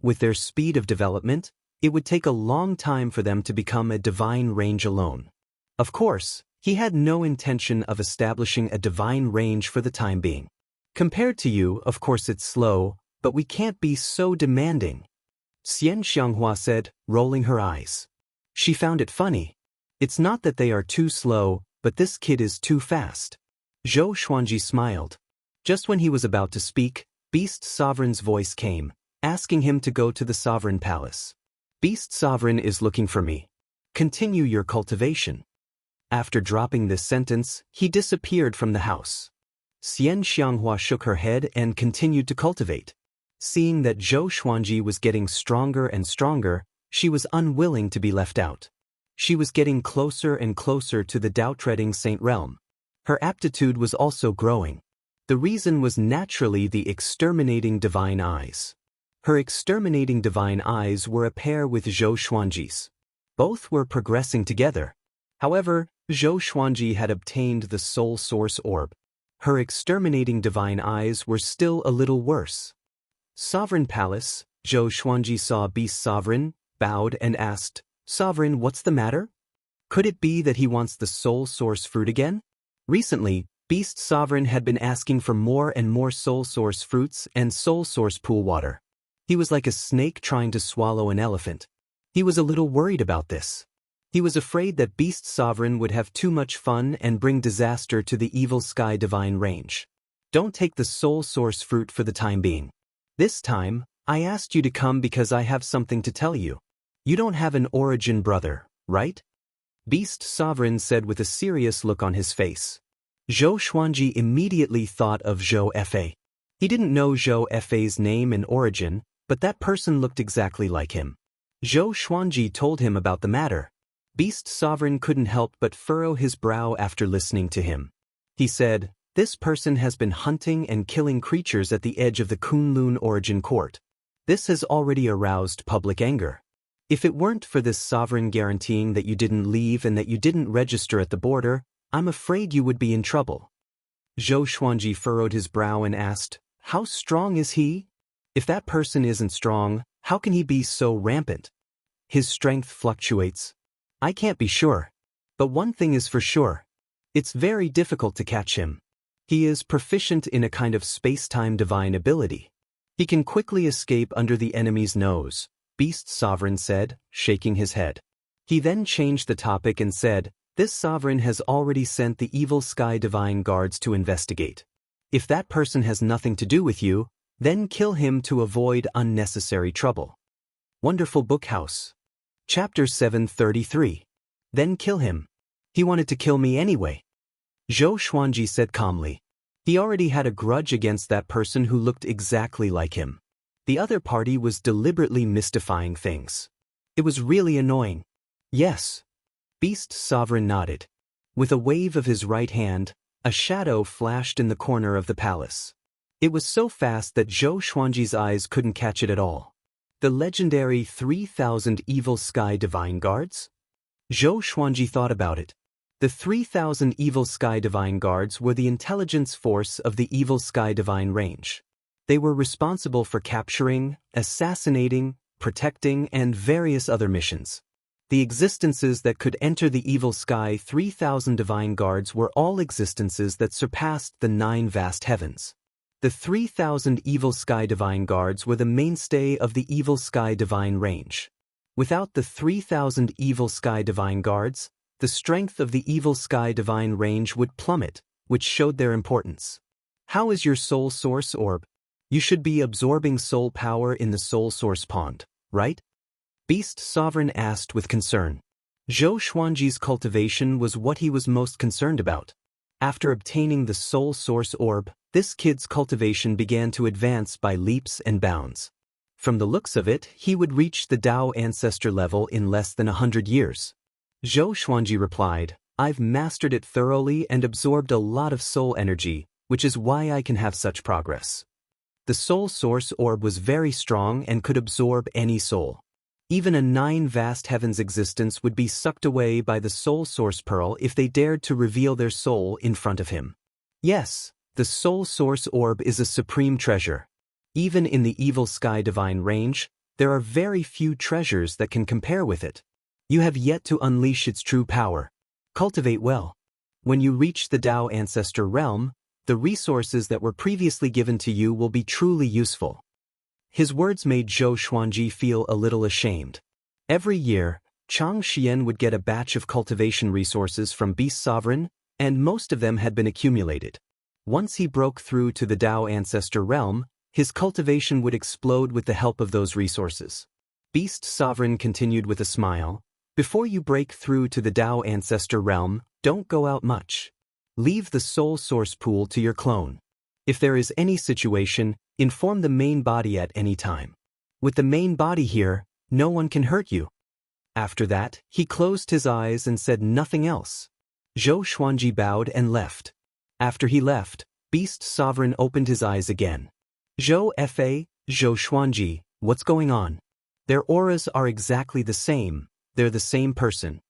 Speaker 1: With their speed of development, it would take a long time for them to become a divine range alone. Of course, he had no intention of establishing a divine range for the time being. Compared to you, of course it's slow, but we can't be so demanding, Xianxia said, rolling her eyes. She found it funny. It's not that they are too slow, but this kid is too fast. Zhou Xuanji smiled. Just when he was about to speak, Beast Sovereign's voice came, asking him to go to the Sovereign Palace. Beast Sovereign is looking for me. Continue your cultivation. After dropping this sentence, he disappeared from the house. Xianxia shook her head and continued to cultivate. Seeing that Zhou Xuanji was getting stronger and stronger, she was unwilling to be left out. She was getting closer and closer to the Dao-treading Saint realm. Her aptitude was also growing. The reason was naturally the exterminating divine eyes. Her exterminating divine eyes were a pair with Zhou Xuanji's. Both were progressing together. However, Zhou Xuanji had obtained the soul source orb. Her exterminating divine eyes were still a little worse. Sovereign Palace, Zhou Xuanji saw Beast Sovereign, bowed and asked, "Sovereign, what's the matter? Could it be that he wants the soul source fruit again?" Recently, Beast Sovereign had been asking for more and more soul source fruits and soul source pool water. He was like a snake trying to swallow an elephant. He was a little worried about this. He was afraid that Beast Sovereign would have too much fun and bring disaster to the evil sky divine range. Don't take the soul source fruit for the time being. This time, I asked you to come because I have something to tell you. You don't have an origin brother, right? Beast Sovereign said with a serious look on his face. Zhou Xuanji immediately thought of Zhou Fa. He didn't know Zhou Fa's name and origin, but that person looked exactly like him. Zhou Xuanji told him about the matter. Beast Sovereign couldn't help but furrow his brow after listening to him. He said, "This person has been hunting and killing creatures at the edge of the Kunlun Origin Court. This has already aroused public anger. If it weren't for this sovereign guaranteeing that you didn't leave and that you didn't register at the border, I'm afraid you would be in trouble." Zhou Xuanji furrowed his brow and asked, "How strong is he? If that person isn't strong, how can he be so rampant? His strength fluctuates. I can't be sure. But one thing is for sure. It's very difficult to catch him. He is proficient in a kind of space-time divine ability. He can quickly escape under the enemy's nose," Beast Sovereign said, shaking his head. He then changed the topic and said, "This sovereign has already sent the evil sky divine guards to investigate. If that person has nothing to do with you, then kill him to avoid unnecessary trouble." Wonderful Book House. Chapter 733. Then kill him. He wanted to kill me anyway. Zhou Xuanji said calmly. He already had a grudge against that person who looked exactly like him. The other party was deliberately mystifying things. It was really annoying. Yes. Beast Sovereign nodded. With a wave of his right hand, a shadow flashed in the corner of the palace. It was so fast that Zhou Xuanji's eyes couldn't catch it at all. The legendary 3,000 evil sky divine guards? Zhou Xuanji thought about it. The 3,000 Evil Sky Divine Guards were the intelligence force of the Evil Sky Divine range. They were responsible for capturing, assassinating, protecting, and various other missions. The existences that could enter the Evil Sky 3,000 Divine Guards were all existences that surpassed the 9 vast heavens. The 3,000 Evil Sky Divine Guards were the mainstay of the Evil Sky Divine range. Without the 3,000 Evil Sky Divine Guards, the strength of the Evil Sky Divine range would plummet, which showed their importance. How is your soul source orb? You should be absorbing soul power in the soul source pond, right? Beast Sovereign asked with concern. Zhou Xuanji's cultivation was what he was most concerned about. After obtaining the soul source orb, this kid's cultivation began to advance by leaps and bounds. From the looks of it, he would reach the Dao ancestor level in less than 100 years. Zhou Xuanji replied, I've mastered it thoroughly and absorbed a lot of soul energy, which is why I can have such progress. The soul source orb was very strong and could absorb any soul. Even a 9 vast heavens existence would be sucked away by the soul source pearl if they dared to reveal their soul in front of him. Yes, the soul source orb is a supreme treasure. Even in the Evil Sky Divine range, there are very few treasures that can compare with it. You have yet to unleash its true power. Cultivate well. When you reach the Dao Ancestor realm, the resources that were previously given to you will be truly useful. His words made Zhou Xuanji feel a little ashamed. Every year, Xianxia would get a batch of cultivation resources from Beast Sovereign, and most of them had been accumulated. Once he broke through to the Dao Ancestor realm, his cultivation would explode with the help of those resources. Beast Sovereign continued with a smile, Before you break through to the Dao Ancestor realm, don't go out much. Leave the soul source pool to your clone. If there is any situation, inform the main body at any time. With the main body here, no one can hurt you. After that, he closed his eyes and said nothing else. Zhou Xuanji bowed and left. After he left, Beast Sovereign opened his eyes again. Zhou Xuanji, what's going on? Their auras are exactly the same, they're the same person.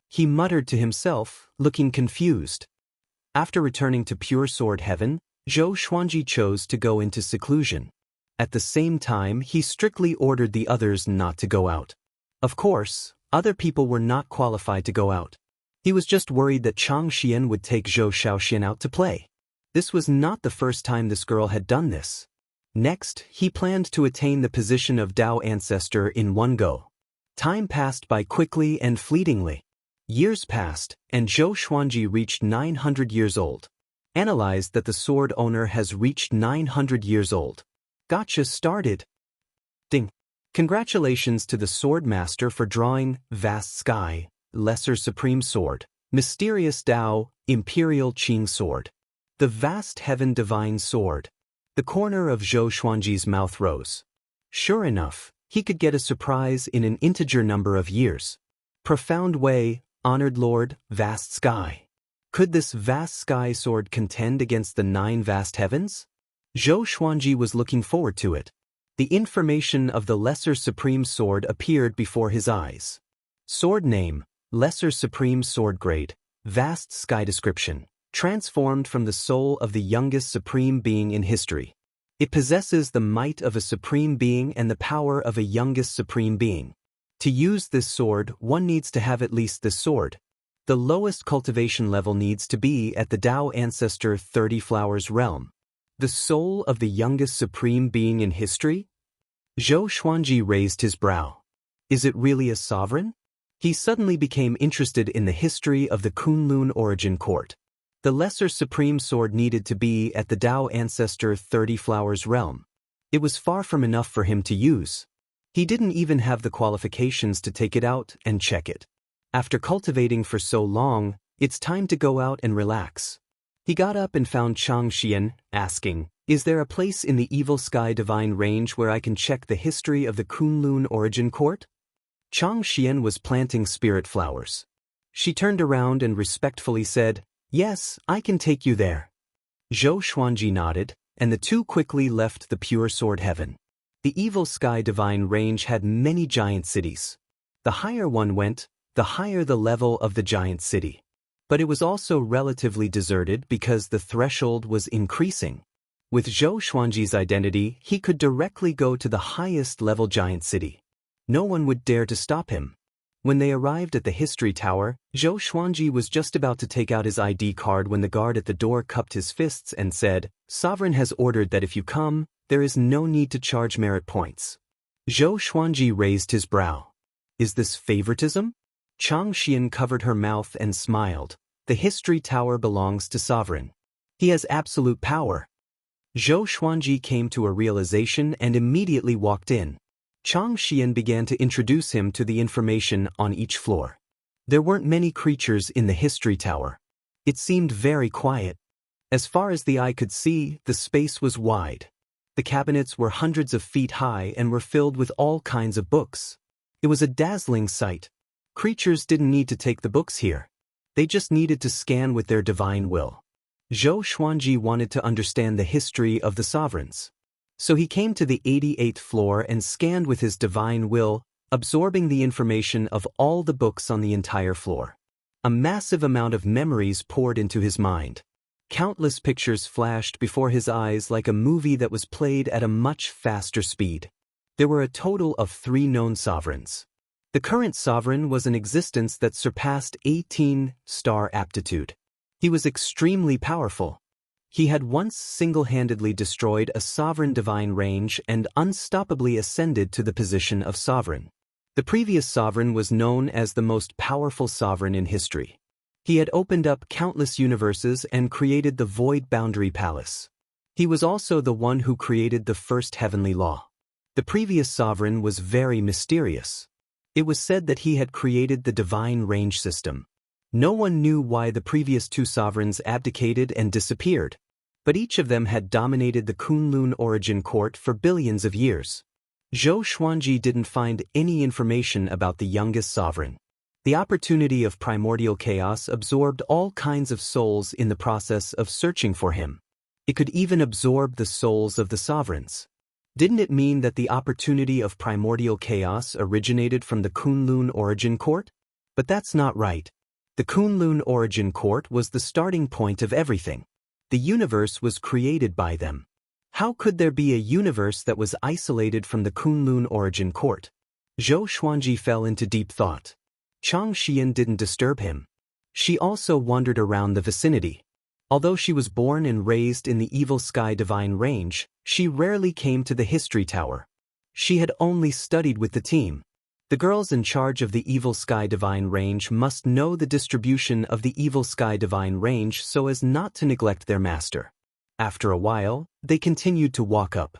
Speaker 1: He muttered to himself, looking confused. After returning to Pure Sword Heaven, Zhou Xuanji chose to go into seclusion. At the same time, he strictly ordered the others not to go out. Of course, other people were not qualified to go out. He was just worried that Xianxia would take Zhou Shaoxian out to play. This was not the first time this girl had done this. Next, he planned to attain the position of Dao Ancestor in one go. Time passed by quickly and fleetingly. Years passed, and Zhou Xuanji reached 900 years old. Analyzed that the sword owner has reached 900 years old. Gotcha started. Ding. Congratulations to the sword master for drawing Vast Sky, Lesser Supreme Sword, Mysterious Dao, Imperial Qing Sword. The Vast Heaven Divine Sword. The corner of Zhou Xuanji's mouth rose. Sure enough, he could get a surprise in an integer number of years. Profound Way, Honored Lord, Vast Sky. Could this Vast Sky sword contend against the 9 vast heavens? Zhou Xuanji was looking forward to it. The information of the Lesser Supreme Sword appeared before his eyes. Sword name, Lesser Supreme Sword grade, Vast Sky description, transformed from the soul of the youngest Supreme Being in history. It possesses the might of a Supreme Being and the power of a youngest Supreme Being. To use this sword, one needs to have at least this sword. The lowest cultivation level needs to be at the Dao Ancestor 30 Flowers realm. The soul of the youngest Supreme Being in history? Zhou Xuanji raised his brow. Is it really a sovereign? He suddenly became interested in the history of the Kunlun origin court. The Lesser Supreme Sword needed to be at the Dao Ancestor 30 Flowers realm. It was far from enough for him to use. He didn't even have the qualifications to take it out and check it. After cultivating for so long, it's time to go out and relax. He got up and found Xianxia, asking, Is there a place in the Evil Sky Divine range where I can check the history of the Kunlun origin court? Xianxia was planting spirit flowers. She turned around and respectfully said, Yes, I can take you there. Zhou Xuanji nodded, and the two quickly left the Pure Sword Heaven. The Evil Sky Divine range had many giant cities. The higher one went, the higher the level of the giant city. But it was also relatively deserted because the threshold was increasing. With Zhou Xuanji's identity, he could directly go to the highest-level giant city. No one would dare to stop him. When they arrived at the History Tower, Zhou Xuanji was just about to take out his ID card when the guard at the door cupped his fists and said, "Sovereign has ordered that if you come, there is no need to charge merit points." Zhou Xuanji raised his brow. Is this favoritism? Chang Xian covered her mouth and smiled. The History Tower belongs to Sovereign. He has absolute power. Zhou Xuanji came to a realization and immediately walked in. Chang Xian began to introduce him to the information on each floor. There weren't many creatures in the History Tower. It seemed very quiet. As far as the eye could see, the space was wide. The cabinets were hundreds of feet high and were filled with all kinds of books. It was a dazzling sight. Creatures didn't need to take the books here. They just needed to scan with their divine will. Zhou Xuanji wanted to understand the history of the sovereigns. So he came to the 88th floor and scanned with his divine will, absorbing the information of all the books on the entire floor. A massive amount of memories poured into his mind. Countless pictures flashed before his eyes like a movie that was played at a much faster speed. There were a total of 3 known sovereigns. The current sovereign was an existence that surpassed 18-star aptitude. He was extremely powerful. He had once single-handedly destroyed a sovereign divine range and unstoppably ascended to the position of sovereign. The previous sovereign was known as the most powerful sovereign in history. He had opened up countless universes and created the Void Boundary Palace. He was also the one who created the first heavenly law. The previous sovereign was very mysterious. It was said that he had created the divine range system. No one knew why the previous 2 sovereigns abdicated and disappeared, but each of them had dominated the Kunlun origin court for billions of years. Zhou Xuanji didn't find any information about the youngest sovereign. The opportunity of primordial chaos absorbed all kinds of souls in the process of searching for him. It could even absorb the souls of the sovereigns. Didn't it mean that the opportunity of primordial chaos originated from the Kunlun origin court? But that's not right. The Kunlun origin court was the starting point of everything. The universe was created by them. How could there be a universe that was isolated from the Kunlun origin court? Zhou Xuanji fell into deep thought. Chang Xian didn't disturb him. She also wandered around the vicinity. Although she was born and raised in the Evil Sky Divine Range, she rarely came to the History Tower. She had only studied with the team. The girls in charge of the Evil Sky Divine Range must know the distribution of the Evil Sky Divine Range so as not to neglect their master. After a while, they continued to walk up.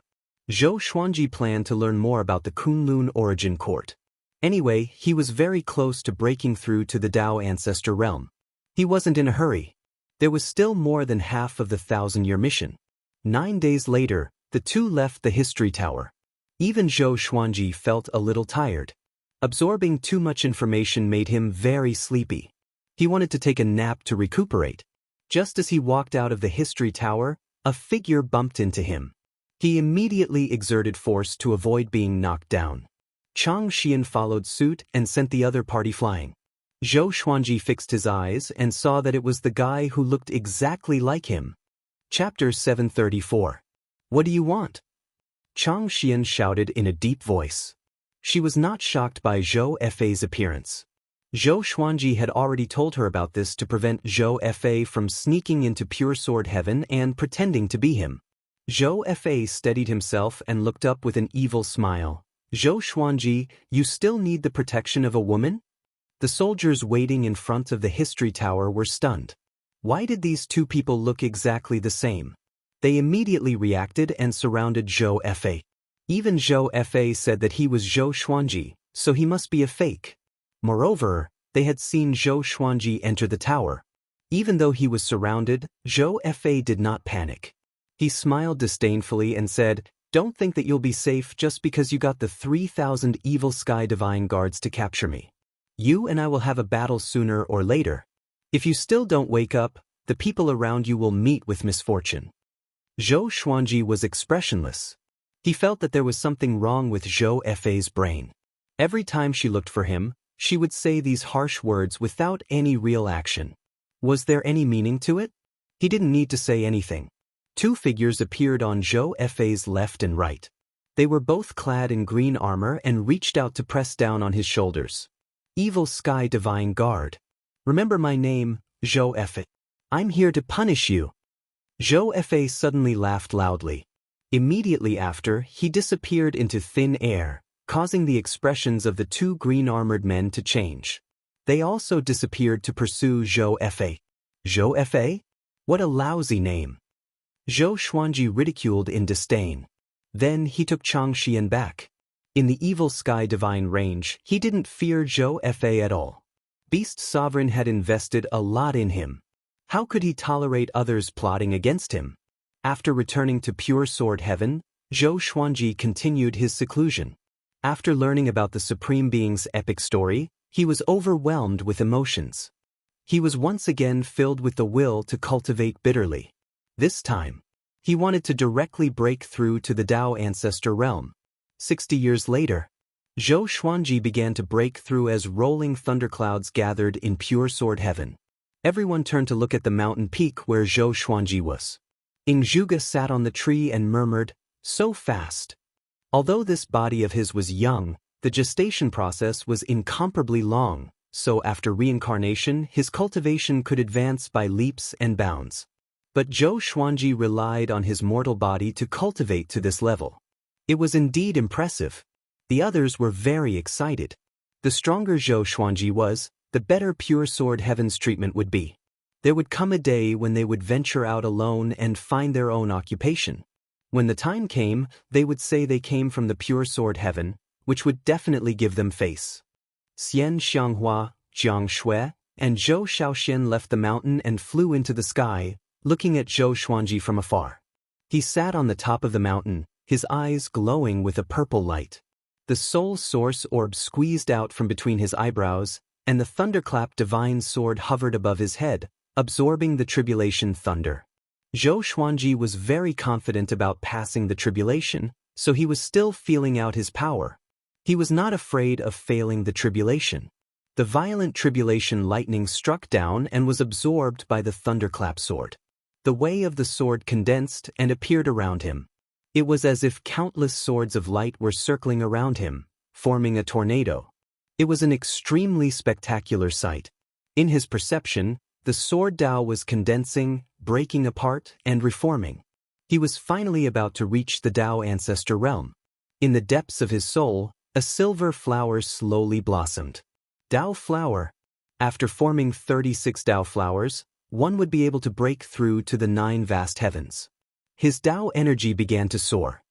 Speaker 1: Zhou Xuanji planned to learn more about the Kunlun origin court. Anyway, he was very close to breaking through to the Dao Ancestor realm. He wasn't in a hurry. There was still more than half of the 1,000-year mission. 9 days later, the 2 left the History Tower. Even Zhou Xuanji felt a little tired. Absorbing too much information made him very sleepy. He wanted to take a nap to recuperate. Just as he walked out of the History Tower, a figure bumped into him. He immediately exerted force to avoid being knocked down. Chang Xian followed suit and sent the other party flying. Zhou Xuanji fixed his eyes and saw that it was the guy who looked exactly like him. Chapter 734. What do you want? Chang Xian shouted in a deep voice. She was not shocked by Zhou Fei's appearance. Zhou Xuanji had already told her about this to prevent Zhou Fei from sneaking into Pure Sword Heaven and pretending to be him. Zhou Fei steadied himself and looked up with an evil smile. Zhou Xuanji, you still need the protection of a woman? The soldiers waiting in front of the History Tower were stunned. Why did these 2 people look exactly the same? They immediately reacted and surrounded Zhou Fei. Even Zhou Fei said that he was Zhou Xuanji, so he must be a fake. Moreover, they had seen Zhou Xuanji enter the tower. Even though he was surrounded, Zhou Fei did not panic. He smiled disdainfully and said, "Don't think that you'll be safe just because you got the 3,000 Evil Sky Divine Guards to capture me. You and I will have a battle sooner or later. If you still don't wake up, the people around you will meet with misfortune." Zhou Xuanji was expressionless. He felt that there was something wrong with Zhou Fei's brain. Every time she looked for him, she would say these harsh words without any real action. Was there any meaning to it? He didn't need to say anything. Two figures appeared on Zhou Fei's left and right. They were both clad in green armor and reached out to press down on his shoulders. Evil Sky Divine Guard. Remember my name, Zhou Fei. I'm here to punish you. Zhou Fei suddenly laughed loudly. Immediately after, he disappeared into thin air, causing the expressions of the two green-armored men to change. They also disappeared to pursue Zhou Fei. Zhou Fei? What a lousy name. Zhou Xuanji ridiculed in disdain. Then he took Xianxia back. In the Evil Sky Divine range, he didn't fear Zhou Fei at all. Beast Sovereign had invested a lot in him. How could he tolerate others plotting against him? After returning to Pure Sword Heaven, Zhou Xuanji continued his seclusion. After learning about the Supreme Being's epic story, he was overwhelmed with emotions. He was once again filled with the will to cultivate bitterly. This time, he wanted to directly break through to the Tao Ancestor realm. 60 years later, Zhou Xuanji began to break through as rolling thunderclouds gathered in Pure Sword Heaven. Everyone turned to look at the mountain peak where Zhou Xuanji was. Ing Zhuge sat on the tree and murmured, "So fast." Although this body of his was young, the gestation process was incomparably long, so after reincarnation his cultivation could advance by leaps and bounds. But Zhou Xuanji relied on his mortal body to cultivate to this level. It was indeed impressive. The others were very excited. The stronger Zhou Xuanji was, the better Pure Sword Heaven's treatment would be. There would come a day when they would venture out alone and find their own occupation. When the time came, they would say they came from the Pure Sword Heaven, which would definitely give them face. Xianxia, Jiang Shui, and Zhou Shaoxian left the mountain and flew into the sky, looking at Zhou Xuanji from afar. He sat on the top of the mountain, his eyes glowing with a purple light. The soul source orb squeezed out from between his eyebrows, and the thunderclap divine sword hovered above his head, absorbing the tribulation thunder. Zhou Xuanji was very confident about passing the tribulation, so he was still feeling out his power. He was not afraid of failing the tribulation. The violent tribulation lightning struck down and was absorbed by the thunderclap sword. The way of the sword condensed and appeared around him. It was as if countless swords of light were circling around him, forming a tornado. It was an extremely spectacular sight. In his perception, the sword Tao was condensing, breaking apart, and reforming. He was finally about to reach the Tao Ancestor realm. In the depths of his soul, a silver flower slowly blossomed. Tao flower. After forming 36 Tao flowers, one would be able to break through to the 9 vast heavens. His Tao energy began to soar.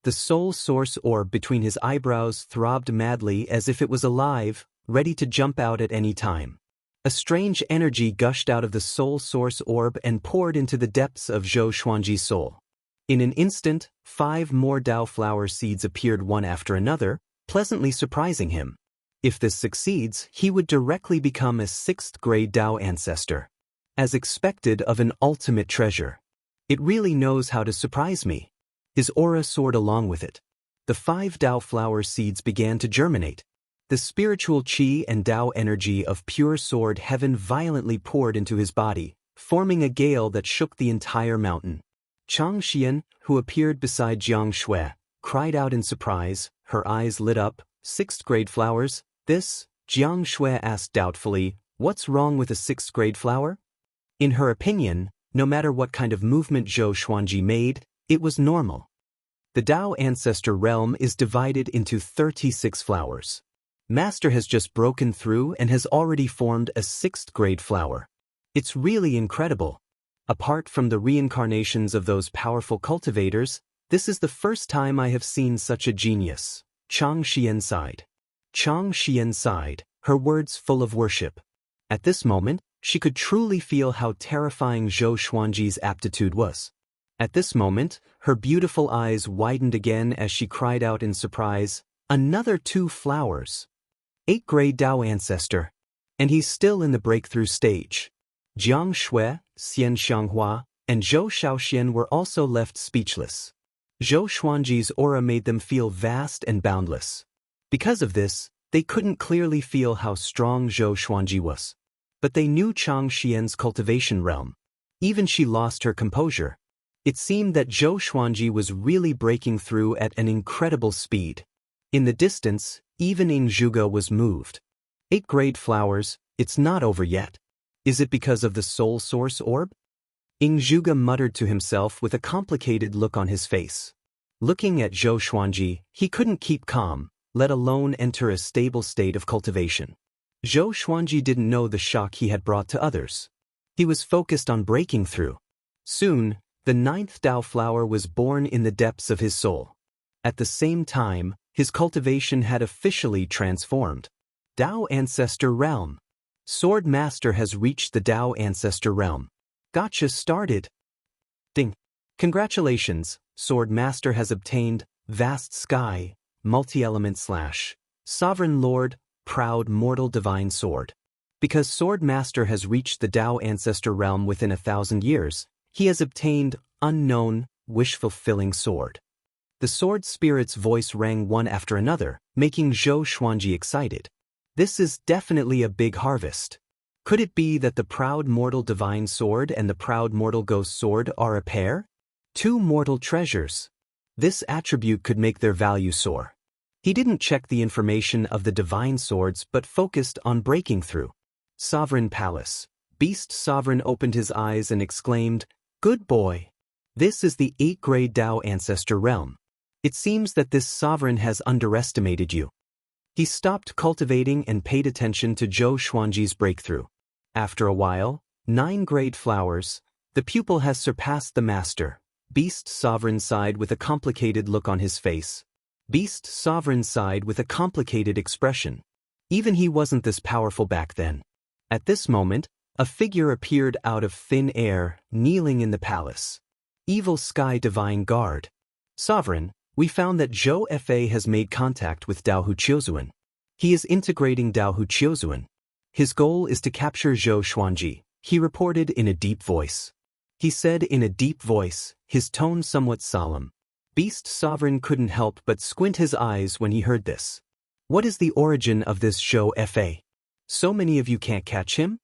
Speaker 1: The soul source orb between his eyebrows throbbed madly as if it was alive, ready to jump out at any time. A strange energy gushed out of the soul source orb and poured into the depths of Zhou Xuanji's soul. In an instant, 5 more Tao flower seeds appeared one after another, pleasantly surprising him. If this succeeds, he would directly become a 6th-grade Tao ancestor. As expected of an ultimate treasure. It really knows how to surprise me. His aura soared along with it. The 5 Tao flower seeds began to germinate. The spiritual qi and Tao energy of Pure Sword Heaven violently poured into his body, forming a gale that shook the entire mountain. Xianxia, who appeared beside Jiang Shui, cried out in surprise, her eyes lit up. 6th-grade flowers, this? Jiang Shui asked doubtfully, what's wrong with a 6th-grade flower? In her opinion, no matter what kind of movement Zhou Xuanji made, it was normal. The Tao Ancestor realm is divided into 36 flowers. Master has just broken through and has already formed a 6th-grade flower. It's really incredible. Apart from the reincarnations of those powerful cultivators, this is the first time I have seen such a genius. Xianxia sighed. Xianxia sighed, her words full of worship. At this moment, she could truly feel how terrifying Zhou Xuanji's aptitude was. At this moment, her beautiful eyes widened again as she cried out in surprise, another 2 flowers. 8th-grade Tao ancestor. And he's still in the breakthrough stage. Jiang Shui, Xianxia, and Zhou Shaoxian were also left speechless. Zhou Xuanji's aura made them feel vast and boundless. Because of this, they couldn't clearly feel how strong Zhou Xuanji was. but they knew Chang Xian's cultivation realm. Even she lost her composure. It seemed that Zhou Xuanji was really breaking through at an incredible speed. In the distance, even Ing Zhuge was moved. 8 great flowers, it's not over yet. Is it because of the soul source orb? Ing Zhuge muttered to himself with a complicated look on his face. Looking at Zhou Xuanji, he couldn't keep calm, let alone enter a stable state of cultivation. Zhou Xuanji didn't know the shock he had brought to others. He was focused on breaking through. Soon, the 9th Dao flower was born in the depths of his soul. At the same time, his cultivation had officially transformed. Dao Ancestor Realm. Sword Master has reached the Dao Ancestor Realm. Gotcha started. Ding. Congratulations, Sword Master has obtained Vast Sky, Multi-Element / Sovereign Lord, Proud Mortal Divine Sword. Because Sword Master has reached the Dao Ancestor Realm within 1,000 years, he has obtained Unknown, Wish-Fulfilling Sword. The sword spirit's voice rang one after another, making Zhou Xuanji excited. This is definitely a big harvest. Could it be that the Proud Mortal Divine Sword and the Proud Mortal Ghost Sword are a pair? 2 mortal treasures. This attribute could make their value soar. He didn't check the information of the divine swords but focused on breaking through. Sovereign Palace. Beast Sovereign opened his eyes and exclaimed, "Good boy. This is the 8th-grade Dao Ancestor Realm. It seems that this sovereign has underestimated you." He stopped cultivating and paid attention to Zhou Xuanji's breakthrough. After a while, 9 great flowers, the pupil has surpassed the master. Beast Sovereign sighed with a complicated look on his face. Beast Sovereign sighed with a complicated expression. Even he wasn't this powerful back then. At this moment, a figure appeared out of thin air, kneeling in the palace. Evil Sky Divine Guard. Sovereign, we found that Zhou Fa has made contact with Dao Huqiuzuan. He is integrating Dao Huqiuzuan. His goal is to capture Zhou Xuanji, he reported in a deep voice. He said in a deep voice, his tone somewhat solemn. Beast Sovereign couldn't help but squint his eyes when he heard this. What is the origin of this Zhou Fa? So many of you can't catch him?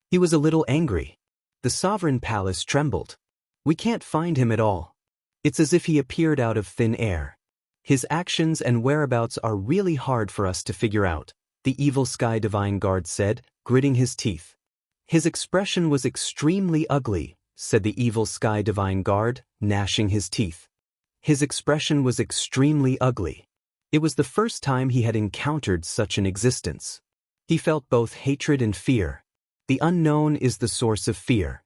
Speaker 1: He was a little angry. The Sovereign Palace trembled. We can't find him at all. It's as if he appeared out of thin air. His actions and whereabouts are really hard for us to figure out, the Evil Sky Divine Guard said, gritting his teeth. His expression was extremely ugly, said the Evil Sky Divine Guard, gnashing his teeth. His expression was extremely ugly. It was the first time he had encountered such an existence. He felt both hatred and fear. The unknown is the source of fear.